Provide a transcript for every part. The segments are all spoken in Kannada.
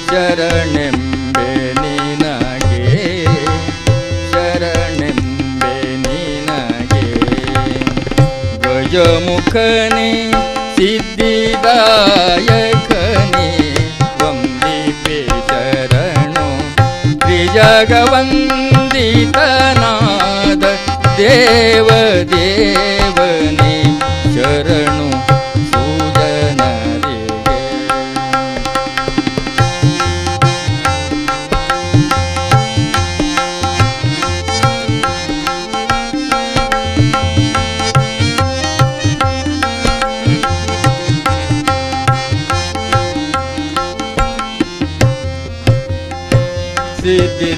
ಶರಣೆಂಬೆ ನಿನಗೆ ಶರಣೆಂಬೆ ನಿನಗೆ ಗಜಮುಖನೇ ಸಿದ್ಧಿದಾಯಕನೇ ವಂದಿಪೆ ಶರಣು ತ್ರಿಜಗವಂದಿತನಾದ ದೇವದೇವನೇ ಶರಣು ಸುಜನರಿಗೆ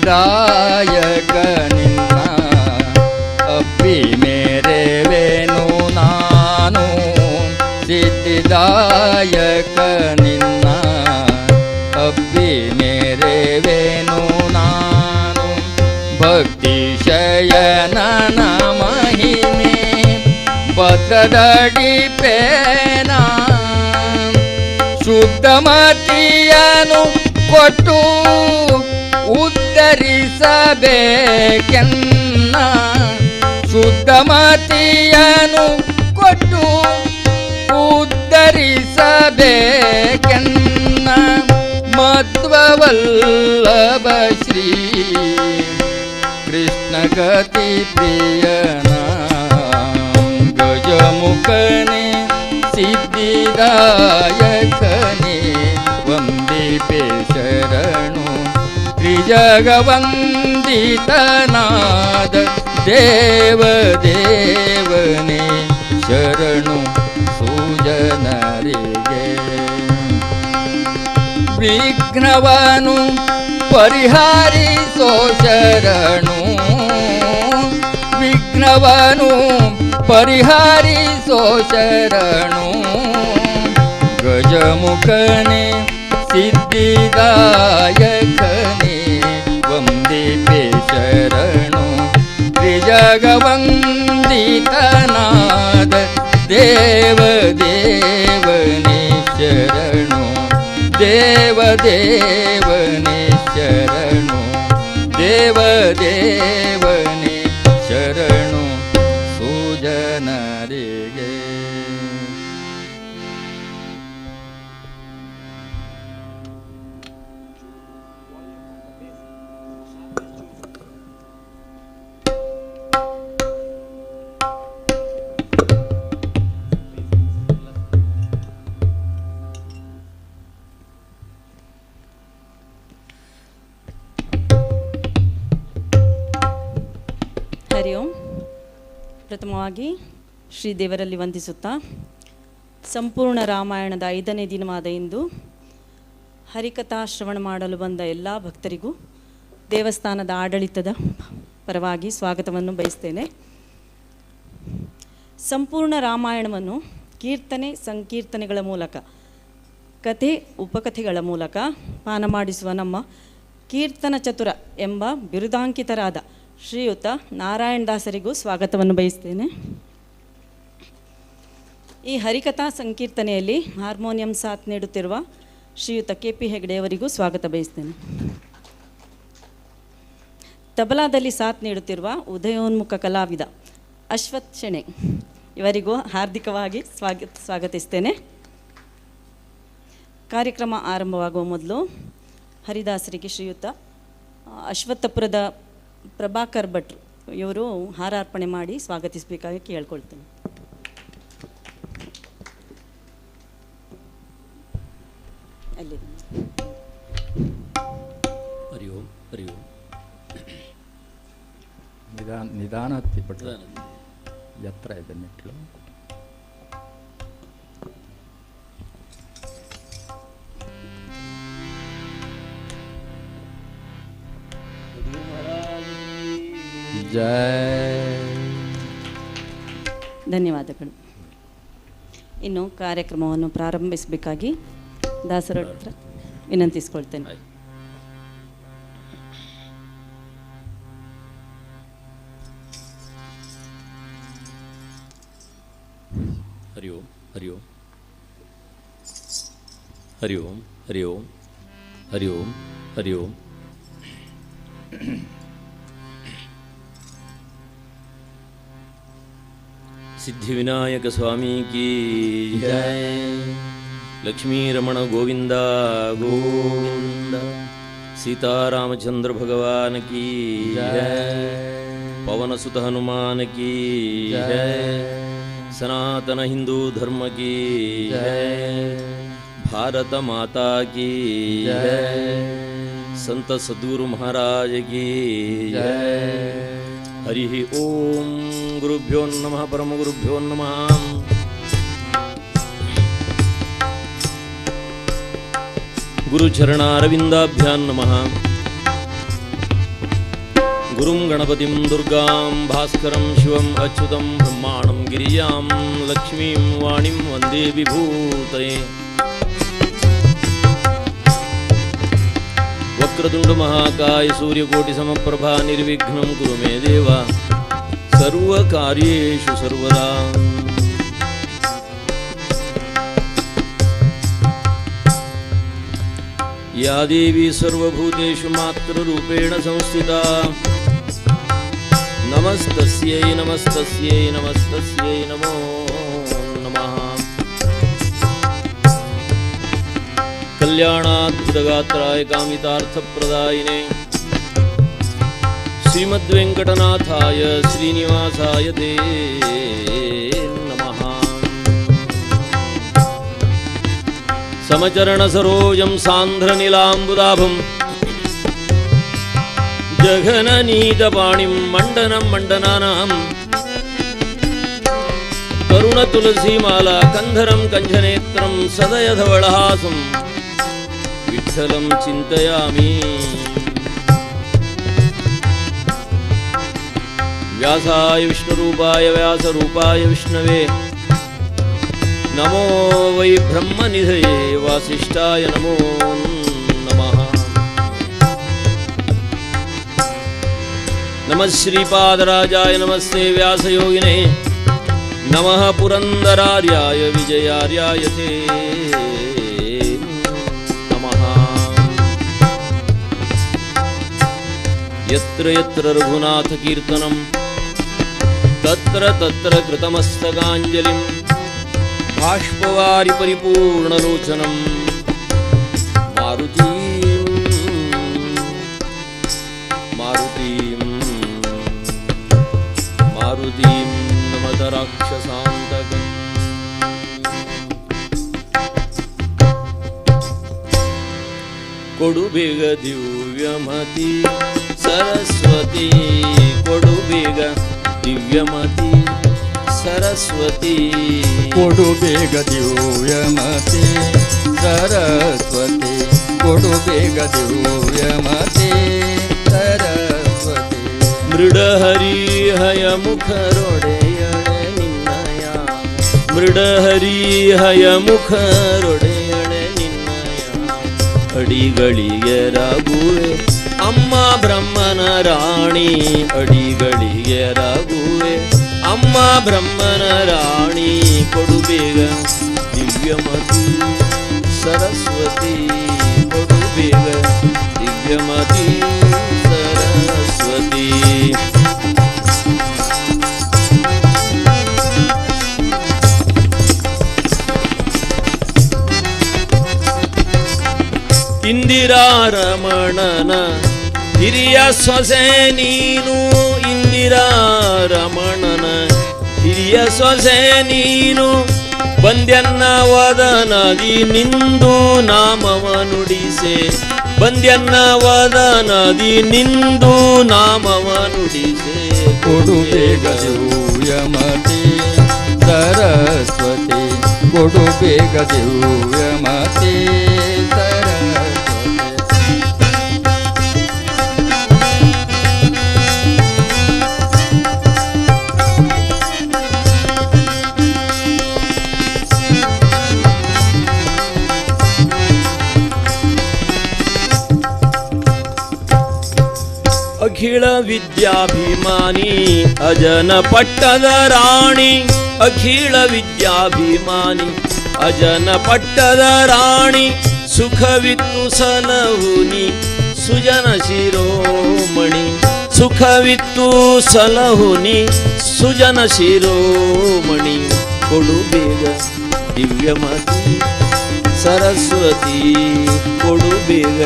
ಸಿದ್ಧಿದಾಯಕ ನಿನ್ನ ಅಪ್ಪಿ ಮೇರೆವೇನು ನಾನು ಸಿದ್ಧಿದಾಯಕ ನಿನ್ನ ಅಪ್ಪಿ ಮೇರೆವೇನು ನಾನು ಭಕ್ತಿ ಶಯನನ ಮಹಿಮೆ ಭದ್ರದಡಿ ಪೇನ ಶುದ್ಧಮತಿಯನು ಕೊಟ್ಟು ಉದ್ಧರಿಸಬೇಕೆನ್ನ ಶುದ್ಧಮತಿಯನು ಕೊಟ್ಟು ಉದ್ಧರಿಸಬೇಕೆನ್ನ ಮಧ್ವವಲ್ಲಭ ಶ್ರೀ ಕೃಷ್ಣ ಗತಿ ಪ್ರಿಯನ ಗಜಮುಖನೇ ಸಿದ್ಧಿದಾಯಕನೇ ವಂದಿಪೆ ಶರಣು ತ್ರಿಜಗವಂದಿತನಾದ ದೇವದೇವನೇ ಶರಣು ಸುಜನರಿಗೆ ವಿಘ್ನವನು ಪರಿಹಾರಿಸೋ ಶರಣು ವಿಘ್ನವನು ಪರಿಹಾರಿಸೋ ಶರಣು ಗಜಮುಖನೇ ಸಿದ್ಧಿದಾಯಕನೇ ವಂದಿಪೆ ಶರಣು ತ್ರಿಜಗವಂದಿತನಾದ ದೇವದೇವನೇ ಶರಣು ದೇವದೇವನೇ ಶರಣು ದೇವದೇವನೇ ಶರಣು ಸುಜನರಿಗೆ ಹರಿ ಓಂ. ಪ್ರಥಮವಾಗಿ ಶ್ರೀದೇವರಲ್ಲಿ ವಂದಿಸುತ್ತಾ ಸಂಪೂರ್ಣ ರಾಮಾಯಣದ 5ನೇ ದಿನವಾದ ಇಂದು ಹರಿಕಥಾ ಶ್ರವಣ ಮಾಡಲು ಬಂದ ಎಲ್ಲ ಭಕ್ತರಿಗೂ ದೇವಸ್ಥಾನದ ಆಡಳಿತದ ಪರವಾಗಿ ಸ್ವಾಗತವನ್ನು ಬಯಸ್ತೇನೆ. ಸಂಪೂರ್ಣ ರಾಮಾಯಣವನ್ನು ಕೀರ್ತನೆ ಸಂಕೀರ್ತನೆಗಳ ಮೂಲಕ ಕಥೆ ಉಪಕಥೆಗಳ ಮೂಲಕ ಪಾನ ಮಾಡಿಸುವ ನಮ್ಮ ಕೀರ್ತನ ಚತುರ ಎಂಬ ಬಿರುದಾಂಕಿತರಾದ ಶ್ರೀಯುತ ನಾರಾಯಣದಾಸರಿಗೂ ಸ್ವಾಗತವನ್ನು ಬಯಸ್ತೇನೆ. ಈ ಹರಿಕಥಾ ಸಂಕೀರ್ತನೆಯಲ್ಲಿ ಹಾರ್ಮೋನಿಯಂ ಸಾಥ್ ನೀಡುತ್ತಿರುವ ಶ್ರೀಯುತ KP ಹೆಗಡೆಯವರಿಗೂ ಸ್ವಾಗತ ಬಯಸ್ತೇನೆ. ತಬಲಾದಲ್ಲಿ ಸಾಥ್ ನೀಡುತ್ತಿರುವ ಉದಯೋನ್ಮುಖ ಕಲಾವಿದ ಅಶ್ವಥ್ ಶೆಣೆ ಇವರಿಗೂ ಹಾರ್ದಿಕವಾಗಿ ಸ್ವಾಗತಿಸ್ತೇನೆ. ಕಾರ್ಯಕ್ರಮ ಆರಂಭವಾಗುವ ಮೊದಲು ಹರಿದಾಸರಿಗೆ ಶ್ರೀಯುತ ಅಶ್ವತ್ಥಪುರದ ಪ್ರಭಾಕರ್ ಭಟ್ರು ಇವರು ಹಾರಾರ್ಪಣೆ ಮಾಡಿ ಸ್ವಾಗತಿಸಬೇಕಾಗಿ ಕೇಳ್ಕೊಳ್ತೇನೆ. ಅಲ್ಲಿ ಹರಿ ಓಂ ಹರಿ ಓಂ. ನಿಧಾನ ಹತ್ತಿ ಭಟ್ರು, ಎತ್ತರ ಇದೆ ಮೆಟ್ಲು. ಜಯ. ಧನ್ಯವಾದಗಳು. ಇನ್ನು ಕಾರ್ಯಕ್ರಮವನ್ನು ಪ್ರಾರಂಭಿಸಬೇಕಾಗಿ ದಾಸರ ಹತ್ರ ವಿನಂತಿಸ್ಕೊಳ್ತೇನೆ. ಹರಿ ಓಂ ಹರಿ ಓಂ ಹರಿ ಓಂ ಹರಿ ಓಂ ಹರಿ ಓಂ ಹರಿ ಓಂ. ಸಿದ್ಧಿವಿನಾಯಕ ಸ್ವಾಮಿ ಕೀ ಜಯ. ಲಕ್ಷ್ಮೀರಮಣ ಗೋವಿಂದ ಗೋವಿಂದ. ಸೀತಾರಾಮಚಂದ್ರ ಭಗವಾನ್ ಕೀ ಜಯ. ಪವನಸುತ ಹನುಮಾನ್ ಕೀ ಜಯ. ಸನಾತನ ಹಿಂದೂ ಧರ್ಮ ಕೀ ಜಯ. ಭಾರತ ಮಾತಾ ಕೀ ಜಯ. ಸಂತ ಸದ್ಗುರು ಮಹಾರಾಜ ಕೀ ಜಯ. ಹರಿ ಓಂ. ಗುರುಭ್ಯೋ ನಮಃ. ಪರಮ ಗುರುಭ್ಯೋ ನಮಃ. ಗುರುಚರಣಾರವಿಂದಾಭ್ಯಾಂ ನಮಃ. ಗುರುಂ ಗಣಪತಿಂ ದುರ್ಗಾಂ ಭಾಸ್ಕರಂ ಶಿವಂ ಅಚ್ಯುತಂ ಬ್ರಹ್ಮಾಣಂ ಗಿರಿಯಾಂ ಲಕ್ಷ್ಮೀಂ ವಾಣಿಂ ವಂದೇ ವಿಭೂತಯೇ. ವಕ್ರತುಂಡ ಮಹಾಕಾಯ ಸೂರ್ಯಕೋಟಿ ಸಮಪ್ರಭಾ ನಿರ್ವಿಘ್ನಂ ಕುರು ಮೇ ದೇವ ಸರ್ವಕಾರ್ಯೇಷು ಸರ್ವದಾ. ಯಾ ದೇವಿ ಸರ್ವಭೂತೇಷು ಮಾತೃರೂಪೇಣ ಸಂಸ್ಥಿತಾ. ನಮಸ್ತಸ್ಯೈ ನಮಸ್ತಸ್ಯೈ ನಮಸ್ತಸ್ಯೈ ನಮೋ ನಮಃ. ಕಲ್ಯಾಣಾದ್ಭುತಗಾತ್ರಾಯ ಕಾಮಿತಾರ್ಥಪ್ರದಾಯಿನೇ ಶ್ರೀಮದ್ವೆಂಕಟನಾಥಾಯ ಶ್ರೀನಿವಾಸಾಯ ತೇ ನಮಃ. ಸಮಚರಣ ಸರೋಜಂ ಸಾಂಧ್ರನಿಲಾಂಬುದಾಭಂ ಜಘನನೀತಪಾಣಿಂ ಮಂಡನಂ ಮಂಡನಾನಾಂ ಕರುಣತುಲಸೀಮಾಲಾ ಕಂಧರಂ ಕಂಜನೇತ್ರಂ ಸದಯಧವಳಹಾಸಂ ವಿಠ್ಠಲಂ ಚಿಂತಯಾಮಿ. ವ್ಯಾಸಾಯ ವಿಷ್ಣುರೂಪಾಯ ವ್ಯಾಸರೂಪಾಯ ವಿಷ್ಣವೇ ನಮೋ ವೈ ಬ್ರಹ್ಮನಿಧಯೇ ವಾಸಿಷ್ಠಾಯ ನಮೋ ನಮಃ. ನಮಃ ಶ್ರೀಪಾದರಾಜಾಯ ನಮಸ್ತೆ ವ್ಯಾಸಯೋಗಿನೇ ನಮಃ ಪುರಂದರಾರ್ಯಾಯ ವಿಜಯಾರ್ಯಾಯ ತೇ ನಮಃ. ಯತ್ರ ಯತ್ರ ರಘುನಾಥ ಕೀರ್ತನಂ ತತ್ರ ತತ್ರ ಕೃತಮಸ್ತಕಾಂಜಲಿಂ ಬಾಷ್ಪವಾರಿ ಪರಿಪೂರ್ಣಲೋಚನಂ ಮಾರುತೀಂ ಮಾರುತೀಂ ಮಾರುತೀಂ ನಮತ ರಾಕ್ಷಸಾಂತಕಂ. ಕೊಡು ಬೇಗ ದಿವ್ಯಮತಿ ಸರಸ್ವತಿ. ಕೊಡು ಬೇಗ ದಿವ್ಯಮತಿ ಸರಸ್ವತಿ. ಕೊಡು ಬೇಗ ದಿವ್ಯಮತಿ ಸರಸ್ವತಿ. ಕೊಡು ಬೇಗ ದಿವ್ಯಮತಿ ಸರಸ್ವತಿ. ಮೃಡಹರಿಹಯ ಮುಖರೊಡೆಯಳೆ ನಿನ್ನಯ. ಮೃಡಹರಿಹಯ ಮುಖರೊಡೆಯಳೆ ನಿನ್ನಯ. ಅಡಿಗಳಿಗೆ ರಾಗುವೆ ಅಮ್ಮ ಬ್ರಹ್ಮನ ರಾಣಿ. ಅಡಿಗಳಿಗೆ ರಾಗುವೆ ಅಮ್ಮ ಬ್ರಹ್ಮನ ರಾಣಿ. ಕೊಡು ಬೇಗ ದಿವ್ಯಮತಿ ಸರಸ್ವತಿ. ಕೊಡು ಬೇಗ ದಿವ್ಯಮತಿ ಸರಸ್ವತಿ. ಇಂದಿರಾ ರಮಣನ ಹಿರಿಯ ಸೊಸೆ ನೀನು. ಇಂದಿರಾ ರಮಣನ ಹಿರಿಯ ಸೊಸೆ ನೀನು. ಬಂದ್ಯನ್ನ ವದನದಿ ನಿಂದು ನಾಮವ ನುಡಿಸೆ. ಬಂದ್ಯನ್ನ ವದನದಿ ನಿಂದು ನಾಮವ ನುಡಿಸೆ. ಕೊಡು ಬೇಗ ದಿವ್ಯಮತಿ ಸರಸ್ವತಿ. ಕೊಡು ಬೇಗ ದಿವ್ಯಮತಿ ಸರಸ್ವತಿ. ಅಖಿಳ ವಿದ್ಯಾಭಿಮಾನಿ ಅಜನ ಪಟ್ಟದ ರಾಣಿ. ಅಖಿಳ ವಿದ್ಯಾಭಿಮಾನಿ ಅಜನ ಪಟ್ಟದ ರಾಣಿ. ಸುಖವಿತ್ತು ಸಲಹುನಿ ಸುಜನ ಶಿರೋಮಣಿ ಸುಖವಿತ್ತು ಸಲಹುನಿ ಸುಜನ ಶಿರೋಮಣಿ ಕೊಡು ಬೇಗ ದಿವ್ಯಮತಿ ಸರಸ್ವತಿ ಕೊಡು ಬೇಗ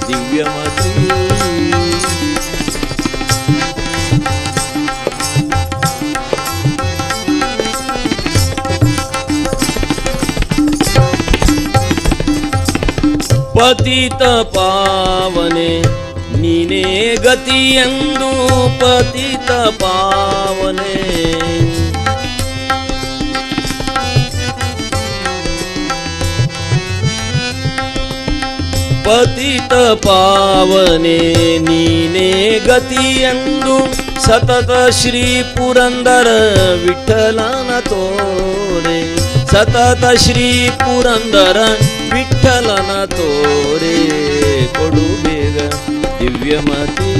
ದಿವ್ಯಮತಿ ಪತಿತ ಪಾವನೆ ನೀನೇ ಗತಿಯೆಂದು ಪತಿತ ಪಾವನೆ ಪತಿತ ಪಾವನೆ ನೀನೇ ಗತಿಯೆಂದು ಸತತ ಶ್ರೀ ಪುರಂದರ ವಿಠಲನ ತೋರೆ ಸತತ ಶ್ರೀ ಪುರಂದರ ವಿಠಲನ ತೋರೆ ಕೊಡು ಬೇಗ ದಿವ್ಯಮತಿ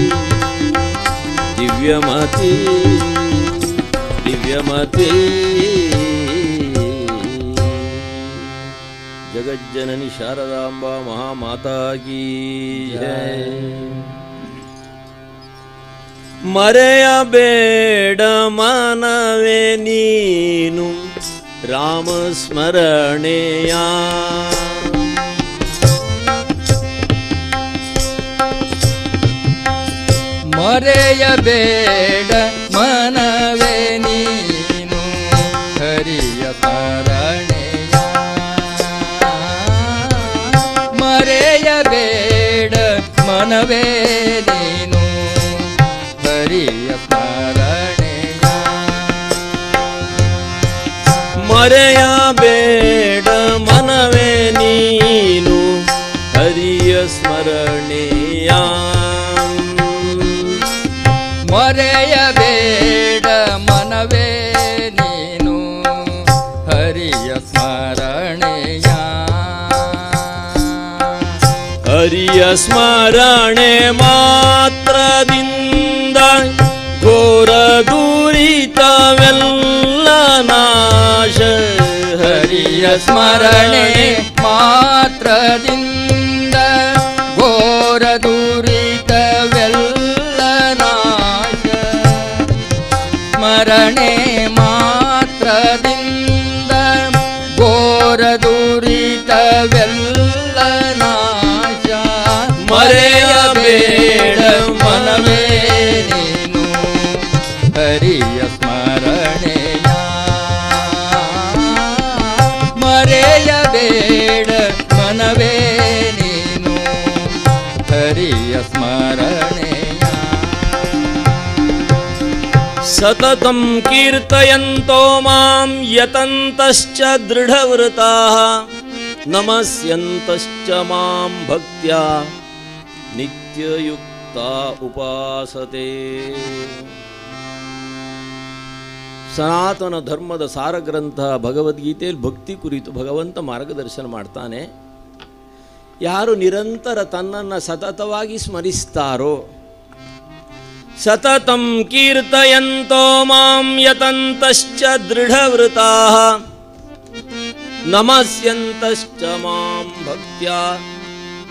ದಿವ್ಯಮತಿ ದಿವ್ಯಮತಿ ಜಗಜ್ಜನನಿ ಶಾರದಾಂಬಾ ಮಹಾಮಾತಾ ಕೀ ಜೈ. ಮರೆಯಬೇಡ ಮನವೇ ನೀನು ರಾಮ ಸ್ಮರಣೆಯ ಮರೆಯಬೇಡ ಮನವೇ ನೀನು ಹರಿಯ ಸ್ಮರಣೆಯ ಮರೆಯಬೇಡ ಮನವೇ ನೀನು ಹರಿಯ ಸ್ಮರಣೆಯ ಮರೆಯಬೇಡ ಮನವೇ ನೀನು ಹರಿಯ ಸ್ಮರಣೆಯ ಮರೆಯಬೇಡ ಮನವೇ ನೀನು ಹರಿಯ ಸ್ಮರಣೆಯ ಹರಿಯ ಸ್ಮರಣೆ ಮಾತ್ರದಿಂದ ಘೋರ ದೂರಿತವೆಲ್ಲ ನಾಶ ಹರಿಯ ಸ್ಮರಣೆ ಮಾತ್ರದಿಂದ ಘೋರ ದುರಿತವೆಲ್ಲ ನಾಶ ಸ್ಮರಣೆ ಮಾತ್ರದಿಂದ ಘೋರ ದುರಿತವೆಲ್ಲ ನಾಶ ಮರೆಯಬೇಡ ಮನವೇ ನೀನು ಹರಿಯ ಸ್ಮರಣೆಯ ಮರೆಯಬೇಡ ಮನವೇ ನೀನು ಹರಿಯ ಸ್ಮರಣೆಯ ಸತತಂ ಕೀರ್ತಯಂತೋ ಮಾಂ ಯತಂತಶ್ಚ ದೃಢವೃತಾಃ ನಮಸ್ಯಂತಶ್ಚ ಮಾಂ ಭಕ್ತ್ಯಾ ನಿತ್ಯಯುಕ್ತಾ ಉಪಾಸತೆ. ಸನಾತನ ಧರ್ಮದ ಸಾರಗ್ರಂಥ ಭಗವದ್ಗೀತೆಯಲ್ಲಿ ಭಕ್ತಿ ಕುರಿತು ಭಗವಂತ ಮಾರ್ಗದರ್ಶನ ಮಾಡ್ತಾನೆ. ಯಾರು ನಿರಂತರ ತನ್ನನ್ನು ಸತತವಾಗಿ ಸ್ಮರಿಸ್ತಾರೋ ಸತತಂ ಕೀರ್ತಯಂತೋ ಮಾಂ ಯತಂತಶ್ಚ ದೃಢವೃತಾಃ ನಮಸ್ಯಂತಶ್ಚ ಮಾಂ ಭಕ್ತ್ಯಾ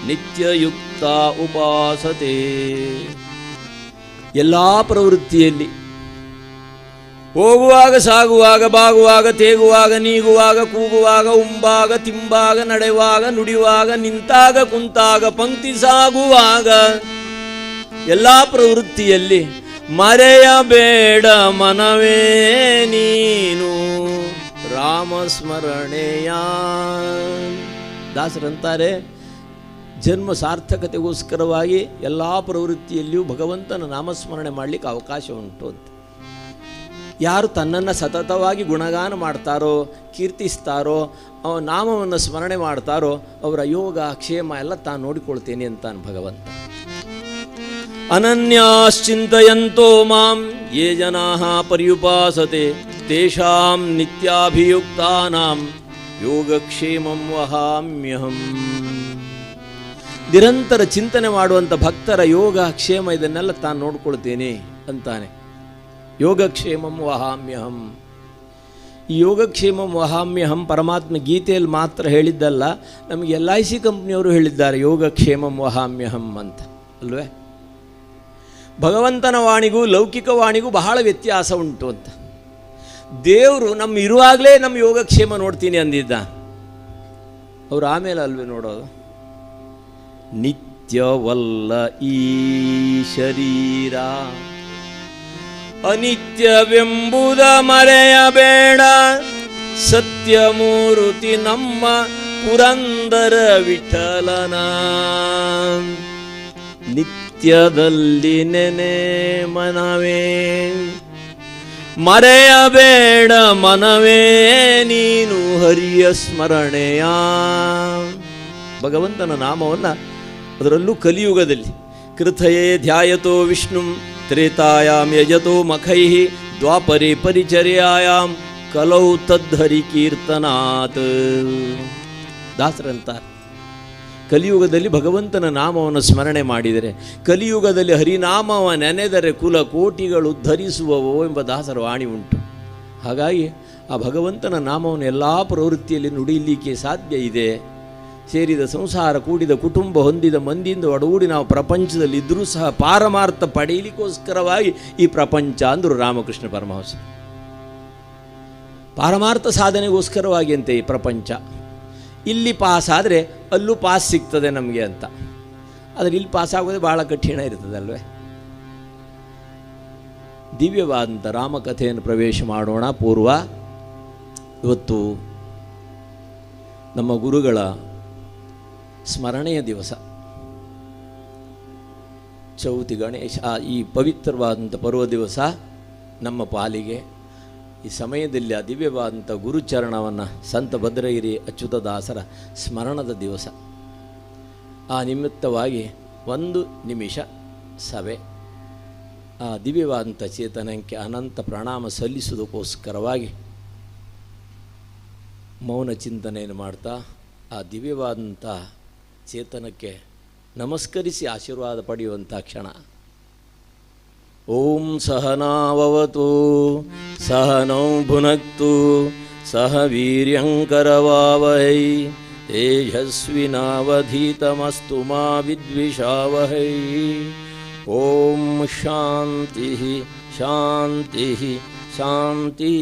ನಿತ್ಯಯುಕ್ತ ಉಪಾಸತೆ. ಎಲ್ಲ ಪ್ರವೃತ್ತಿಯಲ್ಲಿ ಹೋಗುವಾಗ ಸಾಗುವಾಗ ಬಾಗುವಾಗ ತೇಗುವಾಗ ನೀಗುವಾಗ ಕೂಗುವಾಗ ಉಂಬಾಗ ತಿಂಬಾಗ ನಡೆಯುವಾಗ ನುಡಿಯುವಾಗ ನಿಂತಾಗ ಕುಂತಾಗ ಪಂಕ್ತಿ ಸಾಗುವಾಗ ಎಲ್ಲ ಪ್ರವೃತ್ತಿಯಲ್ಲಿ ಮರೆಯಬೇಡ ಮನವೇ ನೀನು ರಾಮ ಸ್ಮರಣೆಯ. ದಾಸರಂತಾರೆ ಜನ್ಮ ಸಾರ್ಥಕತೆಗೋಸ್ಕರವಾಗಿ ಎಲ್ಲ ಪ್ರವೃತ್ತಿಯಲ್ಲಿಯೂ ಭಗವಂತನ ನಾಮಸ್ಮರಣೆ ಮಾಡಲಿಕ್ಕೆ ಅವಕಾಶ ಉಂಟು ಅಂತ. ಯಾರು ತನ್ನನ್ನು ಸತತವಾಗಿ ಗುಣಗಾನ ಮಾಡ್ತಾರೋ ಕೀರ್ತಿಸ್ತಾರೋ ನಾಮವನ್ನು ಸ್ಮರಣೆ ಮಾಡ್ತಾರೋ ಅವರ ಯೋಗ ಕ್ಷೇಮ ಎಲ್ಲ ತಾನು ನೋಡಿಕೊಳ್ತೇನೆ ಅಂತಾನೆ ಭಗವಂತ. ಅನನ್ಯಾಶ್ಚಿಂತಯಂತೋ ಮಾಂ ಯೇ ಜನಾಃ ಪರ್ಯುಪಾಸತೆ ತೇಷಾಂ ನಿತ್ಯಾಭಿಯುಕ್ತಾನಾಂ ಯೋಗಕ್ಷೇಮಂ ವಹಾಮ್ಯಹಂ. ನಿರಂತರ ಚಿಂತನೆ ಮಾಡುವಂಥ ಭಕ್ತರ ಯೋಗ ಕ್ಷೇಮ ಇದನ್ನೆಲ್ಲ ತಾನು ನೋಡ್ಕೊಳ್ತೇನೆ ಅಂತಾನೆ. ಯೋಗಕ್ಷೇಮಂ ವಹಾಮ್ಯಹಂ. ಈ ಯೋಗಕ್ಷೇಮ ವಹಾಮ್ಯಹಂ ಪರಮಾತ್ಮ ಗೀತೆಯಲ್ಲಿ ಮಾತ್ರ ಹೇಳಿದ್ದಲ್ಲ, ನಮಗೆ LIC ಕಂಪ್ನಿಯವರು ಹೇಳಿದ್ದಾರೆ ಯೋಗಕ್ಷೇಮ ವಹಾಮ್ಯಹಂ ಅಂತ ಅಲ್ವೇ. ಭಗವಂತನ ವಾಣಿಗೂ ಲೌಕಿಕ ವಾಣಿಗೂ ಬಹಳ ವ್ಯತ್ಯಾಸ ಉಂಟು ಅಂತ. ದೇವರು ನಮ್ಮ ಇರುವಾಗಲೇ ನಮ್ಮ ಯೋಗಕ್ಷೇಮ ನೋಡ್ತೀನಿ ಅಂದಿದ್ದ, ಅವರು ಆಮೇಲೆ ಅಲ್ವೇ ನೋಡೋದು. ನಿತ್ಯವಲ್ಲ ಈ ಶರೀರ, ಅನಿತ್ಯವೆಂಬುದ ಮರೆಯಬೇಡ, ಸತ್ಯಮೂರ್ತಿ ನಮ್ಮ ಪುರಂದರ ವಿಠಲನ. ನಿತ್ಯದಲ್ಲಿ ನೆನೆ ಮನವೇ, ಮರೆಯಬೇಡ ಮನವೇ ನೀನು ಹರಿಯ ಸ್ಮರಣೆಯ. ಭಗವಂತನ ನಾಮವನ್ನು ಅದರಲ್ಲೂ ಕಲಿಯುಗದಲ್ಲಿ ಕೃತಯೇ ಧ್ಯಾಯತೋ ವಿಷ್ಣುಂ ತ್ರೇತಾಯಾಮ್ ಯಜತೋ ಮಖೈಃ ದ್ವಾಪರೇ ಪರಿಚರ್ಯಾಯಾಂ ಕಲೌ ತದ್ಹರಿ ಕೀರ್ತನಾತ್. ದಾಸರಂತ ಕಲಿಯುಗದಲ್ಲಿ ಭಗವಂತನ ನಾಮವನ್ನು ಸ್ಮರಣೆ ಮಾಡಿದರೆ, ಕಲಿಯುಗದಲ್ಲಿ ಹರಿನಾಮವ ನೆನೆದರೆ ಕುಲ ಕೋಟಿಗಳು ಧರಿಸುವವೋ ಎಂಬ ದಾಸರ ವಾಣಿ ಉಂಟು. ಹಾಗಾಗಿ ಆ ಭಗವಂತನ ನಾಮವನ್ನು ಎಲ್ಲ ಪ್ರವೃತ್ತಿಯಲ್ಲಿ ನುಡಿಯಲಿಕ್ಕೆ ಸಾಧ್ಯ ಇದೆ. ಸೇರಿದ ಸಂಸಾರ, ಕೂಡಿದ ಕುಟುಂಬ, ಹೊಂದಿದ ಮಂದಿಯಿಂದ ಒಡಗೂಡಿ ನಾವು ಪ್ರಪಂಚದಲ್ಲಿ ಇದ್ದರೂ ಸಹ ಪಾರಮಾರ್ಥ ಪಡೆಯಲಿಕ್ಕೋಸ್ಕರವಾಗಿ ಈ ಪ್ರಪಂಚ ಅಂದರು ರಾಮಕೃಷ್ಣ ಪರಮಹಂಸ. ಪಾರಮಾರ್ಥ ಸಾಧನೆಗೋಸ್ಕರವಾಗಿ ಅಂತೆ ಈ ಪ್ರಪಂಚ. ಇಲ್ಲಿ ಪಾಸ್ ಆದರೆ ಅಲ್ಲೂ ಪಾಸ್ ಸಿಗ್ತದೆ ನಮಗೆ ಅಂತ. ಆದರೆ ಇಲ್ಲಿ ಪಾಸ್ ಆಗೋದೇ ಭಾಳ ಕಠಿಣ ಇರ್ತದಲ್ವೇ. ದಿವ್ಯವಾದಂಥ ರಾಮಕಥೆಯನ್ನು ಪ್ರವೇಶ ಮಾಡೋಣ. ಪೂರ್ವ ಇವತ್ತು ನಮ್ಮ ಗುರುಗಳ ಸ್ಮರಣೆಯ ದಿವಸ, ಚೌತಿ ಗಣೇಶ. ಈ ಪವಿತ್ರವಾದಂಥ ಪರ್ವ ದಿವಸ ನಮ್ಮ ಪಾಲಿಗೆ ಈ ಸಮಯದಲ್ಲಿ ಆ ದಿವ್ಯವಾದಂಥ ಗುರುಚರಣವನ್ನು ಸಂತ ಭದ್ರಗಿರಿ ಅಚ್ಯುತದಾಸರ ಸ್ಮರಣದ ದಿವಸ. ಆ ನಿಮಿತ್ತವಾಗಿ 1 ನಿಮಿಷ ಸಭೆ ಆ ದಿವ್ಯವಾದಂಥ ಚೇತನಕ್ಕೆ ಅನಂತ ಪ್ರಣಾಮ ಸಲ್ಲಿಸುವುದಕ್ಕೋಸ್ಕರವಾಗಿ ಮೌನ ಚಿಂತನೆಯನ್ನು ಮಾಡ್ತಾ ಆ ದಿವ್ಯವಾದಂಥ ಚೇತನಕ್ಕೆ ನಮಸ್ಕರಿಸಿ ಆಶೀರ್ವಾದ ಪಡೆಯುವಂಥ ಕ್ಷಣ. ಓಂ ಸಹನಾವವತು ಸಹನೌ ಭುನಕ್ತು ಸಹ ವೀರ್ಯಂಕರವಾವಹೈ ತೇಜಸ್ವಿನಾವಧೀತಮಸ್ತು ಮಾ ವಿದ್ವಿಷಾವಹೈ. ಓಂ ಶಾಂತಿ ಶಾಂತಿ ಶಾಂತಿ.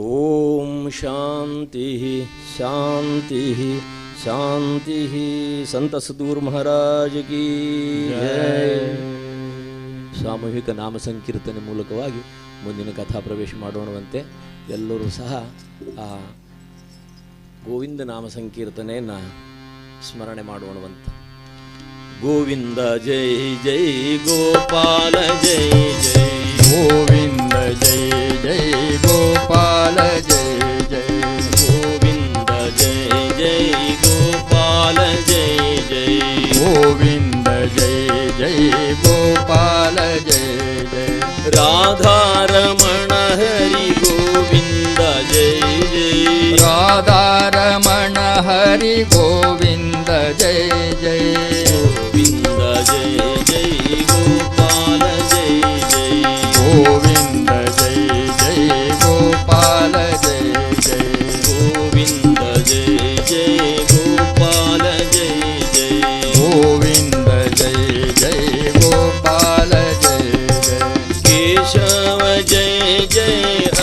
ಓಂ ಶಾಂತಿ ಶಾಂತಿ ಶಾಂತಿ. ಸಂತ ಸದ್ಗುರು ಮಹಾರಾಜ ಕೀ ಜೈ. ಸಾಮೂಹಿಕ ನಾಮ ಸಂಕೀರ್ತನೆ ಮೂಲಕವಾಗಿ ಮುಂದಿನ ಕಥಾ ಪ್ರವೇಶ ಮಾಡೋಣವಂತೆ. ಎಲ್ಲರೂ ಸಹ ಆ ಗೋವಿಂದ ನಾಮ ಸಂಕೀರ್ತನೆಯನ್ನು ಸ್ಮರಣೆ ಮಾಡೋಣವಂತೆ. ಗೋವಿಂದ ಜೈ ಜೈ ಗೋಪಾಲ ಜೈ ಜೈ. ಗೋವಿಂದ ಜೈ ಜೈ ಗೋಪಾಲ ಜೈ ಜೈ. ಗೋವಿಂದ ಜೈ ಜೈ ಗೋಪಾಲ ಜೈ ಜೈ. ಗೋವಿಂದ ಜೈ ಜೈ ಗೋಪಾಲ ಜೈ ಜೈ. ರಾಧಾರಮಣ ಹರಿ ಗೋವಿಂದ ಜೈ ಜೈ. ರಾಧಾರಮಣ ಹರಿ ಗೋವಿಂದ ಜೈ ಜೈ. ಗೋವಿಂದ ಜೈ ಜೈ ಗೋಪಾಲ ಜೈ ಜೈ. ಗೋವಿಂದ ಜೈ ಜೈ ಗೋಪಾಲ ಜೈ ಜೈ. ಗೋವಿಂದ ಜೈ ಜೈ ಗೋಪಾಲ ಜೈ ಜೈ. ಗೋವಿಂದ ಜೈ ಜೈ ಗೋಪಾಲ ಜೈ ಜೈ. ಕೇಶವ ಜೈ ಜೈ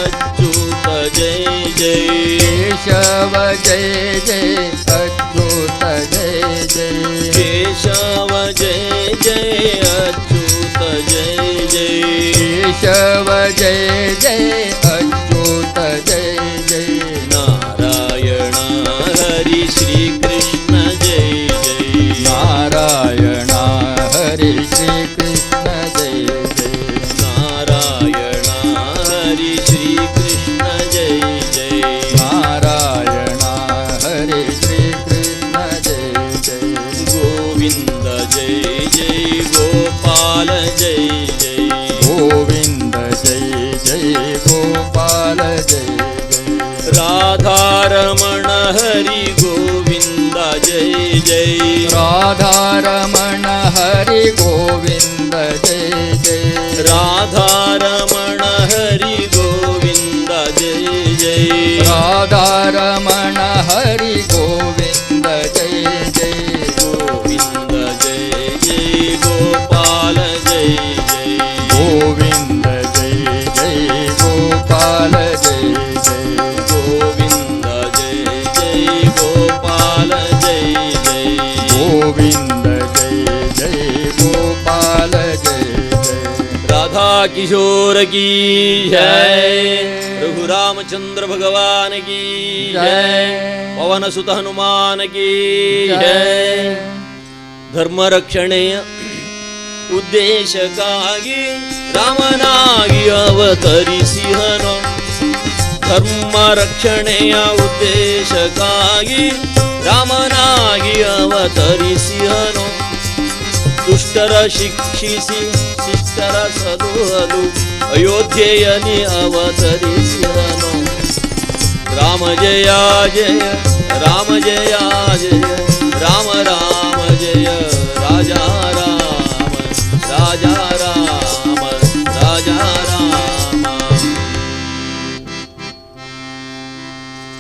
ಅಚ್ಯುತ ಜೈ ಜೈ. ಕೇಶವ ಜೈ ಜೈ ಅಚ್ಯುತ ಜೈ ಜೈ. ಕೇಶವ ಜೈ ಜೈ ಅಚ್ಯುತ ಜೈ ಜೈ. ಕೇಶವ ಜೈ ಜೈ ಅಚ್ಯುತ ಜೈ ಜೈ. ನಾರಾಯಣ ಹರಿ ಶ್ರೀ ಕೃಷ್ಣ ಜೈ ಜೈ. ನಾರಾಯಣ ಹರಿ ಶ್ರೀ ಕೃಷ್ಣ ಜೈ ಜೈ. ನಾರಾಯಣ ಹರಿ ಶ್ರೀ ಕೃಷ್ಣ ಜೈ ಜೈ. ನಾರಾಯಣ ಹರಿ ಶ್ರೀ ಕೃಷ್ಣ जय गोपाल जय जय राधारमण हरि गोविंद जय जय राधारमण हरि गोविंद जय जय राधारमण हरि गोविंद जय जय राधारमण हरि गोविंद जय जय गोविंद जय जय गोपाल जय जय गोविंद जय जय गोपाल जय जय गोविंद जय जय गोपाल जय जय गोविंद जय जय गोपाल जय जय राधा किशोर की जय रघुरामचंद्र भगवान की जय पवन सुत हनुमान की जय ಧರ್ಮ ರಕ್ಷಣೆಯ ಉದ್ದೇಶಕ್ಕಾಗಿ ರಾಮನಾಗಿ ಅವತರಿಸಿಹನು ಧರ್ಮ ರಕ್ಷಣೆಯ ಉದ್ದೇಶಕ್ಕಾಗಿ ರಾಮನಾಗಿ ಅವತರಿಸಿಹನು ದುಷ್ಟರ ಶಿಕ್ಷಿಸಿ ಶಿಷ್ಟರ ಸದುಹಲು ಅಯೋಧ್ಯೆಯಲ್ಲಿ ಅವತರಿಸಿಹನು ರಾಮ ಜಯ ಜಯ ರಾಮ ಜಯ ಜಯ ರಾಮ ರಾಮ ಜಯ ರಾಜ ರಾಮ ರಾಜ ರಾಮ ರಾಜ ರಾಮ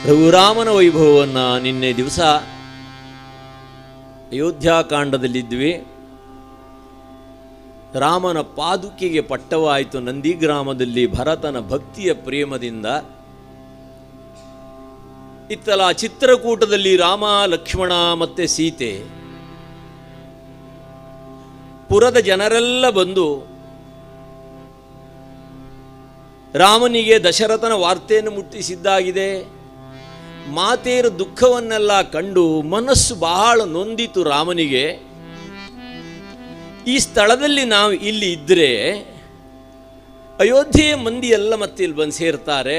ರಘುರಾಮನ ವೈಭವವನ್ನು ನಿನ್ನೆ ದಿವಸ ಅಯೋಧ್ಯಾಕಾಂಡದಲ್ಲಿದ್ವಿ. ರಾಮನ ಪಾದುಕೆಗೆ ಪಟ್ಟವಾಯಿತು ನಂದಿಗ್ರಾಮದಲ್ಲಿ ಭರತನ ಭಕ್ತಿಯ ಪ್ರೇಮದಿಂದ. ಇತ್ತಲ ಚಿತ್ರಕೂಟದಲ್ಲಿ ರಾಮ ಲಕ್ಷ್ಮಣ ಮತ್ತೆ ಸೀತೆ ಪುರದ ಜನರೆಲ್ಲ ಬಂದು ರಾಮನಿಗೆ ದಶರಥನ ವಾರ್ತೆಯನ್ನು ಮುಟ್ಟಿಸಿದ್ದಾಗಿದೆ. ಮಾತೆಯರ ದುಃಖವನ್ನೆಲ್ಲ ಕಂಡು ಮನಸ್ಸು ಬಹಳ ನೊಂದಿತು ರಾಮನಿಗೆ. ಈ ಸ್ಥಳದಲ್ಲಿ ನಾವು ಇಲ್ಲಿ ಇದ್ದರೆ ಅಯೋಧ್ಯೆಯ ಮಂದಿ ಎಲ್ಲ ಮತ್ತೆ ಇಲ್ಲಿ ಬಂದು ಸೇರ್ತಾರೆ.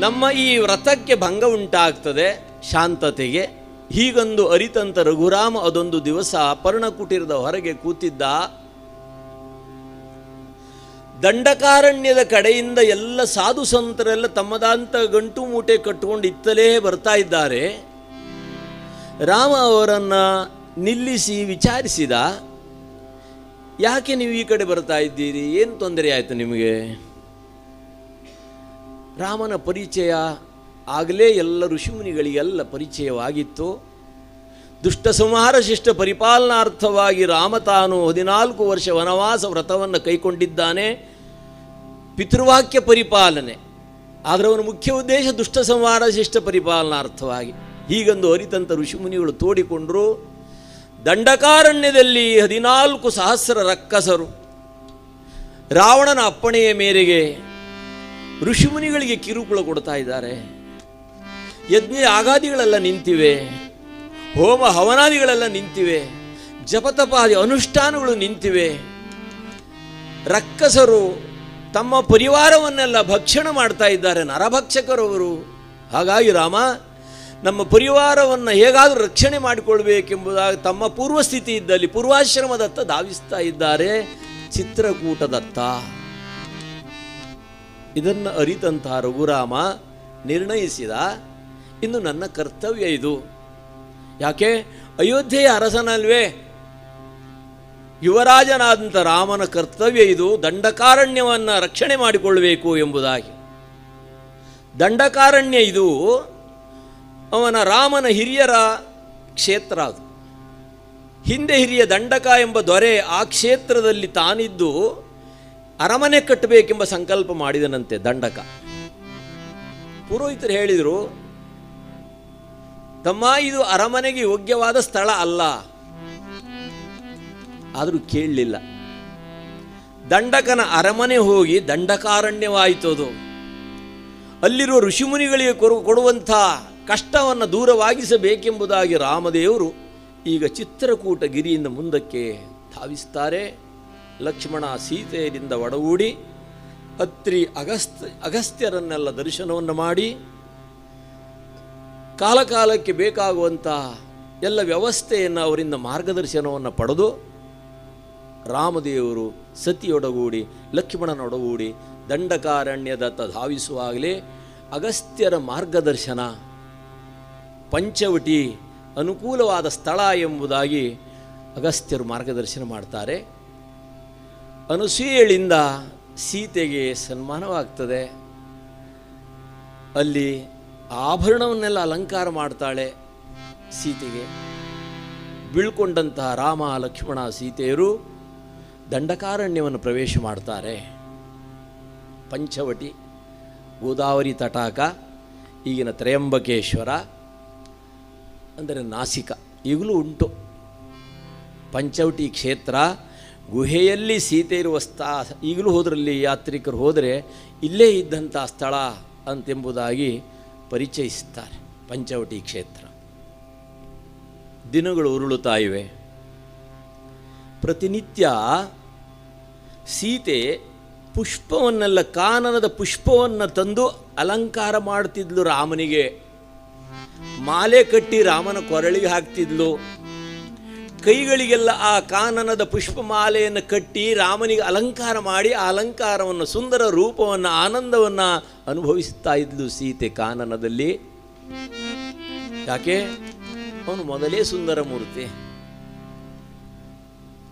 ನಮ್ಮ ಈ ವ್ರತಕ್ಕೆ ಭಂಗ ಉಂಟಾಗ್ತದೆ, ಶಾಂತತೆಗೆ. ಹೀಗೊಂದು ಅರಿತಂತ ರಘುರಾಮ ಅದೊಂದು ದಿವಸ ಪರ್ಣಕುಟೀರದ ಹೊರಗೆ ಕೂತಿದ್ದ. ದಂಡಕಾರಣ್ಯದ ಕಡೆಯಿಂದ ಎಲ್ಲ ಸಾಧು ಸಂತರೆಲ್ಲ ತಮ್ಮದಂತ ಗಂಟು ಮೂಟೆ ಕಟ್ಟಿಕೊಂಡು ಇತ್ತಲೇ ಬರ್ತಾ ಇದ್ದಾರೆ. ರಾಮ ಅವರನ್ನು ನಿಲ್ಲಿಸಿ ವಿಚಾರಿಸಿದ, ಯಾಕೆ ನೀವು ಈ ಕಡೆ ಬರ್ತಾ ಇದ್ದೀರಿ, ಏನು ತೊಂದರೆ ಆಯಿತು ನಿಮಗೆ? ರಾಮನ ಪರಿಚಯ ಆಗಲೇ ಎಲ್ಲ ಋಷಿಮುನಿಗಳಿಗೆಲ್ಲ ಪರಿಚಯವಾಗಿತ್ತು. ದುಷ್ಟ ಸಂಹಾರ ಶಿಷ್ಟ ಪರಿಪಾಲನಾರ್ಥವಾಗಿ ರಾಮ ತಾನು 14 ವರ್ಷ ವನವಾಸ ವ್ರತವನ್ನು ಕೈಕೊಂಡಿದ್ದಾನೆ, ಪಿತೃವಾಕ್ಯ ಪರಿಪಾಲನೆ. ಆದರೆ ಅವನ ಮುಖ್ಯ ಉದ್ದೇಶ ದುಷ್ಟ ಸಂಹಾರ ಶಿಷ್ಟ ಪರಿಪಾಲನಾರ್ಥವಾಗಿ. ಹೀಗೊಂದು ಅರಿತಂತ ಋಷಿಮುನಿಗಳು ತೋಡಿಕೊಂಡರು. ದಂಡಕಾರಣ್ಯದಲ್ಲಿ 14,000 ರಕ್ಕಸರು ರಾವಣನ ಅಪ್ಪಣೆಯ ಮೇರೆಗೆ ಋಷಿಮುನಿಗಳಿಗೆ ಕಿರುಕುಳ ಕೊಡ್ತಾ ಇದ್ದಾರೆ. ಯಜ್ಞ ಯಾಗಾದಿಗಳೆಲ್ಲ ನಿಂತಿವೆ, ಹೋಮ ಹವನಾದಿಗಳೆಲ್ಲ ನಿಂತಿವೆ, ಜಪತಪಾದಿ ಅನುಷ್ಠಾನಗಳು ನಿಂತಿವೆ. ರಕ್ಕಸರು ತಮ್ಮ ಪರಿವಾರವನ್ನೆಲ್ಲ ಭಕ್ಷಣೆ ಮಾಡ್ತಾ ಇದ್ದಾರೆ, ನರಭಕ್ಷಕರವರು. ಹಾಗಾಗಿ ರಾಮ, ನಮ್ಮ ಪರಿವಾರವನ್ನು ಹೇಗಾದರೂ ರಕ್ಷಣೆ ಮಾಡಿಕೊಳ್ಬೇಕೆಂಬುದಾಗಿ ತಮ್ಮ ಪೂರ್ವಸ್ಥಿತಿ ಇದ್ದಲ್ಲಿ ಪೂರ್ವಾಶ್ರಮದತ್ತ ಧಾವಿಸ್ತಾ ಇದ್ದಾರೆ, ಚಿತ್ರಕೂಟದತ್ತ. ಇದನ್ನು ಅರಿತಂತಹ ರಘುರಾಮ ನಿರ್ಣಯಿಸಿದ, ಇನ್ನು ನನ್ನ ಕರ್ತವ್ಯ ಇದು. ಯಾಕೆ? ಅಯೋಧ್ಯೆಯ ಅರಸನಲ್ವೇ, ಯುವರಾಜನಾದಂಥ ರಾಮನ ಕರ್ತವ್ಯ ಇದು, ದಂಡಕಾರಣ್ಯವನ್ನು ರಕ್ಷಣೆ ಮಾಡಿಕೊಳ್ಳಬೇಕು ಎಂಬುದಾಗಿ. ದಂಡಕಾರಣ್ಯ ಇದು ಅವನ ರಾಮನ ಹಿರಿಯರ ಕ್ಷೇತ್ರ. ಅದು ಹಿಂದೆ ಹಿರಿಯ ದಂಡಕ ಎಂಬ ದೊರೆ ಆ ಕ್ಷೇತ್ರದಲ್ಲಿ ತಾನಿದ್ದು ಅರಮನೆ ಕಟ್ಟಬೇಕೆಂಬ ಸಂಕಲ್ಪ ಮಾಡಿದನಂತೆ ದಂಡಕ. ಪುರೋಹಿತರು ಹೇಳಿದರು, ತಮ್ಮ ಇದು ಅರಮನೆಗೆ ಯೋಗ್ಯವಾದ ಸ್ಥಳ ಅಲ್ಲ. ಆದರೂ ಕೇಳಲಿಲ್ಲ. ದಂಡಕನ ಅರಮನೆ ಹೋಗಿ ದಂಡಕಾರಣ್ಯವಾಯಿತು. ಅದು ಅಲ್ಲಿರುವ ಋಷಿಮುನಿಗಳಿಗೆ ಕೊಡುವಂಥ ಕಷ್ಟವನ್ನು ದೂರವಾಗಿಸಬೇಕೆಂಬುದಾಗಿ ರಾಮದೇವರು ಈಗ ಚಿತ್ರಕೂಟ ಗಿರಿಯಿಂದ ಮುಂದಕ್ಕೆ ಧಾವಿಸ್ತಾರೆ. ಲಕ್ಷ್ಮಣ ಸೀತೆಯರಿಂದ ಒಡಗೂಡಿ ಅತ್ರಿ ಅಗಸ್ತ್ಯರನ್ನೆಲ್ಲ ದರ್ಶನವನ್ನು ಮಾಡಿ ಕಾಲಕಾಲಕ್ಕೆ ಬೇಕಾಗುವಂಥ ಎಲ್ಲ ವ್ಯವಸ್ಥೆಯನ್ನು ಅವರಿಂದ ಮಾರ್ಗದರ್ಶನವನ್ನು ಪಡೆದು ರಾಮದೇವರು ಸತಿಯೊಡಗೂಡಿ ಲಕ್ಷ್ಮಣನೊಡಗೂಡಿ ದಂಡಕಾರಣ್ಯದತ್ತ ಧಾವಿಸುವಾಗಲೇ ಅಗಸ್ತ್ಯರ ಮಾರ್ಗದರ್ಶನ, ಪಂಚವಟಿ ಅನುಕೂಲವಾದ ಸ್ಥಳ ಎಂಬುದಾಗಿ ಅಗಸ್ತ್ಯರು ಮಾರ್ಗದರ್ಶನ ಮಾಡ್ತಾರೆ. ಅನಸೂಯೆಯಿಂದ ಸೀತೆಗೆ ಸನ್ಮಾನವಾಗ್ತದೆ. ಅಲ್ಲಿ ಆಭರಣವನ್ನೆಲ್ಲ ಅಲಂಕಾರ ಮಾಡ್ತಾಳೆ. ಸೀತೆಗೆ ಬೀಳ್ಕೊಂಡಂತಹ ರಾಮ ಲಕ್ಷ್ಮಣ ಸೀತೆಯರು ದಂಡಕಾರಣ್ಯವನ್ನು ಪ್ರವೇಶ ಮಾಡ್ತಾರೆ. ಪಂಚವಟಿ, ಗೋದಾವರಿ ತಟಾಕ, ಈಗಿನ ತ್ರಯಂಬಕೇಶ್ವರ ಅಂದರೆ ನಾಸಿಕ ಈಗಲೂ ಉಂಟು. ಪಂಚವಟಿ ಕ್ಷೇತ್ರ ಗುಹೆಯಲ್ಲಿ ಸೀತೆ ಇರುವ ಈಗಲೂ ಹೋದ್ರಲ್ಲಿ ಯಾತ್ರಿಕರು ಹೋದರೆ ಇಲ್ಲೇ ಇದ್ದಂಥ ಸ್ಥಳ ಅಂತೆಂಬುದಾಗಿ ಪರಿಚಯಿಸುತ್ತಾರೆ. ಪಂಚವಟಿ ಕ್ಷೇತ್ರ. ದಿನಗಳು ಉರುಳುತ್ತಾ ಇವೆ. ಪ್ರತಿನಿತ್ಯ ಸೀತೆ ಪುಷ್ಪವನ್ನೆಲ್ಲ, ಕಾನನದ ಪುಷ್ಪವನ್ನು ತಂದು ಅಲಂಕಾರ ಮಾಡ್ತಿದ್ಲು. ರಾಮನಿಗೆ ಮಾಲೆ ಕಟ್ಟಿ ರಾಮನ ಕೊರಳಿಗೆ ಹಾಕ್ತಿದ್ಲು. ಕೈಗಳಿಗೆಲ್ಲ ಆ ಕಾನನದ ಪುಷ್ಪಮಾಲೆಯನ್ನು ಕಟ್ಟಿ ರಾಮನಿಗೆ ಅಲಂಕಾರ ಮಾಡಿ ಆ ಅಲಂಕಾರವನ್ನು, ಸುಂದರ ರೂಪವನ್ನು, ಆನಂದವನ್ನು ಅನುಭವಿಸ್ತಾ ಇದ್ಲು ಸೀತೆ ಕಾನನದಲ್ಲಿ. ಯಾಕೆ? ಅವನು ಮೊದಲೇ ಸುಂದರ ಮೂರ್ತಿ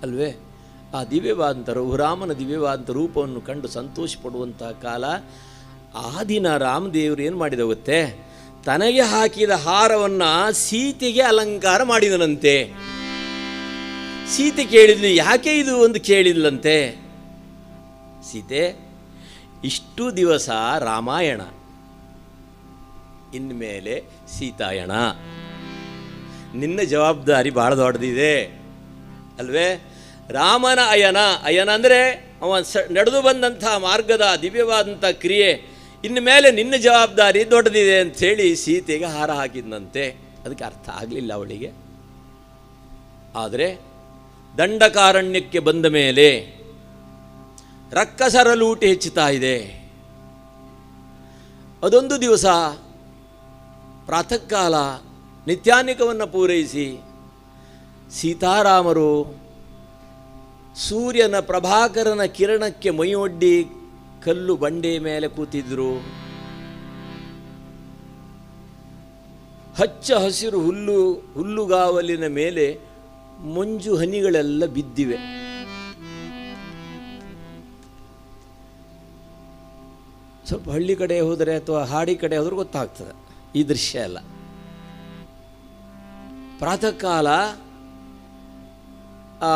ಅಲ್ವೇ? ಆ ದಿವ್ಯವಾದಂಥ ರಾಮನ ದಿವ್ಯವಾದಂಥ ರೂಪವನ್ನು ಕಂಡು ಸಂತೋಷ ಪಡುವಂತಹ ಕಾಲ. ಆ ದಿನ ರಾಮದೇವರು ಏನು ಮಾಡಿದ ಗೊತ್ತೇ? ತನಗೆ ಹಾಕಿದ ಹಾರವನ್ನು ಸೀತೆಗೆ ಅಲಂಕಾರ ಮಾಡಿದನಂತೆ. ಸೀತೆ ಕೇಳಿದ್ಲು, ಯಾಕೆ ಇದು ಒಂದು ಕೇಳಿದ್ಲಂತೆ. ಸೀತೆ, ಇಷ್ಟು ದಿವಸ ರಾಮಾಯಣ, ಇನ್ಮೇಲೆ ಸೀತಾಯಣ. ನಿನ್ನ ಜವಾಬ್ದಾರಿ ಭಾಳ ದೊಡ್ಡದಿದೆ ಅಲ್ವೇ? ರಾಮನ ಅಯನ, ಅಯನ ಅಂದರೆ ಅವ ನಡೆದು ಬಂದಂಥ ಮಾರ್ಗದ ದಿವ್ಯವಾದಂಥ ಕ್ರಿಯೆ. ಇನ್ನು ಮೇಲೆ ನಿನ್ನ ಜವಾಬ್ದಾರಿ ದೊಡ್ಡದಿದೆ ಅಂಥೇಳಿ ಸೀತೆಗೆ ಹಾರ ಹಾಕಿದ್ನಂತೆ. ಅದಕ್ಕೆ ಅರ್ಥ ಆಗಲಿಲ್ಲ ಅವಳಿಗೆ. ಆದರೆ ದಂಡಕಾರಣ್ಯಕ್ಕೆ ಬಂದ ಮೇಲೆ ರಕ್ಕಸರ ಲೂಟಿ ಹೆಚ್ಚುತ್ತಾ ಇದೆ. ಅದೊಂದು ದಿವಸ ಪ್ರಾತಃ ಕಾಲ ನಿತ್ಯಾನಿಕವನ್ನು ಪೂರೈಸಿ ಸೀತಾರಾಮರು ಸೂರ್ಯನ ಪ್ರಭಾಕರನ ಕಿರಣಕ್ಕೆ ಮೈಯೊಡ್ಡಿ ಕಲ್ಲು ಬಂಡೆ ಮೇಲೆ ಕೂತಿದ್ರು. ಹಚ್ಚ ಹಸಿರು ಹುಲ್ಲುಗಾವಲಿನ ಮೇಲೆ ಮಂಜು ಹನಿಗಳೆಲ್ಲ ಬಿದ್ದಿವೆ. ಸ್ವಲ್ಪ ಹಳ್ಳಿ ಕಡೆ ಹೋದರೆ ಅಥವಾ ಹಾಡಿ ಕಡೆ ಹೋದ್ರೆ ಗೊತ್ತಾಗ್ತದೆ ಈ ದೃಶ್ಯ ಎಲ್ಲ. ಪ್ರಾತಃ ಕಾಲ ಆ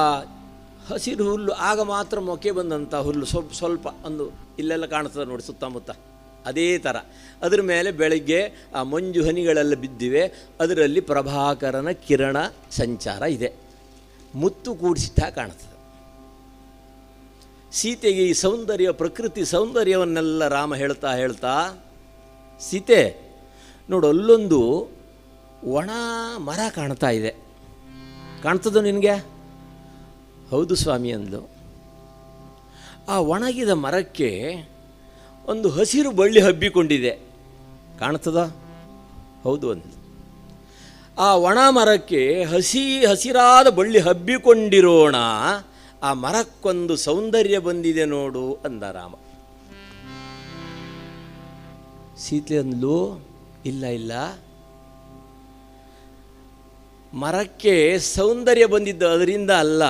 ಹಸಿರು ಹುಲ್ಲು, ಆಗ ಮಾತ್ರ ಮೊಕ್ಕೆ ಬಂದಂಥ ಹುಲ್ಲು, ಸ್ವಲ್ಪ ಒಂದು ಇಲ್ಲೆಲ್ಲ ಕಾಣ್ತದೆ ನೋಡಿ ಸುತ್ತಮುತ್ತ, ಅದೇ ಥರ ಅದರ ಮೇಲೆ ಬೆಳಗ್ಗೆ ಆ ಮಂಜು ಹನಿಗಳೆಲ್ಲ ಬಿದ್ದಿವೆ. ಅದರಲ್ಲಿ ಪ್ರಭಾಕರನ ಕಿರಣ ಸಂಚಾರ ಇದೆ. ಮುತ್ತು ಕೂಡಿಸಿಟ್ಟ ಕಾಣ್ತದೆ. ಸೀತೆಗೆ ಈ ಸೌಂದರ್ಯ, ಪ್ರಕೃತಿ ಸೌಂದರ್ಯವನ್ನೆಲ್ಲ ರಾಮ ಹೇಳ್ತಾ ಸೀತೆ ನೋಡು, ಅಲ್ಲೊಂದು ಒಣ ಮರ ಕಾಣ್ತಾ ಇದೆ, ಕಾಣ್ತದೋ ನಿನಗೆ? ಹೌದು ಸ್ವಾಮಿ ಅಂದ್ಲು. ಆ ಒಣಗಿದ ಮರಕ್ಕೆ ಒಂದು ಹಸಿರು ಬಳ್ಳಿ ಹಬ್ಬಿಕೊಂಡಿದೆ, ಕಾಣ್ತದ? ಹೌದು ಅಂದ್ಲು. ಆ ಒಣ ಮರಕ್ಕೆ ಹಸಿರಾದ ಬಳ್ಳಿ ಹಬ್ಬಿಕೊಂಡಿರೋಣ, ಆ ಮರಕ್ಕೊಂದು ಸೌಂದರ್ಯ ಬಂದಿದೆ ನೋಡು ಅಂದ ರಾಮ. ಸೀತೆ ಅಂದ್ಲು, ಇಲ್ಲ, ಮರಕ್ಕೆ ಸೌಂದರ್ಯ ಬಂದಿದ್ದು ಅದರಿಂದ ಅಲ್ಲ,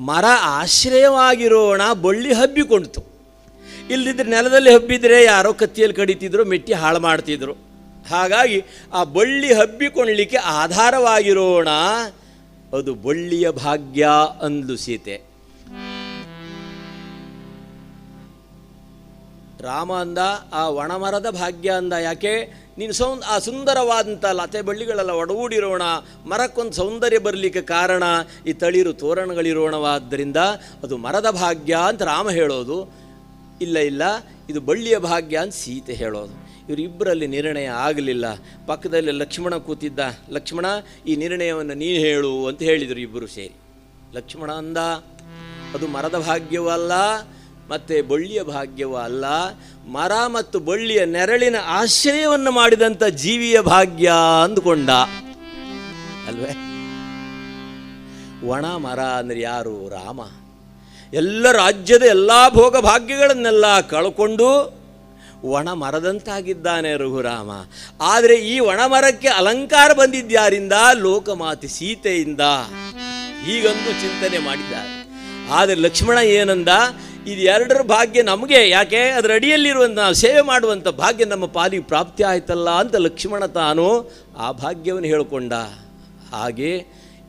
ಮರ ಆಶ್ರಯವಾಗಿರೋಣ, ಬಳ್ಳಿ ಹಬ್ಬಿಕೊಂಡಿತು. ಇಲ್ಲದಿದ್ದರೆ ನೆಲದಲ್ಲಿ ಹಬ್ಬಿದರೆ ಯಾರೋ ಕತ್ತಿಯಲ್ಲಿ ಕಡಿತಿದ್ರು, ಮೆಟ್ಟಿ ಹಾಳು ಮಾಡ್ತಿದ್ರು. ಹಾಗಾಗಿ ಆ ಬಳ್ಳಿ ಹಬ್ಬಿಕೊಳ್ಳಲಿಕ್ಕೆ ಆಧಾರವಾಗಿರೋಣ, ಅದು ಬಳ್ಳಿಯ ಭಾಗ್ಯ ಅಂದ್ಲು ಸೀತೆ. ರಾಮ ಅಂದ ಆ ಒಣಮರದ ಭಾಗ್ಯ ಅಂದ. ಯಾಕೆ? ನೀನು ಆ ಸುಂದರವಾದಂಥ ಲತೆ ಬಳ್ಳಿಗಳೆಲ್ಲ ಒಡಗೂಡಿರೋಣ, ಮರಕ್ಕೊಂದು ಸೌಂದರ್ಯ ಬರಲಿಕ್ಕೆ ಕಾರಣ ಈ ತಳಿರು ತೋರಣಗಳಿರೋಣವಾದ್ದರಿಂದ ಅದು ಮರದ ಭಾಗ್ಯ ಅಂತ ರಾಮ ಹೇಳೋದು. ಇಲ್ಲ, ಇದು ಬಳ್ಳಿಯ ಭಾಗ್ಯ ಅಂತ ಸೀತೆ ಹೇಳೋದು. ಇವರಿಬ್ಬರಲ್ಲಿ ನಿರ್ಣಯ ಆಗಲಿಲ್ಲ. ಪಕ್ಕದಲ್ಲಿ ಲಕ್ಷ್ಮಣ ಕೂತಿದ್ದ. ಲಕ್ಷ್ಮಣ, ಈ ನಿರ್ಣಯವನ್ನು ನೀನು ಹೇಳು ಅಂತ ಹೇಳಿದರು ಇಬ್ಬರು ಸೇರಿ. ಲಕ್ಷ್ಮಣ ಅಂದ, ಅದು ಮರದ ಭಾಗ್ಯವೂ ಅಲ್ಲ, ಮತ್ತು ಬಳ್ಳಿಯ ಭಾಗ್ಯವೂ ಅಲ್ಲ, ಮರ ಮತ್ತು ಬಳ್ಳಿಯ ನೆರಳಿನ ಆಶ್ರಯವನ್ನು ಮಾಡಿದಂಥ ಜೀವಿಯ ಭಾಗ್ಯ ಅಂದುಕೊಂಡ ಅಲ್ವೇ? ಒಣ ಮರ ಅಂದರೆ ಯಾರು? ರಾಮ. ಎಲ್ಲ ರಾಜ್ಯದ ಎಲ್ಲ ಭೋಗ ಭಾಗ್ಯಗಳನ್ನೆಲ್ಲ ಕಳ್ಕೊಂಡು ಒಣ ಮರದಂತಾಗಿದ್ದಾನೆ ರಘುರಾಮ. ಆದರೆ ಈ ಒಣ ಮರಕ್ಕೆ ಅಲಂಕಾರ ಬಂದಿದ್ಯಾರಿಂದ? ಲೋಕಮಾತೆ ಸೀತೆಯಿಂದ. ಹೀಗಂದು ಚಿಂತನೆ ಮಾಡಿದ್ದಾರೆ. ಆದರೆ ಲಕ್ಷ್ಮಣ ಏನಂದ? ಇದು ಎರಡರ ಭಾಗ್ಯ ನಮಗೆ ಯಾಕೆ? ಅದರ ಅಡಿಯಲ್ಲಿರುವಂಥ ನಾವು ಸೇವೆ ಮಾಡುವಂಥ ಭಾಗ್ಯ ನಮ್ಮ ಪಾಲಿಗೆ ಪ್ರಾಪ್ತಿ ಆಯ್ತಲ್ಲ ಅಂತ ಲಕ್ಷ್ಮಣ ತಾನು ಆ ಭಾಗ್ಯವನ್ನು ಹೇಳಿಕೊಂಡ. ಹಾಗೆ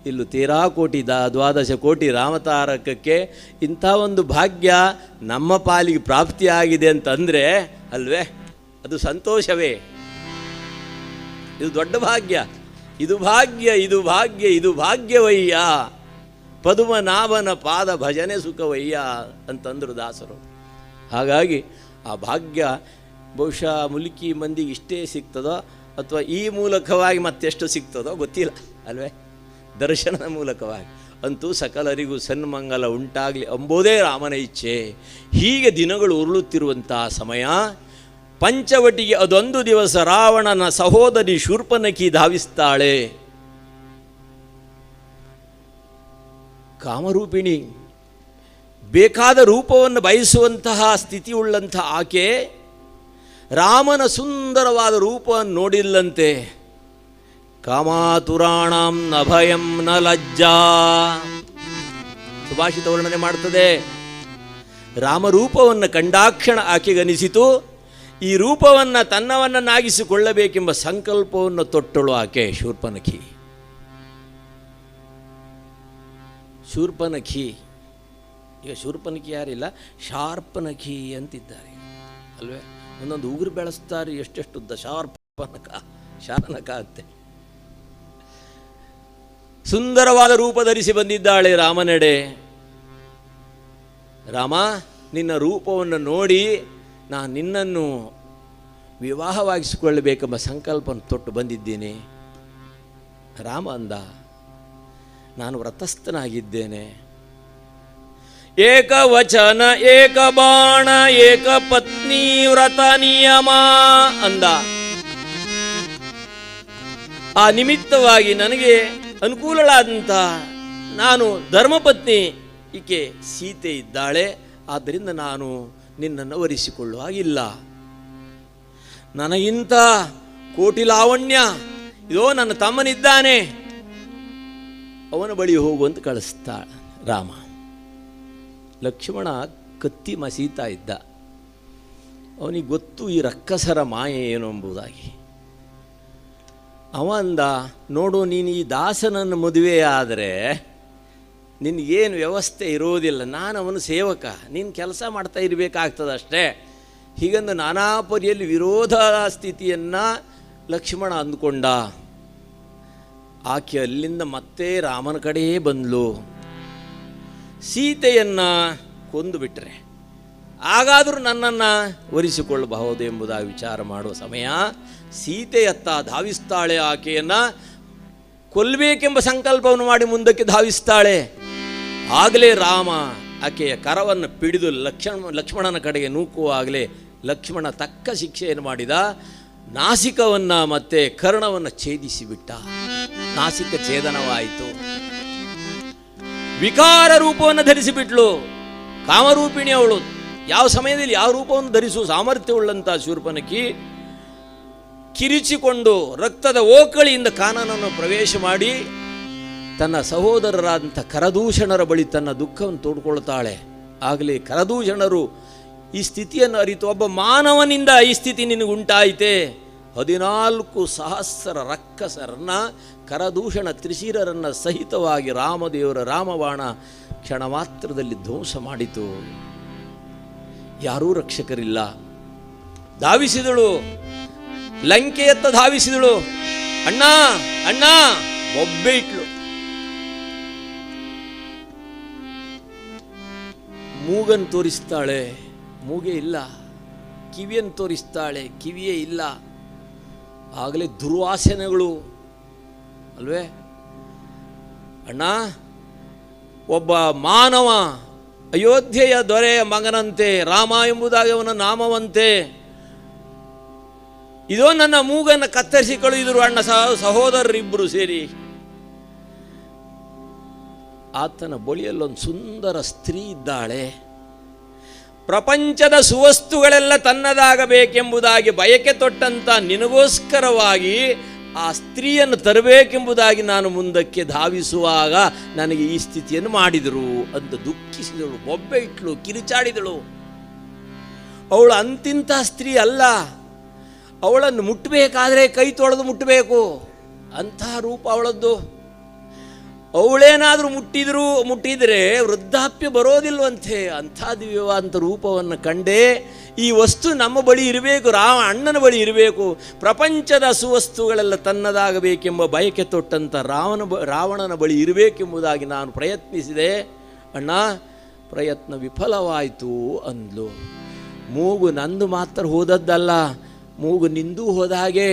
ಇಲ್ಲೂ 13 ಕೋಟಿ 12 ಕೋಟಿ ರಾಮತಾರಕಕ್ಕೆ ಇಂಥ ಒಂದು ಭಾಗ್ಯ ನಮ್ಮ ಪಾಲಿಗೆ ಪ್ರಾಪ್ತಿಯಾಗಿದೆ ಅಂತಂದರೆ ಅಲ್ವೇ, ಅದು ಸಂತೋಷವೇ. ಇದು ದೊಡ್ಡ ಭಾಗ್ಯ. ಇದು ಭಾಗ್ಯ, ಇದು ಭಾಗ್ಯ, ಇದು ಭಾಗ್ಯವಯ್ಯ. ಪದುಮನಾಭನ ಪಾದ ಭಜನೆ ಸುಖವಯ್ಯ ಅಂತಂದರು ದಾಸರು. ಹಾಗಾಗಿ ಆ ಭಾಗ್ಯ ಬಹುಶಃ ಮುಲ್ಕಿ ಮಂದಿಗೆ ಇಷ್ಟೇ ಸಿಗ್ತದೋ ಅಥವಾ ಈ ಮೂಲಕವಾಗಿ ಮತ್ತೆಷ್ಟು ಸಿಗ್ತದೋ ಗೊತ್ತಿಲ್ಲ ಅಲ್ವೇ. ದರ್ಶನದ ಮೂಲಕವಾಗಿ ಅಂತೂ ಸಕಲರಿಗೂ ಸನ್ಮಂಗಲ ಉಂಟಾಗಲಿ ಎಂಬುದೇ ರಾಮನ ಇಚ್ಛೆ. ಹೀಗೆ ದಿನಗಳು ಉರುಳುತ್ತಿರುವಂಥ ಸಮಯ, ಪಂಚವಟಿಗೆ ಅದೊಂದು ದಿವಸ ರಾವಣನ ಸಹೋದರಿ ಶೂರ್ಪನಖಿ ಧಾವಿಸ್ತಾಳೆ. ಕಾಮರೂಪಿಣಿ, ಬೇಕಾದ ರೂಪವನ್ನು ಬಯಸುವಂತಹ ಸ್ಥಿತಿಯುಳ್ಳಂಥ ಆಕೆ ರಾಮನ ಸುಂದರವಾದ ರೂಪವನ್ನು ನೋಡಿಲ್ಲಂತೆ. ಕಾಮಾತುರಾಣಂ ನ ಭಯಂ ನ ಲಜ್ಜಾ ಸುಭಾಷಿತ ವರ್ಣನೆ ಮಾಡ್ತದೆ. ರಾಮರೂಪವನ್ನು ಕಂಡಾಕ್ಷಣ ಆಕೆಗನಿಸಿತು. ಈ ರೂಪವನ್ನು ತನ್ನವನ್ನಾಗಿಸಿಕೊಳ್ಳಬೇಕೆಂಬ ಸಂಕಲ್ಪವನ್ನು ತೊಟ್ಟಳು ಆಕೆ ಶೂರ್ಪನಖಿ. ಶೂರ್ಪನಖಿ, ಈಗ ಶೂರ್ಪನಖಿ ಯಾರಿಲ್ಲ, ಶಾರ್ಪನಖಿ ಅಂತಿದ್ದಾರೆ ಅಲ್ವೇ. ಒಂದೊಂದು ಉಗುರು ಬೆಳೆಸ್ತಾರೆ, ಎಷ್ಟೆಷ್ಟುದ್ದ ಶಾರ್ಪನಕ, ಶಾರನಕ ಅಂತೆ. ಸುಂದರವಾದ ರೂಪ ಧರಿಸಿ ಬಂದಿದ್ದಾಳೆ ರಾಮನೆಡೆ. ರಾಮ, ನಿನ್ನ ರೂಪವನ್ನು ನೋಡಿ ನಾನು ನಿನ್ನನ್ನು ವಿವಾಹವಾಗಿಸಿಕೊಳ್ಳಬೇಕೆಂಬ ಸಂಕಲ್ಪವನ್ನು ತೊಟ್ಟು ಬಂದಿದ್ದೀನಿ. ರಾಮ ಅಂದ, ನಾನು ವ್ರತಸ್ಥನಾಗಿದ್ದೇನೆ. ಏಕವಚನ ಏಕ ಬಾಣ ಏಕ ಪತ್ನಿ ವ್ರತ ನಿಯಮ ಅಂದ. ಆ ನಿಮಿತ್ತವಾಗಿ ನನಗೆ ಅನುಕೂಲಳಾದಂಥ ನಾನು ಧರ್ಮಪತ್ನಿ, ಈಕೆ ಸೀತೆ ಇದ್ದಾಳೆ. ಆದ್ದರಿಂದ ನಾನು ನಿನ್ನನ್ನು ವರಿಸಿಕೊಳ್ಳುವ ಹಾಗಿಲ್ಲ. ನನಗಿಂತ ಕೋಟಿ ಲಾವಣ್ಯ ಇದೋ ನನ್ನ ತಮ್ಮನಿದ್ದಾನೆ, ಅವನ ಬಳಿ ಹೋಗುವಂತ ಕಳಿಸ್ತಾಳ ರಾಮ. ಲಕ್ಷ್ಮಣ ಕತ್ತಿ ಮಸೀತಾ ಇದ್ದ. ಅವನಿಗೆ ಗೊತ್ತು ಈ ರಕ್ಕಸರ ಮಾಯೆ ಏನು ಎಂಬುದಾಗಿ. ಅವ ಅಂದ, ನೋಡು, ನೀನು ಈ ದಾಸನನ್ನು ಮದುವೆ ಆದರೆ ನಿನಗೇನು ವ್ಯವಸ್ಥೆ ಇರೋದಿಲ್ಲ. ನಾನು ಅವನು ಸೇವಕ, ನೀನು ಕೆಲಸ ಮಾಡ್ತಾ ಇರಬೇಕಾಗ್ತದೆ ಅಷ್ಟೇ. ಹೀಗಂದು ನಾನಾ ಪರಿಯಲ್ಲಿ ವಿರೋಧ ಸ್ಥಿತಿಯನ್ನು ಲಕ್ಷ್ಮಣ ಅಂದುಕೊಂಡ. ಆಕೆ ಅಲ್ಲಿಂದ ಮತ್ತೆ ರಾಮನ ಕಡೆಯೇ ಬಂದಳು. ಸೀತೆಯನ್ನು ಕೊಂದು ಬಿಟ್ಟರೆ ಹಾಗಾದರೂ ನನ್ನನ್ನು ವರಿಸಿಕೊಳ್ಳಬಹುದು ಎಂಬುದಾಗಿ ವಿಚಾರ ಮಾಡುವ ಸಮಯ ಸೀತೆಯತ್ತ ಧಾವಿಸ್ತಾಳೆ. ಆಕೆಯನ್ನು ಕೊಲ್ಲಬೇಕೆಂಬ ಸಂಕಲ್ಪವನ್ನು ಮಾಡಿ ಮುಂದಕ್ಕೆ ಧಾವಿಸ್ತಾಳೆ. ಆಗಲೇ ರಾಮ ಆಕೆಯ ಕರವನ್ನು ಪಿಡಿದು ಲಕ್ಷ್ಮಣನ ಕಡೆಗೆ ನೂಕುವಾಗಲೇ ಲಕ್ಷ್ಮಣ ತಕ್ಕ ಶಿಕ್ಷೆಯನ್ನು ಮಾಡಿದ. ನಾಸಿಕವನ್ನು ಮತ್ತೆ ಕರ್ಣವನ್ನು ಛೇದಿಸಿಬಿಟ್ಟ. ನಾಸಿಕ ಛೇದನವಾಯಿತು. ವಿಕಾರ ರೂಪವನ್ನು ಧರಿಸಿಬಿಟ್ಲು. ಕಾಮರೂಪಿಣಿ ಅವಳು. ಯಾವ ಸಮಯದಲ್ಲಿ ಯಾವ ರೂಪವನ್ನು ಧರಿಸುವ ಸಾಮರ್ಥ್ಯವುಳ್ಳಂಥ ಶೂರ್ಪನಖಿ ಕಿರಿಚಿಕೊಂಡು ರಕ್ತದ ಓಕಳಿಯಿಂದ ಕಾನನನ್ನು ಪ್ರವೇಶ ಮಾಡಿ ತನ್ನ ಸಹೋದರರಾದಂಥ ಕರದೂಷಣರ ಬಳಿ ತನ್ನ ದುಃಖವನ್ನು ತೋಡ್ಕೊಳ್ತಾಳೆ. ಆಗಲೇ ಕರದೂಷಣರು ಈ ಸ್ಥಿತಿಯನ್ನು ಅರಿತು, ಒಬ್ಬ ಮಾನವನಿಂದ ಈ ಸ್ಥಿತಿ ನಿನಗುಂಟಾಯಿತೆ. 14,000 ರಕ್ಕಸರನ್ನ ಕರದೂಷಣ ತ್ರಿಶಿರರನ್ನ ಸಹಿತವಾಗಿ ರಾಮದೇವರ ರಾಮಬಾಣ ಕ್ಷಣ ಮಾತ್ರದಲ್ಲಿ ಧ್ವಂಸ ಮಾಡಿತು. ಯಾರೂ ರಕ್ಷಕರಿಲ್ಲ. ಧಾವಿಸಿದಳು, ಲಂಕೆಯತ್ತ ಧಾವಿಸಿದಳು. ಅಣ್ಣ ಅಣ್ಣ ಒಬ್ಬೆ ಇಟ್ಲು. ಮೂಗನ್ನು ತೋರಿಸ್ತಾಳೆ, ಮೂಗೇ ಇಲ್ಲ. ಕಿವಿಯನ್ನು ತೋರಿಸ್ತಾಳೆ, ಕಿವಿಯೇ ಇಲ್ಲ. ಆಗಲೇ ದುರ್ವಾಸನೆಗಳು ಅಲ್ವೇ. ಅಣ್ಣ, ಒಬ್ಬ ಮಾನವ ಅಯೋಧ್ಯೆಯ ದೊರೆಯ ಮಗನಂತೆ, ರಾಮ ಎಂಬುದಾಗಿ ಅವನ ನಾಮವಂತೆ, ಇದೋ ನನ್ನ ಮೂಗನ್ನು ಕತ್ತರಿಸಿ ಕಳುಹಿದರು ಅಣ್ಣ ಸಹೋದರರಿಬ್ಬರು ಸೇರಿ. ಆತನ ಬಳಿಯಲ್ಲೊಂದು ಸುಂದರ ಸ್ತ್ರೀ ಇದ್ದಾಳೆ. ಪ್ರಪಂಚದ ಸುವಸ್ತುಗಳೆಲ್ಲ ತನ್ನದಾಗಬೇಕೆಂಬುದಾಗಿ ಬಯಕೆ ತೊಟ್ಟಂಥ ನಿನಗೋಸ್ಕರವಾಗಿ ಆ ಸ್ತ್ರೀಯನ್ನು ತರಬೇಕೆಂಬುದಾಗಿ ನಾನು ಮುಂದಕ್ಕೆ ಧಾವಿಸುವಾಗ ನನಗೆ ಈ ಸ್ಥಿತಿಯನ್ನು ಮಾಡಿದರು ಅಂತ ದುಃಖಿಸಿದಳು, ಬೊಬ್ಬೆ ಇಟ್ಲು, ಕಿರಿಚಾಡಿದಳು. ಅವಳು ಅಂತಿಂಥ ಸ್ತ್ರೀ ಅಲ್ಲ, ಅವಳನ್ನು ಮುಟ್ಟಬೇಕಾದ್ರೆ ಕೈ ತೊಳೆದು ಮುಟ್ಟಬೇಕು, ಅಂಥ ರೂಪ ಅವಳದ್ದು. ಅವಳೇನಾದರೂ ಮುಟ್ಟಿದರೆ ವೃದ್ಧಾಪ್ಯ ಬರೋದಿಲ್ವಂತೆ. ಅಂಥ ದಿವ್ಯವಾದಂಥ ರೂಪವನ್ನು ಕಂಡೇ ಈ ವಸ್ತು ನಮ್ಮ ಬಳಿ ಇರಬೇಕು, ಅಣ್ಣನ ಬಳಿ ಇರಬೇಕು, ಪ್ರಪಂಚದ ಸುವಸ್ತುಗಳೆಲ್ಲ ತನ್ನದಾಗಬೇಕೆಂಬ ಬಯಕೆ ತೊಟ್ಟಂಥ ರಾವಣನ ಬಳಿ ಇರಬೇಕೆಂಬುದಾಗಿ ನಾನು ಪ್ರಯತ್ನಿಸಿದೆ. ಅಣ್ಣ, ಪ್ರಯತ್ನ ವಿಫಲವಾಯಿತು ಅಂದ್ಲು. ಮೂಗು ನಂದು ಮಾತ್ರ ಹೋದದ್ದಲ್ಲ, ಮೂಗು ನಿಂದು ಹೋದ ಹಾಗೆ,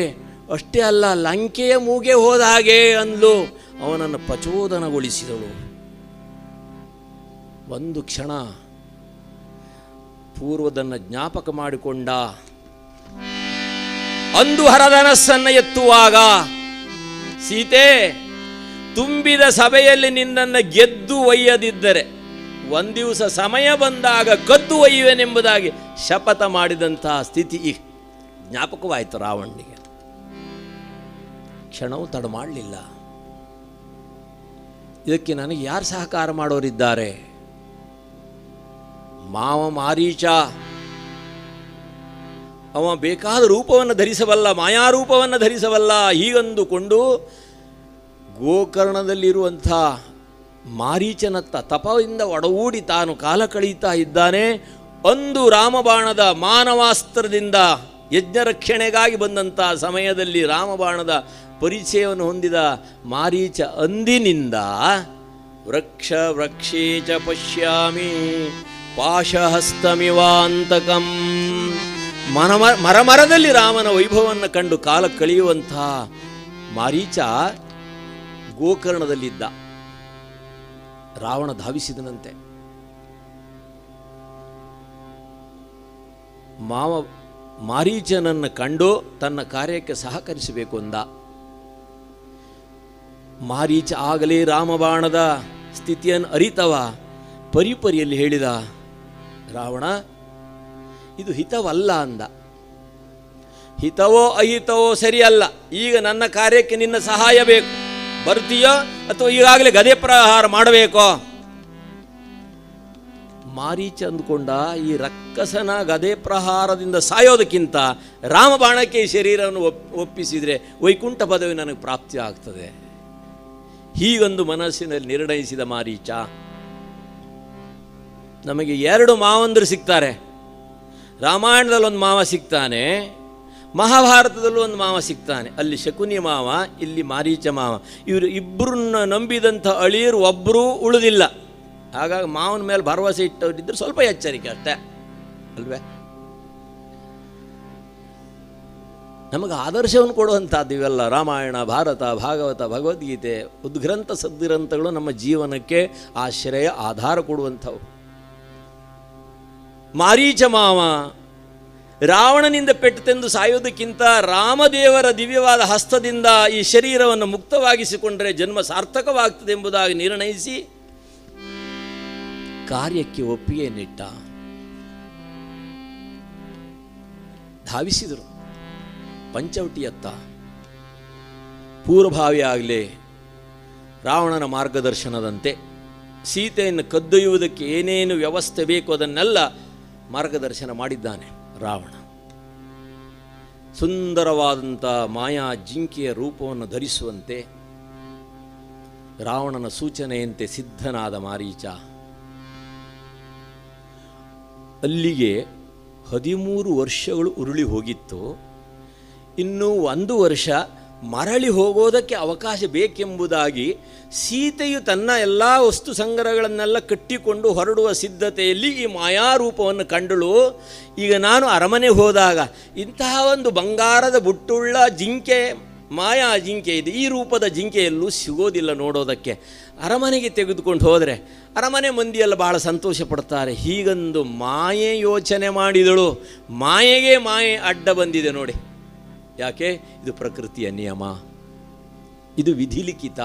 ಅಷ್ಟೇ ಅಲ್ಲ ಲಂಕೆಯ ಮೂಗೆ ಹೋದ ಹಾಗೆ ಅಂದ್ಲು. ಅವನನ್ನು ಪ್ರಚೋದನಗೊಳಿಸಿದಳು. ಒಂದು ಕ್ಷಣ ಪೂರ್ವದನ್ನು ಜ್ಞಾಪಕ ಮಾಡಿಕೊಂಡ. ಅಂದು ಹರಧನಸ್ಸನ್ನು ಎತ್ತುವಾಗ, ಸೀತೆ, ತುಂಬಿದ ಸಭೆಯಲ್ಲಿ ನಿನ್ನನ್ನು ಗೆದ್ದು ಒಯ್ಯದಿದ್ದರೆ ಒಂದು ದಿವಸ ಸಮಯ ಬಂದಾಗ ಕದ್ದು ಒಯ್ಯುವೆನೆಂಬುದಾಗಿ ಶಪಥ ಮಾಡಿದಂತಹ ಸ್ಥಿತಿ ಜ್ಞಾಪಕವಾಯಿತು ರಾವಣನಿಗೆ. ಕ್ಷಣವೂ ತಡ ಮಾಡಲಿಲ್ಲ. ಇದಕ್ಕೆ ನನಗೆ ಯಾರು ಸಹಕಾರ ಮಾಡೋರಿದ್ದಾರೆ? ಮಾವ ಮಾರೀಚ. ಅವ ಬೇಕಾದ ರೂಪವನ್ನು ಧರಿಸಬಲ್ಲ, ಮಾಯಾರೂಪವನ್ನು ಧರಿಸಬಲ್ಲ. ಹೀಗಂದುಕೊಂಡು ಗೋಕರ್ಣದಲ್ಲಿರುವಂಥ ಮಾರೀಚನತ್ತ ತಪದಿಂದ ಒಡಗೂಡಿ ತಾನು ಕಾಲ ಕಳೀತಾ ಇದ್ದಾನೆ. ಒಂದು ರಾಮಬಾಣದ ಮಾನವಾಸ್ತ್ರದಿಂದ ಯಜ್ಞರಕ್ಷಣೆಗಾಗಿ ಬಂದಂಥ ಸಮಯದಲ್ಲಿ ರಾಮಬಾಣದ ಪರಿಚಯವನ್ನು ಹೊಂದಿದ ಮಾರೀಚ ಅಂದಿನಿಂದ ವೃಕ್ಷೇ ಚ ಪಶ್ಯಾಮಿ ಪಾಶಹಸ್ತಮಿವಾಂತಕಂ, ಮರಮರದಲ್ಲಿ ರಾಮನ ವೈಭವವನ್ನು ಕಂಡು ಕಾಲ ಕಳೆಯುವಂಥ ಮಾರೀಚ ಗೋಕರ್ಣದಲ್ಲಿದ್ದ. ರಾವಣ ಧಾವಿಸಿದನಂತೆ. ಮಾರೀಚನನ್ನು ಕಂಡು ತನ್ನ ಕಾರ್ಯಕ್ಕೆ ಸಹಕರಿಸಬೇಕು ಅಂದ. ಮಾರೀಚ ಆಗಲೇ ರಾಮಬಾಣದ ಸ್ಥಿತಿಯನ್ನು ಅರಿತವ ಪರಿಪರಿಯಲ್ಲಿ ಹೇಳಿದ, ರಾವಣ, ಇದು ಹಿತವಲ್ಲ ಅಂದ. ಹಿತವೋ ಅಹಿತವೋ ಸರಿಯಲ್ಲ, ಈಗ ನನ್ನ ಕಾರ್ಯಕ್ಕೆ ನಿನ್ನ ಸಹಾಯ ಬೇಕು, ಬರ್ತೀಯೋ ಅಥವಾ ಈಗಾಗಲೇ ಗದೆ ಪ್ರಹಾರ ಮಾಡಬೇಕೋ? ಮಾರೀಚ ಅಂದುಕೊಂಡ, ಈ ರಕ್ಕಸನ ಗದೆ ಪ್ರಹಾರದಿಂದ ಸಾಯೋದಕ್ಕಿಂತ ರಾಮಬಾಣಕ್ಕೆ ಈ ಶರೀರವನ್ನು ಒಪ್ಪಿಸಿದರೆ ವೈಕುಂಠ ಪದವಿ ನನಗೆ ಪ್ರಾಪ್ತಿ ಆಗ್ತದೆ. ಹೀಗೊಂದು ಮನಸ್ಸಿನಲ್ಲಿ ನಿರ್ಣಯಿಸಿದ ಮಾರೀಚ. ನಮಗೆ ಎರಡು ಮಾವಂದರು ಸಿಗ್ತಾರೆ. ರಾಮಾಯಣದಲ್ಲಿ ಒಂದು ಮಾವ ಸಿಗ್ತಾನೆ, ಮಹಾಭಾರತದಲ್ಲೂ ಒಂದು ಮಾವ ಸಿಗ್ತಾನೆ. ಅಲ್ಲಿ ಶಕುನಿ ಮಾವ, ಇಲ್ಲಿ ಮಾರೀಚ ಮಾವ. ಇವರು ಇಬ್ಬರನ್ನ ನಂಬಿದಂಥ ಅಳಿಯರು ಒಬ್ಬರೂ ಉಳಿದಿಲ್ಲ. ಹಾಗಾಗಿ ಮಾವನ ಮೇಲೆ ಭರವಸೆ ಇಟ್ಟವರಿದ್ದರೆ ಸ್ವಲ್ಪ ಎಚ್ಚರಿಕೆ ಅಷ್ಟೇ ಅಲ್ವೇ. ನಮಗೆ ಆದರ್ಶವನ್ನು ಕೊಡುವಂಥದ್ದು ಇವೆಲ್ಲ ರಾಮಾಯಣ, ಭಾರತ, ಭಾಗವತ, ಭಗವದ್ಗೀತೆ, ಉದ್ಗ್ರಂಥ ಸದ್ಗ್ರಂಥಗಳು ನಮ್ಮ ಜೀವನಕ್ಕೆ ಆಶ್ರಯ, ಆಧಾರ ಕೊಡುವಂಥವು. ಮಾರೀಚ ಮಾವ ರಾವಣನಿಂದ ಪೆಟ್ಟು ತೆಂದು ಸಾಯೋದಕ್ಕಿಂತ ರಾಮದೇವರ ದಿವ್ಯವಾದ ಹಸ್ತದಿಂದ ಈ ಶರೀರವನ್ನು ಮುಕ್ತವಾಗಿಸಿಕೊಂಡರೆ ಜನ್ಮ ಸಾರ್ಥಕವಾಗ್ತದೆ ಎಂಬುದಾಗಿ ನಿರ್ಣಯಿಸಿ ಕಾರ್ಯಕ್ಕೆ ಒಪ್ಪಿಗೆ ನಿಟ್ಟ. ಧಾವಿಸಿದರು ಪಂಚವಟಿಯತ್ತ. ಪೂರ್ವಭಾವಿ ಆಗಲೇ ರಾವಣನ ಮಾರ್ಗದರ್ಶನದಂತೆ ಸೀತೆಯನ್ನು ಕದ್ದೊಯ್ಯುವುದಕ್ಕೆ ಏನೇನು ವ್ಯವಸ್ಥೆ ಬೇಕು ಅದನ್ನೆಲ್ಲ ಮಾರ್ಗದರ್ಶನ ಮಾಡಿದ್ದಾನೆ ರಾವಣ. ಸುಂದರವಾದಂಥ ಮಾಯಾ ಜಿಂಕೆಯ ರೂಪವನ್ನು ಧರಿಸುವಂತೆ ರಾವಣನ ಸೂಚನೆಯಂತೆ ಸಿದ್ಧನಾದ ಮಾರೀಚ ಅಲ್ಲಿಗೆ 13 ವರ್ಷಗಳು ಉರುಳಿ ಹೋಗಿತ್ತು. ಇನ್ನೂ 1 ವರ್ಷ ಮರಳಿ ಹೋಗೋದಕ್ಕೆ ಅವಕಾಶ ಬೇಕೆಂಬುದಾಗಿ ಸೀತೆಯು ತನ್ನ ಎಲ್ಲ ವಸ್ತು ಸಂಗ್ರಹಗಳನ್ನೆಲ್ಲ ಕಟ್ಟಿಕೊಂಡು ಹೊರಡುವ ಸಿದ್ಧತೆಯಲ್ಲಿ ಈ ಮಾಯಾರೂಪವನ್ನು ಕಂಡಳು. ಈಗ ನಾನು ಅರಮನೆ ಹೋದಾಗ ಇಂತಹ ಒಂದು ಬಂಗಾರದ ಬುಟ್ಟುಳ್ಳ ಜಿಂಕೆ, ಮಾಯಾ ಜಿಂಕೆ ಇದೆ, ಈ ರೂಪದ ಜಿಂಕೆಯಲ್ಲೂ ಸಿಗೋದಿಲ್ಲ ನೋಡೋದಕ್ಕೆ. ಅರಮನೆಗೆ ತೆಗೆದುಕೊಂಡು ಹೋದರೆ ಅರಮನೆ ಮಂದಿಯೆಲ್ಲ ಭಾಳ ಸಂತೋಷ ಪಡ್ತಾರೆ. ಹೀಗೊಂದು ಮಾಯೆ ಯೋಚನೆ ಮಾಡಿದಳು. ಮಾಯೆಗೆ ಮಾಯೆ ಅಡ್ಡ ಬಂದಿದೆ ನೋಡಿ. ಯಾಕೆ? ಇದು ಪ್ರಕೃತಿಯ ನಿಯಮ, ಇದು ವಿಧಿಲಿಖಿತ.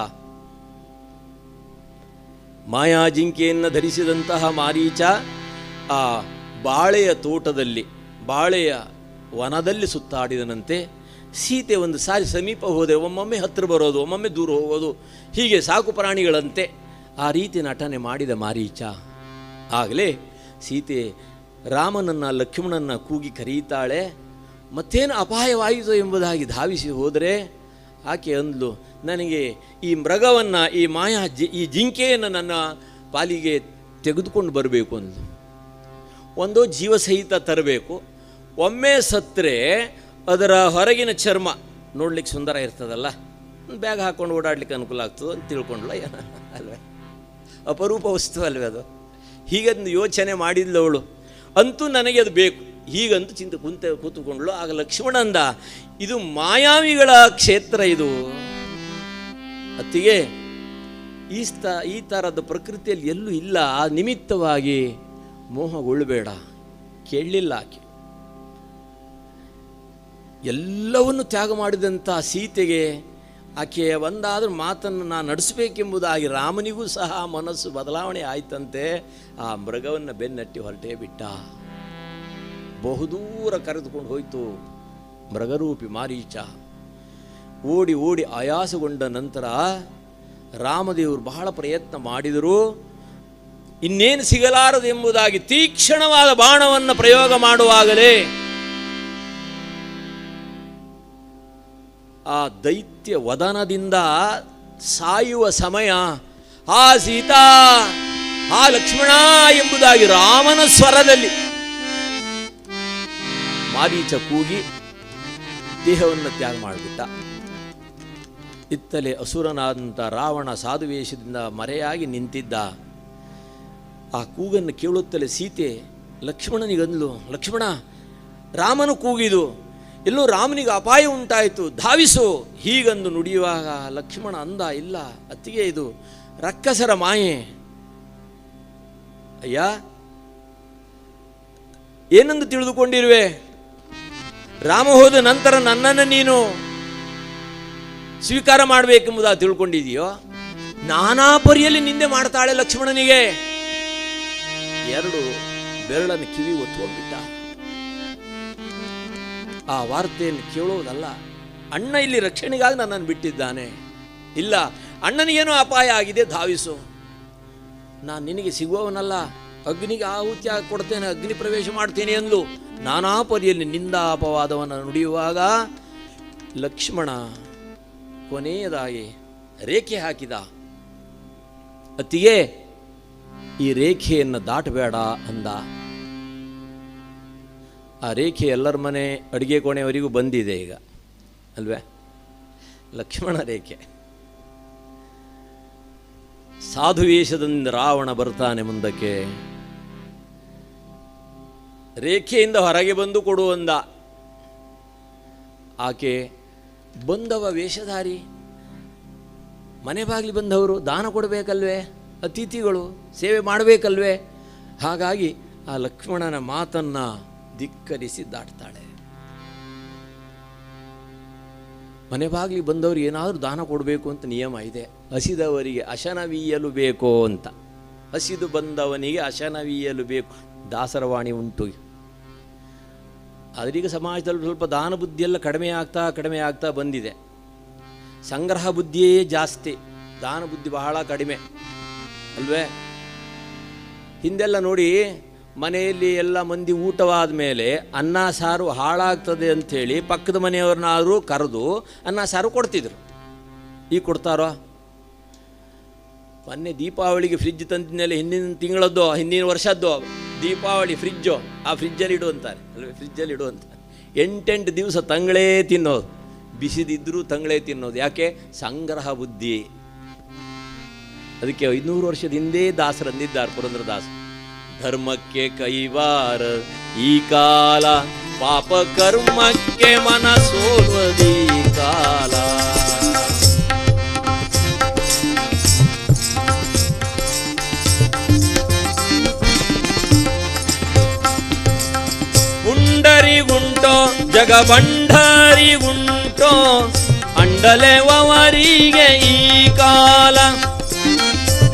ಮಾಯಾಜಿಂಕೆಯನ್ನು ಧರಿಸಿದಂತಹ ಮಾರೀಚ ಆ ಬಾಳೆಯ ತೋಟದಲ್ಲಿ, ಬಾಳೆಯ ವನದಲ್ಲಿ ಸುತ್ತಾಡಿದನಂತೆ. ಸೀತೆ ಒಂದು ಸಾರಿ ಸಮೀಪ ಹೋದರೆ ಒಮ್ಮೊಮ್ಮೆ ಹತ್ತಿರ ಬರೋದು, ಒಮ್ಮೊಮ್ಮೆ ದೂರ ಹೋಗೋದು, ಹೀಗೆ ಸಾಕು ಪ್ರಾಣಿಗಳಂತೆ ಆ ರೀತಿ ನಟನೆ ಮಾಡಿದ ಮಾರೀಚ. ಆಗಲೇ ಸೀತೆ ರಾಮನನ್ನು ಲಕ್ಷ್ಮಣನ ಕೂಗಿ ಕರೆಯುತ್ತಾಳೆ. ಮತ್ತೇನು ಅಪಾಯವಾಯಿತು ಎಂಬುದಾಗಿ ಧಾವಿಸಿ ಹೋದರೆ ಆಕೆ ಅಂದ್ಲು, ನನಗೆ ಈ ಮೃಗವನ್ನು, ಈ ಈ ಜಿಂಕೆಯನ್ನು ನನ್ನ ಪಾಲಿಗೆ ತೆಗೆದುಕೊಂಡು ಬರಬೇಕು ಅಂದ್ಲು. ಒಂದು ಜೀವಸಹಿತ ತರಬೇಕು. ಒಮ್ಮೆ ಸತ್ತರೆ ಅದರ ಹೊರಗಿನ ಚರ್ಮ ನೋಡ್ಲಿಕ್ಕೆ ಸುಂದರ ಇರ್ತದಲ್ಲ, ಬ್ಯಾಗ್ ಹಾಕ್ಕೊಂಡು ಓಡಾಡ್ಲಿಕ್ಕೆ ಅನುಕೂಲ ಆಗ್ತದೆ ಅಂತ ತಿಳ್ಕೊಂಡ್ಲ ಅಲ್ವೇ, ಅಪರೂಪ ವಸ್ತು ಅಲ್ವೇ ಅದು. ಹೀಗಂದು ಯೋಚನೆ ಮಾಡಿದ್ಲವಳು. ಅಂತೂ ನನಗೆ ಅದು ಬೇಕು, ಹೀಗಂತೂ ಕೂತುಕೊಂಡ್ಳು. ಆಗ ಲಕ್ಷ್ಮಣ ಅಂದ, ಇದು ಮಾಯಾವಿಗಳ ಕ್ಷೇತ್ರ, ಇದು ಅತ್ತಿಗೆ ಈ ಥರದ ಪ್ರಕೃತಿಯಲ್ಲಿ ಎಲ್ಲೂ ಇಲ್ಲ. ಆ ನಿಮಿತ್ತವಾಗಿ ಮೋಹಗೊಳ್ಳಬೇಡ. ಕೇಳಲಿಲ್ಲ ಆಕೆ. ಎಲ್ಲವನ್ನು ತ್ಯಾಗ ಮಾಡಿದಂಥ ಸೀತೆಗೆ ಆಕೆಯ ಒಂದಾದರೂ ಮಾತನ್ನು ನಾನು ನಡೆಸಬೇಕೆಂಬುದಾಗಿ ರಾಮನಿಗೂ ಸಹ ಮನಸ್ಸು ಬದಲಾವಣೆ ಆಯ್ತಂತೆ. ಆ ಮೃಗವನ್ನು ಬೆನ್ನಟ್ಟಿ ಹೊರಟೇ ಬಿಟ್ಟ. ಬಹುದೂರ ಕರೆದುಕೊಂಡು ಹೋಯಿತು ಮೃಗರೂಪಿ ಮಾರೀಚ. ಓಡಿ ಓಡಿ ಆಯಾಸಗೊಂಡ ನಂತರ ರಾಮದೇವರು ಬಹಳ ಪ್ರಯತ್ನ ಮಾಡಿದರು. ಇನ್ನೇನು ಸಿಗಲಾರದು ಎಂಬುದಾಗಿ ತೀಕ್ಷ್ಣವಾದ ಬಾಣವನ್ನು ಪ್ರಯೋಗ ಮಾಡುವಾಗಲೇ ಆ ದೈತ್ಯ ವದನದಿಂದ ಸಾಯುವ ಸಮಯ. ಆ ಸೀತಾ, ಆ ಲಕ್ಷ್ಮಣ ಎಂಬುದಾಗಿ ರಾಮನ ಸ್ವರದಲ್ಲಿ ಮಾರೀಚ ಕೂಗಿ ದೇಹವನ್ನು ತ್ಯಾಗ ಮಾಡಿಬಿಟ್ಟ. ಇತ್ತಲೇ ಅಸುರನಾದಂಥ ರಾವಣ ಸಾಧುವೇಷದಿಂದ ಮರೆಯಾಗಿ ನಿಂತಿದ್ದ. ಆ ಕೂಗನ್ನು ಕೇಳುತ್ತಲೇ ಸೀತೆ ಲಕ್ಷ್ಮಣನಿಗಂದ್ಲು, ಲಕ್ಷ್ಮಣ, ರಾಮನು ಕೂಗಿದು, ಎಲ್ಲೋ ರಾಮನಿಗೆ ಅಪಾಯ ಉಂಟಾಯಿತು, ಧಾವಿಸು ಹೀಗಂದು ನುಡಿಯುವಾಗ ಲಕ್ಷ್ಮಣ ಅಂದ, ಇಲ್ಲ ಅತ್ತಿಗೆ, ಇದು ರಕ್ಕಸರ ಮಾಯೆ. ಅಯ್ಯ, ಏನೆಂದು ತಿಳಿದುಕೊಂಡಿರುವೆ? ರಾಮ ಹೋದ ನಂತರ ನನ್ನನ್ನು ನೀನು ಸ್ವೀಕಾರ ಮಾಡಬೇಕೆಂಬುದಾಗಿ ತಿಳ್ಕೊಂಡಿದೆಯೋ? ನಾನಾ ಪರಿಯಲ್ಲಿ ನಿಂದೆ ಮಾಡ್ತಾಳೆ ಲಕ್ಷ್ಮಣನಿಗೆ. ಎರಡು ಬೆರಳನ್ನು ಕಿವಿ ಒತ್ಕೊಂಡ್ಬಿಟ್ಟ. ಆ ವಾರ್ತೆಯನ್ನು ಕೇಳೋದಲ್ಲ, ಅಣ್ಣ ಇಲ್ಲಿ ರಕ್ಷಣೆಗಾಗಿ ನನ್ನನ್ನು ಬಿಟ್ಟಿದ್ದಾನೆ, ಇಲ್ಲ ಅಣ್ಣನಿಗೇನೋ ಅಪಾಯ ಆಗಿದೆ, ಧಾವಿಸು, ನಾನು ನಿನಗೆ ಸಿಗುವವನಲ್ಲ, ಅಗ್ನಿಗೆ ಆಹುತಿ ಆಗಿ ಕೊಡ್ತೇನೆ, ಅಗ್ನಿ ಪ್ರವೇಶ ಮಾಡ್ತೇನೆ ಅಂದ್ಲು. ನಾನಾ ಪರಿಯಲ್ಲಿ ನಿಂದ ಅಪವಾದವನ್ನು ನುಡಿಯುವಾಗ ಲಕ್ಷ್ಮಣ ಕೊನೆಯದಾಗಿ ರೇಖೆ ಹಾಕಿದ. ಅತ್ತಿಗೆ, ಈ ರೇಖೆಯನ್ನು ದಾಟಬೇಡ ಅಂದ. ಆ ರೇಖೆ ಎಲ್ಲರ ಮನೆ ಅಡುಗೆ ಕೋಣೆಯವರೆಗೂ ಬಂದಿದೆ ಈಗ ಅಲ್ವೇ? ಲಕ್ಷ್ಮಣ ರೇಖೆ. ಸಾಧುವೇಷದಿಂದ ರಾವಣ ಬರ್ತಾನೆ ಮುಂದಕ್ಕೆ. ರೇಖೆಯಿಂದ ಹೊರಗೆ ಬಂದು ಕೊಡುವಂದ. ಆಕೆ ಬಂದವ ವೇಷಧಾರಿ, ಮನೆ ಬಾಗಿಲು ಬಂದವರು ದಾನ ಕೊಡಬೇಕಲ್ವೇ, ಅತಿಥಿಗಳು ಸೇವೆ ಮಾಡಬೇಕಲ್ವೇ. ಹಾಗಾಗಿ ಆ ಲಕ್ಷ್ಮಣನ ಮಾತನ್ನು ಧಿಕ್ಕರಿಸಿ ದಾಟ್ತಾಳೆ. ಮನೆ ಬಾಗಿಲಿಗೆ ಬಂದವರು ಏನಾದರೂ ದಾನ ಕೊಡಬೇಕು ಅಂತ ನಿಯಮ ಇದೆ. ಹಸಿದವರಿಗೆ ಅಶನವೀಯಲು ಬೇಕು ಅಂತ, ಹಸಿದು ಬಂದವನಿಗೆ ಅಶನವೀಯಲು ಬೇಕು, ದಾಸರವಾಣಿ ಉಂಟು. ಅದರೀಗ ಸಮಾಜದಲ್ಲಿ ಸ್ವಲ್ಪ ದಾನ ಬುದ್ಧಿಯೆಲ್ಲ ಕಡಿಮೆ ಆಗ್ತಾ ಬಂದಿದೆ. ಸಂಗ್ರಹ ಬುದ್ಧಿಯೇ ಜಾಸ್ತಿ, ದಾನ ಬುದ್ಧಿ ಬಹಳ ಕಡಿಮೆ ಅಲ್ವೇ? ಹಿಂದೆಲ್ಲ ನೋಡಿ, ಮನೆಯಲ್ಲಿ ಎಲ್ಲ ಮಂದಿ ಊಟವಾದ ಮೇಲೆ ಅನ್ನ ಸಾರು ಹಾಳಾಗ್ತದೆ ಅಂಥೇಳಿ ಪಕ್ಕದ ಮನೆಯವ್ರನ್ನಾದರೂ ಕರೆದು ಅನ್ನ ಸಾರು ಕೊಡ್ತಿದ್ರು. ಈಗ ಕೊಡ್ತಾರೋ? ಮೊನ್ನೆ ದೀಪಾವಳಿಗೆ ಫ್ರಿಜ್ ತಂದಿದ್ಮೇಲೆ ಹಿಂದಿನ ವರ್ಷದ್ದು ದೀಪಾವಳಿ ಫ್ರಿಜ್ಜು, ಆ ಫ್ರಿಜ್ಜಲ್ಲಿ ಇಡುವಂತಾರೆ ಅಲ್ವೇ? ಫ್ರಿಜ್ಜಲ್ಲಿ ಇಡುವಂತಾರೆ. 8 ದಿವಸ ತಂಗಳೇ ತಿನ್ನೋದು, ಬಿಸಿದಿದ್ದರೂ ತಂಗಳೇ ತಿನ್ನೋದು. ಯಾಕೆ? ಸಂಗ್ರಹ ಬುದ್ಧಿ. ಅದಕ್ಕೆ 500 ವರ್ಷದ ಹಿಂದೆ ದಾಸರಂದಿದ್ದಾರೆ, ಪುರಂದ್ರದಾಸ, ಧರ್ಮಕ್ಕೆ ಕೈವಾರ ಈ ಕಾಲ, ಪಾಪ ಕರ್ಮಕ್ಕೆ ಮನ ಸೋಲ್ವದೀ ಕಾಲ. ಪುಂಡರಿಗುಂಟೋ ಜಗಬಂಡರಿಗುಂಟೋ, ಅಂಡಲೆವರಿಗೆ ಈ ಕಾಲ.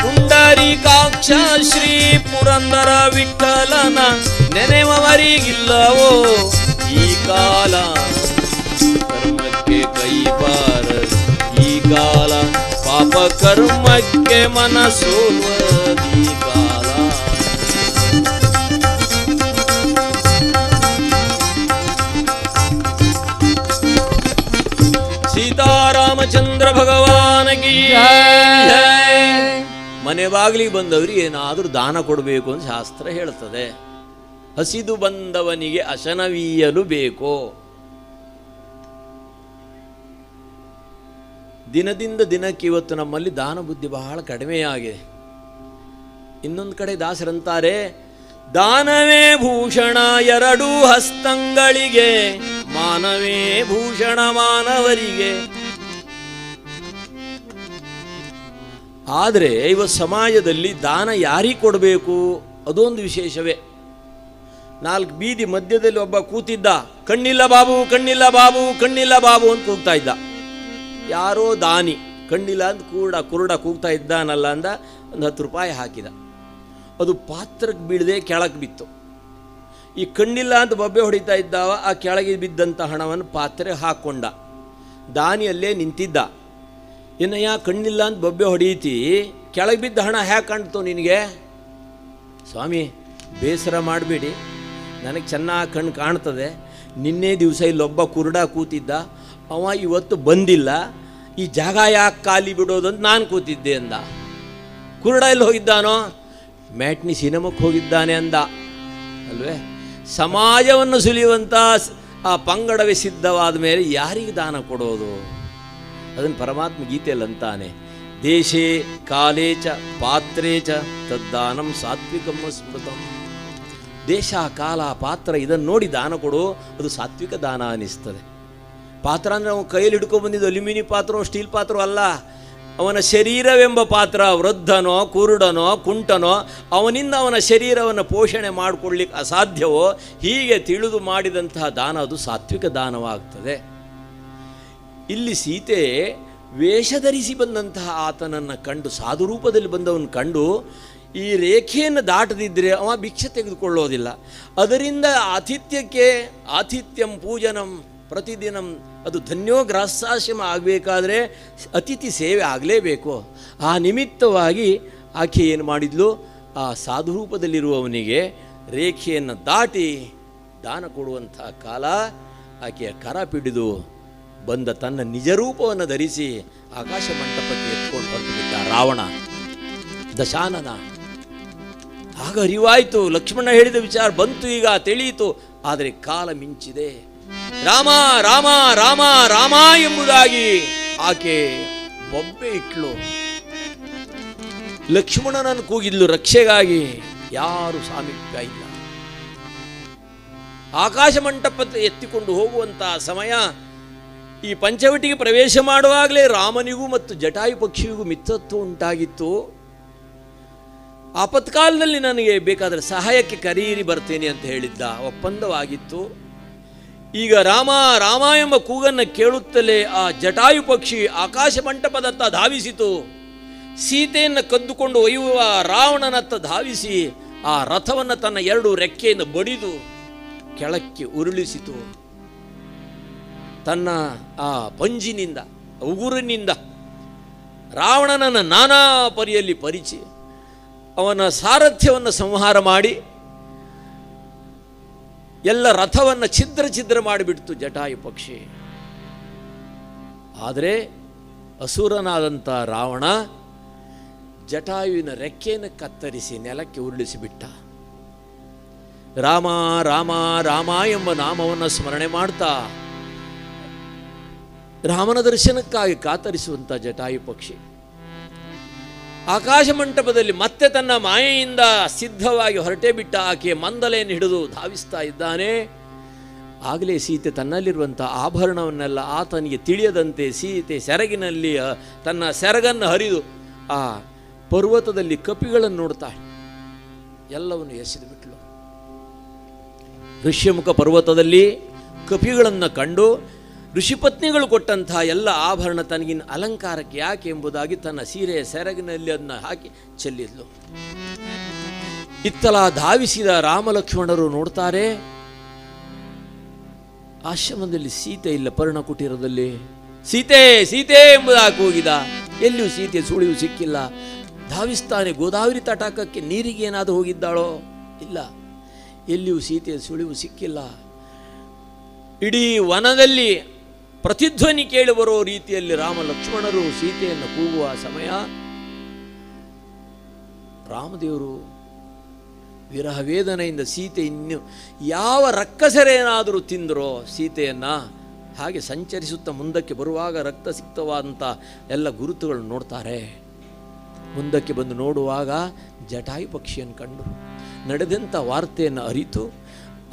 ಪುಂಡರಿಗುಂಟೋ ಪುಂಡರೀಕಾಕ್ಷ ಶ್ರೀ ಪುರಂದರ ವಿಠಲನ ನೆನೆವವರಿಗಿಲ್ಲವೋ ಈ ಕಾಲ. ಕರ್ಮಕ್ಕೆ ಕೈಬಾರ ಈ ಕಾಲ, ಪಾಪ ಕರ್ಮಕ್ಕೆ ಮನಸೋಲ್ವದೀ ಕಾಲ. ಸೀತಾರಾಮಚಂದ್ರ ಭಗವಾನಗಿ ಮನೆ ಬಾಗಿಲಿಗೆ ಬಂದವರಿಗೆ ಏನಾದರೂ ದಾನ ಕೊಡಬೇಕು ಅಂತ ಶಾಸ್ತ್ರ ಹೇಳ್ತದೆ. ಹಸಿದು ಬಂದವನಿಗೆ ಅಶನವೀಯಲು ಬೇಕು. ದಿನದಿಂದ ದಿನಕ್ಕೆ ಇವತ್ತು ನಮ್ಮಲ್ಲಿ ದಾನ ಬುದ್ಧಿ ಬಹಳ ಕಡಿಮೆಯಾಗಿದೆ. ಇನ್ನೊಂದು ಕಡೆ ದಾಸರಂತಾರೆ, ದಾನವೇ ಭೂಷಣ ಎರಡೂ ಹಸ್ತಂಗಳಿಗೆ, ಮಾನವೇ ಭೂಷಣ ಮಾನವರಿಗೆ. ಆದರೆ ಇವತ್ತು ಸಮಾಜದಲ್ಲಿ ದಾನ ಯಾರಿಗೆ ಕೊಡಬೇಕು ಅದೊಂದು ವಿಶೇಷವೇ. ನಾಲ್ಕು ಬೀದಿ ಮಧ್ಯದಲ್ಲಿ ಒಬ್ಬ ಕೂತಿದ್ದ, ಕಣ್ಣಿಲ್ಲ ಬಾಬು ಕಣ್ಣಿಲ್ಲ ಬಾಬು ಕಣ್ಣಿಲ್ಲ ಬಾಬು ಅಂತ ಕೂಗ್ತಾ ಇದ್ದ. ಯಾರೋ ದಾನಿ ಕಣ್ಣಿಲ್ಲ ಅಂತ ಕುರುಡ ಕೂಗ್ತಾ ಇದ್ದಾನಲ್ಲ ಅಂದ ಒಂದು 10 ರೂಪಾಯಿ ಹಾಕಿದ. ಅದು ಪಾತ್ರಕ್ಕೆ ಬೀಳದೆ ಕೆಳಗೆ ಬಿತ್ತು. ಈ ಕಣ್ಣಿಲ್ಲ ಅಂತ ಬೊಬ್ಬೆ ಹೊಡಿತಾ ಇದ್ದಾವ, ಆ ಕೆಳಗೆ ಬಿದ್ದಂಥ ಹಣವನ್ನು ಪಾತ್ರೆ ಹಾಕ್ಕೊಂಡ. ದಾನಿಯಲ್ಲೇ ನಿಂತಿದ್ದ. ಏನಯ್ಯ ಕಣ್ಣಿಲ್ಲ ಅಂತ ಬೊಬ್ಬೆ ಹೊಡೀತಿ, ಕೆಳಗೆ ಬಿದ್ದ ಹಣ ಹ್ಯಾಕೆ ಕಾಣ್ತು ನಿನಗೆ? ಸ್ವಾಮಿ ಬೇಸರ ಮಾಡಬೇಡಿ, ನನಗೆ ಚೆನ್ನಾಗಿ ಕಣ್ಣು ಕಾಣ್ತದೆ. ನಿನ್ನೆ ದಿವಸ ಇಲ್ಲೊಬ್ಬ ಕುರುಡ ಕೂತಿದ್ದ, ಅವ ಇವತ್ತು ಬಂದಿಲ್ಲ, ಈ ಜಾಗ ಯಾಕೆ ಖಾಲಿ ಬಿಡೋದಂತ ನಾನು ಕೂತಿದ್ದೆ ಅಂದ. ಕುರುಡ ಎಲ್ಲಿ ಹೋಗಿದ್ದಾನೋ? ಮ್ಯಾಟ್ನಿ ಸಿನಿಮಕ್ಕೆ ಹೋಗಿದ್ದಾನೆ ಅಂದ ಅಲ್ವೇ. ಸಮಾಜವನ್ನು ಸುಲಿಯುವಂಥ ಆ ಪಂಗಡವೇ ಸಿದ್ಧವಾದ ಮೇಲೆ ಯಾರಿಗೆ ದಾನ ಕೊಡೋದು? ಅದನ್ನು ಪರಮಾತ್ಮ ಗೀತೆಯಲ್ಲಿ ಅಂತಾನೆ, ದೇಶೇ ಕಾಲೇ ಚ ಪಾತ್ರೇ ಚ ತದ್ದಾನಂ ಸಾತ್ವಿಕಂ ಸ್ಮೃತಂ. ದೇಶ ಕಾಲ ಪಾತ್ರ ಇದನ್ನು ನೋಡಿ ದಾನ ಕೊಡು, ಅದು ಸಾತ್ವಿಕ ದಾನ ಅನ್ನಿಸ್ತದೆ. ಪಾತ್ರ ಅಂದರೆ ಅವನು ಕೈಯಲ್ಲಿ ಹಿಡ್ಕೊಂಡು ಬಂದಿದ್ದು ಅಲ್ಯೂಮಿನಿಯಂ ಪಾತ್ರ ಸ್ಟೀಲ್ ಪಾತ್ರ ಅಲ್ಲ, ಅವನ ಶರೀರವೆಂಬ ಪಾತ್ರ. ವೃದ್ಧನೋ ಕುರುಡನೋ ಕುಂಟನೋ ಅವನಿಂದ ಅವನ ಶರೀರವನ್ನು ಪೋಷಣೆ ಮಾಡಿಕೊಳ್ಳಿಕ್ಕೆ ಅಸಾಧ್ಯವೋ ಹೀಗೆ ತಿಳಿದು ಮಾಡಿದಂತಹ ದಾನ ಅದು ಸಾತ್ವಿಕ ದಾನವಾಗ್ತದೆ. ಇಲ್ಲಿ ಸೀತೆ ವೇಷ ಧರಿಸಿ ಬಂದಂತಹ ಆತನನ್ನು ಕಂಡು, ಸಾಧು ರೂಪದಲ್ಲಿ ಬಂದವನು ಕಂಡು, ಈ ರೇಖೆಯನ್ನು ದಾಟದಿದ್ದರೆ ಅವ ಭಿಕ್ಷೆ ತೆಗೆದುಕೊಳ್ಳೋದಿಲ್ಲ. ಅದರಿಂದ ಆತಿಥ್ಯಂ ಪೂಜನಂ ಪ್ರತಿದಿನಂ, ಅದು ಧನ್ಯೋ ಗ್ರಾಸಾಶ್ರಮ ಆಗಬೇಕಾದ್ರೆ ಅತಿಥಿ ಸೇವೆ ಆಗಲೇಬೇಕು. ಆ ನಿಮಿತ್ತವಾಗಿ ಆಕೆ ಏನು ಮಾಡಿದ್ಲು, ಆ ಸಾಧು ರೂಪದಲ್ಲಿರುವವನಿಗೆ ರೇಖೆಯನ್ನು ದಾಟಿ ದಾನ ಕೊಡುವಂಥ ಕಾಲ ಆಕೆಯ ಕರ ಪಿಡಿದು ಬಂದ ತನ್ನ ನಿಜ ರೂಪವನ್ನು ಧರಿಸಿ ಆಕಾಶ ಮಂಟಪಕ್ಕೆ ಎತ್ಕೊಂಡು ಹೊರಟು ಬಿಟ್ಟ ರಾವಣ ದಶಾನನ. ಆಗ ಅರಿವಾಯಿತು, ಲಕ್ಷ್ಮಣ ಹೇಳಿದ ವಿಚಾರ ಬಂತು, ಈಗ ತಿಳಿಯಿತು. ಆದರೆ ಕಾಲ ಮಿಂಚಿದೆ. ರಾಮ ರಾಮ ರಾಮ ರಾಮ ಎಂಬುದಾಗಿ ಆಕೆ ಬೊಬ್ಬೆ ಇಟ್ಲು. ಲಕ್ಷ್ಮಣನನ್ನು ಕೂಗಿದ್ಲು ರಕ್ಷೆಗಾಗಿ. ಯಾರು ಸಾಮೀಪ್ಯ ಇಲ್ಲ. ಆಕಾಶ ಮಂಟಪ ಎತ್ತಿಕೊಂಡು ಹೋಗುವಂತಹ ಸಮಯ. ಈ ಪಂಚವಟಿಗೆ ಪ್ರವೇಶ ಮಾಡುವಾಗಲೇ ರಾಮನಿಗೂ ಮತ್ತು ಜಟಾಯು ಪಕ್ಷಿಗೂ ಮಿತ್ರತ್ವ ಉಂಟಾಗಿತ್ತು. ಆಪತ್ಕಾಲದಲ್ಲಿ ನನಗೆ ಬೇಕಾದರೆ ಸಹಾಯಕ್ಕೆ ಕರೀರಿ ಬರ್ತೇನೆ ಅಂತ ಹೇಳಿದ್ದ, ಒಪ್ಪಂದವಾಗಿತ್ತು. ಈಗ ರಾಮ ರಾಮ ಎಂಬ ಕೂಗನ್ನು ಕೇಳುತ್ತಲೇ ಆ ಜಟಾಯು ಪಕ್ಷಿ ಆಕಾಶ ಮಂಟಪದತ್ತ ಧಾವಿಸಿತು. ಸೀತೆಯನ್ನು ಕದ್ದುಕೊಂಡು ಒಯ್ಯುವ ರಾವಣನತ್ತ ಧಾವಿಸಿ ಆ ರಥವನ್ನು ತನ್ನ 2 ರೆಕ್ಕೆಯಿಂದ ಬಡಿದು ಕೆಳಕ್ಕೆ ಉರುಳಿಸಿತು. ತನ್ನ ಆ ಪಂಜಿನಿಂದ ಉಗುರಿನಿಂದ ರಾವಣನನ್ನು ನಾನಾ ಪರಿಯಲ್ಲಿ ಪರಿಚಿ ಅವನ ಸಾರಥ್ಯವನ್ನು ಸಂಹಾರ ಮಾಡಿ ಎಲ್ಲ ರಥವನ್ನು ಛಿದ್ರ ಮಾಡಿಬಿಡ್ತು ಜಟಾಯು ಪಕ್ಷಿ. ಆದರೆ ಅಸುರನಾದಂಥ ರಾವಣ ಜಟಾಯುವಿನ ರೆಕ್ಕೆಯನ್ನು ಕತ್ತರಿಸಿ ನೆಲಕ್ಕೆ ಉರುಳಿಸಿಬಿಟ್ಟ. ರಾಮ ರಾಮ ರಾಮ ಎಂಬ ನಾಮವನ್ನು ಸ್ಮರಣೆ ಮಾಡ್ತಾ ರಾಮನ ದರ್ಶನಕ್ಕಾಗಿ ಕಾತರಿಸುವಂಥ ಜಟಾಯು ಪಕ್ಷಿ ಆಕಾಶ ಮಂಟಪದಲ್ಲಿ ಮತ್ತೆ ತನ್ನ ಮಾಯೆಯಿಂದ ಸಿದ್ಧವಾಗಿ ಹೊರಟೇ ಬಿಟ್ಟ. ಆಕೆ ಮಂದಲೆಯನ್ನು ಹಿಡಿದು ಧಾವಿಸ್ತಾ ಇದ್ದಾನೆ. ಆಗಲೇ ಸೀತೆ ತನ್ನಲ್ಲಿರುವಂಥ ಆಭರಣವನ್ನೆಲ್ಲ ಆತನಿಗೆ ತಿಳಿಯದಂತೆ ಸೀತೆ ಸೆರಗಿನಲ್ಲಿ ತನ್ನ ಸೆರಗನ್ನು ಹರಿದು ಆ ಪರ್ವತದಲ್ಲಿ ಕಪಿಗಳನ್ನು ನೋಡ್ತಾಳೆ. ಎಲ್ಲವನ್ನು ಎಸೆದು ಬಿಟ್ಲು. ಋಷ್ಯಮುಖ ಪರ್ವತದಲ್ಲಿ ಕಪಿಗಳನ್ನು ಕಂಡು ಋಷಿಪತ್ನಿಗಳು ಕೊಟ್ಟಂಥ ಎಲ್ಲ ಆಭರಣ ತನಗಿನ ಅಲಂಕಾರಕ್ಕೆ ಯಾಕೆ ಎಂಬುದಾಗಿ ತನ್ನ ಸೀರೆಯ ಸೆರಗಿನಲ್ಲಿ ಅದನ್ನ ಹಾಕಿ ಚೆಲ್ಲಿದ್ಲು. ಇತ್ತಲ ಧಾವಿಸಿದ ರಾಮಲಕ್ಷ್ಮಣರು ನೋಡ್ತಾರೆ, ಆಶ್ರಮದಲ್ಲಿ ಸೀತೆ ಇಲ್ಲ. ಪರ್ಣಕುಟೀರದಲ್ಲಿ ಸೀತೆ ಸೀತೆ ಎಂಬುದಾಗಿ ಹೋಗಿದ, ಎಲ್ಲಿಯೂ ಸೀತೆ ಸುಳಿವು ಸಿಕ್ಕಿಲ್ಲ. ಧಾವಿಸ್ತಾನೆ, ಗೋದಾವರಿ ತಟಾಕಕ್ಕೆ ನೀರಿಗೆ ಏನಾದರೂ ಹೋಗಿದ್ದಾಳೋ? ಇಲ್ಲ, ಎಲ್ಲಿಯೂ ಸೀತೆಯ ಸುಳಿವು ಸಿಕ್ಕಿಲ್ಲ. ಇಡೀ ವನದಲ್ಲಿ ಪ್ರತಿಧ್ವನಿ ಕೇಳಿ ಬರೋ ರೀತಿಯಲ್ಲಿ ರಾಮ ಲಕ್ಷ್ಮಣರು ಸೀತೆಯನ್ನು ಕೂಗುವ ಸಮಯ, ರಾಮದೇವರು ವಿರಹ ವೇದನೆಯಿಂದ ಸೀತೆ ಇನ್ನು ಯಾವ ರಕ್ಕಸರೇನಾದರೂ ತಿಂದರೋ ಸೀತೆಯನ್ನು, ಹಾಗೆ ಸಂಚರಿಸುತ್ತಾ ಮುಂದಕ್ಕೆ ಬರುವಾಗ ರಕ್ತಸಿಕ್ತವಾದಂಥ ಎಲ್ಲ ಗುರುತುಗಳು ನೋಡ್ತಾರೆ. ಮುಂದಕ್ಕೆ ಬಂದು ನೋಡುವಾಗ ಜಟಾಯು ಪಕ್ಷಿಯನ್ನು ಕಂಡು ನಡೆದಂಥ ವಾರ್ತೆಯನ್ನು ಅರಿತು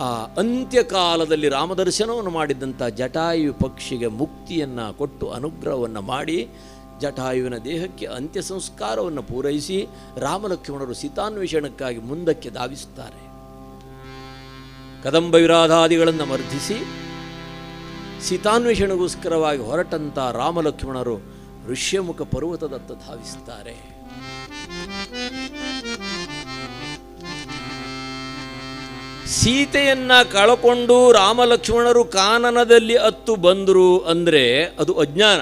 ಆ ಅಂತ್ಯಕಾಲದಲ್ಲಿ ರಾಮದರ್ಶನವನ್ನು ಮಾಡಿದ್ದಂಥ ಜಟಾಯು ಪಕ್ಷಿಗೆ ಮುಕ್ತಿಯನ್ನು ಕೊಟ್ಟು ಅನುಗ್ರಹವನ್ನು ಮಾಡಿ ಜಟಾಯುವಿನ ದೇಹಕ್ಕೆ ಅಂತ್ಯ ಸಂಸ್ಕಾರವನ್ನು ಪೂರೈಸಿ ರಾಮಲಕ್ಷ್ಮಣರು ಸೀತಾನ್ವೇಷಣಕ್ಕಾಗಿ ಮುಂದಕ್ಕೆ ಧಾವಿಸುತ್ತಾರೆ. ಕದಂಬ ವಿರಾಧಾದಿಗಳನ್ನು ಮರ್ಧಿಸಿ ಸೀತಾನ್ವೇಷಣೆಗೋಸ್ಕರವಾಗಿ ಹೊರಟಂಥ ರಾಮಲಕ್ಷ್ಮಣರು ಋಷ್ಯಮುಖ ಪರ್ವತದತ್ತ ಧಾವಿಸುತ್ತಾರೆ. ಸೀತೆಯನ್ನ ಕಳಕೊಂಡು ರಾಮಲಕ್ಷ್ಮಣರು ಕಾನನದಲ್ಲಿ ಹತ್ತು ಬಂದರು ಅಂದರೆ ಅದು ಅಜ್ಞಾನ.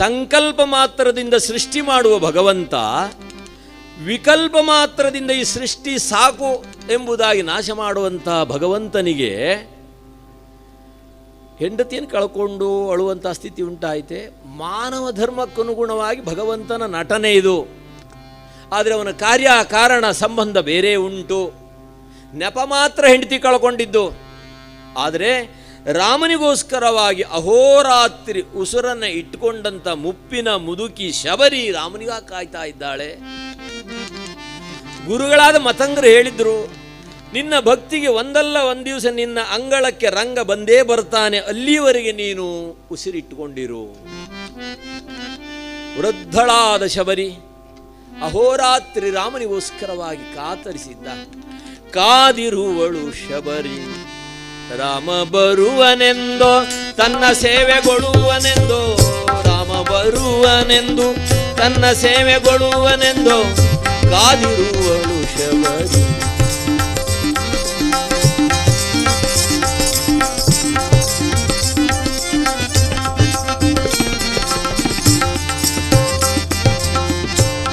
ಸಂಕಲ್ಪ ಮಾತ್ರದಿಂದ ಸೃಷ್ಟಿ ಮಾಡುವ ಭಗವಂತ ವಿಕಲ್ಪ ಮಾತ್ರದಿಂದ ಈ ಸೃಷ್ಟಿ ಸಾಕು ಎಂಬುದಾಗಿ ನಾಶ ಮಾಡುವಂಥ ಭಗವಂತನಿಗೆ ಹೆಂಡತಿಯನ್ನು ಕಳ್ಕೊಂಡು ಅಳುವಂಥ ಸ್ಥಿತಿ ಉಂಟಾಯಿತೆ. ಮಾನವ ಧರ್ಮಕ್ಕನುಗುಣವಾಗಿ ಭಗವಂತನ ನಟನೆ ಇದು. ಆದರೆ ಅವನ ಕಾರ್ಯ ಕಾರಣ ಸಂಬಂಧ ಬೇರೆ ಉಂಟು. ನೆಪ ಮಾತ್ರ ಹೆಂಡತಿ ಕಳ್ಕೊಂಡಿದ್ದು. ಆದರೆ ರಾಮನಿಗೋಸ್ಕರವಾಗಿ ಅಹೋರಾತ್ರಿ ಉಸುರನ್ನು ಇಟ್ಟುಕೊಂಡಂಥ ಮುಪ್ಪಿನ ಮುದುಕಿ ಶಬರಿ ರಾಮನಿಗಾಗಿ ಕಾಯ್ತಾ ಇದ್ದಾಳೆ. ಗುರುಗಳಾದ ಮತಂಗರು ಹೇಳಿದ್ರು, ನಿನ್ನ ಭಕ್ತಿಗೆ ಒಂದಲ್ಲ ಒಂದು ದಿವಸ ನಿನ್ನ ಅಂಗಳಕ್ಕೆ ರಂಗ ಬಂದೇ ಬರ್ತಾನೆ, ಅಲ್ಲಿವರೆಗೆ ನೀನು ಉಸಿರಿಟ್ಟುಕೊಂಡಿರು. ವೃದ್ಧಳಾದ ಶಬರಿ ಅಹೋರಾತ್ರಿ ರಾಮನಿಗೋಸ್ಕರವಾಗಿ ಕಾತರಿಸಿದ್ದ. ಕಾದಿರುವಳು ಶಬರಿ, ರಾಮ ಬರುವನೆಂದೋ ತನ್ನ ಸೇವೆಗೊಳ್ಳುವನೆಂದೋ, ರಾಮ ಬರುವನೆಂದು ತನ್ನ ಸೇವೆಗೊಳ್ಳುವನೆಂದೋ ಕಾದಿರುವಳು ಶಬರಿ.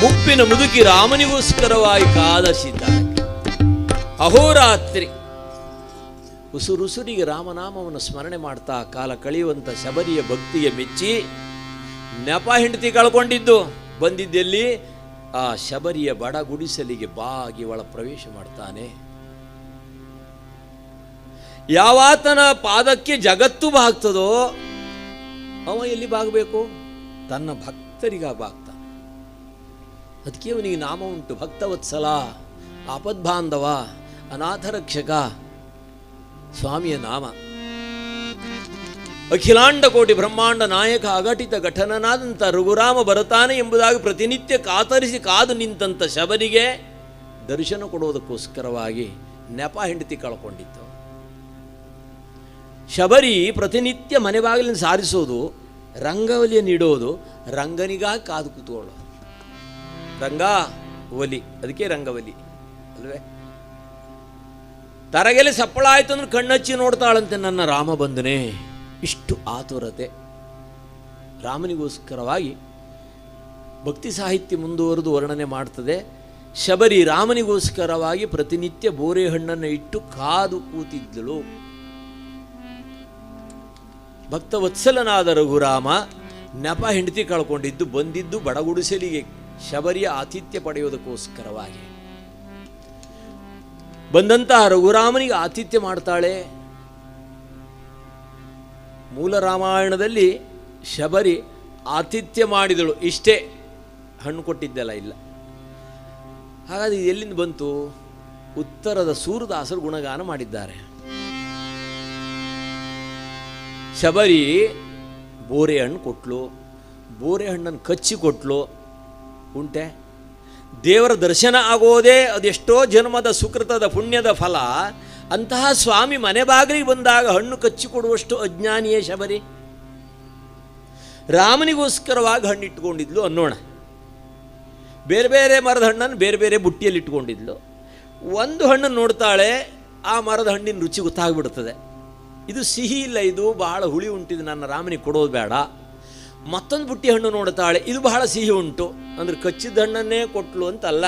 ಮುಪ್ಪಿನ ಮುದುಕಿ ರಾಮನಿಗೋಸ್ಕರವಾಗಿ ಕಾದಸಿದ್ದಾಳೆ. ಅಹೋರಾತ್ರಿ ಉಸುರುಸುರಿಗೆ ರಾಮನಾಮವನ್ನು ಸ್ಮರಣೆ ಮಾಡ್ತಾ ಕಾಲ ಕಳೆಯುವಂಥ ಶಬರಿಯ ಭಕ್ತಿಗೆ ಮೆಚ್ಚಿ ನೆಪ ಹೆಂಡತಿ ಕಳ್ಕೊಂಡಿದ್ದು ಬಂದಿದ್ದೆಲ್ಲಿ ಆ ಶಬರಿಯ ಬಡ ಗುಡಿಸಲಿಗೆ ಬಾಗಿ ಒಳ ಪ್ರವೇಶ ಮಾಡ್ತಾನೆ. ಯಾವಾತನ ಪಾದಕ್ಕೆ ಜಗತ್ತು ಬಾಗ್ತದೋ ಅವ ಎಲ್ಲಿ ಬಾಗಬೇಕು? ತನ್ನ ಭಕ್ತರಿಗ ಬಾಗ್ತಾನೆ. ಅದಕ್ಕೆ ಅವನಿಗೆ ನಾಮ ಉಂಟು, ಭಕ್ತವತ್ಸಲ, ಆಪದ್ಬಾಂಧವ, ಅನಾಥರಕ್ಷಕ. ಸ್ವಾಮಿಯ ನಾಮ ಅಖಿಲಾಂಡ ಕೋಟಿ ಬ್ರಹ್ಮಾಂಡ ನಾಯಕ ಅಘಟಿತ ಘಟನನಾದಂಥ ರಘುರಾಮ ಬರುತ್ತಾನೆ ಎಂಬುದಾಗಿ ಪ್ರತಿನಿತ್ಯ ಕಾತರಿಸಿ ಕಾದು ನಿಂತಂಥ ಶಬರಿಗೆ ದರ್ಶನ ಕೊಡುವುದಕ್ಕೋಸ್ಕರವಾಗಿ ನೆಪ ಹೆಂಡತಿ ಕಳ್ಕೊಂಡಿತ್ತು. ಶಬರಿ ಪ್ರತಿನಿತ್ಯ ಮನೆ ಬಾಗಿಲಿನ ಸಾರಿಸೋದು, ರಂಗವಲಿಯನ್ನು ಇಡೋದು, ರಂಗನಿಗಾಗಿ ಕಾದು ಕೂತ್ಕೊಳ್ಳೋದು. ರಂಗ ಒಲಿ, ಅದಕ್ಕೆ ರಂಗವಲಿ ಅಲ್ವೇ? ತರಗೆಲೆ ಸಪ್ಪಳ ಆಯ್ತು ಅಂದ್ರೆ ಕಣ್ಣಚ್ಚಿ ನೋಡ್ತಾಳಂತೆ, ನನ್ನ ರಾಮ ಬಂದನೆ. ಇಷ್ಟು ಆತುರತೆ ರಾಮನಿಗೋಸ್ಕರವಾಗಿ ಭಕ್ತಿ ಸಾಹಿತ್ಯ ಮುಂದುವರೆದು ವರ್ಣನೆ ಮಾಡ್ತದೆ. ಶಬರಿ ರಾಮನಿಗೋಸ್ಕರವಾಗಿ ಪ್ರತಿನಿತ್ಯ ಬೋರೆ ಹಣ್ಣನ್ನು ಇಟ್ಟು ಕಾದು ಕೂತಿದ್ದಳು. ಭಕ್ತವತ್ಸಲನಾದ ರಘುರಾಮ ನೆಪ ಹೆಂಡತಿ ಕಳ್ಕೊಂಡಿದ್ದು ಬಂದಿದ್ದು ಬಡಗುಡಿಸಲಿಗೆ ಶಬರಿಯ ಆತಿಥ್ಯ ಪಡೆಯುವುದಕ್ಕೋಸ್ಕರವಾಗಿ. ಬಂದಂತಹ ರಘುರಾಮನಿಗೆ ಆತಿಥ್ಯ ಮಾಡ್ತಾಳೆ. ಮೂಲ ರಾಮಾಯಣದಲ್ಲಿ ಶಬರಿ ಆತಿಥ್ಯ ಮಾಡಿದಳು, ಇಷ್ಟೇ, ಹಣ್ಣು ಕೊಟ್ಟಿದ್ದೆಲ್ಲ ಇಲ್ಲ. ಹಾಗಾದ್ರೆ ಎಲ್ಲಿಂದ ಬಂತು? ಉತ್ತರದ ಸೂರದಾಸರು ಗುಣಗಾನ ಮಾಡಿದ್ದಾರೆ. ಶಬರಿ ಬೋರೆ ಹಣ್ಣು ಕೊಟ್ಲು, ಬೋರೆ ಹಣ್ಣನ್ನು ಕಚ್ಚಿ ಕೊಟ್ಲು. ಉಂಟೆ? ದೇವರ ದರ್ಶನ ಆಗೋದೇ ಅದೆಷ್ಟೋ ಜನ್ಮದ ಸುಕೃತದ ಪುಣ್ಯದ ಫಲ. ಅಂತಹ ಸ್ವಾಮಿ ಮನೆ ಬಾಗಿಲಿಗೆ ಬಂದಾಗ ಹಣ್ಣು ಕಚ್ಚಿಕೊಡುವಷ್ಟು ಅಜ್ಞಾನಿಯೇ ಶಬರಿ. ರಾಮನಿಗೋಸ್ಕರವಾಗಿ ಹಣ್ಣು ಇಟ್ಕೊಂಡಿದ್ಲು ಅನ್ನೋಣ. ಬೇರೆ ಬೇರೆ ಮರದ ಹಣ್ಣನ್ನು ಬೇರೆ ಬೇರೆ ಬುಟ್ಟಿಯಲ್ಲಿ ಇಟ್ಕೊಂಡಿದ್ಲು. ಒಂದು ಹಣ್ಣನ್ನು ನೋಡ್ತಾಳೆ, ಆ ಮರದ ಹಣ್ಣಿನ ರುಚಿ ಗೊತ್ತಾಗ್ಬಿಡ್ತದೆ. ಇದು ಸಿಹಿ ಇಲ್ಲ, ಇದು ಬಹಳ ಹುಳಿ ಉಂಟಿದು, ನನ್ನ ರಾಮನಿಗೆ ಕೊಡೋದು ಬೇಡ. ಮತ್ತೊಂದು ಬುಟ್ಟಿ ಹಣ್ಣು ನೋಡ್ತಾಳೆ, ಇದು ಬಹಳ ಸಿಹಿ ಉಂಟು, ಅಂದರೆ ಕಚ್ಚಿದ ಹಣ್ಣನ್ನೇ ಕೊಟ್ಲು ಅಂತಲ್ಲ,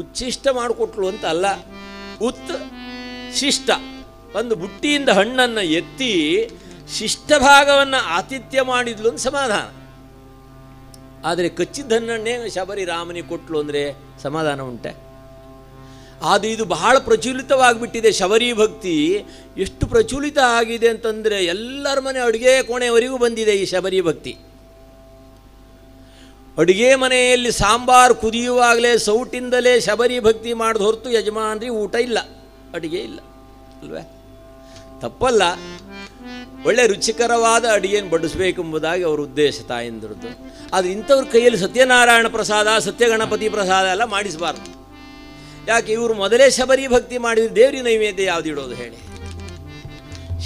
ಉಚ್ಚಿಷ್ಟ ಮಾಡಿಕೊಟ್ಲು ಅಂತ ಅಲ್ಲ, ಶಿಷ್ಟ. ಒಂದು ಬುಟ್ಟಿಯಿಂದ ಹಣ್ಣನ್ನು ಎತ್ತಿ ಶಿಷ್ಟ ಭಾಗವನ್ನು ಆತಿಥ್ಯ ಮಾಡಿದ್ಲು ಅಂತ ಸಮಾಧಾನ. ಆದರೆ ಕಚ್ಚಿದ ಹಣ್ಣನ್ನೇ ಶಬರಿ ರಾಮನಿಗೆ ಕೊಟ್ಲು ಅಂದರೆ ಸಮಾಧಾನ ಉಂಟೆ? ಅದು ಇದು ಬಹಳ ಪ್ರಚಲಿತವಾಗಿಬಿಟ್ಟಿದೆ. ಶಬರಿ ಭಕ್ತಿ ಎಷ್ಟು ಪ್ರಚಲಿತ ಆಗಿದೆ ಅಂತಂದರೆ ಎಲ್ಲರ ಮನೆ ಅಡುಗೆ ಕೋಣೆವರೆಗೂ ಬಂದಿದೆ ಈ ಶಬರಿ ಭಕ್ತಿ. ಅಡುಗೆ ಮನೆಯಲ್ಲಿ ಸಾಂಬಾರು ಕುದಿಯುವಾಗಲೇ ಸೌಟಿಂದಲೇ ಶಬರಿ ಭಕ್ತಿ ಮಾಡಿದ ಹೊರತು ಯಜಮಾನ್ರಿ ಊಟ ಇಲ್ಲ, ಅಡುಗೆ ಇಲ್ಲ ಅಲ್ವೇ? ತಪ್ಪಲ್ಲ, ಒಳ್ಳೆ ರುಚಿಕರವಾದ ಅಡುಗೆಯನ್ನು ಬಡಿಸ್ಬೇಕೆಂಬುದಾಗಿ ಅವರ ಉದ್ದೇಶ ತಾಯಂದಿರದ್ದು. ಆದರೆ ಇಂಥವ್ರ ಕೈಯಲ್ಲಿ ಸತ್ಯನಾರಾಯಣ ಪ್ರಸಾದ, ಸತ್ಯಗಣಪತಿ ಪ್ರಸಾದ ಎಲ್ಲ ಮಾಡಿಸಬಾರ್ದು. ಯಾಕೆ? ಇವರು ಮೊದಲೇ ಶಬರಿ ಭಕ್ತಿ ಮಾಡಿದ್ರೆ ದೇವರಿ ನೈವೇದ್ಯ ಯಾವ್ದು ಇಡೋದು ಹೇಳಿ?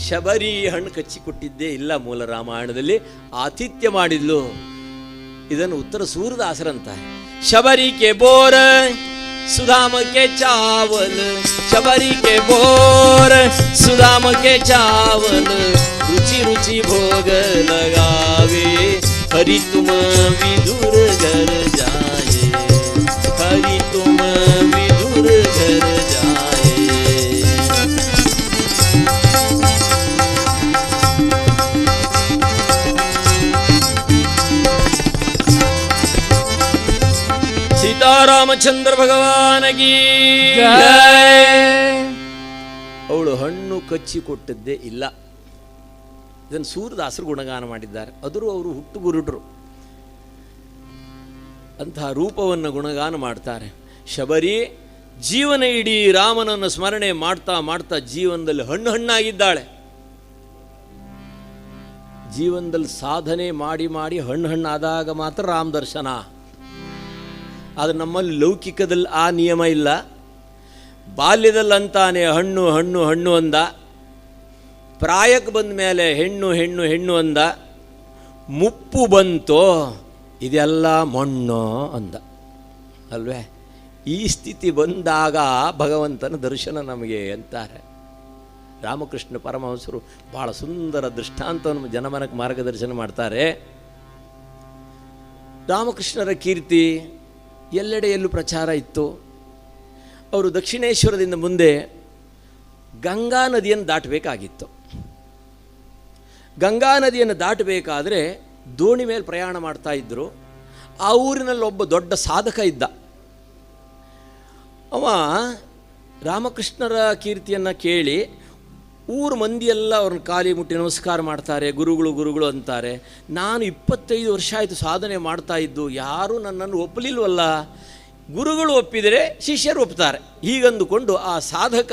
ಶಬರಿ ಹಣ್ಣು ಕಚ್ಚಿ ಕೊಟ್ಟಿದ್ದೇ ಇಲ್ಲ. ಮೂಲ ರಾಮಾಯಣದಲ್ಲಿ ಆತಿಥ್ಯ ಮಾಡಿದ್ಲು. ಇದನ್ನು ಉತ್ತರ ಸೂರದಾಸರಂತಾರೆ. ಶಬರಿ ಕೆ ಬೋರ सुदाम के चावल, शबरी के बोर सुदाम के चावल, रुचि रुचि भोग लगावे, हरि तुम विदुर घर जाए, हरि तुम विदुर घर जाए। ರಾಮಚಂದ್ರ ಭಗವಾನಗಿ ಅವಳು ಹಣ್ಣು ಕಚ್ಚಿ ಕೊಟ್ಟದ್ದೇ ಇಲ್ಲ. ಇದನ್ನು ಸೂರದಾಸರು ಗುಣಗಾನ ಮಾಡಿದ್ದಾರೆ. ಅದರೂ ಅವರು ಹುಟ್ಟು ಗುರುಡ್ರು, ಅಂತಹ ರೂಪವನ್ನು ಗುಣಗಾನ ಮಾಡ್ತಾರೆ. ಶಬರಿ ಜೀವನ ಇಡೀ ರಾಮನನ್ನು ಸ್ಮರಣೆ ಮಾಡ್ತಾ ಮಾಡ್ತಾ ಜೀವನದಲ್ಲಿ ಹಣ್ಣಾಗಿದ್ದಾಳೆ. ಜೀವನದಲ್ಲಿ ಸಾಧನೆ ಮಾಡಿ ಮಾಡಿ ಹಣ್ಣಾದಾಗ ಮಾತ್ರ ರಾಮ ದರ್ಶನ. ಆದರೆ ನಮ್ಮಲ್ಲಿ ಲೌಕಿಕದಲ್ಲಿ ಆ ನಿಯಮ ಇಲ್ಲ. ಬಾಲ್ಯದಲ್ಲಿ ಅಂತಾನೆ ಹಣ್ಣು ಹಣ್ಣು ಹಣ್ಣು ಅಂದ, ಪ್ರಾಯಕ್ಕೆ ಬಂದ ಮೇಲೆ ಹೆಣ್ಣು ಹೆಣ್ಣು ಹೆಣ್ಣು ಅಂದ, ಮುಪ್ಪು ಬಂತೋ ಇದೆಲ್ಲ ಮಣ್ಣು ಅಂದ ಅಲ್ವೇ? ಈ ಸ್ಥಿತಿ ಬಂದಾಗ ಭಗವಂತನ ದರ್ಶನ ನಮಗೆ ಅಂತಾರೆ ರಾಮಕೃಷ್ಣ ಪರಮಹಂಸರು. ಭಾಳ ಸುಂದರ ದೃಷ್ಟಾಂತವನ್ನು ಜನಮನಕ್ಕೆ ಮಾರ್ಗದರ್ಶನ ಮಾಡ್ತಾರೆ. ರಾಮಕೃಷ್ಣರ ಕೀರ್ತಿ ಎಲ್ಲೆಡೆಯಲ್ಲೂ ಪ್ರಚಾರ ಇತ್ತು. ಅವರು ದಕ್ಷಿಣೇಶ್ವರದಿಂದ ಮುಂದೆ ಗಂಗಾ ನದಿಯನ್ನು ದಾಟಬೇಕಾಗಿತ್ತು. ಗಂಗಾ ನದಿಯನ್ನು ದಾಟಬೇಕಾದ್ರೆ ದೋಣಿ ಮೇಲೆ ಪ್ರಯಾಣ ಮಾಡ್ತಾ ಇದ್ದರು. ಆ ಊರಿನಲ್ಲಿ ಒಬ್ಬ ದೊಡ್ಡ ಸಾಧಕ ಇದ್ದ. ಅವ ರಾಮಕೃಷ್ಣರ ಕೀರ್ತಿಯನ್ನು ಕೇಳಿ ಊರು ಮಂದಿಯೆಲ್ಲ ಅವ್ರನ್ನ ಕಾಲಿ ಮುಟ್ಟಿ ನಮಸ್ಕಾರ ಮಾಡ್ತಾರೆ, ಗುರುಗಳು ಗುರುಗಳು ಅಂತಾರೆ. ನಾನು 25 ವರ್ಷ ಆಯಿತು ಸಾಧನೆ ಮಾಡ್ತಾ ಇದ್ದು, ಯಾರೂ ನನ್ನನ್ನು ಒಪ್ಪಲಿಲ್ವಲ್ಲ, ಗುರುಗಳು ಒಪ್ಪಿದರೆ ಶಿಷ್ಯರು ಒಪ್ತಾರೆ ಹೀಗಂದುಕೊಂಡು ಆ ಸಾಧಕ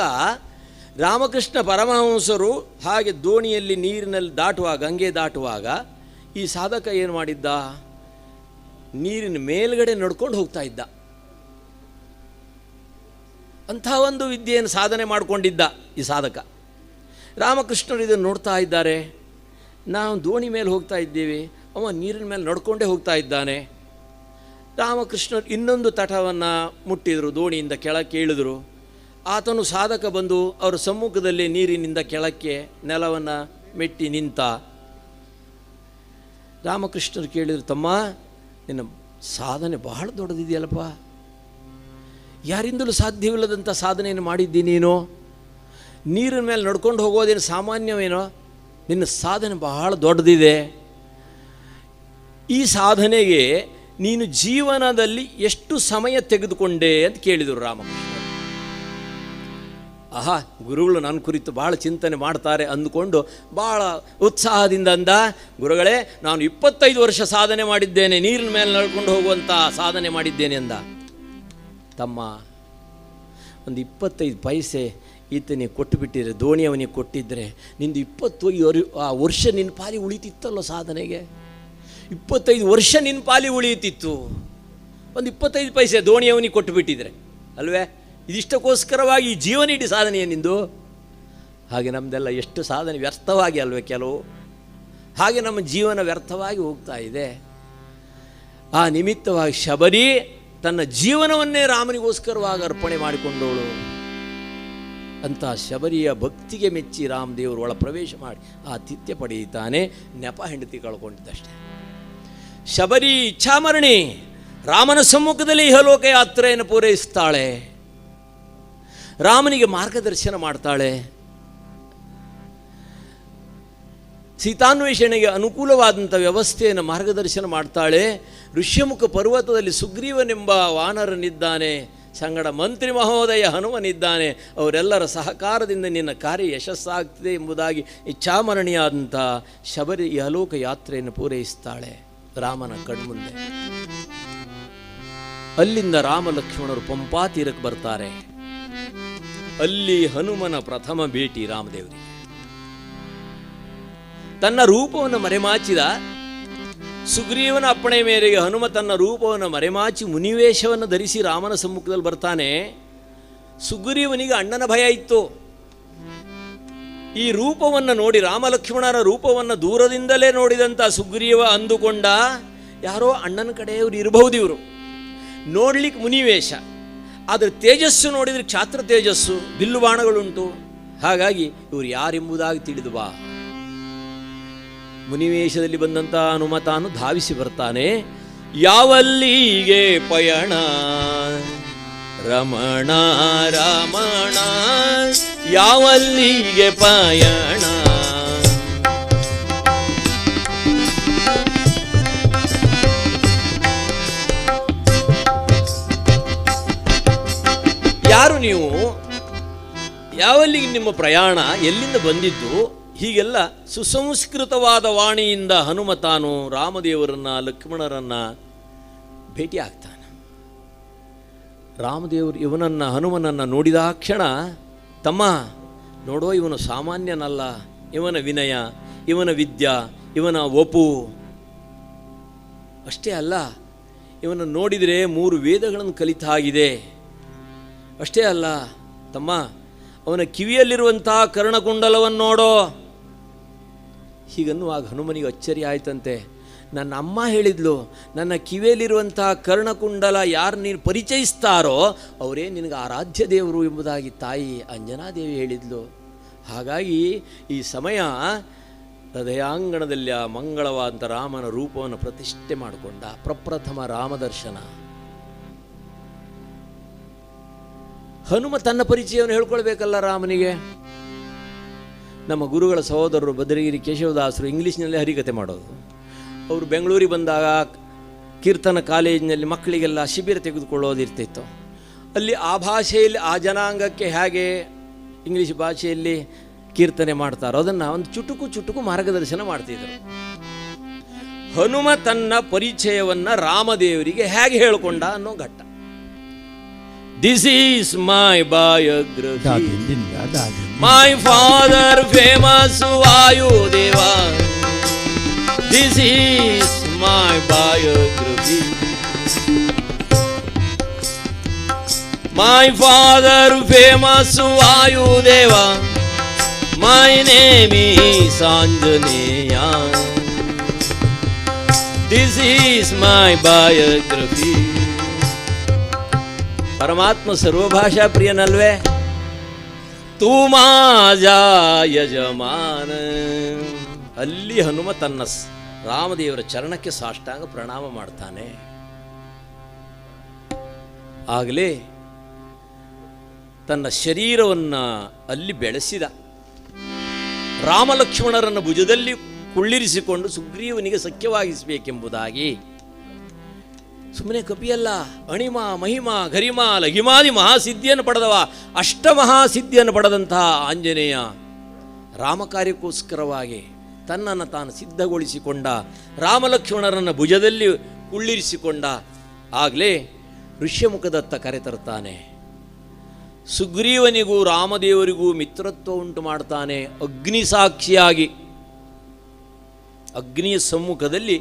ರಾಮಕೃಷ್ಣ ಪರಮಹಂಸರು ಹಾಗೆ ದೋಣಿಯಲ್ಲಿ ನೀರಿನಲ್ಲಿ ದಾಟುವಾಗ, ಗಂಗೆ ದಾಟುವಾಗ ಈ ಸಾಧಕ ಏನು ಮಾಡಿದ್ದ, ನೀರಿನ ಮೇಲ್ಗಡೆ ನಡ್ಕೊಂಡು ಹೋಗ್ತಾ ಇದ್ದ. ಅಂಥ ಒಂದು ವಿದ್ಯೆಯನ್ನು ಸಾಧನೆ ಮಾಡಿಕೊಂಡಿದ್ದ ಈ ಸಾಧಕ. ರಾಮಕೃಷ್ಣರು ಇದನ್ನು ನೋಡ್ತಾ ಇದ್ದಾರೆ. ನಾವು ದೋಣಿ ಮೇಲೆ ಹೋಗ್ತಾ ಇದ್ದೀವಿ, ಅವ ನೀರಿನ ಮೇಲೆ ನಡ್ಕೊಂಡೇ ಹೋಗ್ತಾ ಇದ್ದಾನೆ. ರಾಮಕೃಷ್ಣರು ಇನ್ನೊಂದು ತಟವನ್ನು ಮುಟ್ಟಿದರು, ದೋಣಿಯಿಂದ ಕೆಳಕ್ಕೆ ಇಳಿದರು. ಆತನು ಸಾಧಕ ಬಂದು ಅವರ ಸಮ್ಮುಖದಲ್ಲಿ ನೀರಿನಿಂದ ಕೆಳಕ್ಕೆ ನೆಲವನ್ನು ಮೆಟ್ಟಿ ನಿಂತ. ರಾಮಕೃಷ್ಣರು ಕೇಳಿದರು, ತಮ್ಮ ನಿನ್ನ ಸಾಧನೆ ಬಹಳ ದೊಡ್ಡದಿದೆಯಲ್ಲಪ್ಪ, ಯಾರಿಂದಲೂ ಸಾಧ್ಯವಿಲ್ಲದಂಥ ಸಾಧನೆಯನ್ನು ಮಾಡಿದ್ದೀನಿ ನೀನು. ನೀರಿನ ಮೇಲೆ ನಡ್ಕೊಂಡು ಹೋಗೋದೇನು ಸಾಮಾನ್ಯವೇನೋ, ನಿನ್ನ ಸಾಧನೆ ಬಹಳ ದೊಡ್ಡದಿದೆ. ಈ ಸಾಧನೆಗೆ ನೀನು ಜೀವನದಲ್ಲಿ ಎಷ್ಟು ಸಮಯ ತೆಗೆದುಕೊಂಡೆ ಅಂತ ಕೇಳಿದರು ರಾಮಕೃಷ್ಣ. ಆಹಾ, ಗುರುಗಳು ನನ್ನ ಕುರಿತು ಭಾಳ ಚಿಂತನೆ ಮಾಡ್ತಾರೆ ಅಂದುಕೊಂಡು ಭಾಳ ಉತ್ಸಾಹದಿಂದ ಅಂದ, ಗುರುಗಳೇ ನಾನು 25 ವರ್ಷ ಸಾಧನೆ ಮಾಡಿದ್ದೇನೆ, ನೀರಿನ ಮೇಲೆ ನಡ್ಕೊಂಡು ಹೋಗುವಂಥ ಸಾಧನೆ ಮಾಡಿದ್ದೇನೆ ಅಂದ. ತಮ್ಮ ಒಂದು 25 ಪೈಸೆ ಈತನಿಗೆ ಕೊಟ್ಟುಬಿಟ್ಟಿದ್ರೆ, ದೋಣಿಯವನಿಗೆ ಕೊಟ್ಟಿದ್ದರೆ ನಿಂದು 25 ವರ್ಷ ನಿನ್ನ ಪಾಲಿ ಉಳಿತಿತ್ತಲ್ಲೋ ಸಾಧನೆಗೆ. 25 ವರ್ಷ ನಿನ್ನ ಪಾಲಿ ಉಳಿಯುತ್ತಿತ್ತು. ಒಂದು 25 ಪೈಸೆ ದೋಣಿಯವನಿಗೆ ಕೊಟ್ಟುಬಿಟ್ಟಿದ್ರೆ ಅಲ್ವೇ, ಇದಿಷ್ಟಕ್ಕೋಸ್ಕರವಾಗಿ ಈ ಜೀವನ ಇಡೀ ಸಾಧನೆಯೇ ನಿಂದು. ಹಾಗೆ ನಮ್ಮದೆಲ್ಲ ಎಷ್ಟು ಸಾಧನೆ ವ್ಯರ್ಥವಾಗಿ ಅಲ್ವೇ ಕೆಲವು. ಹಾಗೆ ನಮ್ಮ ಜೀವನ ವ್ಯರ್ಥವಾಗಿ ಹೋಗ್ತಾ ಇದೆ. ಆ ನಿಮಿತ್ತವಾಗಿ ಶಬರಿ ತನ್ನ ಜೀವನವನ್ನೇ ರಾಮನಿಗೋಸ್ಕರವಾಗಿ ಅರ್ಪಣೆ ಮಾಡಿಕೊಂಡವಳು. ಅಂತ ಶಬರಿಯ ಭಕ್ತಿಗೆ ಮೆಚ್ಚಿ ರಾಮದೇವರು ಒಳ ಪ್ರವೇಶ ಮಾಡಿ ಆತಿಥ್ಯ ಪಡೆಯುತ್ತಾನೆ. ನೆಪ ಹೆಂಡತಿ ಕಳ್ಕೊಂಡಿದ್ದಷ್ಟೇ. ಶಬರಿ ಇಚ್ಛಾಮರಣಿ ರಾಮನ ಸಮ್ಮುಖದಲ್ಲಿ ಇಹಲೋಕ ಯಾತ್ರೆಯನ್ನು ಪೂರೈಸ್ತಾಳೆ. ರಾಮನಿಗೆ ಮಾರ್ಗದರ್ಶನ ಮಾಡ್ತಾಳೆ. ಸೀತಾನ್ವೇಷಣೆಗೆ ಅನುಕೂಲವಾದಂಥ ವ್ಯವಸ್ಥೆಯನ್ನು ಮಾರ್ಗದರ್ಶನ ಮಾಡ್ತಾಳೆ. ಋಷ್ಯಮುಖ ಪರ್ವತದಲ್ಲಿ ಸುಗ್ರೀವನೆಂಬ ವಾನರನಿದ್ದಾನೆ, ಸಂಗಡ ಮಂತ್ರಿ ಮಹೋದಯ ಹನುಮನಿದ್ದಾನೆ. ಅವರೆಲ್ಲರ ಸಹಕಾರದಿಂದ ನಿನ್ನ ಕಾರ್ಯ ಯಶಸ್ಸಾಗ್ತಿದೆ ಎಂಬುದಾಗಿ ಇಚ್ಛಾಮರಣಿಯಾದಂಥ ಶಬರಿ ಇಹಲೋಕ ಯಾತ್ರೆಯನ್ನು ಪೂರೈಸ್ತಾಳೆ ರಾಮನ ಕಣ್ಮುಂದೆ. ಅಲ್ಲಿಂದ ರಾಮ ಲಕ್ಷ್ಮಣರು ಪಂಪಾ ತೀರಕ್ಕೆ ಬರ್ತಾರೆ. ಅಲ್ಲಿ ಹನುಮನ ಪ್ರಥಮ ಭೇಟಿ ರಾಮದೇವರಿಗೆ. ತನ್ನ ರೂಪವನ್ನು ಮರೆಮಾಚಿದ ಸುಗ್ರೀವನ ಅಪ್ಪಣೆ ಮೇರೆಗೆ ಹನುಮ ತನ್ನ ರೂಪವನ್ನು ಮರೆಮಾಚಿ ಮುನಿವೇಶವನ್ನು ಧರಿಸಿ ರಾಮನ ಸಮ್ಮುಖದಲ್ಲಿ ಬರ್ತಾನೆ. ಸುಗ್ರೀವನಿಗೆ ಅಣ್ಣನ ಭಯ ಇತ್ತು. ಈ ರೂಪವನ್ನು ನೋಡಿ, ರಾಮಲಕ್ಷ್ಮಣರ ರೂಪವನ್ನು ದೂರದಿಂದಲೇ ನೋಡಿದಂಥ ಸುಗ್ರೀವ ಅಂದುಕೊಂಡ, ಯಾರೋ ಅಣ್ಣನ ಕಡೆಯವರು ಇರಬಹುದು ಇವರು, ನೋಡ್ಲಿಕ್ಕೆ ಮುನಿವೇಶ, ಆದರೆ ತೇಜಸ್ಸು ನೋಡಿದರೆ ಕ್ಷಾತ್ರ ತೇಜಸ್ಸು, ಬಿಲ್ಲು ಬಾಣಗಳುಂಟು. ಹಾಗಾಗಿ ಇವರು ಯಾರೆಂಬುದಾಗಿ ತಿಳಿದು ಬಾ. ಮುನಿವೇಶದಲ್ಲಿ ಬಂದಂಥ ಹನುಮ ತಾನು ಧಾವಿಸಿ ಬರ್ತಾನೆ. ಯಾವಲ್ಲಿಗೆ ಪಯಣ ರಮಣ ರಮಣ, ಯಾವಲ್ಲಿಗೆ ಪಯಣ. ಯಾರು ನೀವು? ಯಾವಲ್ಲಿಗೆ ನಿಮ್ಮ ಪ್ರಯಾಣ? ಎಲ್ಲಿಂದ ಬಂದಿದ್ದು? ಹೀಗೆಲ್ಲ ಸುಸಂಸ್ಕೃತವಾದ ವಾಣಿಯಿಂದ ಹನುಮ ತಾನು ರಾಮದೇವರನ್ನ ಲಕ್ಷ್ಮಣರನ್ನ ಭೇಟಿ ಆಗ್ತಾನೆ. ರಾಮದೇವರು ಇವನನ್ನು ಹನುಮನನ್ನು ನೋಡಿದ ಕ್ಷಣ, ತಮ್ಮ ನೋಡೋ, ಇವನು ಸಾಮಾನ್ಯನಲ್ಲ, ಇವನ ವಿನಯ, ಇವನ ವಿದ್ಯಾ, ಇವನ ಒಪು ಅಷ್ಟೇ ಅಲ್ಲ, ಇವನು ನೋಡಿದರೆ 3 ವೇದಗಳನ್ನು ಕಲಿತಾಗಿದೆ. ಅಷ್ಟೇ ಅಲ್ಲ ತಮ್ಮ, ಅವನ ಕಿವಿಯಲ್ಲಿರುವಂಥ ಕರ್ಣಕುಂಡಲವನ್ನು ನೋಡೋ. ಹೀಗನ್ನುವಾಗ ಹನುಮನಿಗೆ ಅಚ್ಚರಿ ಆಯ್ತಂತೆ. ನನ್ನ ಅಮ್ಮ ಹೇಳಿದ್ಲು, ನನ್ನ ಕಿವಿಯಲ್ಲಿರುವಂಥ ಕರ್ಣಕುಂಡಲ ಯಾರು ನೀನು ಪರಿಚಯಿಸ್ತಾರೋ ಅವರೇ ನಿನಗೆ ಆರಾಧ್ಯ ದೇವರು ಎಂಬುದಾಗಿ ತಾಯಿ ಅಂಜನಾದೇವಿ ಹೇಳಿದ್ಲು. ಹಾಗಾಗಿ ಈ ಸಮಯ ಹೃದಯಾಂಗಣದಲ್ಲಿ ಆ ಮಂಗಳವಾದಂಥ ರಾಮನ ರೂಪವನ್ನು ಪ್ರತಿಷ್ಠೆ ಮಾಡಿಕೊಂಡ. ಪ್ರಪ್ರಥಮ ರಾಮದರ್ಶನ. ಹನುಮ ತನ್ನ ಪರಿಚಯವನ್ನು ಹೇಳ್ಕೊಳ್ಬೇಕಲ್ಲ ರಾಮನಿಗೆ. ನಮ್ಮ ಗುರುಗಳ ಸಹೋದರರು ಭದ್ರಗಿರಿ ಕೇಶವದಾಸರು ಇಂಗ್ಲೀಷ್ನಲ್ಲೇ ಹರಿಕತೆ ಮಾಡೋದು. ಅವರು ಬೆಂಗಳೂರಿಗೆ ಬಂದಾಗ ಕೀರ್ತನ ಕಾಲೇಜಿನಲ್ಲಿ ಮಕ್ಕಳಿಗೆಲ್ಲ ಶಿಬಿರ ತೆಗೆದುಕೊಳ್ಳೋದಿರ್ತಿತ್ತು. ಅಲ್ಲಿ ಆ ಭಾಷೆಯಲ್ಲಿ ಆ ಜನಾಂಗಕ್ಕೆ ಹೇಗೆ ಇಂಗ್ಲೀಷ್ ಭಾಷೆಯಲ್ಲಿ ಕೀರ್ತನೆ ಮಾಡ್ತಾರೋ ಅದನ್ನು ಒಂದು ಚುಟುಕು ಮಾರ್ಗದರ್ಶನ ಮಾಡ್ತಿದ್ರು. ಹನುಮ ತನ್ನ ಪರಿಚಯವನ್ನು ರಾಮದೇವರಿಗೆ ಹೇಗೆ ಹೇಳಿಕೊಂಡ ಅನ್ನೋ ಘಟ್ಟ. This is my biography. My father famous Vayudeva. This is my biography. My father famous Vayudeva. My name is Anjaneya. This is my biography. ಪರಮಾತ್ಮ ಸರ್ವಭಾಷಾ ಪ್ರಿಯನಲ್ವೇ? ತೂ ಮಾಜಾ ಯಜಮಾನ. ಅಲ್ಲಿ ಹನುಮ ತನ್ನ ರಾಮದೇವರ ಚರಣಕ್ಕೆ ಸಾಷ್ಟಾಂಗ ಪ್ರಣಾಮ ಮಾಡ್ತಾನೆ. ಆಗಲೇ ತನ್ನ ಶರೀರವನ್ನು ಅಲ್ಲಿ ಬೆಳೆಸಿದ. ರಾಮಲಕ್ಷ್ಮಣರನ್ನು ಭುಜದಲ್ಲಿ ಕುಳ್ಳಿರಿಸಿಕೊಂಡು ಸುಗ್ರೀವನಿಗೆ ಸಖ್ಯವಾಗಿಸಬೇಕೆಂಬುದಾಗಿ. ಸುಮ್ಮನೆ ಕಪಿಯಲ್ಲ, ಅಣಿಮ ಮಹಿಮಾ ಗರಿಮಾ ಲಘಿಮಾದಿ ಮಹಾಸಿದ್ಧಿಯನ್ನು ಪಡೆದವ, ಅಷ್ಟಮಹಾಸಿದ್ಧಿಯನ್ನು ಪಡೆದಂತಹ ಆಂಜನೇಯ ರಾಮಕಾರ್ಯಕ್ಕೋಸ್ಕರವಾಗಿ ತನ್ನನ್ನು ತಾನು ಸಿದ್ಧಗೊಳಿಸಿಕೊಂಡ. ರಾಮಲಕ್ಷ್ಮಣರನ್ನು ಭುಜದಲ್ಲಿ ಕುಳ್ಳಿರಿಸಿಕೊಂಡ. ಆಗಲೇ ಋಷ್ಯಮುಖದತ್ತ ಕರೆತರ್ತಾನೆ. ಸುಗ್ರೀವನಿಗೂ ರಾಮದೇವರಿಗೂ ಮಿತ್ರತ್ವ ಉಂಟು ಮಾಡ್ತಾನೆ. ಅಗ್ನಿ ಸಾಕ್ಷಿಯಾಗಿ ಅಗ್ನಿಯ ಸಮ್ಮುಖದಲ್ಲಿ.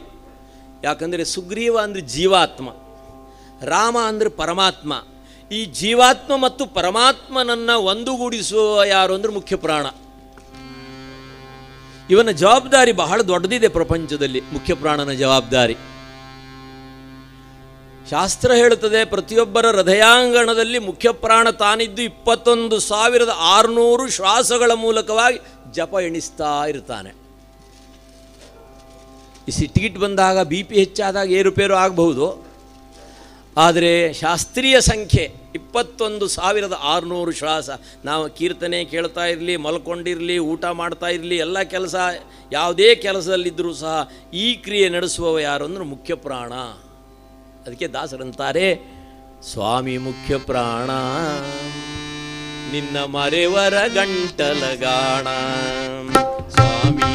ಯಾಕಂದರೆ ಸುಗ್ರೀವ ಅಂದರೆ ಜೀವಾತ್ಮ, ರಾಮ ಅಂದರೆ ಪರಮಾತ್ಮ. ಈ ಜೀವಾತ್ಮ ಮತ್ತು ಪರಮಾತ್ಮನನ್ನು ಒಂದುಗೂಡಿಸುವ ಯಾರು ಅಂದರೆ ಮುಖ್ಯ ಪ್ರಾಣ. ಇವನ ಜವಾಬ್ದಾರಿ ಬಹಳ ದೊಡ್ಡದಿದೆ ಪ್ರಪಂಚದಲ್ಲಿ. ಮುಖ್ಯ ಪ್ರಾಣನ ಜವಾಬ್ದಾರಿ ಶಾಸ್ತ್ರ ಹೇಳುತ್ತದೆ, ಪ್ರತಿಯೊಬ್ಬರ ಹೃದಯಾಂಗಣದಲ್ಲಿ ಮುಖ್ಯ ಪ್ರಾಣ ತಾನಿದ್ದು 21,600 ಶ್ವಾಸಗಳ ಮೂಲಕವಾಗಿ ಜಪ ಎಣಿಸ್ತಾ ಇರ್ತಾನೆ. ಈ ಸಿಟ್ಟಿಗಿಟ್ ಬಂದಾಗ BP ಹೆಚ್ಚಾದಾಗ ಏರುಪೇರು ಆಗಬಹುದು, ಆದರೆ ಶಾಸ್ತ್ರೀಯ ಸಂಖ್ಯೆ 21,600 ಶ್ವಾಸ. ನಾವು ಕೀರ್ತನೆ ಕೇಳ್ತಾ ಇರಲಿ, ಮಲ್ಕೊಂಡಿರಲಿ, ಊಟ ಮಾಡ್ತಾ ಇರಲಿ, ಎಲ್ಲ ಕೆಲಸ ಯಾವುದೇ ಕೆಲಸದಲ್ಲಿದ್ದರೂ ಸಹ ಈ ಕ್ರಿಯೆ ನಡೆಸುವವ ಯಾರು ಅಂದ್ರೆ ಮುಖ್ಯ ಪ್ರಾಣ. ಅದಕ್ಕೆ ದಾಸರಂತಾರೆ, ಸ್ವಾಮಿ ಮುಖ್ಯ ಪ್ರಾಣ ನಿನ್ನ ಮರೆವರ ಗಂಟಲಗಾಣ. ಸ್ವಾಮಿ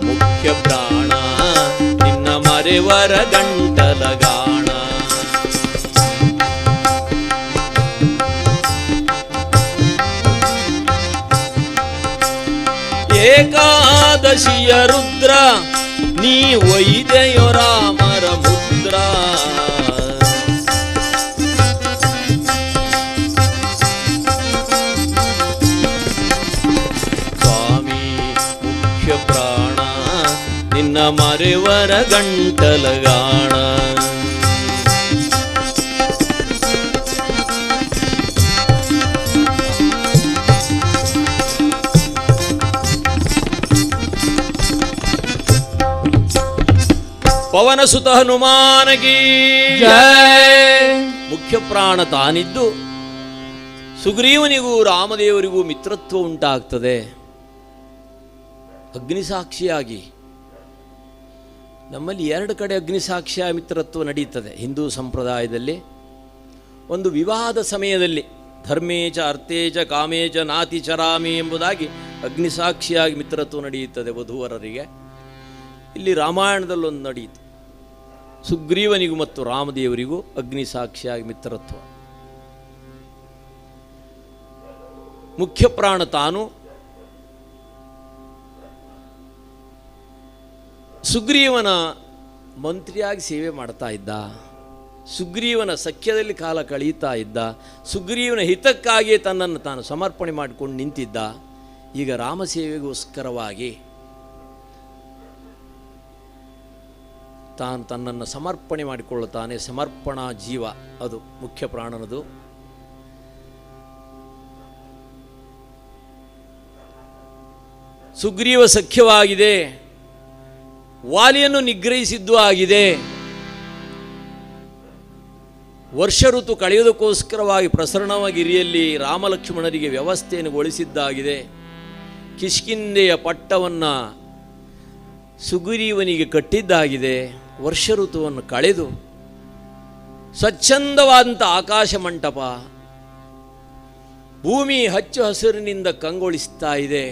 ಮುಖ್ಯ ಪ್ರಾಣ ನಿನ್ನ ಮರೆವರ ಗಂಟಲಗಾಣ. ಏಕಾದಶಿಯ ರುದ್ರ ನೀ ಒಯ್ದೆಯೋ ರಾಮರ ಮುದ್ರ. ಸ್ವಾಮಿ ಮುಖ್ಯ ಪ್ರಾಣ ನಿನ್ನ ಮರೆವರ ಗಂಟಲಗಾಣ. ಪವನ ಸುತ ಹನುಮಾನಗಿ ಜಯ. ಮುಖ್ಯ ಪ್ರಾಣ ತಾನಿದ್ದು ಸುಗ್ರೀವನಿಗೂ ರಾಮದೇವರಿಗೂ ಮಿತ್ರತ್ವ ಉಂಟಾಗ್ತದೆ ಅಗ್ನಿಸಾಕ್ಷಿಯಾಗಿ. ನಮ್ಮಲ್ಲಿ 2 ಕಡೆ ಅಗ್ನಿಸಾಕ್ಷಿಯ ಮಿತ್ರತ್ವ ನಡೀತದೆ ಹಿಂದೂ ಸಂಪ್ರದಾಯದಲ್ಲಿ. ಒಂದು ವಿವಾಹದ ಸಮಯದಲ್ಲಿ ಧರ್ಮೇಚ ಅರ್ಥೇಚ ಕಾಮೇಚ ನಾತಿ ಚರಾಮಿ ಎಂಬುದಾಗಿ ಅಗ್ನಿಸಾಕ್ಷಿಯಾಗಿ ಮಿತ್ರತ್ವ ನಡೆಯುತ್ತದೆ ವಧೂವರರಿಗೆ. ಇಲ್ಲಿ ರಾಮಾಯಣದಲ್ಲೊಂದು ನಡೆಯಿತು, ಸುಗ್ರೀವನಿಗೂ ಮತ್ತು ರಾಮದೇವರಿಗೂ ಅಗ್ನಿಸಾಕ್ಷಿಯಾಗಿ ಮಿತ್ರತ್ವ. ಮುಖ್ಯ ಪ್ರಾಣ ತಾನು ಸುಗ್ರೀವನ ಮಂತ್ರಿಯಾಗಿ ಸೇವೆ ಮಾಡ್ತಾ ಇದ್ದ, ಸುಗ್ರೀವನ ಸಖ್ಯದಲ್ಲಿ ಕಾಲ ಕಳೀತಾ ಇದ್ದ, ಸುಗ್ರೀವನ ಹಿತಕ್ಕಾಗಿಯೇ ತನ್ನನ್ನು ತಾನು ಸಮರ್ಪಣೆ ಮಾಡಿಕೊಂಡು ನಿಂತಿದ್ದ. ಈಗ ರಾಮ ಸೇವೆಗೋಸ್ಕರವಾಗಿ ತಾನು ತನ್ನನ್ನು ಸಮರ್ಪಣೆ ಮಾಡಿಕೊಳ್ಳುತ್ತಾನೆ. ಸಮರ್ಪಣಾ ಜೀವ ಅದು ಮುಖ್ಯ ಪ್ರಾಣನದು. ಸುಗ್ರೀವ ಸಖ್ಯವಾಗಿದೆ, ವಾಲಿಯನ್ನು ನಿಗ್ರಹಿಸಿದ್ದು ಆಗಿದೆ. ವರ್ಷ ಋತು ಕಳೆಯುವುದಕ್ಕೋಸ್ಕರವಾಗಿ ಪ್ರಸರಣಗಿರಿಯಲ್ಲಿ ರಾಮಲಕ್ಷ್ಮಣರಿಗೆ ವ್ಯವಸ್ಥೆಯನ್ನು ಗೊಳಿಸಿದ್ದಾಗಿದೆ. ಕಿಷ್ಕಿಂಧೆಯ ಪಟ್ಟವನ್ನು ಸುಗ್ರೀವನಿಗೆ ಕಟ್ಟಿದ್ದಾಗಿದೆ. ವರ್ಷ ಋತುವನ್ನು ಕಳೆದು ಸ್ವಚ್ಛಂದವಾದಂಥ ಆಕಾಶ ಮಂಟಪ, ಭೂಮಿ ಹಚ್ಚು ಹಸಿರಿನಿಂದ ಕಂಗೊಳಿಸ್ತಾ ಇದೆ.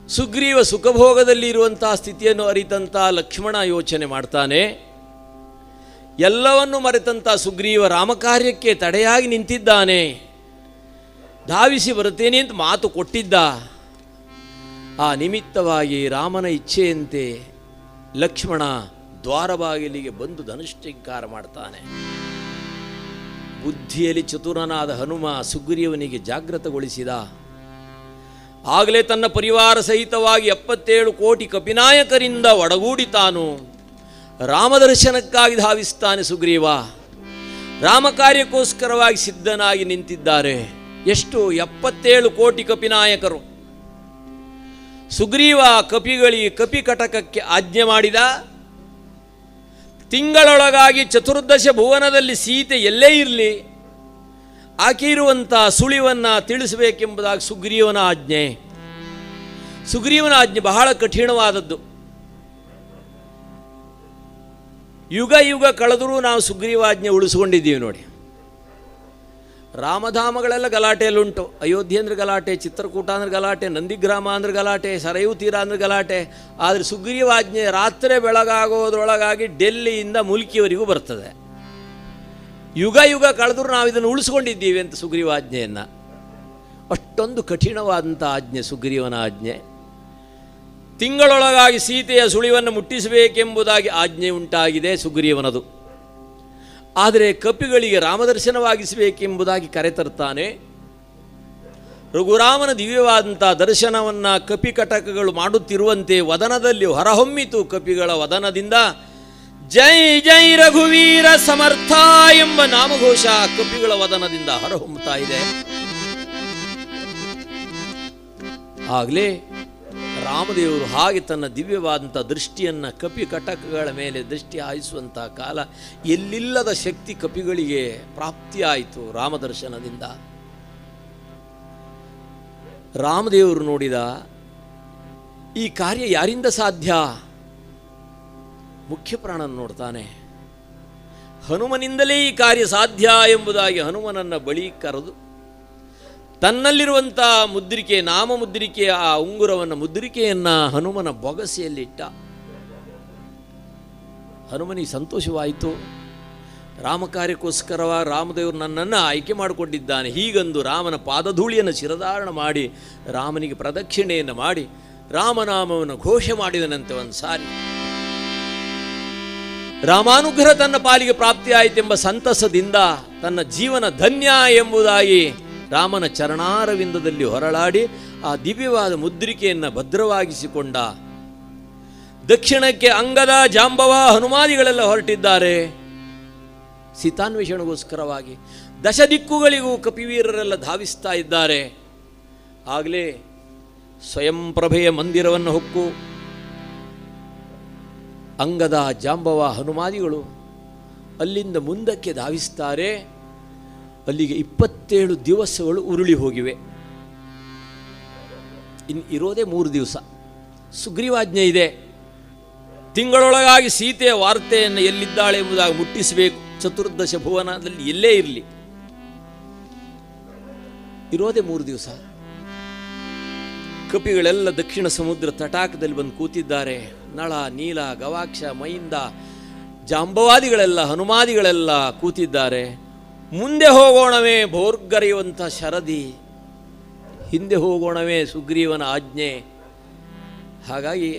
ಸುಗ್ರೀವ ಸುಖಭೋಗದಲ್ಲಿ ಇರುವಂತಹ ಸ್ಥಿತಿಯನ್ನು ಅರಿತಂಥ ಲಕ್ಷ್ಮಣ ಯೋಚನೆ ಮಾಡ್ತಾನೆ. ಎಲ್ಲವನ್ನೂ ಮರೆತಂಥ ಸುಗ್ರೀವ ರಾಮಕಾರ್ಯಕ್ಕೆ ತಡೆಯಾಗಿ ನಿಂತಿದ್ದಾನೆ. ಧಾವಿಸಿ ಬರುತ್ತೇನೆ ಅಂತ ಮಾತು ಕೊಟ್ಟಿದ್ದ. ಆ ನಿಮಿತ್ತವಾಗಿ ರಾಮನ ಇಚ್ಛೆಯಂತೆ ಲಕ್ಷ್ಮಣ ದ್ವಾರಬಾಗಿಲಿಗೆ ಬಂದು ಧನುಷ್ಠಿಂಕಾರ ಮಾಡ್ತಾನೆ. ಬುದ್ಧಿಯಲ್ಲಿ ಚತುರನಾದ ಹನುಮ ಸುಗ್ರೀವನಿಗೆ ಜಾಗೃತಗೊಳಿಸಿದ. ಆಗಲೇ ತನ್ನ ಪರಿವಾರ ಸಹಿತವಾಗಿ 77 ಕೋಟಿ ಕಪಿನಾಯಕರಿಂದ ಒಡಗೂಡಿ ತಾನು ರಾಮದರ್ಶನಕ್ಕಾಗಿ ಧಾವಿಸ್ತಾನೆ. ಸುಗ್ರೀವ ರಾಮ ಕಾರ್ಯಕ್ಕೋಸ್ಕರವಾಗಿ ಸಿದ್ಧನಾಗಿ ನಿಂತಿದ್ದಾರೆ. ಎಷ್ಟು 77 ಕೋಟಿ ಕಪಿನಾಯಕರು. ಸುಗ್ರೀವ ಕಪಿಗಳಿಗೆ ಕಪಿ ಕಟಕಕ್ಕೆ ಆಜ್ಞೆ ಮಾಡಿದ. ತಿಂಗಳೊಳಗಾಗಿ ಚತುರ್ದಶ ಭುವನದಲ್ಲಿ ಸೀತೆ ಎಲ್ಲೇ ಇರಲಿ ಆಕೆ ಇರುವಂಥ ಸುಳಿವನ್ನು ತಿಳಿಸಬೇಕೆಂಬುದಾಗಿ ಸುಗ್ರೀವನ ಆಜ್ಞೆ. ಸುಗ್ರೀವನ ಆಜ್ಞೆ ಬಹಳ ಕಠಿಣವಾದದ್ದು. ಯುಗ ಯುಗ ಕಳೆದರೂ ನಾವು ಸುಗ್ರೀವಾಜ್ಞೆ ಉಳಿಸ್ಕೊಂಡಿದ್ದೀವಿ ನೋಡಿ. ರಾಮಧಾಮಗಳೆಲ್ಲ ಗಲಾಟೆಯಲ್ಲುಂಟು. ಅಯೋಧ್ಯೆ ಅಂದ್ರೆ ಗಲಾಟೆ, ಚಿತ್ರಕೂಟ ಅಂದ್ರೆ ಗಲಾಟೆ, ನಂದಿಗ್ರಾಮ ಅಂದ್ರೆ ಗಲಾಟೆ, ಸರಯೂ ತೀರ ಅಂದ್ರೆ ಗಲಾಟೆ. ಆದರೆ ಸುಗ್ರೀವಾಜ್ಞೆ ರಾತ್ರಿ ಬೆಳಗಾಗೋದ್ರೊಳಗಾಗಿ ಡೆಲ್ಲಿಯಿಂದ ಮುಲ್ಕಿಯವರೆಗೂ ಬರ್ತದೆ. ಯುಗ ಯುಗ ಕಳೆದರೂ ನಾವು ಇದನ್ನು ಉಳಿಸ್ಕೊಂಡಿದ್ದೀವಿ ಅಂತ ಸುಗ್ರೀವಾಜ್ಞೆಯನ್ನು. ಅಷ್ಟೊಂದು ಕಠಿಣವಾದಂಥ ಆಜ್ಞೆ ಸುಗ್ರೀವನ ಆಜ್ಞೆ. ತಿಂಗಳೊಳಗಾಗಿ ಸೀತೆಯ ಸುಳಿವನ್ನು ಮುಟ್ಟಿಸಬೇಕೆಂಬುದಾಗಿ ಆಜ್ಞೆ ಉಂಟಾಗಿದೆ ಸುಗ್ರೀವನದು. ಆದರೆ ಕಪಿಗಳಿಗೆ ರಾಮದರ್ಶನವಾಗಿಸಬೇಕೆಂಬುದಾಗಿ ಕರೆತರ್ತಾನೆ. ರಘುರಾಮನ ದಿವ್ಯವಾದಂಥ ದರ್ಶನವನ್ನು ಕಪಿ ಕಟಕಗಳು ಮಾಡುತ್ತಿರುವಂತೆ ವದನದಲ್ಲಿ ಹೊರಹೊಮ್ಮಿತು. ಕಪಿಗಳ ವದನದಿಂದ ಜೈ ಜೈ ರಘುವೀರ ಸಮರ್ಥ ಎಂಬ ನಾಮಘೋಷ ಕಪಿಗಳ ವದನದಿಂದ ಹೊರಹೊಮ್ಮುತ್ತಾ ಇದೆ. ಆಗಲೇ ರಾಮದೇವರು ಹಾಗೆ ತನ್ನ ದಿವ್ಯವಾದಂಥ ದೃಷ್ಟಿಯನ್ನು ಕಪಿ ಕಟಕಗಳ ಮೇಲೆ ದೃಷ್ಟಿ ಹಾಯಿಸುವಂಥ ಕಾಲ, ಎಲ್ಲಿಲ್ಲದ ಶಕ್ತಿ ಕಪಿಗಳಿಗೆ ಪ್ರಾಪ್ತಿಯಾಯಿತು ರಾಮದರ್ಶನದಿಂದ. ರಾಮದೇವರು ನೋಡಿದ, ಈ ಕಾರ್ಯ ಯಾರಿಂದ ಸಾಧ್ಯ? ಮುಖ್ಯ ಪ್ರಾಣನ ನೋಡ್ತಾನೆ. ಹನುಮನಿಂದಲೇ ಈ ಕಾರ್ಯ ಸಾಧ್ಯ ಎಂಬುದಾಗಿ ಹನುಮನನ್ನ ಬಳಿ ಕರೆದು ತನ್ನಲ್ಲಿರುವಂಥ ಮುದ್ರಿಕೆ, ನಾಮ ಮುದ್ರಿಕೆಯ ಆ ಉಂಗುರವನ್ನು, ಮುದ್ರಿಕೆಯನ್ನು ಹನುಮನ ಬೊಗಸೆಯಲ್ಲಿಟ್ಟ. ಹನುಮನಿಗೆ ಸಂತೋಷವಾಯಿತು. ರಾಮಕಾರ್ಯಕ್ಕೋಸ್ಕರವಾಗಿ ರಾಮದೇವರು ನನ್ನನ್ನು ಆಯ್ಕೆ ಮಾಡಿಕೊಂಡಿದ್ದಾನೆ. ಹೀಗಂದು ರಾಮನ ಪಾದಧೂಳಿಯನ್ನು ಶಿರಧಾರಣ ಮಾಡಿ ರಾಮನಿಗೆ ಪ್ರದಕ್ಷಿಣೆಯನ್ನು ಮಾಡಿ ರಾಮನಾಮವನ್ನು ಘೋಷೆ ಮಾಡಿದನಂತೆ ಒಂದು ಸಾರಿ. ರಾಮಾನುಗ್ರಹ ತನ್ನ ಪಾಲಿಗೆ ಪ್ರಾಪ್ತಿಯಾಯಿತೆಂಬ ಸಂತಸದಿಂದ ತನ್ನ ಜೀವನ ಧನ್ಯ ಎಂಬುದಾಗಿ ರಾಮನ ಚರಣಾರವಿಂದದಲ್ಲಿ ಹೊರಳಾಡಿ ಆ ದಿವ್ಯವಾದ ಮುದ್ರಿಕೆಯನ್ನು ಭದ್ರವಾಗಿಸಿಕೊಂಡ. ದಕ್ಷಿಣಕ್ಕೆ ಅಂಗದ, ಜಾಂಬವ, ಹನುಮಾದಿಗಳೆಲ್ಲ ಹೊರಟಿದ್ದಾರೆ ಸೀತಾನ್ವೇಷಣೆಗೋಸ್ಕರವಾಗಿ. ದಶ ದಿಕ್ಕುಗಳಿಗೂ ಕಪಿವೀರರೆಲ್ಲ ಧಾವಿಸ್ತಾ ಇದ್ದಾರೆ. ಆಗಲೇ ಸ್ವಯಂ ಪ್ರಭೆಯ ಮಂದಿರವನ್ನು ಹೊಕ್ಕು ಅಂಗದ, ಜಾಂಬವ, ಹನುಮಾದಿಗಳು ಅಲ್ಲಿಂದ ಮುಂದಕ್ಕೆ ಧಾವಿಸ್ತಾರೆ. ಅಲ್ಲಿಗೆ 27 ದಿವಸಗಳು ಉರುಳಿ ಹೋಗಿವೆ. ಇನ್ನು ಇರೋದೇ 3 ದಿವಸ. ಸುಗ್ರೀವಾಜ್ಞೆ ಇದೆ, ತಿಂಗಳೊಳಗಾಗಿ ಸೀತೆಯ ವಾರ್ತೆಯನ್ನು ಎಲ್ಲಿದ್ದಾಳೆ ಎಂಬುದಾಗಿ ಮುಟ್ಟಿಸಬೇಕು. ಚತುರ್ದಶ ಭುವನದಲ್ಲಿ ಎಲ್ಲೇ ಇರಲಿ, ಇರೋದೇ 3 ದಿವಸ. ಕಪಿಗಳೆಲ್ಲ ದಕ್ಷಿಣ ಸಮುದ್ರ ತಟಾಕದಲ್ಲಿ ಬಂದು ಕೂತಿದ್ದಾರೆ. ನಳ, ನೀಲ, ಗವಾಕ್ಷ, ಮೈಂದ, ಜಾಂಬವಾದಿಗಳೆಲ್ಲ, ಹನುಮಾದಿಗಳೆಲ್ಲ ಕೂತಿದ್ದಾರೆ. ಮುಂದೆ ಹೋಗೋಣವೇ ಭೋರ್ಗರೆಯುವಂಥ ಶರದಿ, ಹಿಂದೆ ಹೋಗೋಣವೇ ಸುಗ್ರೀವನ ಆಜ್ಞೆ. ಹಾಗಾಗಿ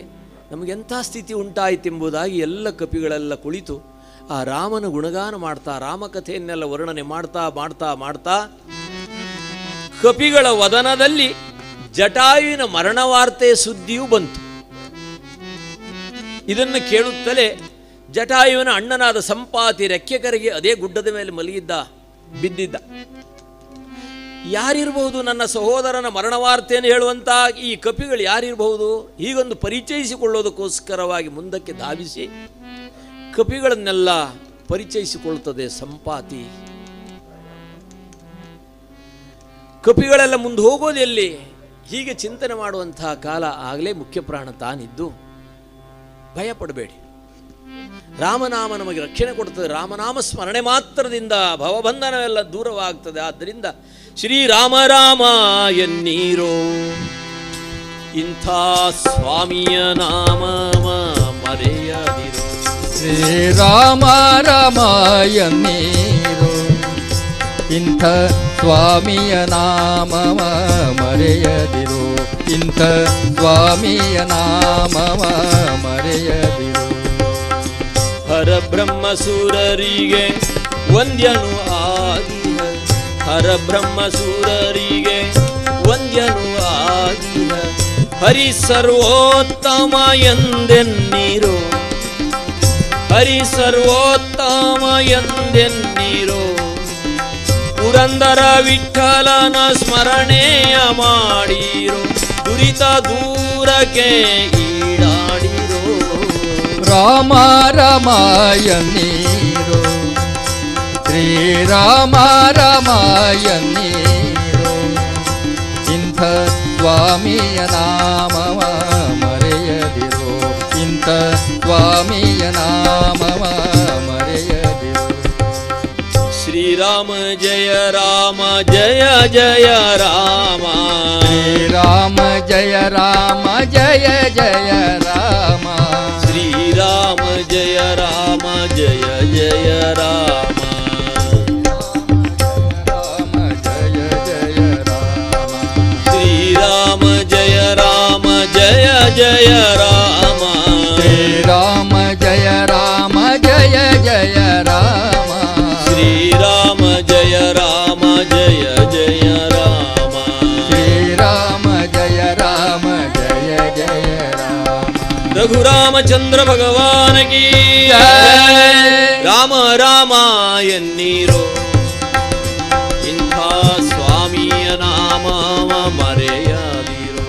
ನಮಗೆಂಥ ಸ್ಥಿತಿ ಉಂಟಾಯಿತೆಂಬುದಾಗಿ ಎಲ್ಲ ಕಪಿಗಳೆಲ್ಲ ಕುಳಿತು ಆ ರಾಮನ ಗುಣಗಾನ ಮಾಡ್ತಾ, ರಾಮಕಥೆಯನ್ನೆಲ್ಲ ವರ್ಣನೆ ಮಾಡ್ತಾ ಮಾಡ್ತಾ ಮಾಡ್ತಾ ಕಪಿಗಳ ವದನದಲ್ಲಿ ಜಟಾಯುವಿನ ಮರಣ ವಾರ್ತೆಯ ಸುದ್ದಿಯೂ ಬಂತು. ಇದನ್ನು ಕೇಳುತ್ತಲೇ ಜಟಾಯುವಿನ ಅಣ್ಣನಾದ ಸಂಪಾತಿ ರೆಕ್ಕೆಕರಿಗೆ ಅದೇ ಗುಡ್ಡದ ಮೇಲೆ ಮಲಗಿದ್ದ, ಬಿದ್ದಿದ್ದ. ಯಾರಿರಬಹುದು ನನ್ನ ಸಹೋದರನ ಮರಣ ವಾರ್ತೆಯನ್ನು ಹೇಳುವಂಥ ಈ ಕಪಿಗಳು ಯಾರಿರಬಹುದು? ಹೀಗೊಂದು ಪರಿಚಯಿಸಿಕೊಳ್ಳೋದಕ್ಕೋಸ್ಕರವಾಗಿ ಮುಂದಕ್ಕೆ ಧಾವಿಸಿ ಕಪಿಗಳನ್ನೆಲ್ಲ ಪರಿಚಯಿಸಿಕೊಳ್ಳುತ್ತದೆ ಸಂಪಾತಿ. ಕಪಿಗಳೆಲ್ಲ ಮುಂದೆ ಹೋಗೋದು ಎಲ್ಲಿ? ಹೀಗೆ ಚಿಂತನೆ ಮಾಡುವಂತಹ ಕಾಲ. ಆಗಲೇ ಮುಖ್ಯ ಪ್ರಾಣ ತಾನಿದ್ದು, ಭಯ ಪಡಬೇಡಿ, ರಾಮನಾಮ ನಮಗೆ ರಕ್ಷಣೆ ಕೊಡ್ತದೆ. ರಾಮನಾಮ ಸ್ಮರಣೆ ಮಾತ್ರದಿಂದ ಭವಬಂಧನವೆಲ್ಲ ದೂರವಾಗ್ತದೆ. ಆದ್ದರಿಂದ ಶ್ರೀರಾಮ ರಾಮ ಎನ್ನೀರೋ, ಇಂಥ ಸ್ವಾಮಿಯ ನಾಮ ಮರೆಯದಿರೋ. ಶ್ರೀರಾಮ ರಾಮ ಎನ್ನೀರೋ, ಇಂಥ ಸ್ವಾಮಿಯ ನಾಮ ಮರೆಯದಿರೋ. ಇಂಥ ಸ್ವಾಮಿಯ ನಾಮ ಮರೆಯದಿರೋ. ಹರಬ್ರಹ್ಮಸೂರರಿಗೆ ವಂದ್ಯನು ಆಗಿಹ, ಹರಬ್ರಹ್ಮಸೂರರಿಗೆ ವಂದ್ಯನು ಆಗಿಹ. ಹರಿ ಸರ್ವೋತ್ತಮ ಎಂದೆನ್ನೀರೋ, ಹರಿ ಸರ್ವೋತ್ತಮ ಎಂದೆನ್ನೀರೋ. ಪುರಂದರ ವಿಠಲನ ಸ್ಮರಣೆಯ ಮಾಡಿರೋ, ದುರಿತ ದೂರಕ್ಕೆ ಈಡಾಡಿರೋ. ರಾಮ ರಾಮ ಎನ್ನೀರೋ, ಶ್ರೀರಾಮ ರಾಮ ಎನ್ನೀರೋ. ಇಂಥ ಸ್ವಾಮಿಯ ನಾಮ ಮರೆಯದಿರೋ. ಇಂಥ ಸ್ವಾಮಿಯ ನಾಮ ಮರೆಯದಿರೋ. ಶ್ರೀರಾಮ ಜಯ ರಾಮ ಜಯ ಜಯ ರಾಮ. ಶ್ರೀರಾಮ ಜಯ ರಾಮ ಜಯ ಜಯ ರಾಮ. ಶ್ರೀರಾಮ ಜಯ ರಾಮ ಜಯ ಜಯ ರಾಮ. ರಾಮ ಜಯ ಜಯ ರಾಮ. ಶ್ರೀರಾಮ ಜಯ ರಾಮ ಜಯ ಜಯ ರಾಮ. ಶ್ರೀರಾಮ ಜಯ ರಾಮ ಜಯ ಜಯ ರಾಮ. ರಾಮಚಂದ್ರ ಭಗವಾನಗಿ ರಾಮ ರಾಮ ಎನ್ನೀರೋ ಇಂಥ ಸ್ವಾಮಿಯ ನಾಮ ಮರೆಯದಿರೋ.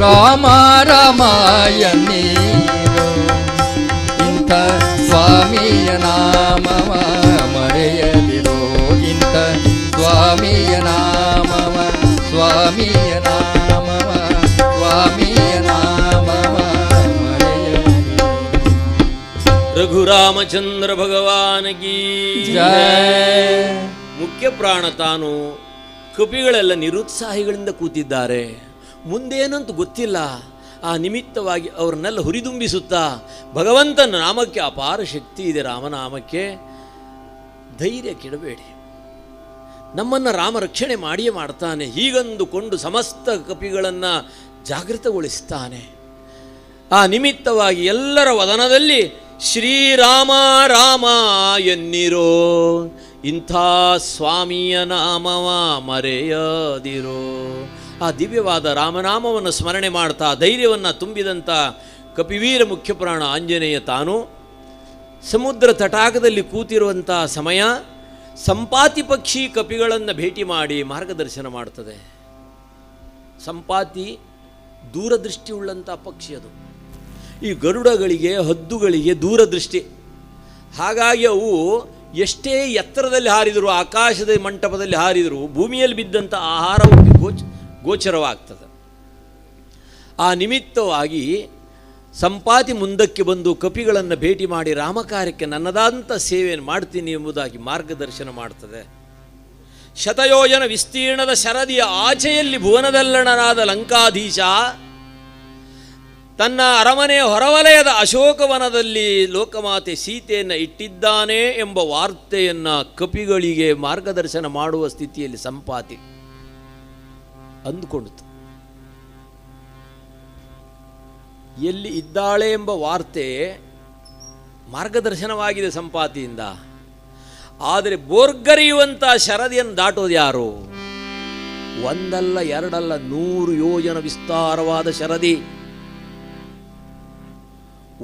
ರಾಮ ರಾಮ ಎನ್ನೀರೋ ಇಂಥ ಸ್ವಾಮಿಯ ನಾಮವ ಮರೆಯದಿರೋ. ಇಂಥ ಸ್ವಾಮಿಯ ನಾಮವ ಸ್ವಾಮಿಯ ನಾಮವ ಸ್ವಾಮಿಯ ನಾಮವ ಮರೆಯದಿರೋ. ರಘುರಾಮಚಂದ್ರ ಭಗವಾನಗಿ ಜಯ. ಮುಖ್ಯ ಪ್ರಾಣ ತಾನು. ಕಪಿಗಳೆಲ್ಲ ನಿರುತ್ಸಾಹಿಗಳಿಂದ ಕೂತಿದ್ದಾರೆ, ಮುಂದೇನಂತೂ ಗೊತ್ತಿಲ್ಲ. ಆ ನಿಮಿತ್ತವಾಗಿ ಅವರನ್ನೆಲ್ಲ ಹುರಿದುಂಬಿಸುತ್ತಾ ಭಗವಂತನ ನಾಮಕ್ಕೆ ಅಪಾರ ಶಕ್ತಿ ಇದೆ, ರಾಮನಾಮಕ್ಕೆ ಧೈರ್ಯ ಕೆಡಬೇಡಿ, ನಮ್ಮನ್ನು ರಾಮ ರಕ್ಷಣೆ ಮಾಡಿಯೇ ಮಾಡ್ತಾನೆ ಹೀಗಂದುಕೊಂಡು ಸಮಸ್ತ ಕಪಿಗಳನ್ನು ಜಾಗೃತಗೊಳಿಸ್ತಾನೆ. ಆ ನಿಮಿತ್ತವಾಗಿ ಎಲ್ಲರ ವದನದಲ್ಲಿ ಶ್ರೀರಾಮ ರಾಮ ಎನ್ನಿರೋ ಇಂಥ ಸ್ವಾಮಿಯ ನಾಮವ ಮರೆಯದಿರೋ. ಆ ದಿವ್ಯವಾದ ರಾಮನಾಮವನ್ನು ಸ್ಮರಣೆ ಮಾಡ್ತಾ ಧೈರ್ಯವನ್ನು ತುಂಬಿದಂಥ ಕಪಿವೀರ ಮುಖ್ಯಪ್ರಾಣ ಆಂಜನೇಯ ತಾನು ಸಮುದ್ರ ತಟಾಕದಲ್ಲಿ ಕೂತಿರುವಂಥ ಸಮಯ ಸಂಪಾತಿ ಪಕ್ಷಿ ಕಪಿಗಳನ್ನು ಭೇಟಿ ಮಾಡಿ ಮಾರ್ಗದರ್ಶನ ಮಾಡ್ತದೆ. ಸಂಪಾತಿ ದೂರದೃಷ್ಟಿ ಉಳ್ಳಂಥ ಪಕ್ಷಿ ಅದು. ಈ ಗರುಡಗಳಿಗೆ ಹದ್ದುಗಳಿಗೆ ದೂರದೃಷ್ಟಿ, ಹಾಗಾಗಿ ಅವು ಎಷ್ಟೇ ಎತ್ತರದಲ್ಲಿ ಹಾರಿದರೂ ಆಕಾಶದ ಮಂಟಪದಲ್ಲಿ ಹಾರಿದರೂ ಭೂಮಿಯಲ್ಲಿ ಬಿದ್ದಂಥ ಆಹಾರವು ಗೋಚರವಾಗ್ತದೆ. ಆ ನಿಮಿತ್ತವಾಗಿ ಸಂಪಾತಿ ಮುಂದಕ್ಕೆ ಬಂದು ಕಪಿಗಳನ್ನು ಭೇಟಿ ಮಾಡಿ ರಾಮಕಾರ್ಯಕ್ಕೆ ನನ್ನದಾದಂಥ ಸೇವೆಯನ್ನು ಮಾಡ್ತೀನಿ ಎಂಬುದಾಗಿ ಮಾರ್ಗದರ್ಶನ ಮಾಡ್ತದೆ. ಶತಯೋಜನ ವಿಸ್ತೀರ್ಣದ ಶರದಿಯ ಆಚೆಯಲ್ಲಿ ಭುವನದಲ್ಲಣನಾದ ಲಂಕಾಧೀಶ ತನ್ನ ಅರಮನೆಯ ಹೊರವಲಯದ ಅಶೋಕವನದಲ್ಲಿ ಲೋಕಮಾತೆ ಸೀತೆಯನ್ನು ಇಟ್ಟಿದ್ದಾನೆ ಎಂಬ ವಾರ್ತೆಯನ್ನು ಕಪಿಗಳಿಗೆ ಮಾರ್ಗದರ್ಶನ ಮಾಡುವ ಸ್ಥಿತಿಯಲ್ಲಿ ಸಂಪಾತಿ ಅಂದುಕೊಂಡಿತು. ಎಲ್ಲಿ ಇದ್ದಾಳೆ ಎಂಬ ವಾರ್ತೆ ಮಾರ್ಗದರ್ಶನವಾಗಿದೆ ಸಂಪಾತಿಯಿಂದ. ಆದರೆ ಬೋರ್ಗರಿಯುವಂಥ ಶರದಿಯನ್ನು ದಾಟೋದು ಯಾರು? ಒಂದಲ್ಲ ಎರಡಲ್ಲ 100 ಯೋಜನ ವಿಸ್ತಾರವಾದ ಶರದಿ.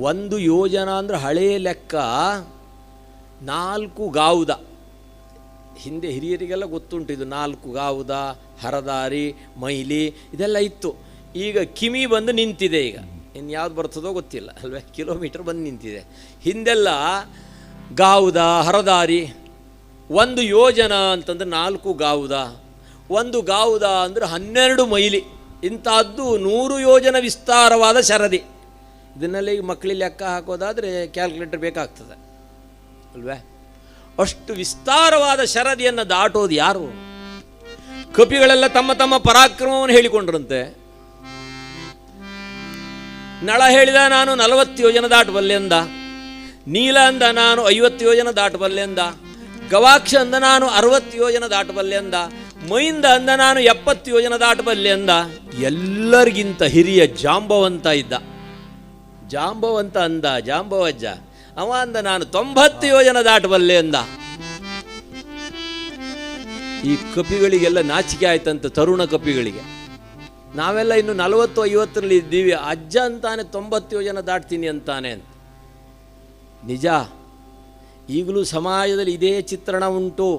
1 ಯೋಜನ ಅಂದರೆ ಹಳೆಯ ಲೆಕ್ಕ 4 ಗಾವುದ. ಹಿಂದೆ ಹಿರಿಯರಿಗೆಲ್ಲ ಗೊತ್ತುಂಟು ಇದು 4 ಗಾವುದ, ಹರದಾರಿ, ಮೈಲಿ ಇದೆಲ್ಲ ಇತ್ತು. ಈಗ ಕಿಮಿ ಬಂದು ನಿಂತಿದೆ. ಈಗ ಇನ್ಯಾವ್ದು ಬರ್ತದೋ ಗೊತ್ತಿಲ್ಲ ಅಲ್ವೇ, ಕಿಲೋಮೀಟರ್ ಬಂದು ನಿಂತಿದೆ. ಹಿಂದೆಲ್ಲ ಗಾವುದ, ಹರದಾರಿ. 1 ಯೋಜನ ಅಂತಂದರೆ 4 ಗಾವುದ, 1 ಗಾವುದ ಅಂದರೆ 12 ಮೈಲಿ. ಇಂಥದ್ದು 100 ಯೋಜನ ವಿಸ್ತಾರವಾದ ಶರದಿ. ಇದನ್ನೆಲ್ಲ ಈಗ ಮಕ್ಕಳಿಗೆ ಲೆಕ್ಕ ಹಾಕೋದಾದರೆ ಕ್ಯಾಲ್ಕುಲೇಟರ್ ಬೇಕಾಗ್ತದೆ ಅಲ್ವೇ. ಅಷ್ಟು ವಿಸ್ತಾರವಾದ ಶರದಿಯನ್ನು ದಾಟೋದು ಯಾರು? ಕಪಿಗಳೆಲ್ಲ ತಮ್ಮ ತಮ್ಮ ಪರಾಕ್ರಮವನ್ನು ಹೇಳಿಕೊಂಡ್ರಂತೆ. ನಳ ಹೇಳಿದ ನಾನು 40 ಯೋಜನ ದಾಟಬಲ್ಲೆ ಅಂದ, ನೀಲ ಅಂದ ನಾನು 50 ಯೋಜನ ದಾಟಬಲ್ಲೆ ಅಂದ, ಗವಾಕ್ಷ ಅಂದ ನಾನು 60 ಯೋಜನ ದಾಟಬಲ್ಲೆ ಅಂದ, ಮೈಂದ ಅಂದ ನಾನು 70 ಯೋಜನ ದಾಟಬಲ್ಲೆ ಅಂದ. ಎಲ್ಲರಿಗಿಂತ ಹಿರಿಯ ಜಾಂಬವಂತ ಇದ್ದ. ಜಾಂಬವಂತ ಅಂದ, ಜಾಂಬವಜ್ಜ ಅವ ಅಂದ ನಾನು 90 ಯೋಜನ ದಾಟಬಲ್ಲೆ ಅಂದ. ಈ ಕಪಿಗಳಿಗೆಲ್ಲ ನಾಚಿಕೆ ಆಯ್ತಂತ, ತರುಣ ಕಪಿಗಳಿಗೆ. ನಾವೆಲ್ಲ ಇನ್ನು 40-50ರಲ್ಲಿ ಇದ್ದೀವಿ, ಅಜ್ಜ ಅಂತಾನೆ 90 ಯೋಜನ ದಾಟ್ತೀನಿ ಅಂತಾನೆ ಅಂತ. ನಿಜ, ಈಗಲೂ ಸಮಾಜದಲ್ಲಿ ಇದೇ ಚಿತ್ರಣ ಉಂಟು.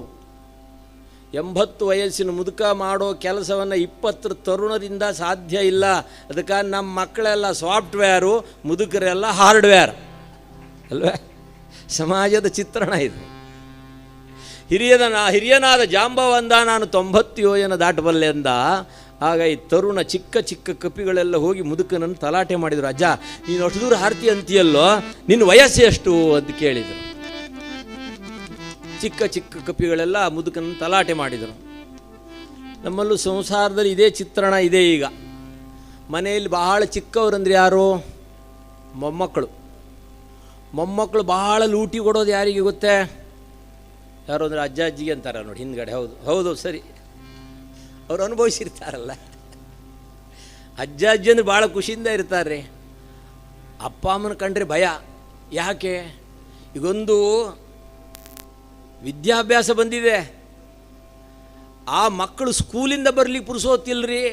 80 ವಯಸ್ಸಿನ ಮುದುಕ ಮಾಡೋ ಕೆಲಸವನ್ನು 20 ತರುಣರಿಂದ ಸಾಧ್ಯ ಇಲ್ಲ. ಅದಕ್ಕೆ ನಮ್ಮ ಮಕ್ಕಳೆಲ್ಲ ಸಾಫ್ಟ್ವೇರು, ಮುದುಕರೆಲ್ಲ ಹಾರ್ಡ್ವೇರ್ ಅಲ್ವೇ. ಸಮಾಜದ ಚಿತ್ರಣ ಇದು. ಹಿರಿಯನಾದ ಜಾಂಬವಂದ ನಾನು 90 ಯೋಜನ ದಾಟಬಲ್ಲೆ ಅಂದ. ಆಗ ಈ ತರುಣ ಚಿಕ್ಕ ಚಿಕ್ಕ ಕಪಿಗಳೆಲ್ಲ ಹೋಗಿ ಮುದುಕನನ್ನು ತಲಾಟೆ ಮಾಡಿದರು. ಅಜ್ಜ ನೀನು ಅಷ್ಟು ದೂರ ಹಾರ್ತಿ ಅಂತೀಯಲ್ಲೋ, ನಿನ್ನ ವಯಸ್ಸು ಎಷ್ಟು ಅಂತ ಕೇಳಿದರು. ಚಿಕ್ಕ ಚಿಕ್ಕ ಕಪಿಗಳೆಲ್ಲ ಮುದುಕನನ್ನು ತಲಾಟೆ ಮಾಡಿದರು. ನಮ್ಮಲ್ಲೂ ಸಂಸಾರದಲ್ಲಿ ಇದೇ ಚಿತ್ರಣ ಇದೆ. ಈಗ ಮನೆಯಲ್ಲಿ ಬಹಳ ಚಿಕ್ಕವರಂದ್ರೆ ಯಾರು? ಮೊಮ್ಮಕ್ಕಳು. ಮೊಮ್ಮಕ್ಕಳು ಬಹಳ ಲೂಟಿ ಕೊಡೋದು ಯಾರಿಗೆ ಗೊತ್ತೇ? ಯಾರು ಅಂದರೆ ಅಜ್ಜ ಅಜ್ಜಿಗೆ ಅಂತಾರೆ ನೋಡಿ ಹಿಂದ್ಗಡೆ. ಹೌದು ಹೌದು ಸರಿ, ಅವರು ಅನುಭವಿಸಿರ್ತಾರಲ್ಲ. ಅಜ್ಜ ಅಜ್ಜಿ ಅಂದರೆ ಭಾಳ ಖುಷಿಯಿಂದ ಇರ್ತಾರೆ. ಅಪ್ಪ ಅಮ್ಮನ ಕಂಡ್ರೆ ಭಯ. ಯಾಕೆ? ಈಗೊಂದು ವಿದ್ಯಾಭ್ಯಾಸ ಬಂದಿದೆ, ಆ ಮಕ್ಕಳು ಸ್ಕೂಲಿಂದ ಬರಲಿಕ್ಕೆ ಪುರುಸೋತಿಲ್ರಿ.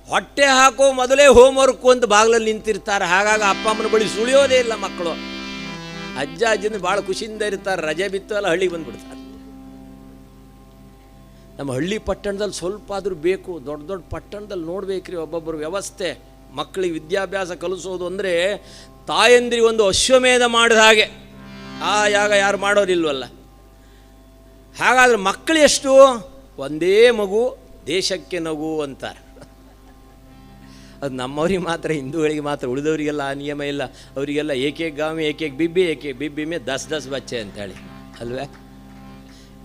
ಹೊಟ್ಟೆ ಹಾಕೋ ಮೊದಲೇ ಹೋಮ್ವರ್ಕು ಅಂತ ಬಾಗಿಲಲ್ಲಿ ನಿಂತಿರ್ತಾರೆ. ಹಾಗಾಗಿ ಅಪ್ಪ ಅಮ್ಮನ ಬಳಿ ಸುಳಿಯೋದೇ ಇಲ್ಲ ಮಕ್ಕಳು. ಅಜ್ಜ ಅಜ್ಜನ ಭಾಳ ಖುಷಿಯಿಂದ ಇರ್ತಾರೆ. ರಜೆ ಬಿತ್ತು ಅಲ್ಲ ಹಳ್ಳಿಗೆ ಬಂದ್ಬಿಡ್ತಾರೆ. ನಮ್ಮ ಹಳ್ಳಿ ಪಟ್ಟಣದಲ್ಲಿ ಸ್ವಲ್ಪ ಆದರೂ ಬೇಕು. ದೊಡ್ಡ ದೊಡ್ಡ ಪಟ್ಟಣದಲ್ಲಿ ನೋಡ್ಬೇಕ್ರಿ ಒಬ್ಬೊಬ್ಬರು ವ್ಯವಸ್ಥೆ. ಮಕ್ಕಳಿಗೆ ವಿದ್ಯಾಭ್ಯಾಸ ಕಲಿಸೋದು ಅಂದರೆ ತಾಯಂದಿರಿಗೆ ಒಂದು ಅಶ್ವಮೇಧ ಮಾಡಿದ ಹಾಗೆ. ಯಾರು ಮಾಡೋರಿಲ್ವಲ್ಲ. ಹಾಗಾದ್ರೆ ಮಕ್ಕಳು ಎಷ್ಟು? ಒಂದೇ ಮಗು ದೇಶಕ್ಕೆ ನಗು ಅಂತಾರೆ. ಅದು ನಮ್ಮವ್ರಿಗೆ ಮಾತ್ರ, ಹಿಂದೂಗಳಿಗೆ ಮಾತ್ರ. ಉಳಿದವರಿಗೆಲ್ಲ ಆ ನಿಯಮ ಇಲ್ಲ. ಅವರಿಗೆಲ್ಲ ಏಕೇಕ್ ಗಾಮಿ ಏಕೇಕ್ ಬಿಬ್ಬಿ ಏಕೇಕ್ ಬಿಬ್ಬಿ ಮೇ 10 ಬಚ್ಚೆ ಅಂತೇಳಿ ಅಲ್ವೇ.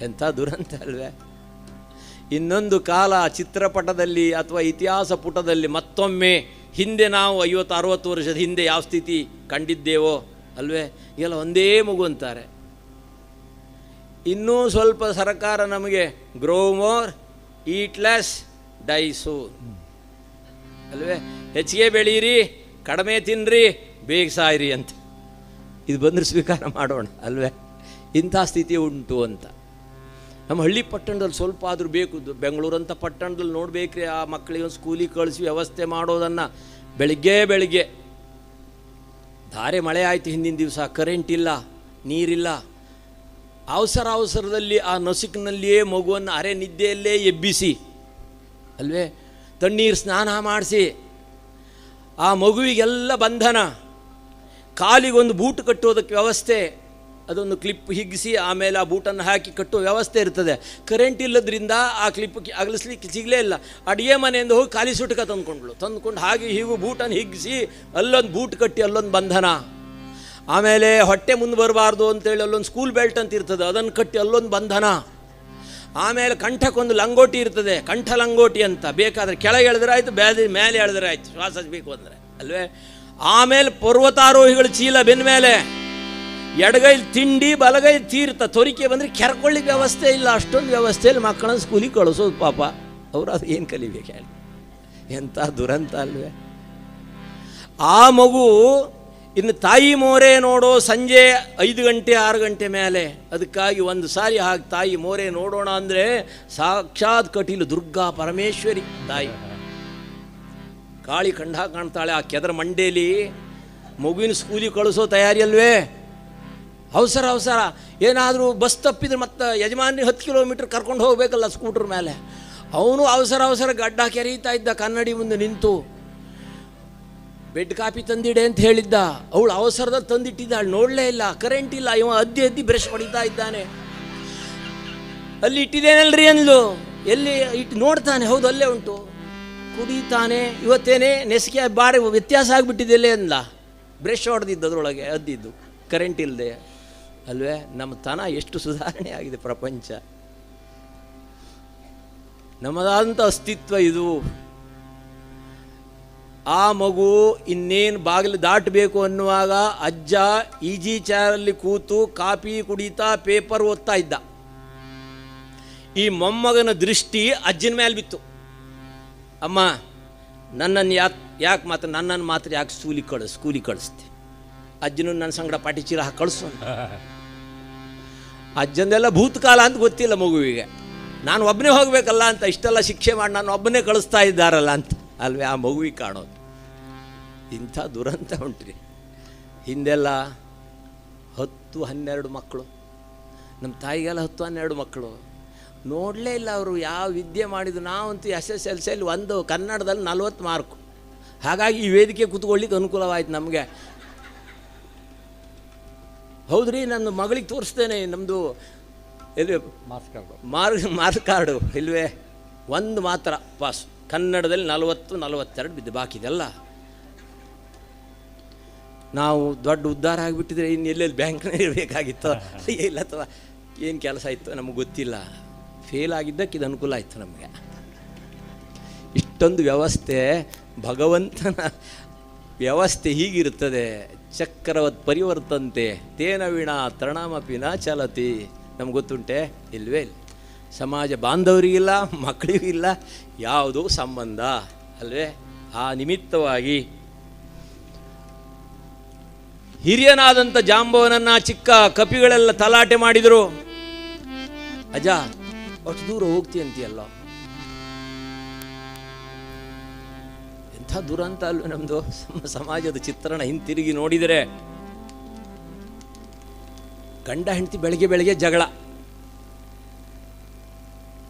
ಎಂಥ ದುರಂತ ಅಲ್ವೇ. ಇನ್ನೊಂದು ಕಾಲ ಚಿತ್ರಪಟದಲ್ಲಿ ಅಥವಾ ಇತಿಹಾಸ ಪುಟದಲ್ಲಿ ಮತ್ತೊಮ್ಮೆ ಹಿಂದೆ ನಾವು 50-60 ವರ್ಷದ ಹಿಂದೆ ಯಾವ ಸ್ಥಿತಿ ಕಂಡಿದ್ದೇವೋ ಅಲ್ವೇ, ಎಲ್ಲ ಒಂದೇ ಮಗು ಅಂತಾರೆ. ಇನ್ನೂ ಸ್ವಲ್ಪ ಸರ್ಕಾರ ನಮಗೆ ಗ್ರೋ ಮೋರ್ ಈಟ್ ಲೆಸ್ ಡೈ ಸೂನ್ ಅಲ್ವೇ, ಹೆಚ್ಚಿಗೆ ಬೆಳೀರಿ ಕಡಿಮೆ ತಿನ್ನಿರಿ ಬೇಗ ಸಾಯಿರಿ ಅಂತ. ಇದು ಬಂದರೆ ಸ್ವೀಕಾರ ಮಾಡೋಣ ಅಲ್ವೇ. ಇಂಥ ಸ್ಥಿತಿ ಉಂಟು ಅಂತ. ನಮ್ಮ ಹಳ್ಳಿ ಪಟ್ಟಣದಲ್ಲಿ ಸ್ವಲ್ಪ ಆದರೂ ಬೇಕು. ಬೆಂಗಳೂರಂಥ ಪಟ್ಟಣದಲ್ಲಿ ನೋಡಬೇಕ್ರಿ, ಆ ಮಕ್ಕಳಿಗೆ ಒಂದು ಸ್ಕೂಲಿಗೆ ಕಳಿಸಿ ವ್ಯವಸ್ಥೆ ಮಾಡೋದನ್ನು. ಬೆಳಿಗ್ಗೆ ಧಾರೆ ಮಳೆ ಆಯಿತು ಹಿಂದಿನ ದಿವಸ, ಕರೆಂಟ್ ಇಲ್ಲ, ನೀರಿಲ್ಲ. ಅವಸರದಲ್ಲಿ ಆ ನಸುಕಿನಲ್ಲಿಯೇ ಮಗುವನ್ನು ಅರೆ ನಿದ್ದೆಯಲ್ಲೇ ಎಬ್ಬಿಸಿ ಅಲ್ವೇ, ತಣ್ಣೀರು ಸ್ನಾನ ಮಾಡಿಸಿ, ಆ ಮಗುವಿಗೆಲ್ಲ ಬಂಧನ. ಕಾಲಿಗೊಂದು ಬೂಟ್ ಕಟ್ಟೋದಕ್ಕೆ ವ್ಯವಸ್ಥೆ, ಅದೊಂದು ಕ್ಲಿಪ್ ಹಿಗ್ಗಿಸಿ ಆಮೇಲೆ ಆ ಬೂಟನ್ನು ಹಾಕಿ ಕಟ್ಟುವ ವ್ಯವಸ್ಥೆ ಇರ್ತದೆ. ಕರೆಂಟ್ ಇಲ್ಲದ್ರಿಂದ ಆ ಕ್ಲಿಪ್ ಅಗಲಿಸ್ಲಿಕ್ಕೆ ಸಿಗಲೇ ಇಲ್ಲ. ಅಡುಗೆ ಮನೆಯಿಂದ ಹೋಗಿ ಖಾಲಿ ಸುಟ್ಕ ತಂದುಕೊಂಡು ಹಾಗೆ ಹೀಗೂ ಬೂಟನ್ನು ಹಿಗ್ಗಿಸಿ ಅಲ್ಲೊಂದು ಬೂಟ್ ಕಟ್ಟಿ ಅಲ್ಲೊಂದು ಬಂಧನ. ಆಮೇಲೆ ಹೊಟ್ಟೆ ಮುಂದೆ ಬರಬಾರ್ದು ಅಂತೇಳಿ ಅಲ್ಲೊಂದು ಸ್ಕೂಲ್ ಬೆಲ್ಟ್ ಅಂತ ಇರ್ತದೆ, ಅದನ್ನು ಕಟ್ಟಿ ಅಲ್ಲೊಂದು ಬಂಧನ. ಆಮೇಲೆ ಕಂಠಕ್ಕೊಂದು ಲಂಗೋಟಿ ಇರ್ತದೆ, ಕಂಠ ಲಂಗೋಟಿ ಅಂತ. ಬೇಕಾದರೆ ಕೆಳಗೆ ಎಳೆದ್ರೆ ಆಯಿತು, ಮೇಲೆ ಎಳೆದ್ರೆ ಆಯಿತು, ಶ್ವಾಸ ಬೇಕು ಅಂದರೆ ಅಲ್ವೇ. ಆಮೇಲೆ ಪರ್ವತಾರೋಹಿಗಳ ಚೀಲ ಬೆನ್ನ ಮೇಲೆ, ಎಡಗೈಲಿ ತಿಂಡಿ ಬಲಗೈ ತೀರ್ಥ. ತೊರಿಕೆ ಬಂದರೆ ಕೆರ್ಕೊಳ್ಳಿಕ್ಕೆ ವ್ಯವಸ್ಥೆ ಇಲ್ಲ. ಅಷ್ಟೊಂದು ವ್ಯವಸ್ಥೆಯಲ್ಲಿ ಮಕ್ಕಳನ್ನು ಸ್ಕೂಲಿಗೆ ಕಳಿಸೋದು ಪಾಪ. ಅವರು ಅದು ಏನು ಕಲಿಬೇಕು ಹೇಳಿ. ಎಂಥ ದುರಂತ ಅಲ್ವೇ. ಆ ಮಗು ಇನ್ನು ತಾಯಿ ಮೋರೆ ನೋಡೋ ಸಂಜೆ 5 ಗಂಟೆ 6 ಗಂಟೆ ಮೇಲೆ. ಅದಕ್ಕಾಗಿ ಒಂದು ಸಾರಿ ಹಾಗೆ ತಾಯಿ ಮೋರೆ ನೋಡೋಣ ಅಂದರೆ ಸಾಕ್ಷಾತ್ ಕಟೀಲು ದುರ್ಗಾ ಪರಮೇಶ್ವರಿ ತಾಯಿ ಕಾಳಿ ಕಾಣ್ತಾಳೆ ಆ ಕೆದರ ಮಂಡೇಲಿ. ಮಗುವಿನ ಸ್ಕೂಲಿಗೆ ಕಳಿಸೋ ತಯಾರಿ ಅಲ್ವೇ. ಅವಸರ ಏನಾದರೂ ಬಸ್ ತಪ್ಪಿದ್ರೆ ಮತ್ತೆ ಯಜಮಾನಿ 10 ಕಿಲೋಮೀಟ್ರ್ ಕರ್ಕೊಂಡು ಹೋಗಬೇಕಲ್ಲ ಸ್ಕೂಟ್ರ್ ಮೇಲೆ. ಅವನು ಅವಸರ ಗಡ್ಡ ಕೆರೀತಾ ಇದ್ದ ಕನ್ನಡಿ ಮುಂದೆ ನಿಂತು. ಬೆಡ್ ಕಾಪಿ ತಂದಿಡೆ ಅಂತ ಹೇಳಿದ್ದ, ಅವಳು ಅವಸರದಲ್ಲಿ ತಂದಿಟ್ಟಿದ್ದಾಳೆ, ನೋಡಲೇ ಇಲ್ಲ. ಕರೆಂಟ್ ಇಲ್ಲ, ಇವ ಅದ್ದಿ ಬ್ರಷ್ ಹೊಡಿತಾ ಇದ್ದಾನೆ. ಅಲ್ಲಿ ಇಟ್ಟಿದ್ದೇನಲ್ರಿ ಅಂದ್ಲು. ಎಲ್ಲಿ ಇಟ್ಟು ನೋಡ್ತಾನೆ, ಹೌದು ಅಲ್ಲೇ ಉಂಟು. ಕುಡಿತಾನೆ. ಇವತ್ತೇನೆ ನೆಸಿಗೆ ಬಾರಿ ವ್ಯತ್ಯಾಸ ಆಗಿಬಿಟ್ಟಿದ್ದೆಲ್ಲೇ ಅಂದ್ಲ. ಬ್ರಷ್ ಹೊಡೆದಿದ್ದು ಅದರೊಳಗೆ ಅದ್ದಿದ್ದು, ಕರೆಂಟ್ ಇಲ್ಲದೆ ಅಲ್ವೇ. ನಮ್ಮ ತನ ಎಷ್ಟು ಸುಧಾರಣೆ ಆಗಿದೆ ಪ್ರಪಂಚ. ನಮ್ಮದಾದಂಥ ಅಸ್ತಿತ್ವ ಇದು. ಆ ಮಗು ಇನ್ನೇನು ಬಾಗಿಲು ದಾಟಬೇಕು ಅನ್ನುವಾಗ ಅಜ್ಜ ಈಜಿ ಚೇರಲ್ಲಿ ಕೂತು ಕಾಫಿ ಕುಡಿತಾ ಪೇಪರ್ ಓದ್ತಾ ಇದ್ದ. ಈ ಮೊಮ್ಮಗನ ದೃಷ್ಟಿ ಅಜ್ಜನ ಮೇಲೆ ಬಿತ್ತು. ಅಮ್ಮ ನನ್ನನ್ನು ಯಾಕೆ ನನ್ನನ್ನು ಮಾತ್ರ ಯಾಕೆ ಸ್ಕೂಲಿಗೆ ಕಳಿಸ್ತೆ? ಅಜ್ಜನೂ ನನ್ನ ಸಂಗಡ ಪಾಟಿ ಚೀಲ ಕಳಿಸು. ಅಜ್ಜಂದೆಲ್ಲ ಭೂತಕಾಲ ಅಂತ ಗೊತ್ತಿಲ್ಲ ಮಗುವಿಗೆ. ನಾನು ಒಬ್ಬನೇ ಹೋಗಬೇಕಲ್ಲ ಅಂತ ಇಷ್ಟೆಲ್ಲ ಶಿಕ್ಷೆ ಮಾಡಿ ನಾನು ಒಬ್ಬನೇ ಕಳಿಸ್ತಾ ಇದ್ದಾರಲ್ಲ ಅಂತ ಅಲ್ವೇ ಆ ಮಗುವಿಗೆ ಕಾಣೋದು. ಇಂಥ ದುರಂತ ಉಂಟ್ರಿ. ಹಿಂದೆಲ್ಲ 10-12 ಮಕ್ಕಳು. ನಮ್ಮ ತಾಯಿಗೆಲ್ಲ 10-12 ಮಕ್ಕಳು. ನೋಡಲೇ ಇಲ್ಲ ಅವರು ಯಾವ ವಿದ್ಯೆ ಮಾಡಿದ್ದು. ನಾವಂತೂ SSLCಯಲ್ಲಿ ಒಂದು ಕನ್ನಡದಲ್ಲಿ 40 ಮಾರ್ಕು. ಹಾಗಾಗಿ ಈ ವೇದಿಕೆ ಕೂತ್ಕೊಳ್ಳಿಕ್ಕೆ ಅನುಕೂಲವಾಯ್ತು ನಮಗೆ. ಹೌದ್ರಿ, ನನ್ನ ಮಗಳಿಗೆ ತೋರಿಸ್ತೇನೆ. ನಮ್ಮದು ಎಲ್ಲಿ ಮಾರ್ಕ್ಸ್ ಕಾರ್ಡು ಇಲ್ವೇ, ಒಂದು ಮಾತ್ರ ಪಾಸ್. ಕನ್ನಡದಲ್ಲಿ 40-42 ಬಿದ್ದು, ಬಾಕಿದೆಲ್ಲ ನಾವು ದೊಡ್ಡ ಉದ್ಧಾರ ಆಗಿಬಿಟ್ಟಿದ್ರೆ ಇನ್ನು ಎಲ್ಲೆಲ್ಲಿ ಬ್ಯಾಂಕ್ನೇ ಇರಬೇಕಾಗಿತ್ತೋ ಇಲ್ಲ, ಅಥವಾ ಏನು ಕೆಲಸ ಇತ್ತು ನಮಗೆ ಗೊತ್ತಿಲ್ಲ. ಫೇಲ್ ಆಗಿದ್ದಕ್ಕೆ ಇದು ಅನುಕೂಲ ಆಯಿತು ನಮಗೆ. ಇಷ್ಟೊಂದು ವ್ಯವಸ್ಥೆ, ಭಗವಂತನ ವ್ಯವಸ್ಥೆ ಹೀಗಿರುತ್ತದೆ. ಚಕ್ರವತ್ ಪರಿವರ್ತಂತೆ ತೇನ ವೀಣಾ ತೃಣಮಪಿ ನ ಚಲತಿ. ನಮ್ಗೆ ಗೊತ್ತುಂಟೆ? ಇಲ್ವೇ ಇಲ್ಲ. ಸಮಾಜ ಬಾಂಧವರಿಗಿಲ್ಲ, ಮಕ್ಕಳಿಗಿಲ್ಲ, ಯಾವುದೋ ಸಂಬಂಧ ಅಲ್ವೇ. ಆ ನಿಮಿತ್ತವಾಗಿ ಹಿರಿಯನಾದಂಥ ಜಾಂಬವನನ್ನು ಚಿಕ್ಕ ಕಪಿಗಳೆಲ್ಲ ತಲಾಟೆ ಮಾಡಿದರು. ಅಜ್ಜ ಅಷ್ಟು ದೂರ ಹೋಗ್ತಿ ಅಂತೀಯಲ್ಲ, ಎಂಥ ದುರಂತ ಅಲ್ವ ನಮ್ಮದು ಸಮಾಜದ ಚಿತ್ರಣ ಹಿಂತಿರುಗಿ ನೋಡಿದರೆ. ಗಂಡ ಹೆಂಡತಿ ಬೆಳಗ್ಗೆ ಬೆಳಗ್ಗೆ ಜಗಳ.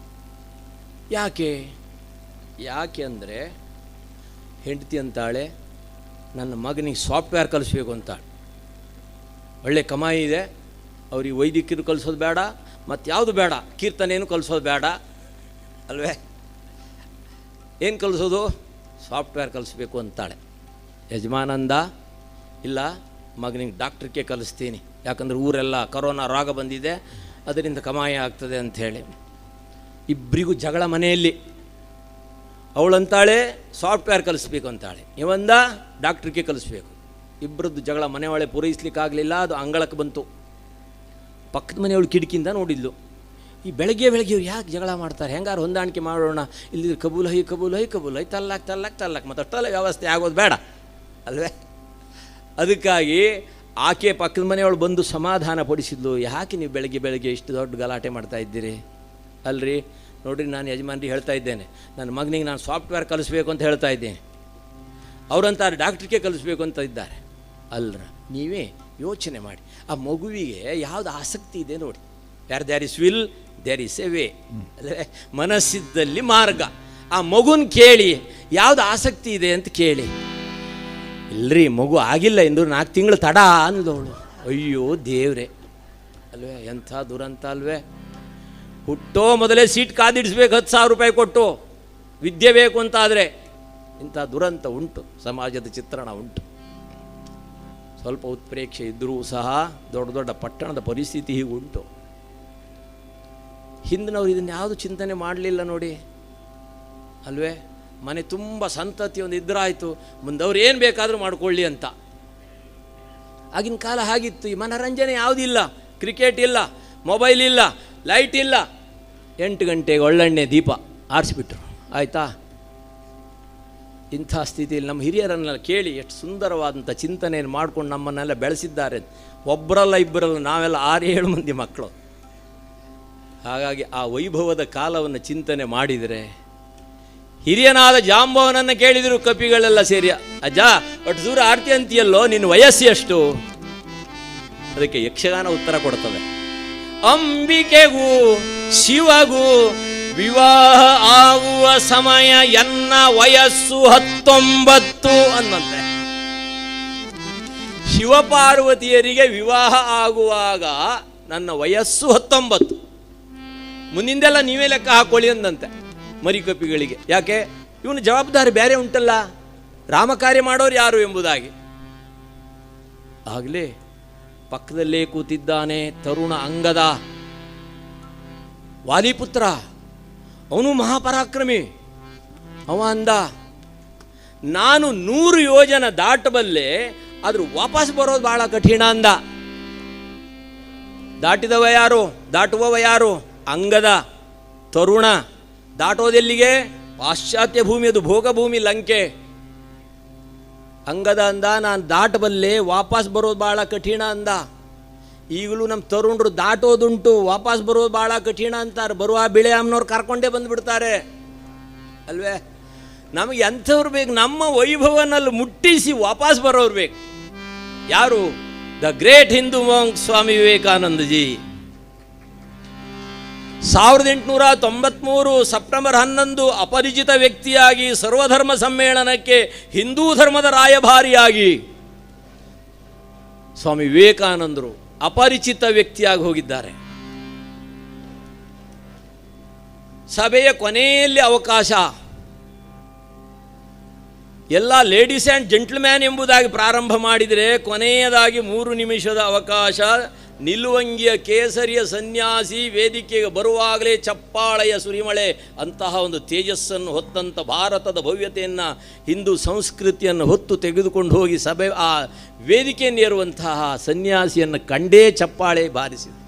ಯಾಕೆ ಅಂದರೆ ಹೆಂಡತಿ ಅಂತಾಳೆ, ನನ್ನ ಮಗನಿಗೆ ಸಾಫ್ಟ್ವೇರ್ ಕಲಿಸ್ಬೇಕು ಅಂತಾಳೆ. ಒಳ್ಳೆ ಕಮಾಯಿ ಇದೆ, ಅವ್ರಿಗೆ ವೈದ್ಯಕೀಯರು ಕಲಿಸೋದು ಬೇಡ, ಮತ್ತು ಯಾವುದು ಬೇಡ, ಕೀರ್ತನೇನು ಕಲಿಸೋದು ಬೇಡ ಅಲ್ವೇ. ಏನು ಕಲಿಸೋದು? ಸಾಫ್ಟ್ವೇರ್ ಕಲಿಸ್ಬೇಕು ಅಂತಾಳೆ. ಯಜಮಾನಂದ, ಇಲ್ಲ ಮಗನಿಗೆ ಡಾಕ್ಟ್ರಿಗೆ ಕಲಿಸ್ತೀನಿ, ಯಾಕಂದರೆ ಊರೆಲ್ಲ ಕರೋನಾ ರೋಗ ಬಂದಿದೆ, ಅದರಿಂದ ಕಮಾಯಿ ಆಗ್ತದೆ ಅಂಥೇಳಿ. ಇಬ್ಬರಿಗೂ ಜಗಳ ಮನೆಯಲ್ಲಿ. ಅವಳಂತಾಳೆ ಸಾಫ್ಟ್ವೇರ್ ಕಲಿಸ್ಬೇಕು ಅಂತಾಳೆ, ಇವಂದ ಡಾಕ್ಟ್ರಿಗೆ ಕಲಿಸ್ಬೇಕು. ಇಬ್ಬರದ್ದು ಜಗಳ ಮನೆ ಒಳಗೆ ಪೂರೈಸ್ಲಿಕ್ಕಾಗಲಿಲ್ಲ, ಅದು ಅಂಗಳಕ್ಕೆ ಬಂತು. ಪಕ್ಕದ ಮನೆಯವಳು ಕಿಟಕಿಯಿಂದ ನೋಡಿದ್ಲು, ಈ ಬೆಳಗ್ಗೆ ಇವ್ರು ಯಾಕೆ ಜಗಳ ಮಾಡ್ತಾರೆ, ಹೆಂಗಾರು ಹೊಂದಾಣಿಕೆ ಮಾಡೋಣ, ಇಲ್ಲಿದ್ರೆ ಕಬೂಲ್ ಹೈ ತಲ್ಲಾಕ್ ಮತ್ತು ಅಷ್ಟೆಲ್ಲ ವ್ಯವಸ್ಥೆ ಆಗೋದು ಬೇಡ ಅಲ್ವೇ. ಅದಕ್ಕಾಗಿ ಆಕೆ ಪಕ್ಕದ ಮನೆಯವಳು ಬಂದು ಸಮಾಧಾನ ಪಡಿಸಿದ್ಲು, ಯಾಕೆ ನೀವು ಬೆಳಗ್ಗೆ ಇಷ್ಟು ದೊಡ್ಡ ಗಲಾಟೆ ಮಾಡ್ತಾ ಇದ್ದೀರಿ? ಅಲ್ರಿ ನೋಡಿರಿ, ನಾನು ಯಜಮಾನ್ರಿಗೆ ಹೇಳ್ತಾ ಇದ್ದೇನೆ, ನನ್ನ ಮಗನಿಗೆ ನಾನು ಸಾಫ್ಟ್ವೇರ್ ಕಲಿಸ್ಬೇಕು ಅಂತ ಹೇಳ್ತಾ ಇದ್ದೇನೆ, ಅವರಂತಾರೆ ಡಾಕ್ಟ್ರಿಗೆ ಕಲಿಸ್ಬೇಕು ಅಂತ ಇದ್ದಾರೆ. ಅಲ್ರ, ನೀವೇ ಯೋಚನೆ ಮಾಡಿ, ಆ ಮಗುವಿಗೆ ಯಾವುದು ಆಸಕ್ತಿ ಇದೆ ನೋಡಿ. There is will there is a way, ಅಂದರೆ ಮನಸ್ಸಿದ್ದಲ್ಲಿ ಮಾರ್ಗ. ಆ ಮಗುನ ಕೇಳಿ ಯಾವುದು ಆಸಕ್ತಿ ಇದೆ ಅಂತ ಕೇಳಿ. ಇಲ್ಲರಿ, ಮಗು ಆಗಿಲ್ಲ ಎಂದು 4 ತಿಂಗಳು ತಡ ಅಂದವಳು. ಅಯ್ಯೋ ದೇವ್ರೆ ಅಲ್ವೇ, ಎಂಥ ದುರಂತ ಅಲ್ವೇ. ಹುಟ್ಟೋ ಮೊದಲೇ ಸೀಟ್ ಕಾದಿಡಿಸ್ಬೇಕು 10,000 ರೂಪಾಯಿ ಕೊಟ್ಟು, ವಿದ್ಯೆ ಬೇಕು ಅಂತಾದರೆ. ಇಂಥ ದುರಂತ ಉಂಟು, ಸಮಾಜದ ಚಿತ್ರಣ ಉಂಟು. ಸ್ವಲ್ಪ ಉತ್ಪ್ರೇಕ್ಷೆ ಇದ್ದರೂ ಸಹ ದೊಡ್ಡ ದೊಡ್ಡ ಪಟ್ಟಣದ ಪರಿಸ್ಥಿತಿ ಹೀಗೆ ಉಂಟು. ಹಿಂದಿನವ್ರು ಇದನ್ನು ಯಾವುದು ಚಿಂತನೆ ಮಾಡಲಿಲ್ಲ ನೋಡಿ ಅಲ್ವೇ. ಮನೆ ತುಂಬ ಸಂತತಿ ಒಂದು ಇದ್ರಾಯಿತು, ಮುಂದವ್ರು ಏನು ಬೇಕಾದರೂ ಮಾಡ್ಕೊಳ್ಳಿ ಅಂತ. ಆಗಿನ ಕಾಲ ಹಾಗಿತ್ತು. ಈ ಮನರಂಜನೆ ಯಾವುದಿಲ್ಲ, ಕ್ರಿಕೆಟ್ ಇಲ್ಲ, ಮೊಬೈಲ್ ಇಲ್ಲ, ಲೈಟ್ ಇಲ್ಲ. 8 ಗಂಟೆಗೆ ಒಳ್ಳೆಣ್ಣೆ ದೀಪ ಆರಿಸಿಬಿಟ್ರು, ಆಯಿತಾ. ಇಂಥ ಸ್ಥಿತಿಯಲ್ಲಿ ನಮ್ಮ ಹಿರಿಯರನ್ನೆಲ್ಲ ಕೇಳಿ ಎಷ್ಟು ಸುಂದರವಾದಂಥ ಚಿಂತನೆಯನ್ನು ಮಾಡ್ಕೊಂಡು ನಮ್ಮನ್ನೆಲ್ಲ ಬೆಳೆಸಿದ್ದಾರೆ. ಒಬ್ಬರಲ್ಲ ಇಬ್ಬರಲ್ಲ, ನಾವೆಲ್ಲ 6-7 ಮಂದಿ ಮಕ್ಕಳು. ಹಾಗಾಗಿ ಆ ವೈಭವದ ಕಾಲವನ್ನು ಚಿಂತನೆ ಮಾಡಿದರೆ, ಹಿರಿಯನಾದ ಜಾಂಬವನನ್ನು ಕೇಳಿದರು ಕಪಿಗಳೆಲ್ಲ ಸೇರಿ, ಅಜ್ಜ ಒಟ್ಟು ದೂರ ಆರ್ತಿ ಅಂತೀಯಲ್ಲೋ, ನಿನ್ನ ವಯಸ್ಸು ಎಷ್ಟು? ಅದಕ್ಕೆ ಯಕ್ಷಗಾನ ಉತ್ತರ ಕೊಡ್ತದೆ. ಅಂಬಿಕೆಗೂ ಶಿವಗೂ ವಿವಾಹ ಆಗುವ ಸಮಯ ಎನ್ನ ವಯಸ್ಸು 19 ಅನ್ನಂತೆ. ಶಿವಪಾರ್ವತಿಯರಿಗೆ ವಿವಾಹ ಆಗುವಾಗ ನನ್ನ ವಯಸ್ಸು 19, ಮುಂದಿಂದೆಲ್ಲ ನೀವೇ ಲೆಕ್ಕ ಹಾಕೊಳ್ಳಿ ಅಂದಂತೆ ಮರಿಕಪಿಗಳಿಗೆ. ಯಾಕೆ? ಇವನು ಜವಾಬ್ದಾರಿ ಬೇರೆ ಉಂಟಲ್ಲ, ರಾಮಕಾರ್ಯ ಮಾಡೋರು ಯಾರು ಎಂಬುದಾಗಿ. ಆಗಲೇ ಪಕ್ಕದಲ್ಲೇ ಕೂತಿದ್ದಾನೆ ತರುಣ ಅಂಗದ, ವಾಲಿಪುತ್ರ, ಅವನು ಮಹಾಪರಾಕ್ರಮಿ. ಅವ ಅಂದ, ನಾನು 100 ಯೋಜನ ದಾಟಬಲ್ಲೆ, ಆದರೂ ವಾಪಸ್ ಬರೋದು ಬಹಳ ಕಠಿಣ ಅಂದ. ದಾಟಿದವ ಯಾರು? ದಾಟುವವ ಯಾರು? ಅಂಗದ, ತರುಣ. ದಾಟೋದೆಲ್ಲಿಗೆ? ಪಾಶ್ಚಾತ್ಯ ಭೂಮಿ, ಅದು ಭೋಗಭೂಮಿ, ಲಂಕೆ. ಅಂಗದ ಅಂದ, ನಾನು ದಾಟಬಲ್ಲೆ, ವಾಪಸ್ ಬರೋದು ಭಾಳ ಕಠಿಣ ಅಂದ. ಈಗಲೂ ನಮ್ಮ ತರುಣರು ದಾಟೋದುಂಟು, ವಾಪಸ್ ಬರೋದು ಭಾಳ ಕಠಿಣ ಅಂತಾರೆ. ಬರುವ ಬಿಳೆ ಅಮ್ಮನವ್ರು ಕರ್ಕೊಂಡೇ ಬಂದುಬಿಡ್ತಾರೆ ಅಲ್ವೇ. ನಮಗೆ ಎಂಥವ್ರು ಬೇಕು? ನಮ್ಮ ವೈಭವನಲ್ಲಿ ಮುಟ್ಟಿಸಿ ವಾಪಸ್ ಬರೋರು ಬೇಕು. ಯಾರು? The great Hindu monk Swami Vivekanandaji. 1893 September 11 ಅಪರಿಚಿತ ವ್ಯಕ್ತಿಯಾಗಿ ಸರ್ವಧರ್ಮ ಸಮ್ಮೇಳನಕ್ಕೆ ಹಿಂದೂ ಧರ್ಮದ ರಾಯಭಾರಿಯಾಗಿ ಸ್ವಾಮಿ ವಿವೇಕಾನಂದರು ಅಪರಿಚಿತ ವ್ಯಕ್ತಿಯಾಗಿ ಹೋಗಿದ್ದಾರೆ. ಸಭೆಯ ಕೊನೆಯಲ್ಲಿ ಅವಕಾಶ, ಎಲ್ಲ ಲೇಡೀಸ್ ಆ್ಯಂಡ್ ಜೆಂಟ್ಲ್ಮ್ಯಾನ್ ಎಂಬುದಾಗಿ ಪ್ರಾರಂಭ ಮಾಡಿದರೆ ಕೊನೆಯದಾಗಿ 3 ನಿಮಿಷದ ಅವಕಾಶ. ನಿಲುವಂಗಿಯ ಕೇಸರಿಯ ಸನ್ಯಾಸಿ ವೇದಿಕೆಗೆ ಬರುವಾಗಲೇ ಚಪ್ಪಾಳೆಯ ಸುರಿಮಳೆ. ಅಂತಹ ಒಂದು ತೇಜಸ್ಸನ್ನು ಹೊತ್ತಂಥ ಭಾರತದ ಭವ್ಯತೆಯನ್ನು, ಹಿಂದೂ ಸಂಸ್ಕೃತಿಯನ್ನು ಹೊತ್ತು ತೆಗೆದುಕೊಂಡು ಹೋಗಿ ಸಭೆ ಆ ವೇದಿಕೆಯನ್ನೇರುವಂತಹ ಸನ್ಯಾಸಿಯನ್ನು ಕಂಡೇ ಚಪ್ಪಾಳೆ ಬಾರಿಸಿದೆ.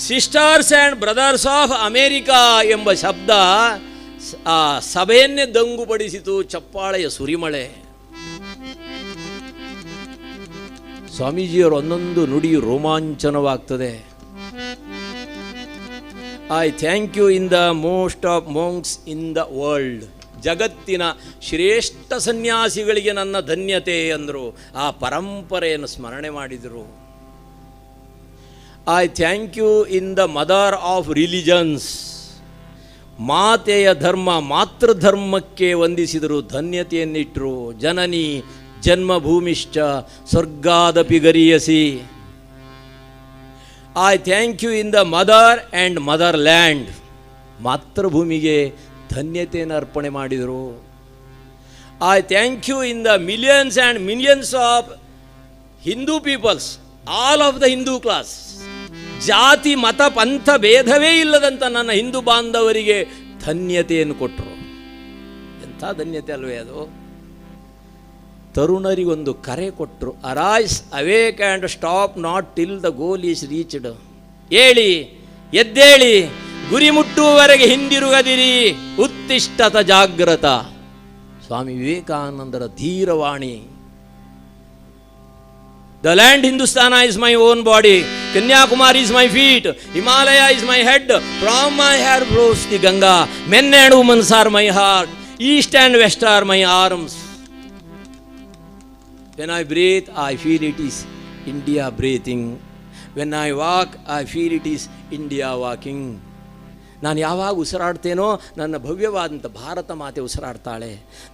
Sisters and brothers of America ಎಂಬ ಶಬ್ದ ಆ ಸಭೆಯನ್ನೇ ದಂಗುಪಡಿಸಿತು. ಚಪ್ಪಾಳೆಯ ಸುರಿಮಳೆ. ಸ್ವಾಮೀಜಿಯವರು ಒಂದೊಂದು ನುಡಿಯು ರೋಮಾಂಚನವಾಗ್ತದೆ. I thank you in the most of monks in the world. ಜಗತ್ತಿನ ಶ್ರೇಷ್ಠ ಸನ್ಯಾಸಿಗಳಿಗೆ ನನ್ನ ಧನ್ಯತೆ ಅಂದರು. ಆ ಪರಂಪರೆಯನ್ನು ಸ್ಮರಣೆ ಮಾಡಿದರು. I thank you in the mother of religions. ಮಾತೆಯ ಧರ್ಮ, ಮಾತೃಧರ್ಮಕ್ಕೆ ವಂದಿಸಿದರು, ಧನ್ಯತೆಯನ್ನಿಟ್ಟರು. ಜನನಿ ಜನ್ಮಭೂಮಿಶ್ಚ ಸ್ವರ್ಗಾದಪಿ ಗರೀಯಸಿ. I thank you in the mother and motherland. ಮಾತೃಭೂಮಿಗೆ ಧನ್ಯತೆಯನ್ನು ಅರ್ಪಣೆ ಮಾಡಿದರು. I thank you in the millions and millions of Hindu peoples, all of the Hindu class. ಜಾತಿ ಮತ ಪಂಥ ಭೇದವೇ ಇಲ್ಲದಂಥ ನನ್ನ ಹಿಂದೂ ಬಾಂಧವರಿಗೆ ಧನ್ಯತೆಯನ್ನು ಕೊಟ್ಟರು. ಎಂಥ ಧನ್ಯತೆ ಅಲ್ವೇ ಅದು. ತರುಣರಿಗೊಂದು ಕರೆ ಕೊಟ್ಟರು. Arise, awake and stop not till the goal is reached. ಹೇಳಿ, ಎದ್ದೇಳಿ, ಗುರಿ ಮುಟ್ಟುವವರೆಗೆ ಹಿಂದಿರುಗದಿರಿ. ಉತ್ತಿಷ್ಠತ ಜಾಗ್ರತ. ಸ್ವಾಮಿ ವಿವೇಕಾನಂದರ ಧೀರವಾಣಿ. The land Hindustana is my own body. Kanyakumari is my feet. Himalaya is my head. From my hair flows the Ganga. Men and women are my heart. East and west are my arms. When I breathe, I feel it is India breathing. When I walk, I feel it is India walking. ನಾನು ಯಾವಾಗ ಉಸಿರಾಡ್ತೇನೋ ನನ್ನ ಭವ್ಯವಾದಂಥ ಭಾರತ ಮಾತೆ ಉಸಿರಾಡ್ತಾಳೆ.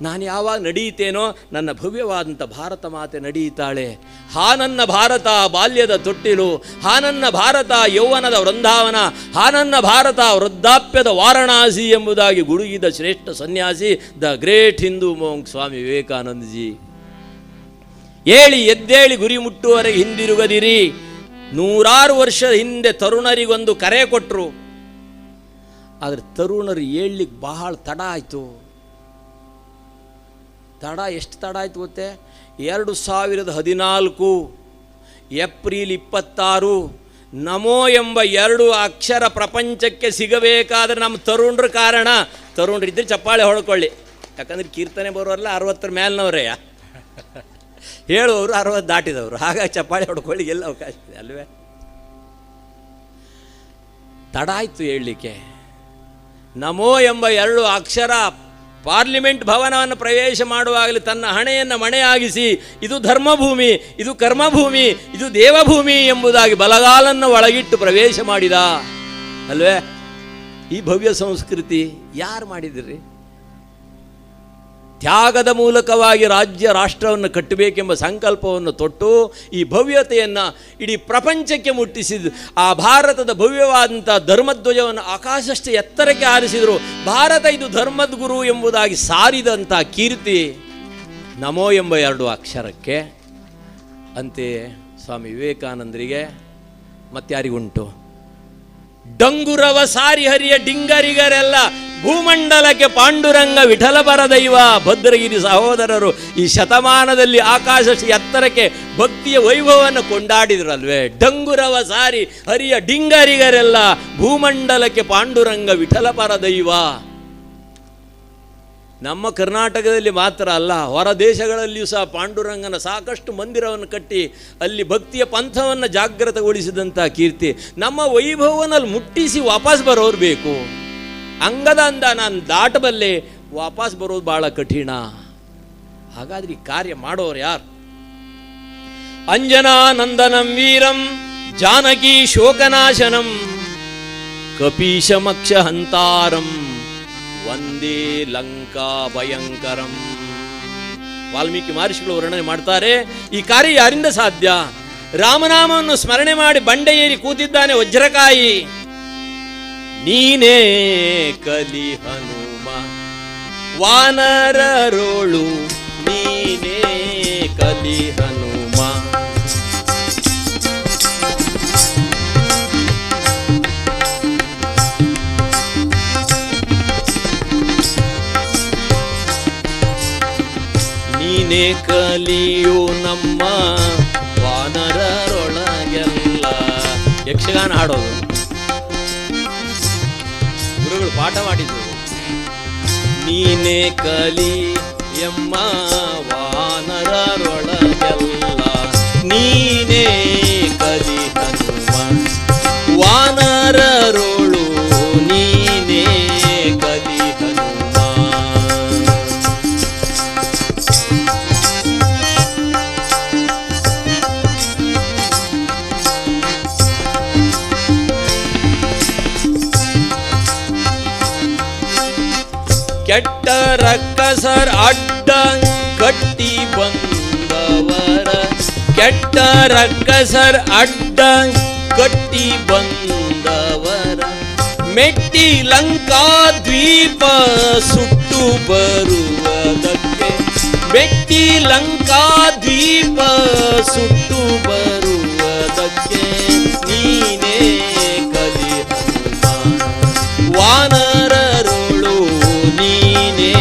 ನಾನು ಯಾವಾಗ ನಡೀತೇನೋ ನನ್ನ ಭವ್ಯವಾದಂಥ ಭಾರತ ಮಾತೆ ನಡೀತಾಳೆ. ಹಾ ನನ್ನ ಭಾರತ ಬಾಲ್ಯದ ತೊಟ್ಟಿಲು, ಹಾ ನನ್ನ ಭಾರತ ಯೌವನದ ವೃಂದಾವನ, ಹಾ ನನ್ನ ಭಾರತ ವೃದ್ಧಾಪ್ಯದ ವಾರಣಾಸಿ ಎಂಬುದಾಗಿ ಗುಡುಗಿದ ಶ್ರೇಷ್ಠ ಸನ್ಯಾಸಿ ದ ಗ್ರೇಟ್ ಹಿಂದೂ ಮೋಂಕ್ ಸ್ವಾಮಿ ವಿವೇಕಾನಂದಜಿ. ಹೇಳಿ, ಎದ್ದೇಳಿ, ಗುರಿ ಮುಟ್ಟುವವರೆಗೆ ಹಿಂದಿರುಗದಿರಿ. 100 ವರ್ಷದ ಹಿಂದೆ ತರುಣರಿಗೊಂದು ಕರೆ ಕೊಟ್ಟರು. ಆದರೆ ತರುಣರು ಹೇಳಲಿಕ್ಕೆ ಬಹಳ ತಡ ಆಯಿತು. ಎಷ್ಟು ತಡ ಆಯಿತು ಗೊತ್ತೇ? 2014 ಏಪ್ರಿಲ್ 26 ನಮೋ ಎಂಬ 2 ಅಕ್ಷರ ಪ್ರಪಂಚಕ್ಕೆ ಸಿಗಬೇಕಾದ್ರೆ ನಮ್ಮ ತರುಣರ ಕಾರಣ. ತರುಣರಿದ್ದರೆ ಚಪ್ಪಾಳೆ ಹೊಡ್ಕೊಳ್ಳಿ, ಯಾಕಂದ್ರೆ ಕೀರ್ತನೆ ಬರೋರಲ್ಲ 60 ಮೇಲಿನವರೇ, ಹೇಳುವವರು 60 ದಾಟಿದವರು. ಹಾಗಾಗಿ ಚಪ್ಪಾಳೆ ಹೊಡ್ಕೊಳ್ಳಿ ಎಲ್ಲ ಅವಕಾಶ ಇದೆ ಅಲ್ವೇ? ತಡ ಆಯಿತು ಹೇಳಲಿಕ್ಕೆ. ನಮೋ ಎಂಬ 2 ಅಕ್ಷರ ಪಾರ್ಲಿಮೆಂಟ್ ಭವನವನ್ನು ಪ್ರವೇಶ ಮಾಡುವಾಗಲೇ ತನ್ನ ಹಣೆಯನ್ನು ಮಣೆಯಾಗಿಸಿ, ಇದು ಧರ್ಮಭೂಮಿ, ಇದು ಕರ್ಮಭೂಮಿ, ಇದು ದೇವಭೂಮಿ ಎಂಬುದಾಗಿ ಬಲಗಾಲನ್ನು ಒಳಗಿಟ್ಟು ಪ್ರವೇಶ ಮಾಡಿದ ಅಲ್ವೇ? ಈ ಭವ್ಯ ಸಂಸ್ಕೃತಿ ಯಾರು ಮಾಡಿದಿರಿ? ತ್ಯಾಗದ ಮೂಲಕವಾಗಿ ರಾಜ್ಯ ರಾಷ್ಟ್ರವನ್ನು ಕಟ್ಟಬೇಕೆಂಬ ಸಂಕಲ್ಪವನ್ನು ತೊಟ್ಟು ಈ ಭವ್ಯತೆಯನ್ನು ಇಡೀ ಪ್ರಪಂಚಕ್ಕೆ ಮುಟ್ಟಿಸಿದ್ದು. ಆ ಭಾರತದ ಭವ್ಯವಾದಂಥ ಧರ್ಮಧ್ವಜವನ್ನು ಆಕಾಶಷ್ಟು ಎತ್ತರಕ್ಕೆ ಹಾರಿಸಿದರು. ಭಾರತ ಇದು ಧರ್ಮದ ಗುರು ಎಂಬುದಾಗಿ ಸಾರಿದಂಥ ಕೀರ್ತಿ ನಮೋ ಎಂಬ 2 ಅಕ್ಷರಕ್ಕೆ. ಅಂತೆಯೇ ಸ್ವಾಮಿ ವಿವೇಕಾನಂದರಿಗೆ ಮತ್ತಾರಿಗುಂಟು? ಡಂಗುರವ ಸಾರಿ ಹರಿಯ ಡಿಂಗರಿಗರೆಲ್ಲ ಭೂಮಂಡಲಕ್ಕೆ ಪಾಂಡುರಂಗ ವಿಠಲ ಪರದೈವ. ಭದ್ರಗಿರಿ ಸಹೋದರರು ಈ ಶತಮಾನದಲ್ಲಿ ಆಕಾಶ ಎತ್ತರಕ್ಕೆ ಭಕ್ತಿಯ ವೈಭವವನ್ನು ಕೊಂಡಾಡಿದ್ರಲ್ವೇ? ಡಂಗುರವ ಸಾರಿ ಹರಿಯ ಡಿಂಗರಿಗರೆಲ್ಲ ಭೂಮಂಡಲಕ್ಕೆ ಪಾಂಡುರಂಗ ವಿಠಲ ಪರದೈವ. ನಮ್ಮ ಕರ್ನಾಟಕದಲ್ಲಿ ಮಾತ್ರ ಅಲ್ಲ, ಹೊರ ದೇಶಗಳಲ್ಲಿಯೂ ಸಹ ಪಾಂಡುರಂಗನ ಸಾಕಷ್ಟು ಮಂದಿರವನ್ನು ಕಟ್ಟಿ ಅಲ್ಲಿ ಭಕ್ತಿಯ ಪಂಥವನ್ನು ಜಾಗೃತಗೊಳಿಸಿದಂಥ ಕೀರ್ತಿ. ನಮ್ಮ ವೈಭವನಲ್ಲಿ ಮುಟ್ಟಿಸಿ ವಾಪಸ್ ಬರೋರು ಬೇಕು. ಅಂಗದ ಅಂದ ನಾನು ದಾಟಬಲ್ಲೆ, ವಾಪಸ್ ಬರೋದು ಭಾಳ ಕಠಿಣ. ಹಾಗಾದ್ರೆ ಈ ಕಾರ್ಯ ಮಾಡೋರು ಯಾರು? ಅಂಜನಾನಂದನಂ ವೀರಂ ಜಾನಕಿ ಶೋಕನಾಶನಂ ಕಪೀಶಮಕ್ಷ ಹಂತಾರಂ ವಂದೇ ಲಂಕಾ ಭಯಂಕರಂ. ವಾಲ್ಮೀಕಿ ಮಹರ್ಷಿಗಳು ವರ್ಣನೆ ಮಾಡ್ತಾರೆ, ಈ ಕಾರ್ಯ ಯಾರಿಂದ ಸಾಧ್ಯ? ರಾಮನಾಮವನ್ನು ಸ್ಮರಣೆ ಮಾಡಿ ಬಂಡೆ ಏರಿ ಕೂತಿದ್ದಾನೆ ವಜ್ರಕಾಯಿ. ನೀನೇ ಕಲಿ ಹನುಮ ವಾನರರೋಳು, ನೀನೇ ಕಲಿ ಹನುಮ. ನೀನೇ ಕಲಿಯು ನಮ್ಮ ವಾನರರೊಳಗೆಲ್ಲ. ಯಕ್ಷಗಾನ ಹಾಡೋದು ಗುರುಗಳು ಪಾಠ ಮಾಡಿದ್ರು. ನೀನೇ ಕಲಿ ಎಮ್ಮ ವಾನರರೊಳಗೆಲ್ಲ, ನೀನೇ ಕಲಿ ಹನುಮ ವಾನರರೋಳು, ನೀನೇ ಕಲಿ ಹನುಮ. ಕೆಟ್ಟ ರಕ್ಕಸರ್ ಅಡ್ಡ ಕಟ್ಟಿ ಬಂದವರ, ಕೆಟ್ಟ ರಕ್ಕಸರ್ ಅಡ್ಡ ಕಟ್ಟಿ ಬಂದವರ, ಮೆಟ್ಟಿ ಲಂಕಾ ದ್ವೀಪ ಸುಟ್ಟು ಬರುವುದಕ್ಕೆ, ಮೆಟ್ಟಿ ಲಂಕಾ ದ್ವೀಪ ಸುಟ್ಟು ಬರುವುದಕ್ಕೆ ನೀನೇ ಕಲಿ ಹನುಮಾನ್, ವಾನರರುಳು ನೀನೇ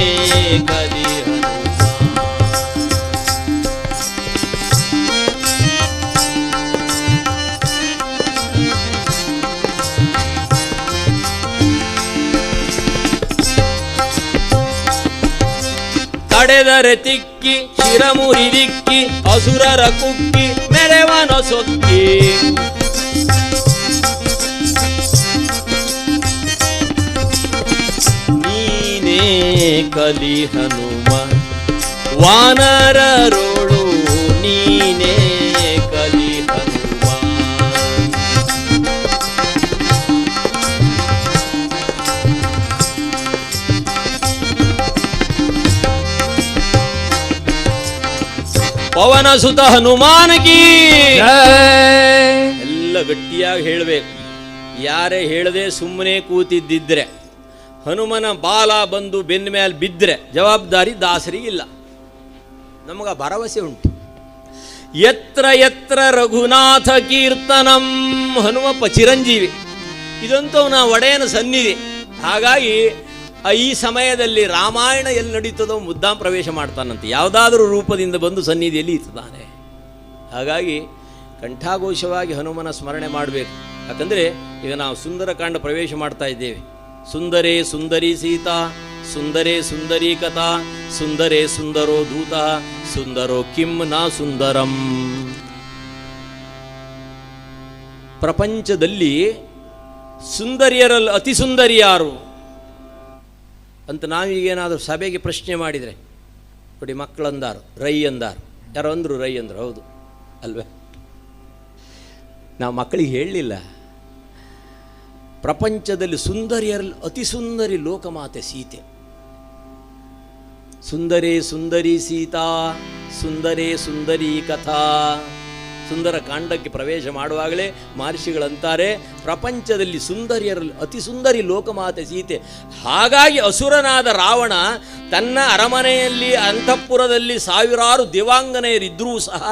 ಕಲಿ ತಡೆದರೆ ತಿಕ್ಕಿ ಶಿರಮುರಿದಿಕ್ಕಿ ಅಸುರರ ಕುಕ್ಕಿ ಮೆರೆವನ ಸೊಕ್ಕಿ, ನೀನೇ ಕಲಿ ಹನುಮ, ವಾನರರೋಳು ನೀನೇ ಕಲಿ ಹನುಮ. ಪವನ ಸುತ ಹನುಮಾನಕಿ ಎಲ್ಲ ಗಟ್ಟಿಯಾಗಿ ಹೇಳಬೇಕು. ಯಾರೇ ಹೇಳದೆ ಸುಮ್ಮನೆ ಕೂತಿದ್ದಿದ್ರೆ, ಹನುಮನ ಬಾಲ ಬಂದು ಬೆನ್ನ ಮೇಲೆ ಬಿದ್ದರೆ ಜವಾಬ್ದಾರಿ ದಾಸರಿಗಿಲ್ಲ. ನಮಗೆ ಭರವಸೆ ಉಂಟು. ಯತ್ರ ಯತ್ರ ರಘುನಾಥ ಕೀರ್ತನಂ, ಹನುಮಪ್ಪ ಚಿರಂಜೀವಿ, ಇದಂತೂ ನಾ ಒಡೆಯನ ಸನ್ನಿಧಿ. ಹಾಗಾಗಿ ಈ ಸಮಯದಲ್ಲಿ ರಾಮಾಯಣ ಎಲ್ಲಿ ನಡೀತದೋ ಮುದ್ದಾಂ ಪ್ರವೇಶ ಮಾಡ್ತಾನಂತೆ, ಯಾವುದಾದ್ರೂ ರೂಪದಿಂದ ಬಂದು ಸನ್ನಿಧಿಯಲ್ಲಿ ಇರ್ತಾನೆ. ಹಾಗಾಗಿ ಕಂಠಾಘೋಷವಾಗಿ ಹನುಮನ ಸ್ಮರಣೆ ಮಾಡಬೇಕು. ಯಾಕಂದರೆ ಈಗ ನಾವು ಸುಂದರಕಾಂಡ ಪ್ರವೇಶ ಮಾಡ್ತಾ ಇದ್ದೇವೆ. ಸುಂದರೇ ಸುಂದರಿ ಸೀತಾ, ಸುಂದರೇ ಸುಂದರಿ ಕಥಾ, ಸುಂದರೇ ಸುಂದರೋ ದೂತ, ಸುಂದರೋ ಕಿಂ ನಾ ಸುಂದರಂ. ಪ್ರಪಂಚದಲ್ಲಿ ಸುಂದರಿಯರಲ್ಲಿ ಅತಿ ಸುಂದರಿ ಯಾರು ಅಂತ ನಾವೀಗೇನಾದರೂ ಸಭೆಗೆ ಪ್ರಶ್ನೆ ಮಾಡಿದರೆ, ನೋಡಿ ಮಕ್ಕಳಂದಾರು ರೈ ಅಂದಾರು, ಯಾರೋ ಅಂದರು ರೈ ಅಂದರು, ಹೌದು ಅಲ್ವೇ? ನಾವು ಮಕ್ಕಳಿಗೆ ಹೇಳಲಿಲ್ಲ. ಪ್ರಪಂಚದಲ್ಲಿ ಸುಂದರಿಯರಲ್ಲಿ ಅತಿ ಸುಂದರಿ ಲೋಕಮಾತೆ ಸೀತೆ. ಸುಂದರೇ ಸುಂದರಿ ಸೀತಾ, ಸುಂದರೇ ಸುಂದರಿ ಕಥಾ. ಸುಂದರ ಕಾಂಡಕ್ಕೆ ಪ್ರವೇಶ ಮಾಡುವಾಗಲೇ ಮಹರ್ಷಿಗಳಂತಾರೆ, ಪ್ರಪಂಚದಲ್ಲಿ ಸುಂದರಿಯರಲ್ಲಿ ಅತಿ ಸುಂದರಿ ಲೋಕಮಾತೆ ಸೀತೆ. ಹಾಗಾಗಿ ಅಸುರನಾದ ರಾವಣ ತನ್ನ ಅರಮನೆಯಲ್ಲಿ ಅಂತಃಪುರದಲ್ಲಿ ಸಾವಿರಾರು ದೇವಾಂಗನೆಯರಿದ್ದರೂ ಸಹ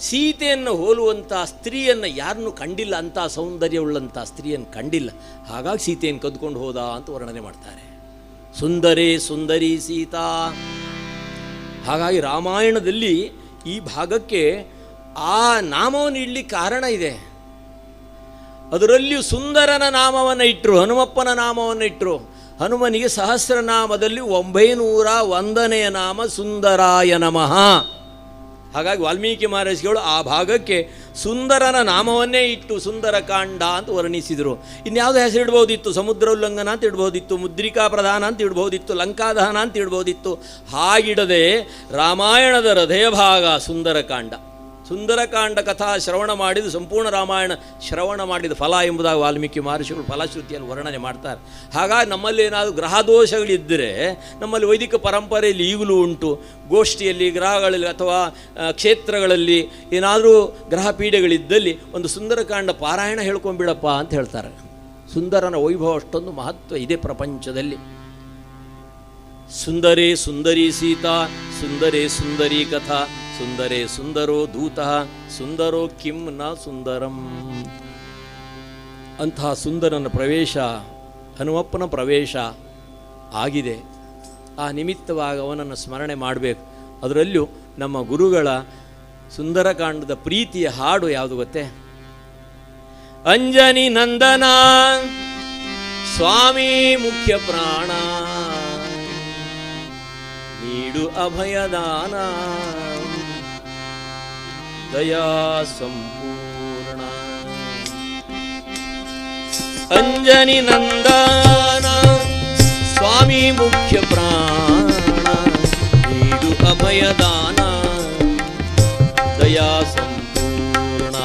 ಸೀತೆಯನ್ನು ಹೋಲುವಂಥ ಸ್ತ್ರೀಯನ್ನು ಯಾರನ್ನೂ ಕಂಡಿಲ್ಲ, ಅಂಥ ಸೌಂದರ್ಯವುಳ್ಳಂಥ ಸ್ತ್ರೀಯನ್ನು ಕಂಡಿಲ್ಲ. ಹಾಗಾಗಿ ಸೀತೆಯನ್ನು ಕದ್ಕೊಂಡು ಹೋದ ಅಂತ ವರ್ಣನೆ ಮಾಡ್ತಾರೆ. ಸುಂದರೇ ಸುಂದರಿ ಸೀತಾ. ಹಾಗಾಗಿ ರಾಮಾಯಣದಲ್ಲಿ ಈ ಭಾಗಕ್ಕೆ ಆ ನಾಮವನ್ನು ಇಡ್ಲಿಕ್ಕೆ ಕಾರಣ ಇದೆ. ಅದರಲ್ಲಿಯೂ ಸುಂದರನ ನಾಮವನ್ನು ಇಟ್ಟರು, ಹನುಮಪ್ಪನ ನಾಮವನ್ನು ಇಟ್ಟರು. ಹನುಮನಿಗೆ ಸಹಸ್ರನಾಮದಲ್ಲಿ 901ನೇ ನಾಮ ಸುಂದರಾಯ ನಮಃ. ಹಾಗಾಗಿ ವಾಲ್ಮೀಕಿ ಮಹರ್ಷಿಗಳು ಆ ಭಾಗಕ್ಕೆ ಸುಂದರನ ನಾಮವನ್ನೇ ಇಟ್ಟು ಸುಂದರಕಾಂಡ ಅಂತ ವರ್ಣಿಸಿದರು. ಇನ್ಯಾವುದೋ ಹೆಸರು ಇಡ್ಬೋದಿತ್ತು, ಸಮುದ್ರ ಉಲ್ಲಂಘನ ಅಂತ ಇಡ್ಬೋದಿತ್ತು, ಮುದ್ರಿಕಾ ಪ್ರಧಾನ ಅಂತ ಇಡ್ಬೋದಿತ್ತು, ಲಂಕಾದಹನ ಅಂತ ಇಡ್ಬೋದಿತ್ತು. ಹಾಗಿಡದೆ ರಾಮಾಯಣದ ಹೃದಯ ಭಾಗ ಸುಂದರಕಾಂಡ. ಸುಂದರಕಾಂಡ ಕಥಾ ಶ್ರವಣ ಮಾಡಿದ ಸಂಪೂರ್ಣ ರಾಮಾಯಣ ಶ್ರವಣ ಮಾಡಿದ ಫಲ ಎಂಬುದಾಗಿ ವಾಲ್ಮೀಕಿ ಮಹರ್ಷಿಗಳು ಫಲಶ್ರುತಿಯಲ್ಲಿ ವರ್ಣನೆ ಮಾಡ್ತಾರೆ. ಹಾಗಾಗಿ ನಮ್ಮಲ್ಲಿ ಏನಾದರೂ ಗ್ರಹದೋಷಗಳಿದ್ದರೆ ನಮ್ಮಲ್ಲಿ ವೈದಿಕ ಪರಂಪರೆಯಲ್ಲಿ ಈಗಲೂ ಉಂಟು. ಗೋಷ್ಠಿಯಲ್ಲಿ, ಗ್ರಹಗಳಲ್ಲಿ ಅಥವಾ ಕ್ಷೇತ್ರಗಳಲ್ಲಿ ಏನಾದರೂ ಗ್ರಹ ಪೀಡೆಗಳಿದ್ದಲ್ಲಿ ಒಂದು ಸುಂದರಕಾಂಡ ಪಾರಾಯಣ ಹೇಳ್ಕೊಂಬಿಡಪ್ಪ ಅಂತ ಹೇಳ್ತಾರೆ. ಸುಂದರನ ವೈಭವ ಅಷ್ಟೊಂದು ಮಹತ್ವ ಇದೆ ಪ್ರಪಂಚದಲ್ಲಿ. ಸುಂದರೇ ಸುಂದರಿ ಸೀತಾ, ಸುಂದರೇ ಸುಂದರಿ ಕಥಾ, ಸುಂದರೇ ಸುಂದರೋ ದೂತ, ಸುಂದರೋ ಕಿಂ ನ ಸುಂದರಂ. ಅಂತಹ ಸುಂದರನ ಪ್ರವೇಶ, ಹನುಮಪ್ಪನ ಪ್ರವೇಶ ಆಗಿದೆ. ಆ ನಿಮಿತ್ತವಾಗಿ ಅವನನ್ನು ಸ್ಮರಣೆ ಮಾಡಬೇಕು. ಅದರಲ್ಲೂ ನಮ್ಮ ಗುರುಗಳ ಸುಂದರಕಾಂಡದ ಪ್ರೀತಿಯ ಹಾಡು ಯಾವುದು ಗೊತ್ತೇ? ಅಂಜನಿ ನಂದನ ಸ್ವಾಮಿ ಮುಖ್ಯ ಪ್ರಾಣ, ನೀಡು ಅಭಯದಾನ, ದಯಾ ಸಂಪೂರ್ಣ. ಅಂಜನಿ ನಂದನ ಸ್ವಾಮಿ ಮುಖ್ಯ ಪ್ರಾಣ, ನೀಡು ಅಭಯದಾನ, ದಯಾ ಸಂಪೂರ್ಣ,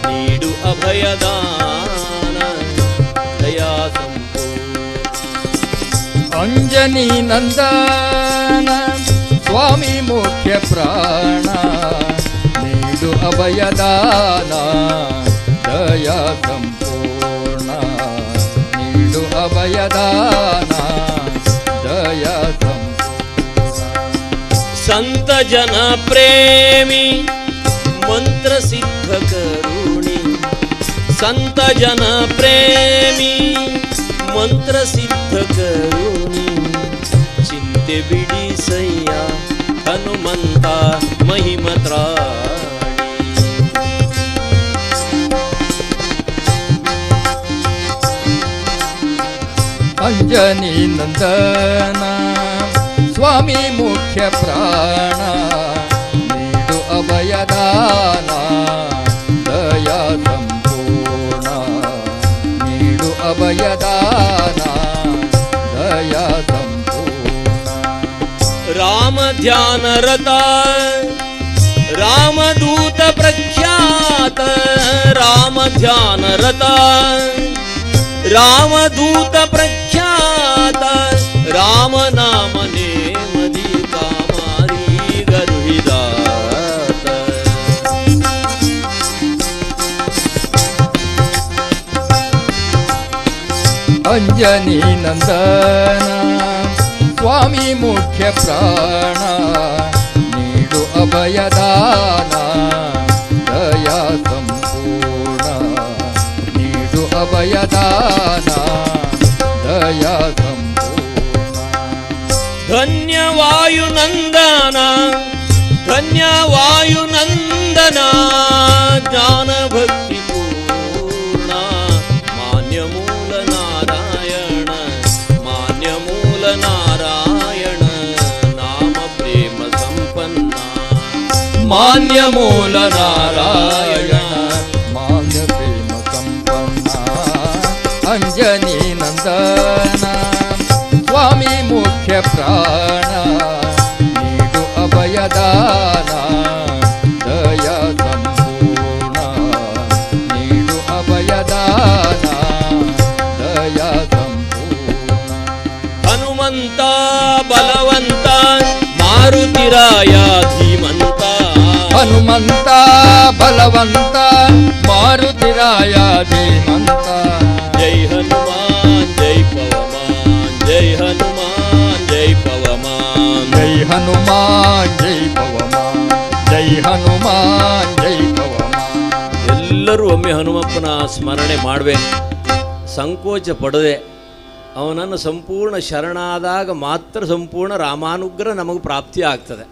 ನೀಡು ಅಭಯದಾನ, ದಯಾ ಸಂಪೂರ್ಣ. ಅಂಜನಿ ನಂದನ ಸ್ವಾಮಿ ಮುಖ್ಯ ಪ್ರಾಣ ನೀಡು ಅಭಯದಾನ ದಯಾ ಸಂಪೂರ್ಣ ನೀಡು ಅಭಯದಾನ ದಯಾ ಸಂಪೂರ್ಣ ಸಂತ ಜನ ಪ್ರೇಮಿ ಮಂತ್ರ ಸಿದ್ಧ ಕರುಣಿ ಸಂತ ಜನ ಪ್ರೇಮಿ ಮಂತ್ರ ಸಿದ್ಧ ಕರುಣಿ ಚಿಂತೆ ಬಿಡಿಸಯ್ಯ ಹನುಮಂತ ಮಹಿಮತ್ರಾಣಿ ಅಂಜನಿ ನಂದನ ಸ್ವಾಮಿ ಮುಖ್ಯ ಪ್ರಾಣ ನೀಡು ಅಭಯದಾನ ದಯಾ ಸಂಪೂರ್ಣ ನೀಡು ಅಭಯದಾನ ದಯಾ ಸಂಪೂರ್ಣ ರಾಮ ಧ್ಯಾನ ರತ ರಾಮದೂತ ಪ್ರಖ್ಯಾತ ರಾಮ ಧ್ಯಾನ ರತ ರಾಮದೂತ ಪ್ರಖ್ಯಾತ ರಾಮ ನಾಮ ನೇಮದಿ ಕಾಮಾರಿ ಗರುಹಿದಾತ ಅಂಜನಿ ನಂದನ ಸ್ವಾಮಿ ಮುಖ್ಯ ಪ್ರಾಣ ನೀಡು ಅಭಯದಾನ ದಯಾ ಸಂಪೂರ್ಣ ನೀಡು ಅಭಯದಾನ ದಯಾ ಸಂಪೂರ್ಣ ಧನ್ಯ ವಾಯುನಂದನ ಧನ್ಯ ವಾಯುನಂದನ ಜ್ಞಾನ ಭಕ್ತಿ ಪೂರ್ಣ ಮಾನ್ಯ ಮೂಲ ನಾರಾಯಣ ಮಾನ್ಯ ಮೂಲ ನಾರಾಯಣ ನಾಮ ಪ್ರೇಮ ಸಂಪನ್ನ ಮಾನ್ಯ ಮೂಲ ನಾರಾಯಣ ಮಾನ್ಯ ಪ್ರೇಮ ಸಂಪನ್ನ ಅಂಜನಿ ನಂದನ ಸ್ವಾಮಿ ಮುಖ್ಯ ಪ್ರಾಣ ನೀಡು ಅಭಯದಾನ ದಯಾ ಸಂಪೂರ್ಣ ನೀಡು ಅಭಯದಾನ ದಯಾ ಸಂಪೂರ್ಣ ಹನುಮಂತ ಬಲವಂತ ಮಾರುತಿರಾಯ ಧೀಮಂತ ಹನುಮಂತ ಬಲವಂತ ಮಾರುತಿರಾಯ ಧೀಮಂತ ಜೈ ಹನುಮಾನ್ ಜೈ ಪವಮಾನ್ ಜೈ ಹನುಮಾನ್ ಜೈ ಪವಮಾನ್ ಜೈ ಹನುಮಾನ್ ಜೈ ಪವಮಾನ್ ಜೈ ಹನುಮಾನ್ ಜೈ ಪವಮಾನ್ ಎಲ್ಲರೂ ಒಮ್ಮೆ ಹನುಮಪ್ಪನ ಸ್ಮರಣೆ ಮಾಡಬೇಕು, ಸಂಕೋಚ ಪಡದೆ ಅವನನ್ನು ಸಂಪೂರ್ಣ ಶರಣಾದಾಗ ಮಾತ್ರ ಸಂಪೂರ್ಣ ರಾಮಾನುಗ್ರಹ ನಮಗೆ ಪ್ರಾಪ್ತಿ ಆಗ್ತದೆ.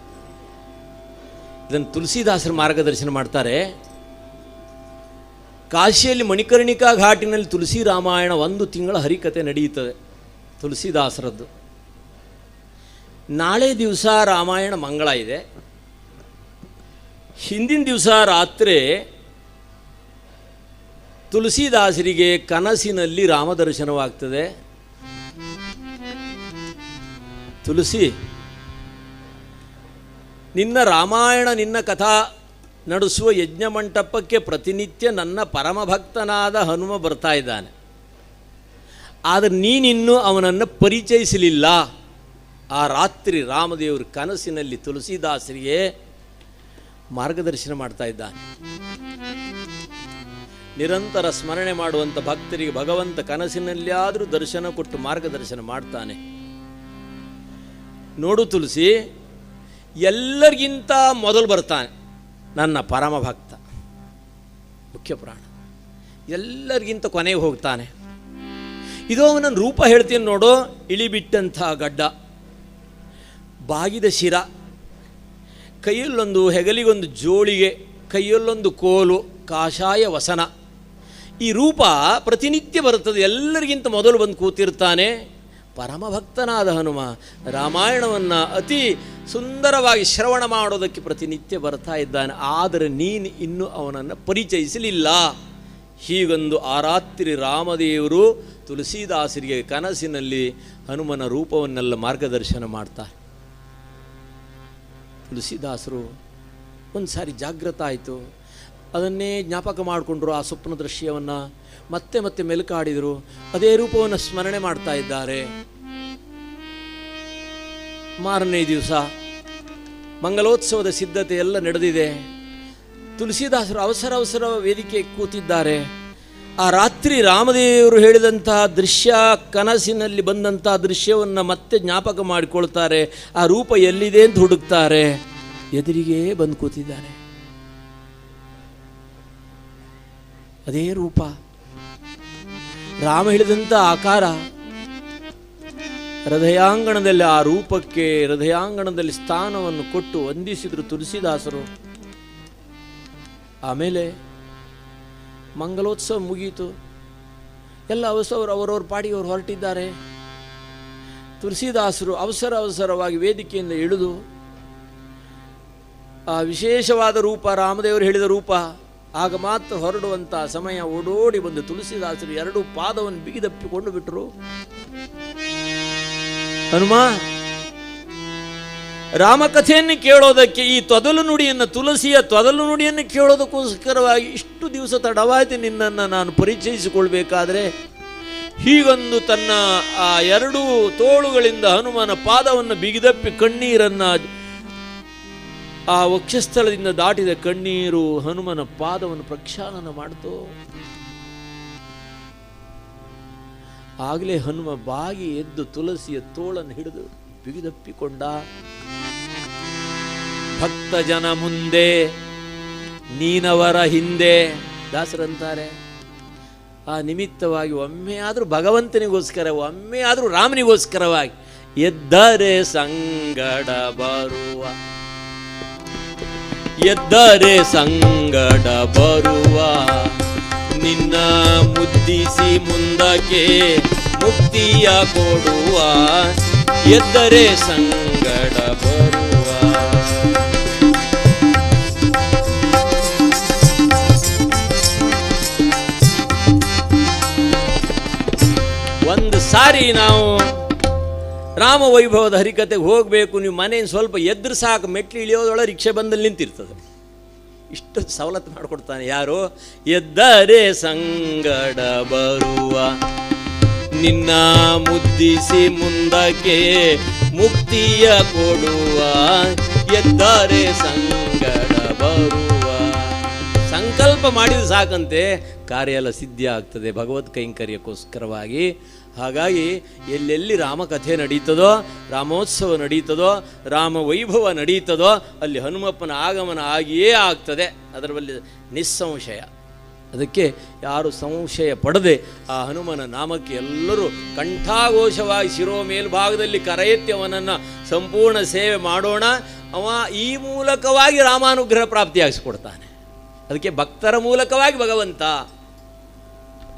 ಇದನ್ನು ತುಳಸಿದಾಸರ ಮಾರ್ಗದರ್ಶನ ಮಾಡ್ತಾರೆ. ಕಾಶಿಯಲ್ಲಿ ಮಣಿಕರ್ಣಿಕಾ ಘಾಟಿನಲ್ಲಿ ತುಳಸಿ ರಾಮಾಯಣ 1 ತಿಂಗಳ ಹರಿಕತೆ ನಡೆಯುತ್ತದೆ ತುಳಸಿದಾಸರದ್ದು. ನಾಳೆ ದಿವಸ ರಾಮಾಯಣ ಮಂಗಳ ಇದೆ. ಹಿಂದಿನ ದಿವಸ ರಾತ್ರಿ ತುಳಸಿದಾಸರಿಗೆ ಕನಸಿನಲ್ಲಿ ರಾಮದರ್ಶನವಾಗ್ತದೆ. ತುಳಸಿ, ನಿನ್ನ ರಾಮಾಯಣ ನಿನ್ನ ಕಥಾ ನಡೆಸುವ ಯಜ್ಞ ಮಂಟಪಕ್ಕೆ ಪ್ರತಿನಿತ್ಯ ನನ್ನ ಪರಮಭಕ್ತನಾದ ಹನುಮ ಬರ್ತಾ ಇದ್ದಾನೆ. ಆದರೆ ನೀನಿನ್ನೂ ಅವನನ್ನು ಪರಿಚಯಿಸಲಿಲ್ಲ. ಆ ರಾತ್ರಿ ರಾಮದೇವರು ಕನಸಿನಲ್ಲಿ ತುಳಸಿದಾಸರಿಗೆ ಮಾರ್ಗದರ್ಶನ ಮಾಡ್ತಾ ಇದ್ದಾನೆ. ನಿರಂತರ ಸ್ಮರಣೆ ಮಾಡುವಂಥ ಭಕ್ತರಿಗೆ ಭಗವಂತ ಕನಸಿನಲ್ಲಿಯಾದರೂ ದರ್ಶನ ಕೊಟ್ಟು ಮಾರ್ಗದರ್ಶನ ಮಾಡ್ತಾನೆ. ನೋಡು ತುಳಸಿ, ಎಲ್ಲರಿಗಿಂತ ಮೊದಲು ಬರ್ತಾನೆ ನನ್ನ ಪರಮ ಭಕ್ತ, ಮುಖ್ಯ ಪ್ರಾಣ. ಎಲ್ಲರಿಗಿಂತ ಕೊನೆಗೆ ಹೋಗ್ತಾನೆ. ಇದು ಅವನ ರೂಪ ಹೇಳ್ತೀನಿ ನೋಡು. ಇಳಿಬಿಟ್ಟಂಥ ಗಡ್ಡ, ಬಾಗಿದ ಶಿರ, ಕೈಯಲ್ಲೊಂದು ಹೆಗಲಿಗೊಂದು ಜೋಳಿಗೆ, ಕೈಯಲ್ಲೊಂದು ಕೋಲು, ಕಾಷಾಯ ವಸನ. ಈ ರೂಪ ಪ್ರತಿನಿತ್ಯ ಬರುತ್ತದೆ. ಎಲ್ಲರಿಗಿಂತ ಮೊದಲು ಬಂದು ಕೂತಿರ್ತಾನೆ. ಪರಮಭಕ್ತನಾದ ಹನುಮ ರಾಮಾಯಣವನ್ನು ಅತಿ ಸುಂದರವಾಗಿ ಶ್ರವಣ ಮಾಡೋದಕ್ಕೆ ಪ್ರತಿನಿತ್ಯ ಬರ್ತಾ ಇದ್ದಾನೆ. ಆದರೆ ನೀನು ಇನ್ನೂ ಅವನನ್ನು ಪರಿಚಯಿಸಲಿಲ್ಲ. ಹೀಗೊಂದು ಆ ರಾತ್ರಿ ರಾಮದೇವರು ತುಳಸಿದಾಸರಿಗೆ ಕನಸಿನಲ್ಲಿ ಹನುಮನ ರೂಪವನ್ನೆಲ್ಲ ಮಾರ್ಗದರ್ಶನ ಮಾಡ್ತಾರೆ. ತುಳಸಿದಾಸರು ಒಂದು ಸಾರಿ ಜಾಗೃತ ಆಯಿತು. ಅದನ್ನೇ ಜ್ಞಾಪಕ ಮಾಡಿಕೊಂಡ್ರು. ಆ ಸ್ವಪ್ನ ದೃಶ್ಯವನ್ನು ಮತ್ತೆ ಮತ್ತೆ ಮೆಲುಕಾಡಿದರು. ಅದೇ ರೂಪವನ್ನು ಸ್ಮರಣೆ ಮಾಡ್ತಾ ಇದ್ದಾರೆ. ಮಾರನೇ ದಿವಸ ಮಂಗಲೋತ್ಸವದ ಸಿದ್ಧತೆ ಎಲ್ಲ ನಡೆದಿದೆ. ತುಳಸಿದಾಸರು ಅವಸರ ವೇದಿಕೆ ಕೂತಿದ್ದಾರೆ. ಆ ರಾತ್ರಿ ರಾಮದೇವರು ಹೇಳಿದಂತಹ ದೃಶ್ಯ, ಕನಸಿನಲ್ಲಿ ಬಂದಂತಹ ದೃಶ್ಯವನ್ನು ಮತ್ತೆ ಜ್ಞಾಪಕ ಮಾಡಿಕೊಳ್ತಾರೆ. ಆ ರೂಪ ಎಲ್ಲಿದೆ ಅಂತ ಹುಡುಕ್ತಾರೆ. ಎದುರಿಗೆ ಬಂದು ಕೂತಿದ್ದಾರೆ. ಅದೇ ರೂಪ, ರಾಮ ಹೇಳಿದಂಥ ಆಕಾರ. ಹೃದಯಾಂಗಣದಲ್ಲಿ ಆ ರೂಪಕ್ಕೆ ಹೃದಯಾಂಗಣದಲ್ಲಿ ಸ್ಥಾನವನ್ನು ಕೊಟ್ಟು ವಂದಿಸಿದರು ತುಳಸಿದಾಸರು. ಆಮೇಲೆ ಮಂಗಲೋತ್ಸವ ಮುಗಿಯಿತು. ಎಲ್ಲ ಅವರವ್ರ ಪಾಡಿಗೆ ಅವರು ಹೊರಟಿದ್ದಾರೆ. ತುಳಸಿದಾಸರು ಅವಸರವಾಗಿ ವೇದಿಕೆಯಿಂದ ಇಳಿದು ಆ ವಿಶೇಷವಾದ ರೂಪ, ರಾಮದೇವರು ಹೇಳಿದ ರೂಪ, ಆಗ ಮಾತ್ರ ಹೊರಡುವಂಥ ಸಮಯ ಓಡೋಡಿ ಬಂದು ತುಳಸಿದಾಸರು ಎರಡು ಪಾದವನ್ನು ಬಿಗಿದಪ್ಪಿಕೊಂಡು ಬಿಟ್ಟರು. ಹನುಮ, ರಾಮಕಥೆಯನ್ನು ಕೇಳೋದಕ್ಕೆ, ಈ ತೊದಲು ನುಡಿಯನ್ನು, ತುಳಸಿಯ ತೊದಲು ನುಡಿಯನ್ನು ಕೇಳೋದಕ್ಕೋಸ್ಕರವಾಗಿ ಇಷ್ಟು ದಿವಸ ತಡವಾಯ್ತು ನಿನ್ನನ್ನು ನಾನು ಪರಿಚಯಿಸಿಕೊಳ್ಬೇಕಾದ್ರೆ. ಹೀಗೊಂದು ತನ್ನ ಆ ಎರಡೂ ತೋಳುಗಳಿಂದ ಹನುಮನ ಪಾದವನ್ನು ಬಿಗಿದಪ್ಪಿ ಕಣ್ಣೀರನ್ನು, ಆ ವಕ್ಷಸ್ಥಳದಿಂದ ದಾಟಿದ ಕಣ್ಣೀರು ಹನುಮನ ಪಾದವನ್ನು ಪ್ರಕ್ಷಾಳನ ಮಾಡಿತು. ಆಗಲೇ ಹನುಮ ಬಾಗಿ ಎದ್ದು ತುಳಸಿಯ ತೋಳನ್ನು ಹಿಡಿದು ಬಿಗಿದಪ್ಪಿಕೊಂಡ. ಭಕ್ತ ಜನ ಮುಂದೆ, ನೀನವರ ಹಿಂದೆ ದಾಸರಂತಾರೆ. ಆ ನಿಮಿತ್ತವಾಗಿ ಒಮ್ಮೆ ಆದರೂ ಭಗವಂತನಿಗೋಸ್ಕರ, ಒಮ್ಮೆ ಆದರೂ ರಾಮನಿಗೋಸ್ಕರವಾಗಿ ಎದ್ದರೆ ಸಂಗಡ ಬರುವ, ಎದ್ದರೆ ಸಂಗಡ ಬರುವ, ನಿನ್ನ ಮುದ್ದಿಸಿ ಮುಂದಕ್ಕೆ ಮುಕ್ತಿಯ ಕೊಡುವ, ಎದ್ದರೆ ಸಂಗಡ ಬರುವ. ಒಂದು ಸಾರಿ ನಾವು ರಾಮ ವೈಭವದ ಹರಿಕತೆಗೆ ಹೋಗಬೇಕು, ನೀವು ಮನೆಯಿಂದ ಸ್ವಲ್ಪ ಎದ್ರು ಸಾಕು, ಮೆಟ್ಲು ಇಳಿಯೋದೊಳಗೆ ರಿಕ್ಷೆ ಬಂದಲ್ಲಿ ನಿಂತಿರ್ತದೆ. ಇಷ್ಟು ಸವಲತ್ತು ಮಾಡಿಕೊಡ್ತಾನೆ ಯಾರು? ಎದ್ದರೆ ಸಂಗಡ ಬರುವ, ನಿನ್ನ ಮುದ್ದಿಸಿ ಮುಂದಕ್ಕೆ ಮುಕ್ತಿಯ ಕೊಡುವ, ಎದ್ದರೆ ಸಂಗಡ ಬರುವ. ಸಂಕಲ್ಪ ಮಾಡಿದ್ರೆ ಸಾಕಂತೆ ಕಾರ್ಯ ಎಲ್ಲ ಸಿದ್ಧಿ ಆಗ್ತದೆ ಭಗವತ್ ಕೈಂಕರ್ಯಕ್ಕೋಸ್ಕರವಾಗಿ. ಹಾಗಾಗಿ ಎಲ್ಲೆಲ್ಲಿ ರಾಮಕಥೆ ನಡೀತದೋ, ರಾಮೋತ್ಸವ ನಡೀತದೋ, ರಾಮ ವೈಭವ ನಡೀತದೋ, ಅಲ್ಲಿ ಹನುಮಪ್ಪನ ಆಗಮನ ಆಗಿಯೇ ಆಗ್ತದೆ, ಅದರಲ್ಲಿ ನಿಸ್ಸಂಶಯ. ಅದಕ್ಕೆ ಯಾರು ಸಂಶಯ ಪಡದೆ ಆ ಹನುಮನ ನಾಮಕ್ಕೆ ಎಲ್ಲರೂ ಕಂಠಾಘೋಷವಾಗಿ ಶಿರೋ ಮೇಲ್ಭಾಗದಲ್ಲಿ ಕರ ಎತ್ತಿ ಅವನನ್ನು ಸಂಪೂರ್ಣ ಸೇವೆ ಮಾಡೋಣ. ಅವ ಈ ಮೂಲಕವಾಗಿ ರಾಮಾನುಗ್ರಹ ಪ್ರಾಪ್ತಿಯಾಗಿಸಿಕೊಡ್ತಾನೆ. ಅದಕ್ಕೆ ಭಕ್ತರ ಮೂಲಕವಾಗಿ ಭಗವಂತ.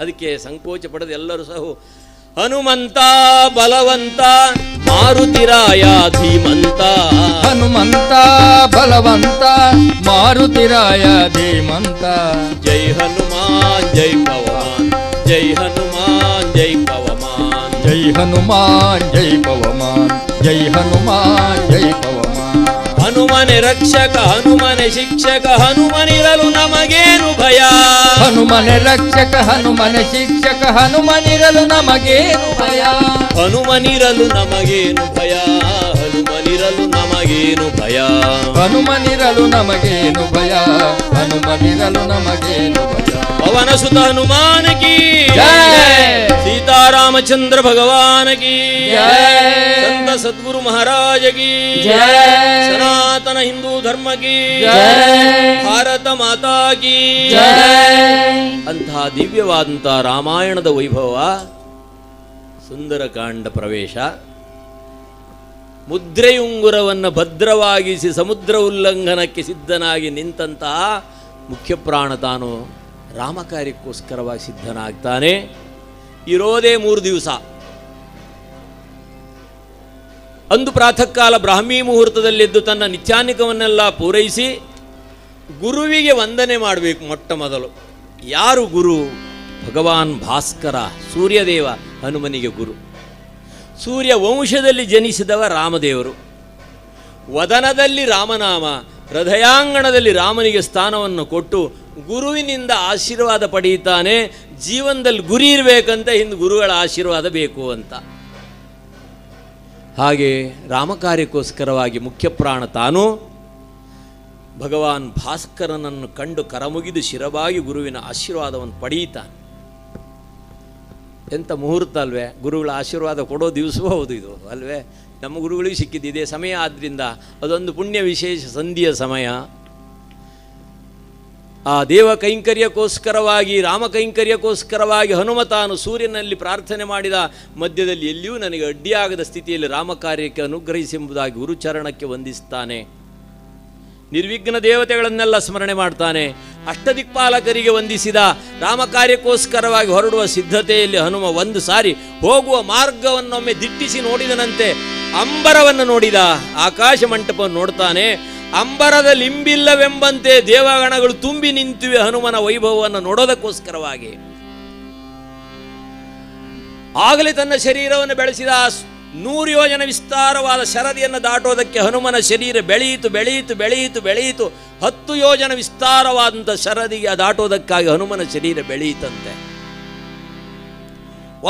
ಅದಕ್ಕೆ ಸಂಕೋಚ ಪಡೆದು ಎಲ್ಲರೂ ಸಹ ಹನುಮಂತ ಬಲವಂತ ಮಾರುತಿರಾಯ ಧೀಮಂತ, ಹನುಮಂತ ಬಲವಂತ ಮಾರುತಿರಾಯ ಧೀಮಂತ. ಜೈ ಹನುಮಾನ್ ಜೈ ಪವಮಾನ್, ಜೈ ಹನುಮಾನ್ ಜೈ ಪವಮಾನ್, ಜೈ ಹನುಮಾನ್ ಜೈ ಪವಮಾನ್, ಜೈ ಹನುಮಾನ್ ಜೈ ಪವಮಾನ್. ಹನುಮನೆ ರಕ್ಷಕ ಹನುಮನೆ ಶಿಕ್ಷಕ ಹನುಮನಿರಲು ನಮಗೇನು ಭಯ, ಹನುಮನೆ ರಕ್ಷಕ ಹನುಮನೆ ಶಿಕ್ಷಕ ಹನುಮನಿರಲು ನಮಗೇನು ಭಯ, ಹನುಮನಿರಲು ನಮಗೇನು ಭಯ, ಹನುಮನಿರಲು ನಮಗೇನು ಭಯ, ಹನುಮನಿರಲು ನಮಗೇನು ಭಯ, ಹನುಮನಿರಲು ನಮಗೇನು ಭಯ. ಪವನ ಸುತ ಹನುಮಾನ ಕಿ ಜೈ, ಸೀತಾರಾಮಚಂದ್ರ ಭಗವಾನ ಕಿ ಜೈ, ಸಂತ ಸದ್ಗುರು ಮಹಾರಾಜ ಕಿ ಜೈ, ಸನಾತನ ಹಿಂದೂ ಧರ್ಮ ಕಿ ಜೈ, ಭಾರತ ಮಾತಾ ಕಿ ಜೈ. ಅಂತಹ ದಿವ್ಯವಾದಂತಹ ರಾಮಾಯಣದ ವೈಭವ, ಸುಂದರಕಾಂಡ ಪ್ರವೇಶ, ಮುದ್ರೆಯುಂಗುರವನ್ನು ಭದ್ರವಾಗಿಸಿ ಸಮುದ್ರ ಉಲ್ಲಂಘನಕ್ಕೆ ಸಿದ್ಧನಾಗಿ ನಿಂತಹ ಮುಖ್ಯಪ್ರಾಣ ತಾನು ರಾಮಕಾರ್ಯಕ್ಕೋಸ್ಕರವಾಗಿ ಸಿದ್ಧನಾಗ್ತಾನೆ. ಇರೋದೇ 3 ದಿವಸ. ಅಂದು ಪ್ರಾತಃ ಕಾಲ ಬ್ರಾಹ್ಮೀ ಮುಹೂರ್ತದಲ್ಲಿದ್ದು ತನ್ನ ನಿತ್ಯಾನಿಕವನ್ನೆಲ್ಲ ಪೂರೈಸಿ ಗುರುವಿಗೆ ವಂದನೆ ಮಾಡಬೇಕು. ಮೊಟ್ಟ ಮೊದಲು ಯಾರು ಗುರು? ಭಗವಾನ್ ಭಾಸ್ಕರ, ಸೂರ್ಯದೇವ ಹನುಮನಿಗೆ ಗುರು. ಸೂರ್ಯ ವಂಶದಲ್ಲಿ ಜನಿಸಿದವ ರಾಮದೇವರು. ವದನದಲ್ಲಿ ರಾಮನಾಮ, ಹೃದಯಾಂಗಣದಲ್ಲಿ ರಾಮನಿಗೆ ಸ್ಥಾನವನ್ನು ಕೊಟ್ಟು ಗುರುವಿನಿಂದ ಆಶೀರ್ವಾದ ಪಡೆಯುತ್ತಾನೆ. ಜೀವನದಲ್ಲಿ ಗುರಿ ಇರಬೇಕಂತ ಹಿಂದೆ ಗುರುಗಳ ಆಶೀರ್ವಾದ ಬೇಕು ಅಂತ. ಹಾಗೆ ರಾಮಕಾರ್ಯಕ್ಕೋಸ್ಕರವಾಗಿ ಮುಖ್ಯ ಪ್ರಾಣ ತಾನು ಭಗವಾನ್ ಭಾಸ್ಕರನನ್ನು ಕಂಡು ಕರಮುಗಿದು ಶಿರವಾಗಿ ಗುರುವಿನ ಆಶೀರ್ವಾದವನ್ನು ಪಡೆಯುತ್ತಾನೆ. ಎಂಥ ಮುಹೂರ್ತ ಅಲ್ವೇ, ಗುರುಗಳ ಆಶೀರ್ವಾದ ಕೊಡೋ ದಿವಸವೂ ಹೌದು ಇದು ಅಲ್ವೇ. ನಮ್ಮ ಗುರುಗಳಿಗೆ ಸಿಕ್ಕಿದ್ದಿದೆ ಸಮಯ, ಆದ್ದರಿಂದ ಅದೊಂದು ಪುಣ್ಯ ವಿಶೇಷ ಸಂಧಿಯ ಸಮಯ. ಆ ದೇವ ಕೈಂಕರ್ಯಕ್ಕೋಸ್ಕರವಾಗಿ, ರಾಮ ಕೈಂಕರ್ಯಕ್ಕೋಸ್ಕರವಾಗಿ ಹನುಮ ತಾನು ಸೂರ್ಯನಲ್ಲಿ ಪ್ರಾರ್ಥನೆ ಮಾಡಿದ ಮಧ್ಯದಲ್ಲಿ ಎಲ್ಲಿಯೂ ನನಗೆ ಅಡ್ಡಿಯಾಗದ ಸ್ಥಿತಿಯಲ್ಲಿ ರಾಮ ಕಾರ್ಯಕ್ಕೆ ಅನುಗ್ರಹಿಸೆಂಬುದಾಗಿ ಗುರುಚರಣಕ್ಕೆ ವಂದಿಸ್ತಾನೆ. ನಿರ್ವಿಘ್ನ ದೇವತೆಗಳನ್ನೆಲ್ಲ ಸ್ಮರಣೆ ಮಾಡ್ತಾನೆ. ಅಷ್ಟದಿಕ್ಪಾಲಕರಿಗೆ ವಂದಿಸಿದ ರಾಮ ಕಾರ್ಯಕ್ಕೋಸ್ಕರವಾಗಿ ಹೊರಡುವ ಸಿದ್ಧತೆಯಲ್ಲಿ ಹನುಮ ಒಂದು ಸಾರಿ ಹೋಗುವ ಮಾರ್ಗವನ್ನೊಮ್ಮೆ ದಿಟ್ಟಿಸಿ ನೋಡಿದನಂತೆ. ಅಂಬರವನ್ನು ನೋಡಿದ, ಆಕಾಶ ಮಂಟಪವನ್ನು ನೋಡ್ತಾನೆ. ಅಂಬರದ ಲಿಂಬಿಲ್ಲವೆಂಬಂತೆ ದೇವಗಣಗಳು ತುಂಬಿ ನಿಂತಿವೆ ಹನುಮನ ವೈಭವವನ್ನು ನೋಡೋದಕ್ಕೋಸ್ಕರವಾಗಿ. ಆಗಲೇ ತನ್ನ ಶರೀರವನ್ನು ಬೆಳೆಸಿದ 100 ಯೋಜನ ವಿಸ್ತಾರವಾದ ಶರದಿಯನ್ನು ದಾಟೋದಕ್ಕೆ ಹನುಮನ ಶರೀರ ಬೆಳೆಯಿತು ಬೆಳೆಯಿತು ಬೆಳೆಯಿತು ಬೆಳೆಯಿತು. 10 ಯೋಜನ ವಿಸ್ತಾರವಾದಂಥ ಶರದಿಗೆ ದಾಟೋದಕ್ಕಾಗಿ ಹನುಮನ ಶರೀರ ಬೆಳೆಯಿತಂತೆ.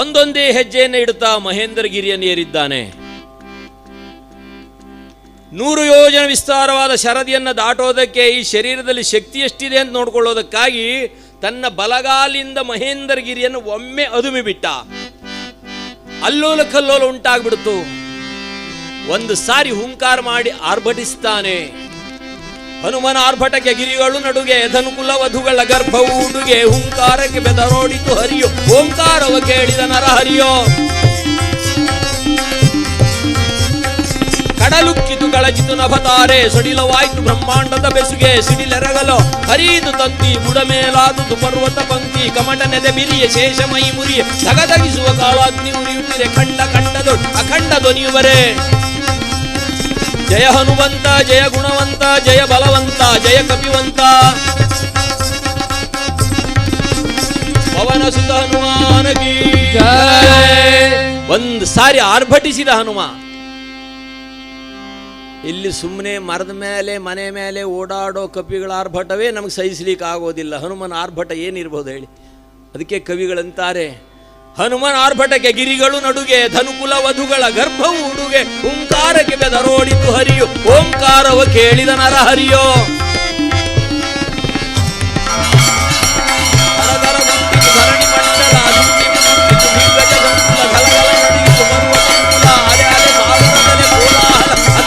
ಒಂದೊಂದೇ ಹೆಜ್ಜೆಯನ್ನು ಇಡುತ್ತಾ ಮಹೇಂದ್ರಗಿರಿಯನ್ನು ಏರಿದ್ದಾನೆ. 100 ಯೋಜನ ವಿಸ್ತಾರವಾದ ಶರದಿಯನ್ನು ದಾಟೋದಕ್ಕೆ ಈ ಶರೀರದಲ್ಲಿ ಶಕ್ತಿ ಎಷ್ಟಿದೆ ಅಂತ ನೋಡ್ಕೊಳ್ಳೋದಕ್ಕಾಗಿ ತನ್ನ ಬಲಗಾಲಿಂದ ಮಹೇಂದ್ರಗಿರಿಯನ್ನು ಒಮ್ಮೆ ಅದುಮಿ ಬಿಟ್ಟ. ಅಲ್ಲೋಲ ಕಲ್ಲೋಲ ಉಂಟಾಗ್ಬಿಡ್ತು. ಒಂದು ಸಾರಿ ಹುಂಕಾರ ಮಾಡಿ ಆರ್ಭಟಿಸ್ತಾನೆ. ಹನುಮನ ಆರ್ಭಟಕ್ಕೆ ಗಿರಿಗಳು ನಡುಗೆ, ಧನುಕುಲ ವಧುಗಳ ಗರ್ಭವು ಉಡುಗೆ, ಹುಂಕಾರಕ್ಕೆ ಬೆದರೋಡಿತು ಹರಿಯೋ, ಓಂಕಾರವ ಕೇಳಿದ ನರ ಹರಿಯೋ. ಕಡಲುಕ್ಕಿತು ಕಳಚಿತು ನಭತಾರೆ, ಸಡಿಲವಾಯ್ತು ಬ್ರಹ್ಮಾಂಡದ ಬೆಸುಗೆ, ಸಿಡಿಲೆರಗಲು ಹರಿದು ತಂತಿ, ಬುಡಮೇಲಾದುದು ಪರ್ವತ ಪಂಕ್ತಿ, ಕಮಟ ನೆದೆ ಬಿರಿಯ ಶೇಷ ಮೈ ಮುರಿಯ, ಧಗಧಗಿಸುವ ಕಾಲಾಗ್ನಿ ಉರಿಯುತ್ತಿದೆ, ಖಂಡ ಖಂಡದೊ ಅಖಂಡ ಧ್ವನಿಯುವರೆ. ಜಯ ಹನುಮಂತ, ಜಯ ಗುಣವಂತ, ಜಯ ಬಲವಂತ, ಜಯ ಕಪಿವಂತ, ಪವನ ಸುತ ಹನುಮಾನಗಿ ಜಯ. ಒಂದು ಸಾರಿ ಆರ್ಭಟಿಸಿದ ಹನುಮ. ಇಲ್ಲಿ ಸುಮ್ಮನೆ ಮರದ ಮೇಲೆ ಮನೆ ಮೇಲೆ ಓಡಾಡೋ ಕಪಿಗಳ ಆರ್ಭಟವೇ ನಮಗೆ ಸಹಿಸ್ಲಿಕ್ಕೆ ಆಗೋದಿಲ್ಲ. ಹನುಮನ ಆರ್ಭಟ ಏನಿರ್ಬೋದು ಹೇಳಿ. ಅದಕ್ಕೆ ಕವಿಗಳಂತಾರೆ, ಹನುಮನ ಆರ್ಭಟಕ್ಕೆ ಗಿರಿಗಳು ನಡುಗೆ, ಧನುಕುಲ ವಧುಗಳ ಗರ್ಭವು ಉಡುಗೆ, ಹುಂಕಾರಕ್ಕೆ ಬೆದರೋಡಿತು ಹರಿಯೋ, ಓಂಕಾರವ ಕೇಳಿದ ನರ ಹರಿಯೋ.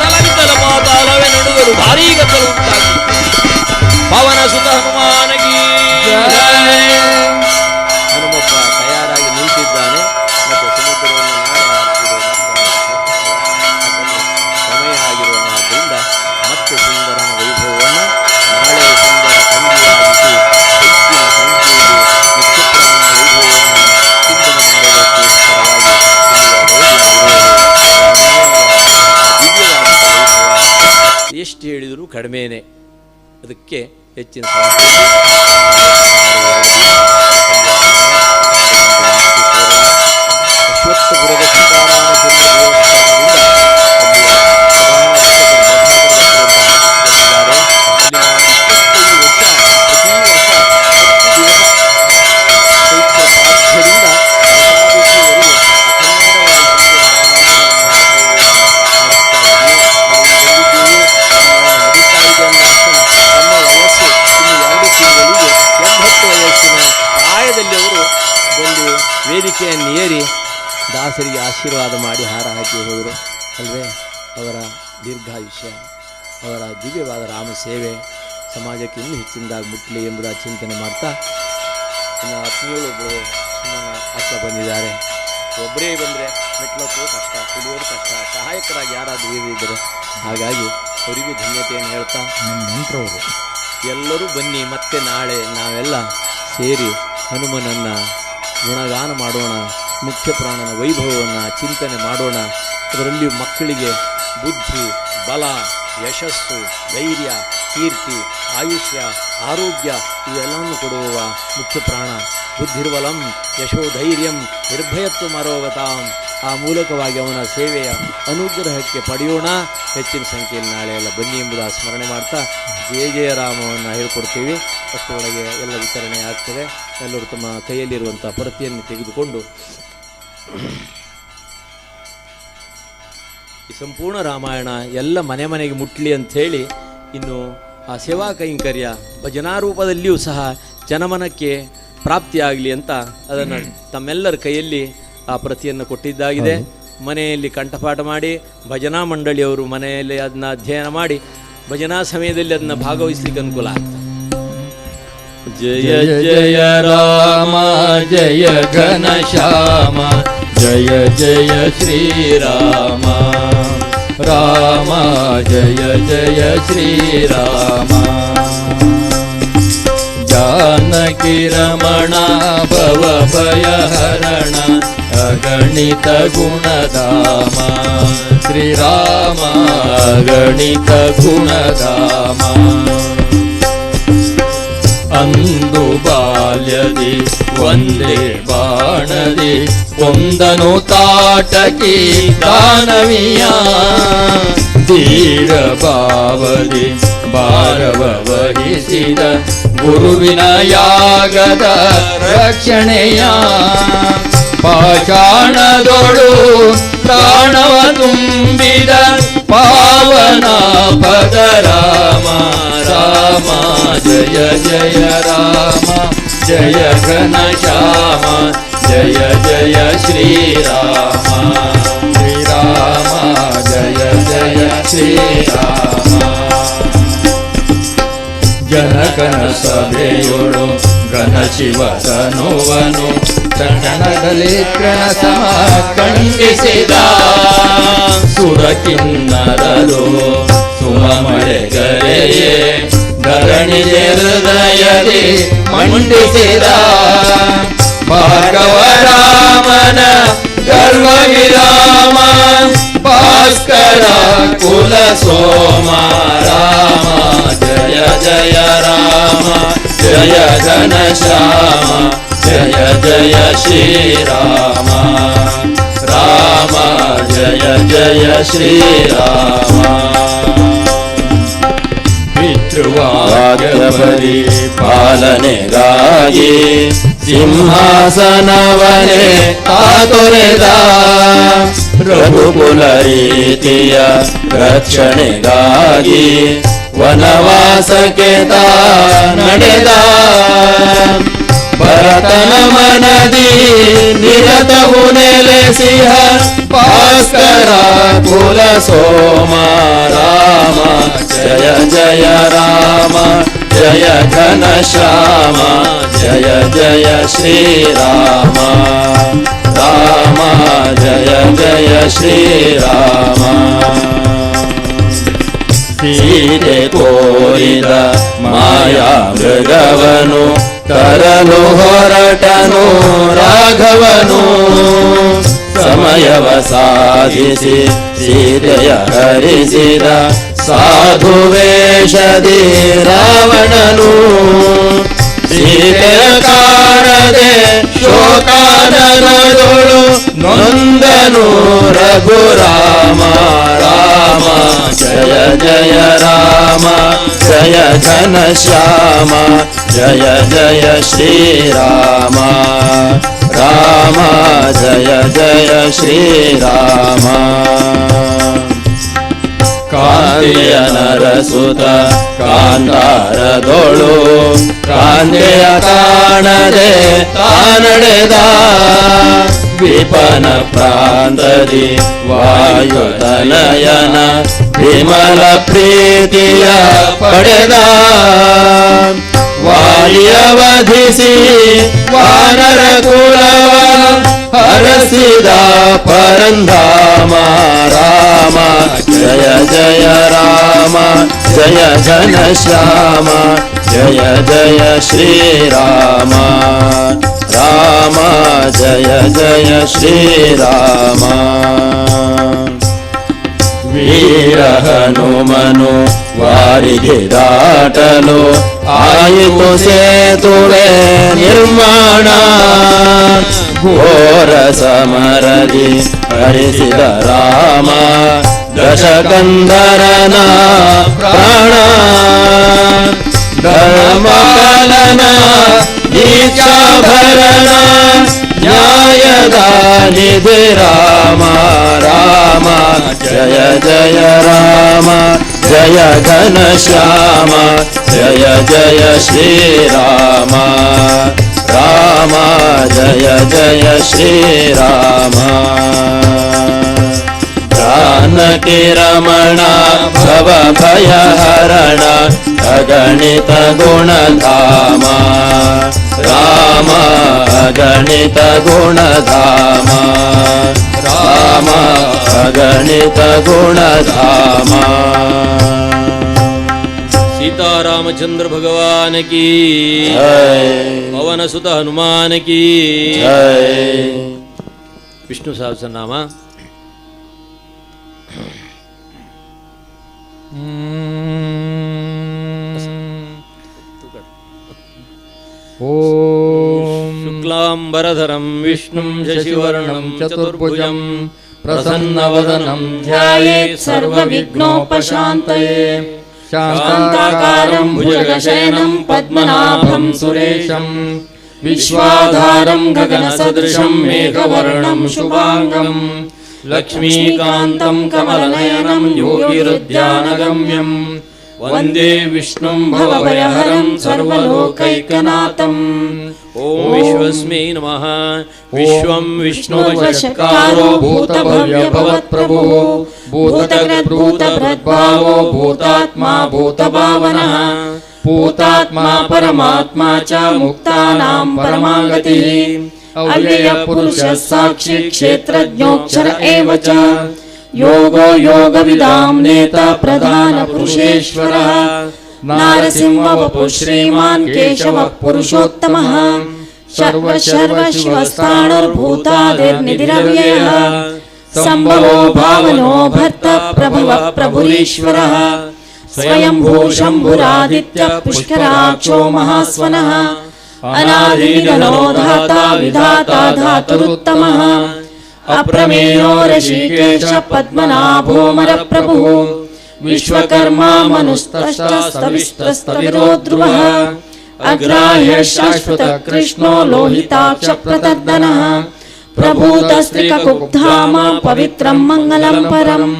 ಧರಣಿ ಮಂಡಲ ಪಾತಾಳವೇ ನಡುಗರು ಭಾರೀ ಗದ್ದಲ ಉಂಟಾಗಿ. ಪವನ ಸುತ ಹನುಮಾನಗಿ ಹನುಮಪ್ಪ ತಯಾರಾಗಿ ನಿಂತಿದ್ದಾನೆ. ಮತ್ತು ಸಮುದ್ರವನ್ನು ಸಮಯ ಆಗಿರುವುದರಿಂದ ಮತ್ತೆ ಸುಂದರನ ವೈಭವವನ್ನು ನಾಳೆ ಸುಂದರ ಸಂಧಿಯಾಗಿಸಿ ಹೆಚ್ಚಿನ ಸಂಖ್ಯೆಯಲ್ಲಿ ನಕ್ಷತ್ರನ ವೈಭವವನ್ನು ಚಿಂತನೆ ಎಷ್ಟು ಹೇಳಿದರೂ ಕಡಿಮೆನೆ. ಅದಕ್ಕೆ ಹೆಚ್ಚಿನ ಅಶ್ವತ್ಥಪುರದ ವೇದಿಕೆಯನ್ನು ಏರಿ ದಾಸರಿಗೆ ಆಶೀರ್ವಾದ ಮಾಡಿ ಹಾರ ಹಾಕಿ ಹೋದರು ಅಲ್ವೇ. ಅವರ ದೀರ್ಘಾಯುಷ್ಯ, ಅವರ ದಿವ್ಯವಾದ ರಾಮ ಸೇವೆ ಸಮಾಜಕ್ಕೆ ಇನ್ನೂ ಹೆಚ್ಚಿನದಾಗಿ ಮುಟ್ಟಲಿ ಎಂಬುದಾಗಿ ಚಿಂತನೆ ಮಾಡ್ತಾ, ಇನ್ನು ಆತ್ಮೀಯೊಬ್ಬರು ಅಕ್ಕ ಬಂದಿದ್ದಾರೆ. ಒಬ್ಬರೇ ಬಂದರೆ ಮೆಟ್ಲಕ್ಕೂ ಕಷ್ಟ, ಕುಡಿಯೋದು ಕಷ್ಟ, ಸಹಾಯಕರಾಗಿ ಯಾರಾದರೂ ಇದ್ದರು. ಹಾಗಾಗಿ ಅವರಿಗೂ ಧನ್ಯತೆಯನ್ನು ಹೇಳ್ತಾ, ನಂತರವರು ಎಲ್ಲರೂ ಬನ್ನಿ, ಮತ್ತೆ ನಾಳೆ ನಾವೆಲ್ಲ ಸೇರಿ ಹನುಮನನ್ನು ಗುಣಗಾನ ಮಾಡೋಣ, ಮುಖ್ಯ ಪ್ರಾಣನ ವೈಭವವನ್ನು ಚಿಂತನೆ ಮಾಡೋಣ. ಅದರಲ್ಲಿ ಮಕ್ಕಳಿಗೆ ಬುದ್ಧಿ, ಬಲ, ಯಶಸ್ಸು, ಧೈರ್ಯ, ಕೀರ್ತಿ, ಆಯುಷ್ಯ, ಆರೋಗ್ಯ ಇವೆಲ್ಲವನ್ನು ಕೊಡುವ ಮುಖ್ಯ ಪ್ರಾಣ. ಬುದ್ಧಿರ್ಬಲಂ ಯಶೋ ಧೈರ್ಯಂ ನಿರ್ಭಯತ್ವ ಮರೋಗತಾಂ. ಆ ಮೂಲಕವಾಗಿ ಅವನ ಸೇವೆಯ ಅನುಗ್ರಹಕ್ಕೆ ಪಡೆಯೋಣ. ಹೆಚ್ಚಿನ ಸಂಖ್ಯೆಯಲ್ಲಿ ನಾಳೆ ಎಲ್ಲ ಬನ್ನಿ ಎಂಬುದಾಗಿ ಸ್ಮರಣೆ ಮಾಡ್ತಾ ಜಯ ಜಯರಾಮವನ್ನು ಹೇಳ್ಕೊಡ್ತೀವಿ. ಅಷ್ಟರೊಳಗೆ ಎಲ್ಲ ವಿತರಣೆ ಆಗ್ತದೆ. ಎಲ್ಲರೂ ತಮ್ಮ ಕೈಯಲ್ಲಿರುವಂಥ ಪ್ರತಿಯನ್ನು ತೆಗೆದುಕೊಂಡು ಈ ಸಂಪೂರ್ಣ ರಾಮಾಯಣ ಎಲ್ಲ ಮನೆ ಮನೆಗೆ ಮುಟ್ಲಿ ಅಂಥೇಳಿ ಇನ್ನು ಆ ಸೇವಾ ಕೈಂಕರ್ಯ ಭಜನಾ ರೂಪದಲ್ಲಿಯೂ ಸಹ ಜನಮನಕ್ಕೆ ಪ್ರಾಪ್ತಿಯಾಗಲಿ ಅಂತ ಅದನ್ನು ತಮ್ಮೆಲ್ಲರ ಕೈಯಲ್ಲಿ ಆ ಪ್ರತಿಯನ್ನು ಕೊಟ್ಟಿದ್ದಾಗಿದೆ. ಮನೆಯಲ್ಲಿ ಕಂಠಪಾಠ ಮಾಡಿ ಭಜನಾ ಮಂಡಳಿಯವರು ಮನೆಯಲ್ಲಿ ಅದನ್ನ ಅಧ್ಯಯನ ಮಾಡಿ ಭಜನಾ ಸಮಯದಲ್ಲಿ ಅದನ್ನ ಭಾಗವಹಿಸ್ಲಿಕ್ಕೆ ಅನುಕೂಲ ಆಗ್ತದೆ. ಜಯ ಜಯ ರಾಮ ಜಯ ಘನಶ್ಯಾಮ ಜಯ ಜಯ ಶ್ರೀರಾಮ ರಾಮ ಜಯ ಜಯ ಶ್ರೀರಾಮ ಜಾನಕಿ ರಮಣ ಭವ ಭಯ ಹರಣ ಅಗಣಿತ ಗುಣಧಾಮ ಶ್ರೀರಾಮ ಅಗಣಿತ ಗುಣಧಾಮ ಅಂದು ಬಾಲ್ಯದಿ ಒಂದೇ ಬಾಣದಿ ಒಂದನು ತಾಟಕಿ ದಾನವಿಯ ಧೀರ ಭಾವದಿ ಭಾರವ ವಹಿಸಿದ ಗುರುವಿನ ಯಾಗದ ರಕ್ಷಣೆಯ ಪಾಷಾಣದೊಳು ಪ್ರಾಣವ ತುಂಬಿದ ಪಾವನ ಪದ ರಾಮ ರಾಮ ಜಯ ಜಯ ರಾಮ ಜಯ ಘನಶ್ಯಾಮ ಜಯ ಜಯ ಶ್ರೀರಾಮ ಶ್ರೀರಾಮ ಜಯ ಜಯ ಶ್ರೀರಾಮ ಜನಕನ ಸಭೆಯೋಳು ಘನ ಶಿವ ತನುವನು ಚರಣದಲ್ಲಿ ಕ್ಷಣ ಸಮ ಖಂಡಿಸಿದ ಸುರ ಕಿನ್ನರರು ಸುಮ ಮಳೆಗರೆಯೇ ಧರಣಿಗೆ ಹೃದಯದಿ ಮಂಡಿಸಿದ ಭಾರ್ಗವ ರಾಮನ ಗರ್ವ ವಿರಾಮ ಭಾಸ್ಕರ ಕುಲ ಸೋಮ ರಾಮ ಜಯ ಜಯ ರಾಮ ಜಯ ಘನಶ್ಯಾಮ ಜಯ ಜಯ ಶ್ರೀರಾಮ ರಾಮ ಜಯ ಜಯ ಶ್ರೀರಾಮ ಪಿತೃವಾಕ್ಯ ಪರಿಪಾಲನೆಗಾಗಿ ಸಿಂಹಾಸನವನೇ ಕಾತೊರೆದ ರಘುಕುಲ ರೀತಿಯ ರಕ್ಷಣೆಗಾಗಿ ವನವಾಸಕ್ಕೆ ತಾ ನಡೆದ ಭರತನ ಮನದಿ ನಿರತವು ನೆಲೆಸಿಹ ಭಾಸ್ಕರ ಕುಲ ಸೋಮ ರಾಮ ಜಯ ಜಯ ರಾಮ ಜಯ ಘನಶ್ಯಾಮ ಜಯ ಜಯ ಶ್ರೀರಾಮ ರಾಮ ಜಯ ಜಯ ಶ್ರೀರಾಮ ಸೀತೆ ಕೋರಿದ ಮಾಯಾ ಮೃಗವನು ತರಲು ಹೊರಟನು ರಾಘವನು ಸಮಯವ ಸಾಧಿಸಿ ಸೀತೆಯ ಹರಿಸಿದ ಸಾಧು ವೇಷದಿ ರಾವಣನು ಸೀತೆಯ ಕಾಣದೆ ಶೋಕಾನನದೊಳು ನೊಂದನು ರಘುರಾಮ ರಾಮ ಜಯ ಜಯ ರಾಮ ಜಯ ಘನಶ್ಯಾಮ ಜಯ ಜಯ ಶ್ರೀರಾಮ ರಾಮ ಜಯ ಜಯ ಶ್ರೀರಾಮ ಕಾಂತಿಯ ನರಸುತ ಕಾಂತಾರದೊಳು ಕಾಂತೆಯ ಕಾಣದೆ ತಾನಡೆದ ವಿಪನ ಪ್ರಾಂತದಿ ವಾಯುತನಯನ ವಿಮಲ ಪ್ರೀತಿಯ ಪಡೆದ ವಾಲಿಯ ವಧಿಸಿ ವಾನರ ಕುಲವ ಹರಸಿದ ಪರಂಧಾಮ ರಾಮ ಜಯ ಜಯ ರಾಮ ಜಯ ಘನಶ್ಯಾಮ ಜಯ ಜಯ ಶ್ರೀರಾಮ ರಾಮ ಜಯ ಜಯ ಶ್ರೀರಾಮ ವೀರ ಹನುಮನು ವಾರಿಗೆ ದಾಟಲು ಆಯಿತು ಸೇತುವೆ ನಿರ್ಮಾಣ ಘೋರ ಸಮರದಿ ಹರಿಸಿದ ರಾಮ ದಶಕಂದರನ ಪ್ರಾಣ ಧರ್ಮಪಾಲನ ದೀಕ್ಷಾಭರಣ न्यायद निधि राम राम जय जय राम जय घनश्याम जय जय श्री राम राम जय जय श्री राम जानकी रमण भव भय हरण अगणित गुणधाम राम अगणित गुणधाम राम अगणित गुणधाम। सीतारामचंद्र भगवान की जय। पवन सुत हनुमान की जय। विष्णु सहस्रनाम। ओम शुक्लांबरधरं विष्णुं शशिवर्णं चतुर्भुजं प्रसन्नवदनं ध्यायेत् सर्वविघ्नोपशान्तये शान्ताकारं भुजगशयनं पद्मनाभं सुरेशं विश्वाधारं गगनसदृशं मेघवर्णं शुभांगं लक्ष्मीकान्तं कमलनयनं योगिरुद्यानगम्यं वन्दे विष्णुं भवभयहरं सर्वलोकैकनाथम्। ॐ विश्वस्मै नमः। विश्वं विष्णुर्वशत्कारो भूतभव्यभवत्प्रभुः भूतकृद्भूतभृद्भावो भूतात्मा भूतभावनः भूतात्मा परमात्मा च मुक्तानां परमागतिः अव्ययपुरुषः साक्षी क्षेत्रज्ञोऽक्षर एव च योगो योगविदां नेता प्रधानपुरुषेश्वरः नारसिंहवपुः श्रीमान् केशवः पुरुषोत्तमः सर्वशिवस्थाणुर्भूतादिर्निधिरव्ययः सम्भवो भावनो भर्ता प्रभवः प्रभुरीश्वरः स्वयंभू शम्भुरादित्यः पुष्कराक्षो महास्वनः अनादिनिधनो धाता विधाता धातुरुत्तमः अप्रमेयो ऋषिकेश पद्मनाभोऽमरप्रभुः विश्वकर्मा मनुस्तश्चास्तविस्तस्तविरो ध्रुवः अग्राह्य शाश्वत कृष्णो लोहिताक्ष प्रतर्दनः प्रभूतस्त्रिककुब्धाम पवित्रं मङ्गलं परम्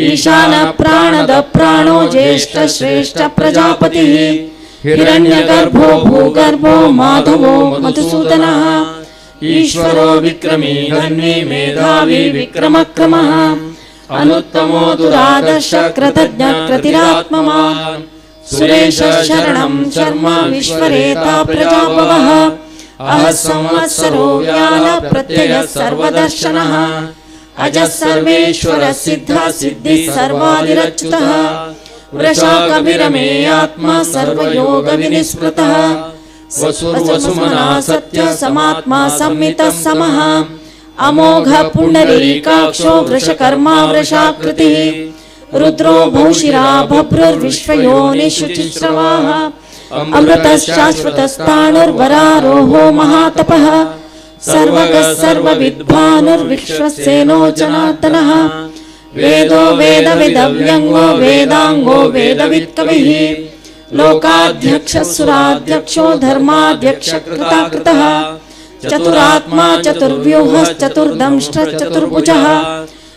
ईशान प्राणद प्राणो ज्येष्ठ श्रेष्ठ प्रजापतिः हिरण्यगर्भो भूगर्भो माधवो मधुसूदनः ईश्वरो विक्रमी धन्वी मेधावी विक्रमक्रमः अनुत्तमो दुरादर्श कृतज्ञ कृतिरात्मवान् सुरेश शरणं शर्म विश्वरेता प्रजापवः अह संवत्सरो व्याल प्रत्यय सर्वदर्शनः अजः सर्वेश्वर सिद्ध सिद्धि सर्वादिरच्युतः वृषाकविरमेयात्मा सर्वयोग विनिस्मृतः वसुर्वसुमना सत्य समात्मा संमितः समः अमोघ पुंडरीकाक्षो वृषकर्मा वृषाकृतिः रुद्रो भूषिरा भभ्रुर्विश्वयोनिषुचिश्रवाः अमृतश्शाश्वतस्ताणुर्वरारोहो महातपः सर्वगः सर्वविद्भानुर्विश्वसेनो जनार्दनः वेदो वेदविदव्यङ्गो वेदाङ्गो वेदवित्कविः लोकाध्यक्षः सुराध्यक्षो धर्माध्यक्ष कृताकृतः चतुरात्मा चतुर्व्यूहः चतुर्दंष्ट्र चतुर्भुजः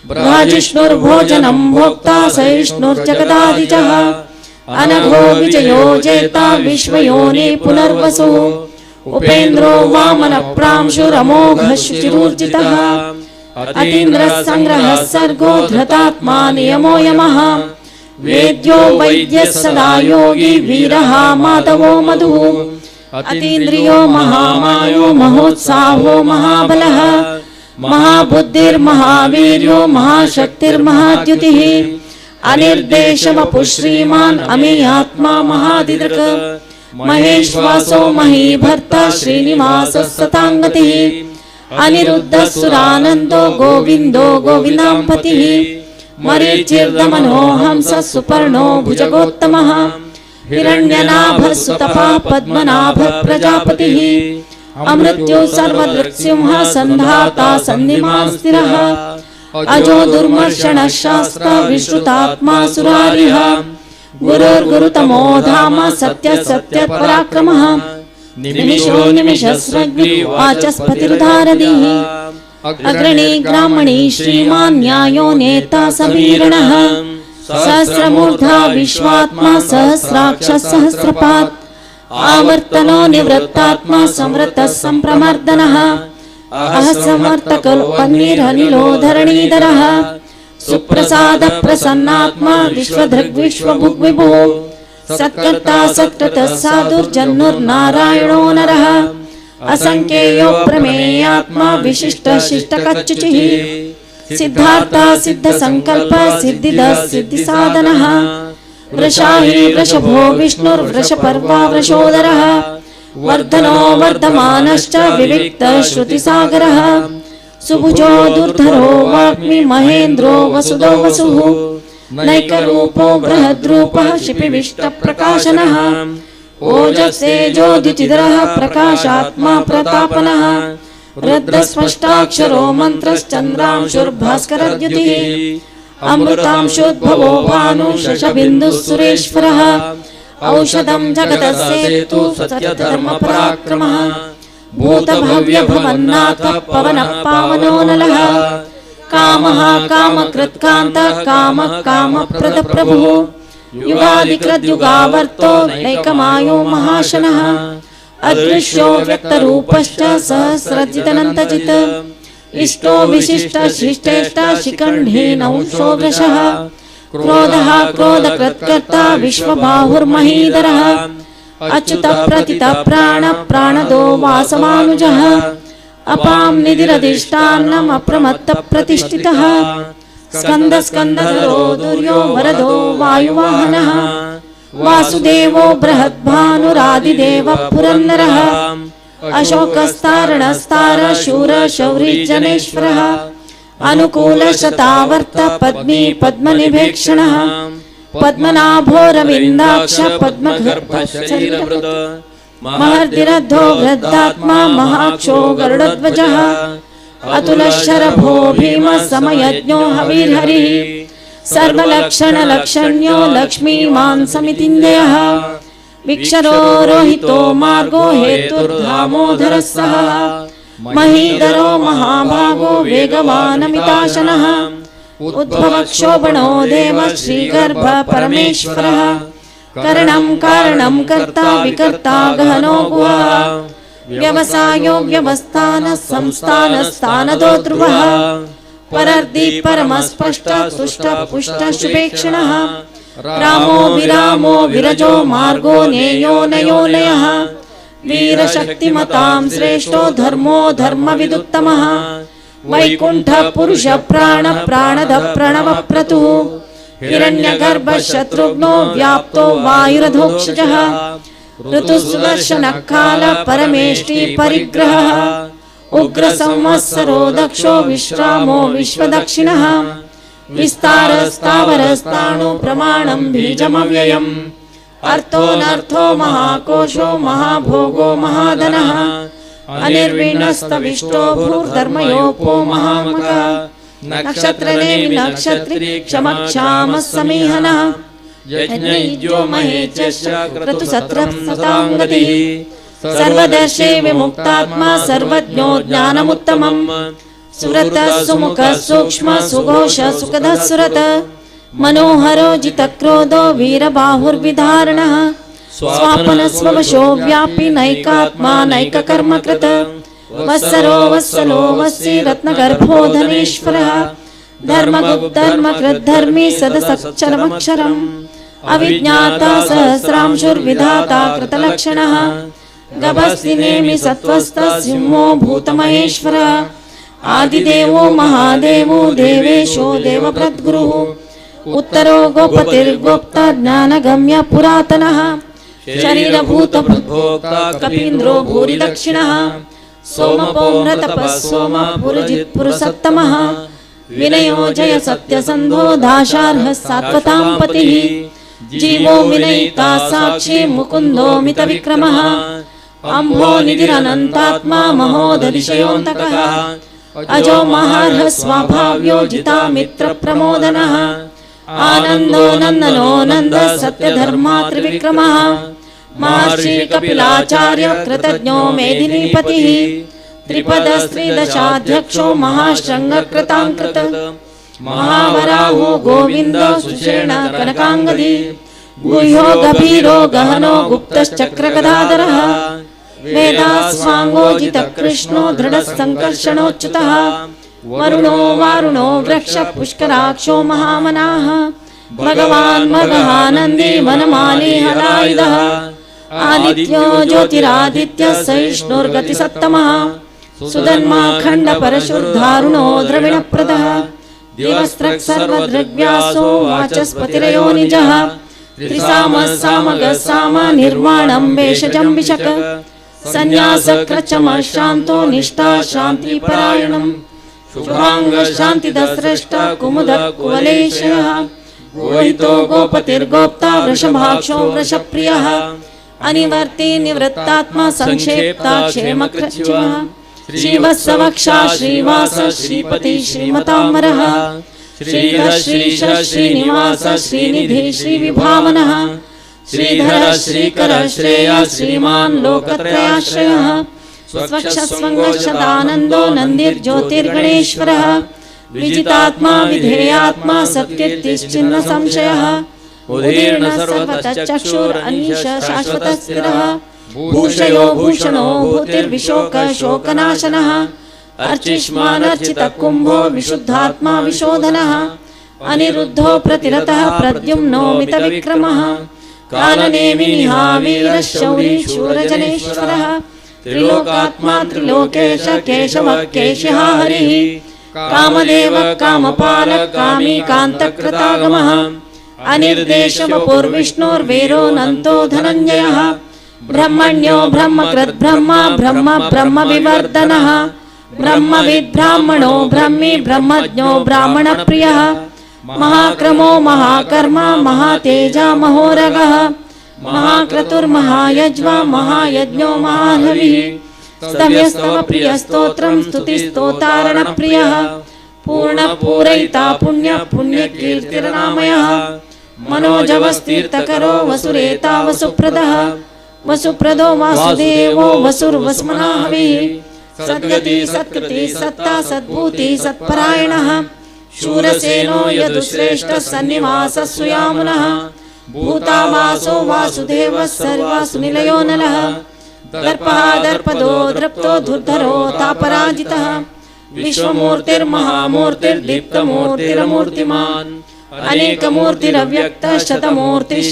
ब्रह्मजिष्णुर्भोजनं भोक्ता सहिष्णुर्जगदादिजः अनघो विजयो जेता विश्वयोनि पुनर्वसुः उपेन्द्रो वामन प्रांशुरमोघः शुचिरूर्जितः अतीन्द्रः संग्रहः सर्गो धृतात्मा नियमो यमः वेद्यो वैद्यः सदा योगी वीरः माधवो मधुः अतीन्द्रियो महामायो महोत्साहो महाबलः महाबुद्धिर्महावीर्यो महाशक्तिर्महाद्युतिः अनिर्देशवपुः श्रीमान् अमेयात्मा महादिदृक् महेश्वासो महीभर्ता श्रीनिवासः सताङ्गतिः अनिरुद्धः सुरानन्दो गोविन्दो गोविन्दाम्पतिः मरीचिर्दमनो हंसः सुपर्णो भुजगोत्तमः हिरण्यनाभः सुतपः पद्मनाभः प्रजापतिः अमृत्यो सर्वदृक्सिंहः सन्धाता सन्निमान् स्थिरः अजो दुर्मर्षणः शास्त्र विश्रुतात्मा सुरारिः गुरुर्गुरुतमो धाम सत्य सत्य पराक्रमः निमिषो निमिषस्रग्वाचस्पतिर्धारदीः अग्रणी ग्रामणी श्रीमान् न्यायो नेता सवीरणः सहस्रमूर्धा विश्वात्मा सहस्राक्षः सहस्रपात् आवर्तनो निवृत्तात्मा संवृत्तः संप्रमर्दनः अहसमर्थकल्पन्निरनिलो धरणीधरः सुप्रसाद प्रसन्नात्मा विश्वधृग्विश्वभुग्विभुः सत्कर्ता सत्कृतः साधुर्जन्नुर्नारायणो नरः असंख्येयो प्रमेयात्मा विशिष्ट शिष्टकच्युचिः सिद्धार्थ सिद्ध संकल्प सिद्धिदः सिद्धिसाधनः वृषाहि वृषभो विष्णुर्वृषपर्वा वृषोदरः वर्धनो वर्धमानश्च विविक्त श्रुतिसागरः सुभुजो दुर्धरो वाग्मी महेन्द्रो वसुदो वसुः नैकरूपो बृहद्रूपः शिपिविष्टप्रकाशनः ओजस्तेजोद्युतिधरः प्रकाशात्मा प्रतापनः रुद्रस्पष्टाक्षरो मन्त्रश्चन्द्रांशुर्भास्करद्युतिः अमृतांशोद्भवो भानु शशबिन्दुः सुरेश्वरः औषधं जगतस्येतु सत्यधर्मपराक्रमः भूतभव्यभवन्नाथः पवनः पावनो नलः कामः कामकृत्कान्तः कामः कामप्रदप्रभुः युगादिकृद्युगावर्तो नैकमायो महाशनः अदृश्यो व्यक्तरूपश्च सहस्रजितनन्तजित् इष्टो विशिष्ट शिष्टेष्ट शिखण्डीनौषो वृषः क्रोधः क्रोधकृत्कर्ता विश्वबाहुर्महीधरः अच्युतः प्रतितः प्राणः प्राणदो वासमानुजः अपां निधिरधिष्ठानम् अप्रमत्तः प्रतिष्ठितः स्कन्दः स्कन्दधरो दुर्यो वरदो वायुवाहनः वासुदेवो बृहद्भानुरादिदेवः पुरन्दरः अशोकस्तारणस्तार शूर शौरी जनेश्वरः अनुकूलशतावर्त पद्मी पद्मनिभेक्षणः पद्मनाभोरविन्दाक्ष पद्मगर्भशरीरभृत् महर्दिरद्धो वृद्धात्मा महाक्षो गरुडध्वजः अतुलशरभो भीमः समयज्ञो हविर्हरिः सर्वलक्षणलक्षण्यो लक्ष्मीमान् समितिञ्जयः विक्षरो रोहितो मार्गो हेतुर्धामोदरः सः महीधरो महाभागो वेगवानमिताशनः उद्भवक्षोभणो देवः श्रीगर्भ परमेश्वरः करणं कारणं कर्ता विकर्ता गहनो गुहः व्यवसायो व्यवस्थानः संस्थानस्थानदो ध्रुवः परर्दि परमस्पष्ट तुष्ट पुष्ट शुभेक्षणः रामो विरामो विरजो मार्गो नेयो नयो नयः वीरशक्तिमतां श्रेष्ठो धर्मो धर्मविदुत्तमः वैकुण्ठ पुरुष प्राण प्राणद प्रणव क्रतुः हिरण्यगर्भ शत्रुघ्नो व्याप्तो वायुरधोक्षजः ऋतुसुदर्शन काल परमेष्टि परिग्रहः उग्र संवत्सरो दक्षो विश्रामो विश्वदक्षिणः विस्तारस्तावरस्ताणु प्रमाणं बीजमव्ययम् अर्थोऽनर्थो महाकोशो महाभोगो महाधनः अनिर्विण्णस्तविष्टो भूर्धर्मयोपो महामगः नक्षत्रनेमि नक्षत्री क्षमक्षामः समीहनः यज्ञो महेचश्च क्रतुसत्रः सताङ्गतिः सर्वदर्शे विमुक्तात्मा सर्वज्ञो ज्ञानमुत्तमम् सुरतः सुमुखः सूक्ष्म सुघोष सुखदः सुरत मनोहरो जितक्रोधो वीरबाहुर्विधारणः स्वापनस्ववशो व्यापी नैकात्मा नैककर्मकृत वत्सरो वत्सलो वत्सी रत्नगर्भो धनेश्वरः धर्मकृद्धर्मी सदसच्चरमक्षरम् अविज्ञाता सहस्रांशुर्विधाता कृतलक्षणः गभस्तिनेमि सत्त्वस्थः सिंहो भूतमहेश्वरः आदिदेवो महादेवो देवेशो देवप्रद्गुरुः उत्तरो गोपतिर्गोप्ता ज्ञानगम्य पुरातनः शरीरभूतभोक्ता कपीन्द्रो भूरि दक्षिणः सोमपोमृतपः सोम पुरजित्पुरुषोत्तमः विनयो जय सत्यसन्धो दाशार्हः सात्वतां पतिः जीवो विनयिता साक्षी मुकुन्दो मितविक्रमः अम्भो निधिरनन्तात्मा महोदधिशयोऽन्तकः अजो महार्हः स्वाभाव्यो जिता मित्रप्रमोदनः आनन्दो नन्दनो नन्दः सत्यधर्मा त्रिविक्रमः महर्षि कपिलाचार्य कृतज्ञो मेदिनीपतिः त्रिपदस्त्रिदशाध्यक्षो महाशृङ्गकृताङ्कृत महावराहो गोविन्दो सुषेण कनकाङ्गदी गुह्यो गभीरो गहनो गुप्तश्चक्रगदाधरः वेदास्वाङ्गोजितकृष्णो दृढसङ्कर्षणोच्युतः वरुणो वारुणो वृक्षपुष्कराक्षो महामनाः भगवान् मघानन्दी वनमाली हलायुधः आदित्यो ज्योतिरादित्य सहिष्णुर्गतिसत्तमः सुधन्मा खण्डपरशुर्धारुणो द्रविणप्रदः दिवस्त्रक् सर्वदृग्व्यासो वाचस्पतिरयो निजः त्रिसामः सामगः साम निर्वाणं वेषजं विशक सन्न्यासक्रचमः शान्तो निष्ठा शान्तिपरायणम् शुभाङ्गः शान्तिदस्रष्टा कुमुदः कुवलेशयः रोहितो गोपतिर्गोप्ता वृषभाक्षो वृषप्रियः अनिवर्ती निवृत्तात्मा संक्षेप्ता क्षेमकृच्छिवः श्रीवत्सवक्षा श्रीवास श्रीपति श्रीमताम्बरः श्रीधर श्रीश श्रीनिवास श्रीनिधि श्रीविभावनः श्रीधर श्रीकर श्रेय श्रीमान् लोकत्रयाश्रयः स्वच्छस्वङ्गशदानन्दो नन्दिर्ज्योतिर्गणेश्वरः विजितात्मा विधेयात्मा सत्कीर्तिश्चिन्न संशयः उदीर्ण सर्वतश्चक्षुरनीश शाश्वतस्थिरः भूषयो भूषणो भूतिर्विशोक शोकनाशनः अर्चिष्मानर्चितः कुम्भो विशुद्धात्मा विशोधनः अनिरुद्धो प्रतिरतः प्रद्युम्नो मितविक्रमः कालनेमिनिहा वीरः शौरी शूरजनेश्वरः त्रिलोकात्मा त्रिलोकेश केशवः केशिः हरिः कामदेवः कामपालः कामी कान्तकृतागमः अनिर्देशवपुर्विष्णुर्वीरो नन्तो धनञ्जयः ब्रह्मण्यो ब्रह्मकृत् ब्रह्मा ब्रह्म ब्रह्मविवर्धनः ब्रह्मविद् ब्राह्मणो ब्रह्मी ब्रह्मज्ञो ब्राह्मणप्रियः महाक्रमो महाकर्मा महातेजा महोरगः महाक्रतुर्महायज्वा महायज्ञो महाहविः स्तव्यस्तव प्रियस्तोत्रं स्तुतिस्तोतारणप्रियः पूर्णपूरयिता पुण्य पुण्यकीर्तिर्नामयः मनोजवस्तीर्थकरो वसुरेता वसुप्रदः वसुप्रदो वासुदेवो वसुर्वस्मनाहविः सद्गति सत्कृति सत्ता सद्भूति सत्परायणः शूरसेनो यदुश्रेष्ठः सन्निवासः सुयामुनः भूतावासो वासुदेवः सर्वासुनिलयो नलः दर्पः दर्पदो दृप्तो धुर्धरो तापराजितः विश्वमूर्तिर्महामूर्तिर्दीप्तमूर्तिरमूर्तिमान् अनेकमूर्तिरव्यक्तः शतमूर्तिः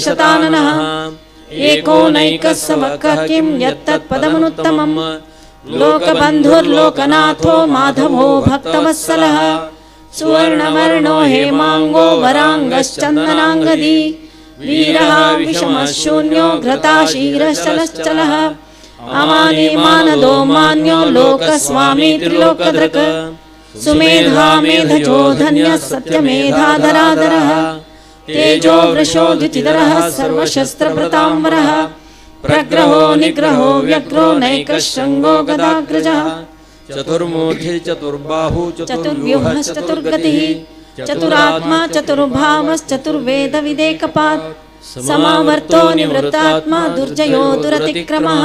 एको नैकः समकः किं यत्तत्पदमनुत्तमम् लोकबन्धुर्लोकनाथो माधवो भक्तवत्सलः सुवर्णवर्णो हेमाङ्गो वराङ्गश्चन्दनाङ्गदी वीरः विषमः शून्यो घृताशीरश्चलश्चलः अमानी मानदो मान्यो लोकस्वामी त्रिलोकदृक् सुमेधा मेधजो धन्यः सत्यमेधाधराधरः तेजो वृषोद्युतिधरः सर्वशस्त्रभृताम्बरः प्रग्रहो निग्रहो व्यग्रो नैकः शृङ्गो गदाग्रजः चतुर्मूर्ति चतुर्बाहु चतुर्व्यूहः चतुर्गतिः चतुरात्मा चतुर्भावश्चतुर्वेदविदेकपात् समावर्तो निवृत्तात्मा दुर्जयो दुरतिक्रमः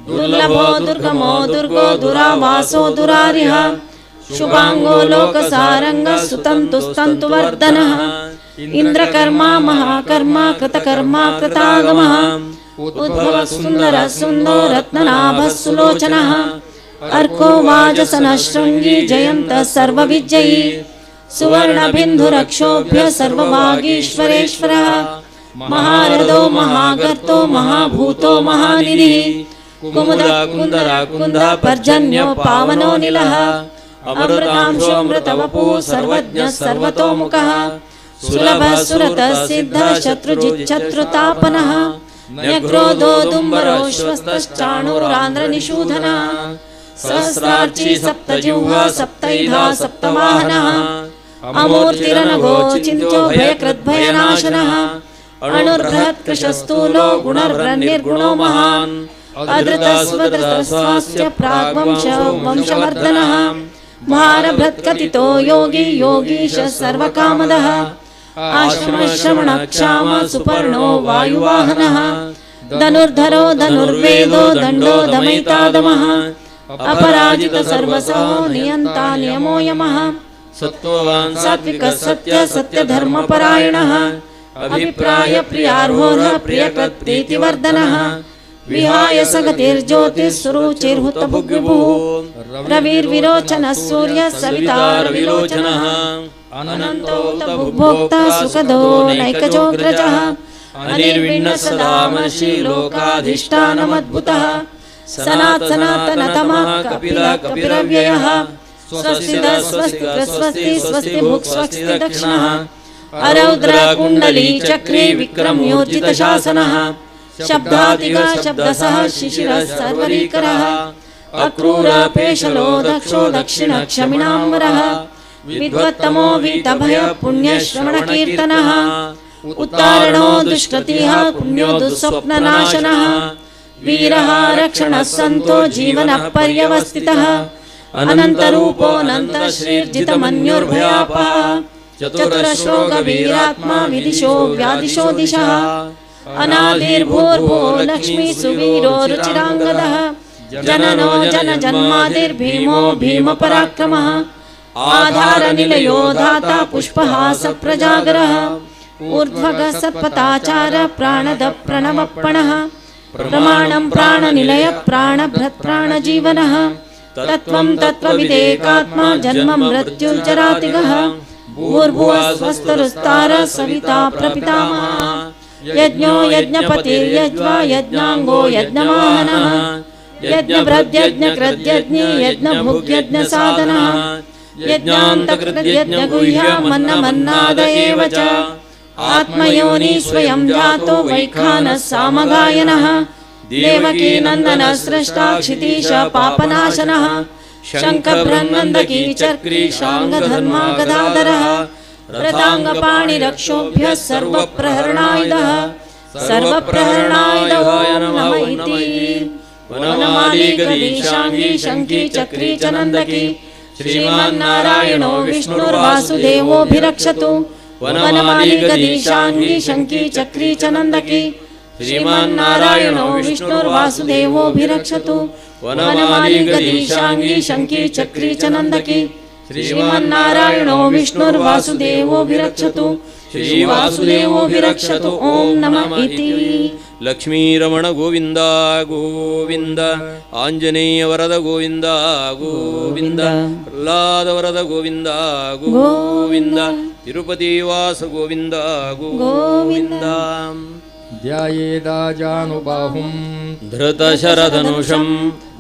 दुर्लभो दुर्गमो दुर्गो दुरावासो दुरारिः शुभांगो लोकसारंगः सुतन्तुस्तन्तुवर्धनः इंद्रकर्मा महाकर्मा कृतकर्मा कृतागमः उद्भवः सुन्दरः सुन्दो रत्ननाभः सुलोचनः अर्को वाजसनः शृङ्गी जयन्तः सर्वविजयी सुवर्णबिन्दुरक्षोभ्य सर्वभागीश्वरेश्वरः महारथो महागर्तो महाभूतो महानिधिः कुमुदकुन्दराकुन्दः पर्जन्यो पावनो निलः अमृतांशोऽमृतवपुः सर्वज्ञः सर्वतोमुखः सुलभः सुरतः सिद्धः शत्रुजिच्छत्रुतापनः न्यग्रोधो दुम्बरोश्वस्तश्चाणूरान्ध्रनिषूधनः सहस्रार्ची सप्तजिह्वा सप्तैधा सप्तवाहनः अमूर्तिरनघो चिन्त्यो भयकृद्भयनाशनः अणुर्बृहत्कृशस्थूलो गुणर्ब्रह्निर्गुणो महान् अधृतस्वधृतस्वास्य प्राग्वंशवर्धनः भारभृत्कथितो योगी योगीश सर्वकामदः आश्रमश्रवणक्षाम सुपर्णो वायुवाहनः धनुर्धरो धनुर्वेदो दण्डो दमयिता दमः अपराजित सर्वसहो नियन्ता नियमो यमः सत्त्ववान् सात्विक सत्य सत्य धर्म परायणः अभिप्राय प्रियार्होः प्रियकृत् प्रीतिवर्धनः विहाय सगतिर्ज्योतिस्सुरुचिर्हुत भुग्विभुः रविर्विरोचनः सूर्यः सविता रविलोचनः अनन्तो भुग्भोक्ता सुखदो नैकजोऽग्रजः अनिर्विण्णः सदा महर्षि लोकाधिष्ठानमद्भुतः सनातनतमः कपिलः कपिलव्ययः स्वस्ति स्वस्ति स्वस्ति स्वस्ति भुक् स्वस्ति दक्षिणः अरौद्र कुण्डली चक्रे विक्रमयोजित शासनः शब्दातिगा शब्दसः शिशिरः सर्वरीकरः अक्रूर पेशलो दक्षो दक्षिण क्षमिणाम्बरः विद्वत्तमो वीतभय पुण्यश्रवणकीर्तनः उत्तारणो दुष्कृतिः पुण्यो दुःस्वप्ननाशनः वीरः रक्षणः सन्तो जीवनः पर्यवस्थितः अनन्तरूपोऽनन्तश्रीर्जितमन्युर्भयापः चतुरश्लोकवीरात्मा विदिशो व्यादिशो दिशः अनादिर्भूर्भुवो लक्ष्मी सुवीरो रुचिराङ्गदः जननो जनजन्मादिर्भीमो भीमपराक्रमः आधारनिलयो धाता पुष्पहास प्रजागरः ऊर्ध्वगः सत्पथाचार प्राणद प्रणवप्पणः प्रमाणं प्राणनिलय प्राणभृत् प्राणजीवनः तत्त्वं तत्त्वविदेकात्मा जन्म मृत्युर्जरातिगः भूर्भुवः स्वस्तरुस्तार सविता प्रपितामहः यज्ञो यज्ञपतिर्यज्वा यज्ञाङ्गो यज्ञवाहनः यज्ञभृद्यज्ञकृद्यज्ञी यज्ञभुग्यज्ञसाधनः यज्ञान्तकृद्यज्ञगुह्यमन्नमन्नाद एव च आत्मयोनि स्वयं जातो वैखानः सामगायनः देवकी नन्दनः स्रष्टा क्षितीश पापनाशनः शङ्खभ्रन्नन्दकी चक्री शाङ्गधर्मा गदाधरः रथाङ्गपाणिरक्षोभ्यः सर्वप्रहरणायुधः सर्वप्रहरणायुधो नमः इति वनमाली गदीशाङ्गी शङ्खी चक्री च नन्दकी श्रीमन्नारायणो विष्णुर्वासुदेवोऽभिरक्षतु वनमाली गदीशाङ्गी शङ्खी चक्री च नन्दकी श्रीमन्नारायणो विष्णुर्वासुदेवोऽभिरक्षतु वनमाली गदीशाङ्गी शङ्खी चक्री च नन्दकी श्रीमन्नारायणो विष्णुर्वासुदेवोऽभिरक्षतु श्रीवासुदेवोऽभिरक्षतु ॐ नमः इति लक्ष्मीरमण गोविंद गोविंद आंजनेय वरद गोविंद गोविंद प्रह्लाद वरद गोविंद गोविंद तिरुपतिवास गोविंद गोविंद ध्यायेदाजानुबाहुं धृतशरधनुषं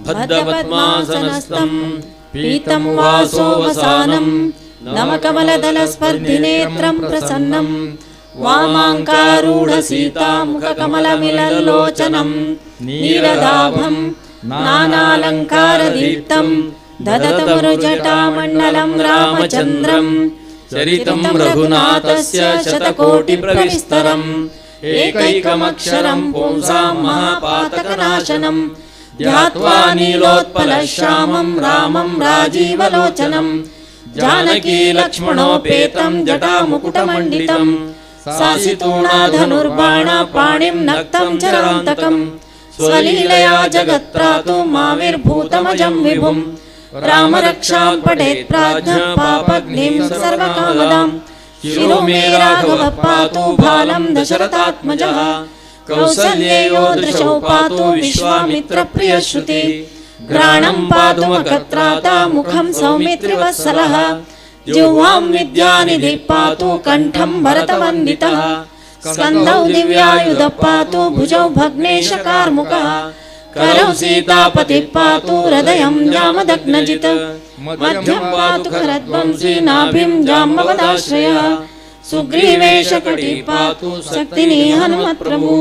बद्धपद्मासनस्थं पीतं वासोवसानं नमकमलदलस्पर्धिनेत्रं प्रसन्नं वामाङ्कारूढसीतामुखकमलमिलल्लोचनं नीरदाभं नानालङ्कारदीप्तं ददतमुरुजटामण्डलं रामचन्द्रं चरितं रघुनाथस्य शतकोटिप्रविस्तरम् एकैकमक्षरं पुंसां महापातकनाशनं ध्यात्वा नीलोत्पलश्यामं रामं राजीवलोचनं जानकी लक्ष्मणोपेतं जटामुकुटमण्डितं सासितूणाधनुर्बाणपाणिं नक्तं चरान्तकं स्वलीलया जगत्त्रातु माविर्भूतमजं विभुं रामरक्षां पठेत् प्राज्ञः पापग्निं सर्वकामदां शिरो मे राघवः पातु बालं दशरथात्मजः कौसल्ययो दृशौ पातु विश्वामित्रप्रियश्रुति घ्राणं पातु मखत्राता मुखं सौमित्रिवत्सलः जिह्वां विद्यानिधिः पातु कण्ठं भरतवन्दितः स्कन्धौ दिव्यायुधः पातु भुजौ भग्नेशकार्मुकः करौ सीतापतिः पातु हृदयं जामदग्नजित् मध्यं पातु खरध्वंसी नाभिं जाम्बवदाश्रयः सुग्रीवेशकटिः पातु शक्तिनी हनुमत्प्रभु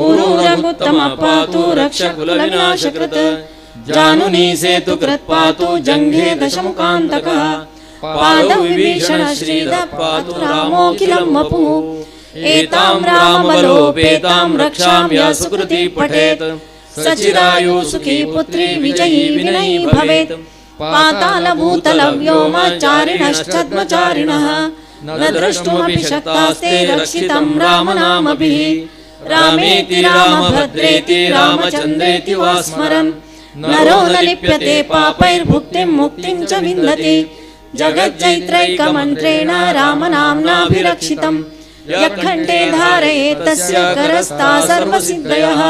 ऊरूरगुत्तमः पातु रक्षकुलविनाशकृत् जानुनी सेतुकृत् पातु जङ्घे दशमुखान्तकः पादौ विभीषण श्रीदः पातु रामोऽखिलं वपुः एतां रामबलोपेतां रक्षां यः सुकृती पठेत् सचिरायु सुखी पुत्री विजयी विनयी भवेत् पातालभूतलव्योमचारिणश्चद्मचारिणः न द्रष्टुमपि शक्तास्ते रक्षितं रामनामभिः रामेति रामभद्रेति रामचन्द्रेति वा स्मरन् नरो न लिप्यते पापैर्भुक्तिं मुक्तिं च विन्दति जगज्जैत्रैकमन्त्रेण रामनाम्नाभिरक्षितं यत्कण्ठे धारयेत् तस्य करस्था सर्वसिद्धयः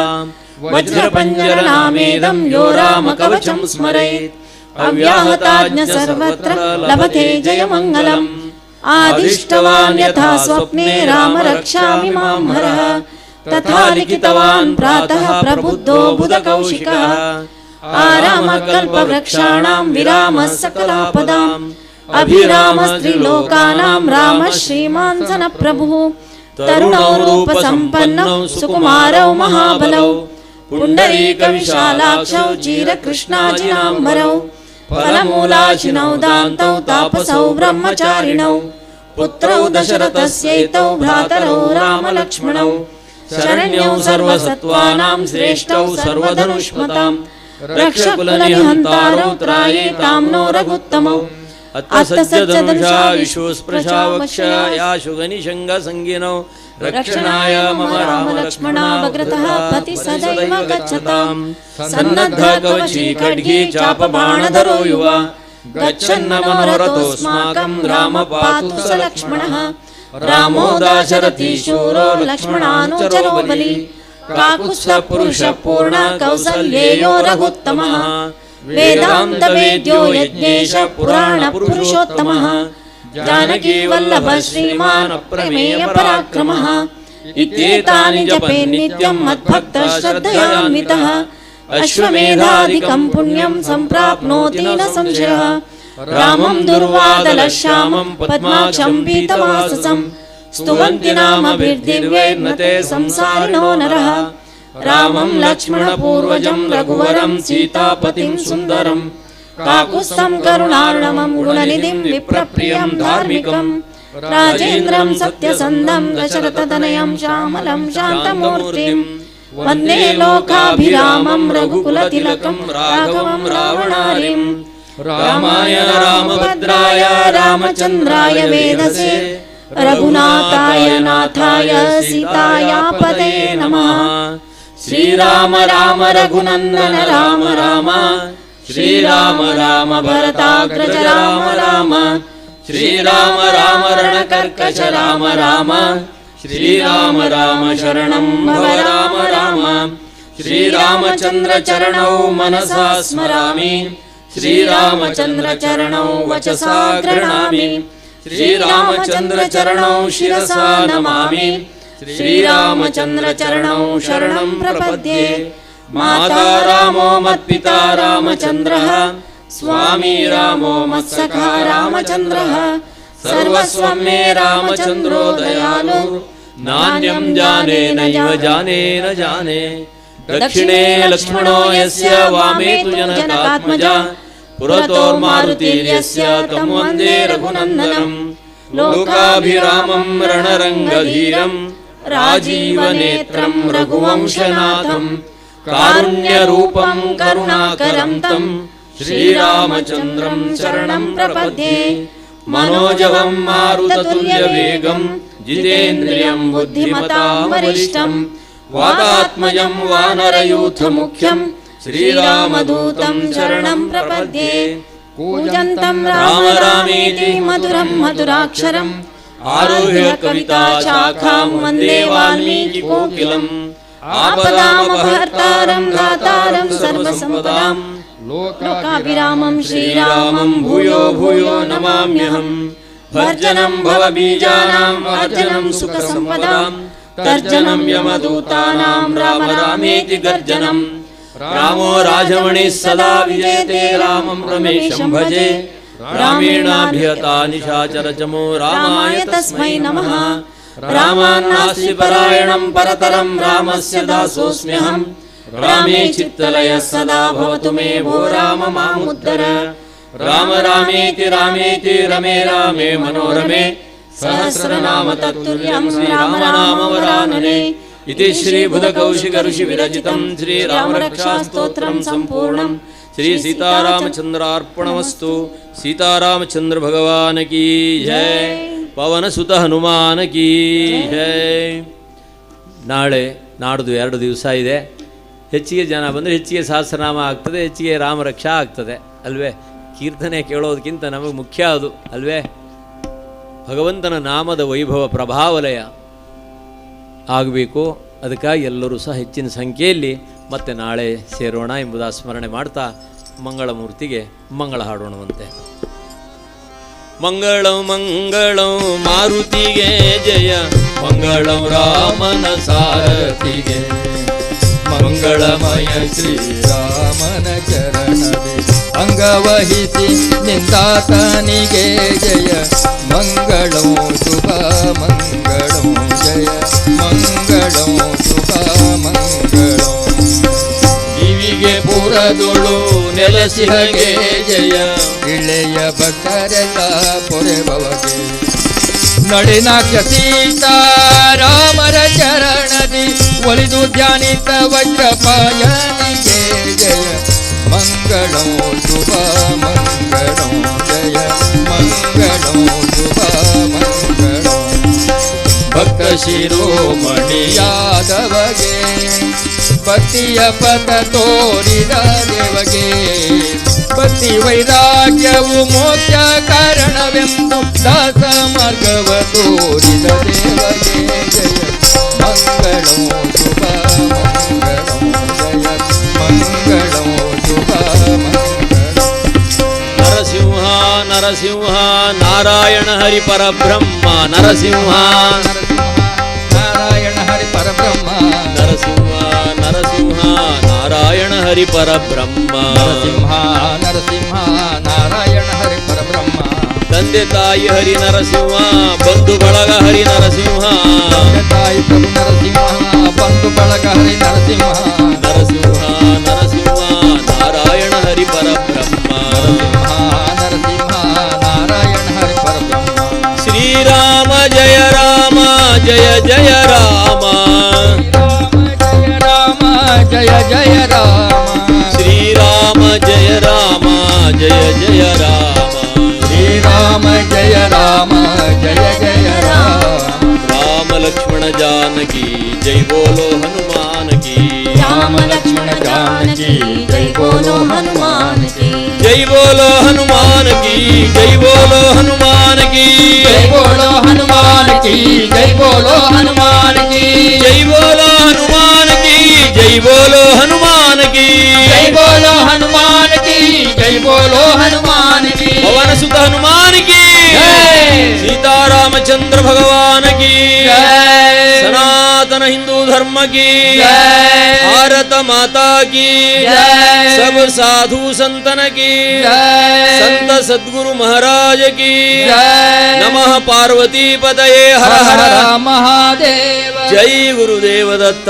वज्रपञ्जरनामेदं यो रामकवचं स्मरेत् अव्याहताज्ञ सर्वत्र लभते जयमङ्गलम् आदिष्टवान् यथा स्वप्ने राम रक्षामि मां हरः तथा लिखितवान् प्रातः प्रबुद्धो बुधकौशिकः आरामः कल्पवृक्षाणां विरामः सकलापदाम् अभिरामस्त्रिलोकानां रामः श्रीमान् सनप्रभुः तरुणौ रूपसम्पन्नौ सुकुमारौ महाबलौ पुण्डरीकविशालाक्षौ चिरकृष्णाजिनाम्बरौ फलमूलाशिनौ दान्तौ तापसौ ब्रह्मचारिणौ पुत्रौ दशरथस्यैतौ भ्रातरौ रामलक्ष्मणौ शरण्यौ सर्वसत्त्वानां श्रेष्ठौ सर्वधनुष्मतां रक्षकुलनिहन्तारौ त्रायेतां नो रघुत्तमौ अत्तसज्जधनुषा विश्वस्पृशावक्षयाशु गनिशङ्गसङ्गिनौ रक्षणाय मम रामलक्ष्मणा भद्रतः पति सदैव गच्छताम् सन्नद्धकवची खड्गी चापबाणधरो युवा गच्छन्न मनोरथोऽस्माकं राम पातु स लक्ष्मणः रामो दाशरथी शूरो लक्ष्मणानुचरो बली काकुत्स्थपुरुषपूर्ण कौसल्येयो रघुत्तमः वेदान्तवेद्यो यज्ञेश पुराणपुरुषोत्तमः जानकी वल्लभ श्रीमान् प्रमेय पराक्रमः इत्येतानि जपे नित्यं मद्भक्तः श्रद्धयान्वितः अश्वमेधादिकं पुण्यं सम्प्राप्नोति न संशयः रामं दुर्वादलश्यामं पद्माक्षं पीतवाससं स्तुवन्ति नामभिर्दिव्यैर्नते संसारिणो नरः रामं लक्ष्मणपूर्वजं रघुवरं सीतापतिं सुन्दरं काकुत्स्थं करुणार्णवं गुणनिधिं विप्रप्रियं धार्मिकं राजेन्द्रं सत्यसन्धं दशरथतनयं श्यामलं शान्तमूर्तिं वन्दे लोकाभिरामं रघुकुलतिलकं राघवं रावणारिं रामाय रामभद्राय रामचन्द्राय वेदसे रघुनाथाय नाथाय सीतायापदे नमः श्रीराम राम रघुनन्दन राम राम श्रीराम राम भरताग्रज राम राम श्रीराम राम रणकर्कश राम राम श्रीराम राम शरणं भव राम राम श्रीरामचन्द्र चरणौ मनसा स्मरामि श्रीरामचन्द्र चरणौ वचसा गृह्णामि श्रीरामचन्द्र चरणौ शिरसा नमामि श्रीरामचन्द्र चरणौ शरणं प्रपद्ये माता रामो मत्पिता रामचन्द्रः स्वामी रामो मत्सखा रामचन्द्रः सर्वस्वं मे रामचन्द्रो दयालु नान्यं जाने नैव जाने न जाने दक्षिणे लक्ष्मणो यस्य वामे तु जनकात्मजा पुरतोर्मारुतिर्यस्य तं वन्दे रघुनन्दनं लोकाभिरामं रणरङ्गधीरं राजीवनेत्रं रघुवंशनाथं कारुण्यरूपं करुणाकरं तं श्रीरामचन्द्रं शरणं प्रपद्ये मनोजवं मारुततुल्यवेगं जितेन्द्रियं बुद्धिमतां वरिष्ठं वातात्मजं वानरयूथमुख्यं श्रीरामदूतं शरणं प्रपद्ये कूजन्तं राम रामेति मधुरं मधुराक्षरम् आरुह्य कविता शाखां वन्दे वाल्मीकिकोकिलम् आपदामपहर्तारं दातारं सर्वसम्पदां लोकाभिरामं श्रीरामं भूयो भूयो नमाम्यहम् भर्जनं भवबीजानां अर्जनं सुखसम्पदां तर्जनं यमदूतानां राम रामेति गर्जनं रामो राजमणिः सदा विजयते रामं रमेशं भजे रामेणाभिहता निशाचरचमो रामाय तस्मै नमः रामान्नास्ति परायणं परतरं रामस्य दासोऽस्म्यहं रामे चित्तलयः सदा भवतु मे भो राम मामुद्धर राम रामेति रामेति रमे रामे मनोरमे सहस्रनाम तत्तुल्यं श्रीरामनामवरानने इति श्रीबुधकौशिक ऋषि विरचितं श्रीरामरक्षास्तोत्रं सम्पूर्णं श्री सीतारामचन्द्रार्पणमस्तु। सीतारामचंद्र भगवान की जय। पवन सुत हनुमान की जय। ನಾಳೆ ನಾಡ್ದು 2 ದಿವಸ ಇದೆ. ಹೆಚ್ಚಿಗೆ ಜನ ಬಂದರೆ ಹೆಚ್ಚಿಗೆ ಸಹಸ್ರನಾಮ ಆಗ್ತದೆ, ಹೆಚ್ಚಿಗೆ ರಾಮರಕ್ಷಾ ಆಗ್ತದೆ ಅಲ್ವೇ. ಕೀರ್ತನೆ ಕೇಳೋದಕ್ಕಿಂತ ನಮಗೆ ಮುಖ್ಯ ಅದು ಅಲ್ವೇ. ಭಗವಂತನ ನಾಮದ ವೈಭವ ಪ್ರಭಾವಲಯ ಆಗಬೇಕು. ಅದಕ್ಕಾಗಿ ಎಲ್ಲರೂ ಸಹ ಹೆಚ್ಚಿನ ಸಂಖ್ಯೆಯಲ್ಲಿ ಮತ್ತೆ ನಾಳೆ ಸೇರೋಣ ಎಂಬುದ ಸ್ಮರಣೆ ಮಾಡ್ತಾ ಮಂಗಳಮೂರ್ತಿಗೆ ಮಂಗಳ ಹಾಡೋಣವಂತೆ. ಮಂಗಳಂ ಮಂಗಳಂ ಮಾರುತಿಗೆ ಜಯ, ಮಂಗಳಂ ರಾಮನ ಸಾರಥಿಗೆ, ಮಂಗಳಮಯ ಶ್ರೀರಾಮನ ಚರಣವೇ ಅಂಗವಹಿಸಿ ನಿಂದಾತನಿಗೆ ಜಯ, ಮಂಗಳಂ ಶುಭ ಮಂಗಳಂ ಜಯ, ಮಂಗಳಂ ಶುಭ ಮಂಗಳಂ. ದಿವಿಗೆ ಪುರದೊಳು ನೆಲೆಸಿಹಗೆ ಜಯ, ಇಳೆಯ ಭಕ್ತರೆಲ್ಲ ಪೊರೆಬವಗೆ, ನಳಿನಾಕ್ಷ ಸೀತಾ ರಾಮರ ಚರಣದಿ ಒಲಿದು ಧ್ಯಾನಿತ ವಜ್ರಪಾಯನಿಗೆ ಜಯ, ಮಂಗಳಂ ಶುಭ ಮಂಗಳಂ ಜಯ, ಮಂಗಳಂ ಶುಭ ಮಂಗಳಂ. ಭಕ್ತ ಶಿರೋಮಣಿಯಾದವಗೆ ಭಕ್ತಿಯ ಪದ ತೋರಿದ ದೇವಗೆ, ಭಕ್ತಿ ವೈರಾಗ್ಯವು ಮೋಕ್ಷ ಕಾರಣವೆಂದು ದಾಸ ಮಾರ್ಗವ ತೋರಿದ ದೇವಗೆ ಜಯ, ಮಂಗಳಂ ಶುಭ ಮಂಗಳಂ ಜಯ, ಮಂಗಳಂ ಶುಭ ಮಂಗಳಂ. ನರಸಿಂಹ ನರಸಿಂಹ ನಾರಾಯಣ ಹರಿ ಪರಬ್ರಹ್ಮ, ನರಸಿಂಹ ನಾರಾಯಣ ಹರಿ ಪರಬ್ರಹ್ಮ, ನರಸಿಂಹ ನರಸಿಂಹ ನಾರಾಯಣ ಹರಿ ಪರಬ್ರಹ್ಮ, ನರಸಿಂಹ ನರಸಿಂಹ ನಾರಾಯಣ ಹರಿ ಪರಬ್ರಹ್ಮ. ತಂದೆ ತಾಯಿ ಹರಿ ನರಸಿಂಹ, ಬಂಧು ಬಳಗ ಹರಿ ನರಸಿಂಹ, ತಂದೆ ತಾಯಿ ಪ್ರಭು ನರಸಿಂಹ, ಬಂಧು ಬಳಗ ಹರಿ ನರಸಿಂಹ, ನರಸಿಂಹ ನರಸಿಂಹ ನಾರಾಯಣ ಹರಿ ಪರಬ್ರಹ್ಮ, ನರಸಿಂಹ ನಾರಾಯಣ ಹರಿ ಪರಬ್ರಹ್ಮ. ಶ್ರೀರಾಮ ಜಯ ರಾಮ ಜಯ ಜಯ ರಾಮ, ಜಯ ಜಯ ರಾಮ, ಶ್ರೀರಾಮ ಜಯ ರಾಮ ಜಯ ಜಯ ರಾಮ, ಶ್ರೀರಾಮ ಜಯ ರಾಮ ಜಯ ಜಯ ರಾಮ. ರಾಮ ಲಕ್ಷ್ಮಣ जानकी जय बोलो हनुमान की, राम लक्ष्मण जानकी जय बोलो हनुमान की, जय बोलो हनुमान की, जय बोलो हनुमान की, जय बोलो हनुमान की, जय बोलो हनुमान की, जय बोलो हनुमान की, जय बोलो हनुमान की, जय बोलो हनुमान की, जय बोलो हनुमान की. पवन सुत हनुमान की, सीता रामचंद्र भगवान की, सनातन हिंदू धर्म की, भारत माता की, सब साधु संतन की, संत सद्गुरु महाराज की, नमः पार्वती पतये हर हर महादेव. जय गुरुदेव दत्त,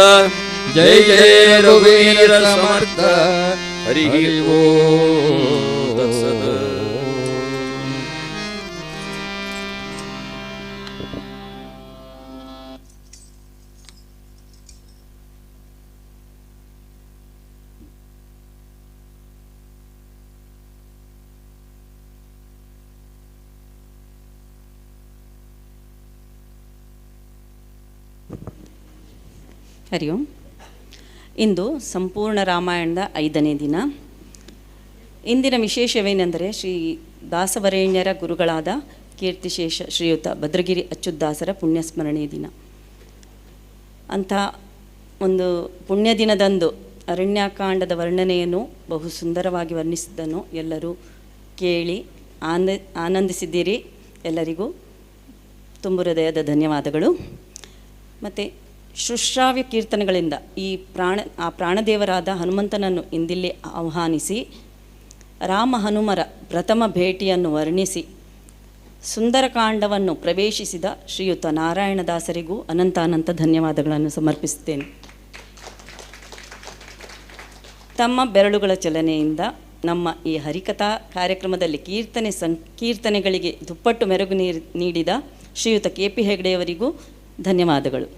जय जय रघुवीर समर्थ. हरि ओम तत्सत्. ಹರಿ ಓಂ. ಇಂದು ಸಂಪೂರ್ಣ ರಾಮಾಯಣದ 5ನೇ ದಿನ. ಇಂದಿನ ವಿಶೇಷವೇನೆಂದರೆ ಶ್ರೀ ದಾಸವರೇಣ್ಯರ ಗುರುಗಳಾದ ಕೀರ್ತಿಶೇಷ ಶ್ರೀಯುತ ಭದ್ರಗಿರಿ ಅಚ್ಯುತದಾಸರ ಪುಣ್ಯಸ್ಮರಣೆ ದಿನ. ಅಂಥ ಒಂದು ಪುಣ್ಯ ದಿನದಂದು ಅರಣ್ಯಕಾಂಡದ ವರ್ಣನೆಯನ್ನು ಬಹು ಸುಂದರವಾಗಿ ವರ್ಣಿಸಿದ್ದನ್ನು ಎಲ್ಲರೂ ಕೇಳಿ ಆನಂದಿಸಿದ್ದೀರಿ. ಎಲ್ಲರಿಗೂ ತುಂಬು ಹೃದಯದ ಧನ್ಯವಾದಗಳು. ಮತ್ತು ಶುಶ್ರಾವ್ಯ ಕೀರ್ತನೆಗಳಿಂದ ಆ ಪ್ರಾಣದೇವರಾದ ಹನುಮಂತನನ್ನು ಇಂದಿಲ್ಲಿ ಆಹ್ವಾನಿಸಿ ರಾಮ ಹನುಮರ ಪ್ರಥಮ ಭೇಟಿಯನ್ನು ವರ್ಣಿಸಿ ಸುಂದರಕಾಂಡವನ್ನು ಪ್ರವೇಶಿಸಿದ ಶ್ರೀಯುತ ನಾರಾಯಣದಾಸರಿಗೂ ಅನಂತ ಧನ್ಯವಾದಗಳನ್ನು ಸಮರ್ಪಿಸುತ್ತೇನೆ. ತಮ್ಮ ಬೆರಳುಗಳ ಚಲನೆಯಿಂದ ನಮ್ಮ ಈ ಹರಿಕಥಾ ಕಾರ್ಯಕ್ರಮದಲ್ಲಿ ಕೀರ್ತನೆಗಳಿಗೆ ದುಪ್ಪಟ್ಟು ಮೆರುಗು ನೀಡಿದ ಶ್ರೀಯುತ KP ಹೆಗ್ಡೆಯವರಿಗೂ ಧನ್ಯವಾದಗಳು.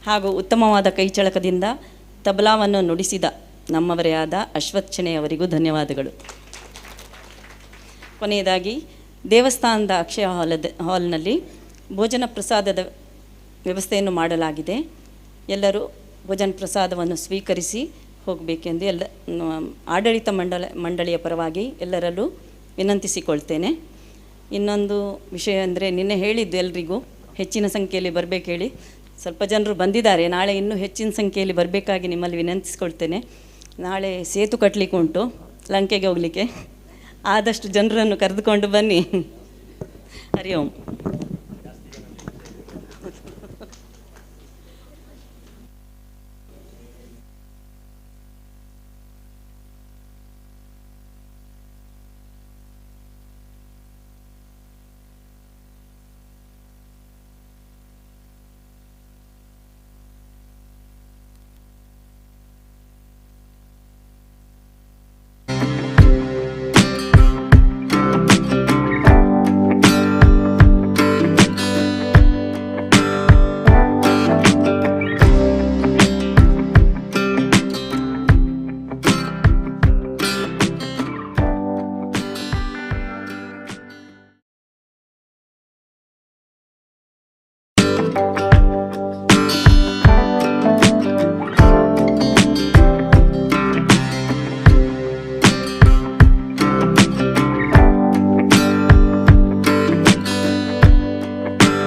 ಹಾಗೂ ಉತ್ತಮವಾದ ಕೈಚಳಕದಿಂದ ತಬಲಾವನ್ನು ನುಡಿಸಿದ ನಮ್ಮವರೇ ಆದ ಅಶ್ವಥ್ ಚೆನೆಯವರಿಗೂ ಧನ್ಯವಾದಗಳು. ಕೊನೆಯದಾಗಿ ದೇವಸ್ಥಾನದ ಅಕ್ಷಯ ಹಾಲ್ನಲ್ಲಿ ಭೋಜನ ಪ್ರಸಾದದ ವ್ಯವಸ್ಥೆಯನ್ನು ಮಾಡಲಾಗಿದೆ. ಎಲ್ಲರೂ ಭೋಜನ ಪ್ರಸಾದವನ್ನು ಸ್ವೀಕರಿಸಿ ಹೋಗಬೇಕೆಂದು ಆಡಳಿತ ಮಂಡಳಿಯ ಪರವಾಗಿ ಎಲ್ಲರಲ್ಲೂ ವಿನಂತಿಸಿಕೊಳ್ತೇನೆ. ಇನ್ನೊಂದು ವಿಷಯ ಅಂದರೆ ನಿನ್ನೆ ಹೇಳಿದ್ದು ಎಲ್ರಿಗೂ ಹೆಚ್ಚಿನ ಸಂಖ್ಯೆಯಲ್ಲಿ ಬರಬೇಕು ಹೇಳಿ. ಸ್ವಲ್ಪ ಜನರು ಬಂದಿದ್ದಾರೆ. ನಾಳೆ ಇನ್ನೂ ಹೆಚ್ಚಿನ ಸಂಖ್ಯೆಯಲ್ಲಿ ಬರಬೇಕಾಗಿ ನಿಮ್ಮಲ್ಲಿ ವಿನಂತಿಸ್ಕೊಳ್ತೇನೆ. ನಾಳೆ ಸೇತು ಕಟ್ಟಲಿಕ್ಕೆ ಉಂಟು, ಲಂಕೆಗೆ ಹೋಗಲಿಕ್ಕೆ. ಆದಷ್ಟು ಜನರನ್ನು ಕರೆದುಕೊಂಡು ಬನ್ನಿ. ಹರಿ ಓಂ.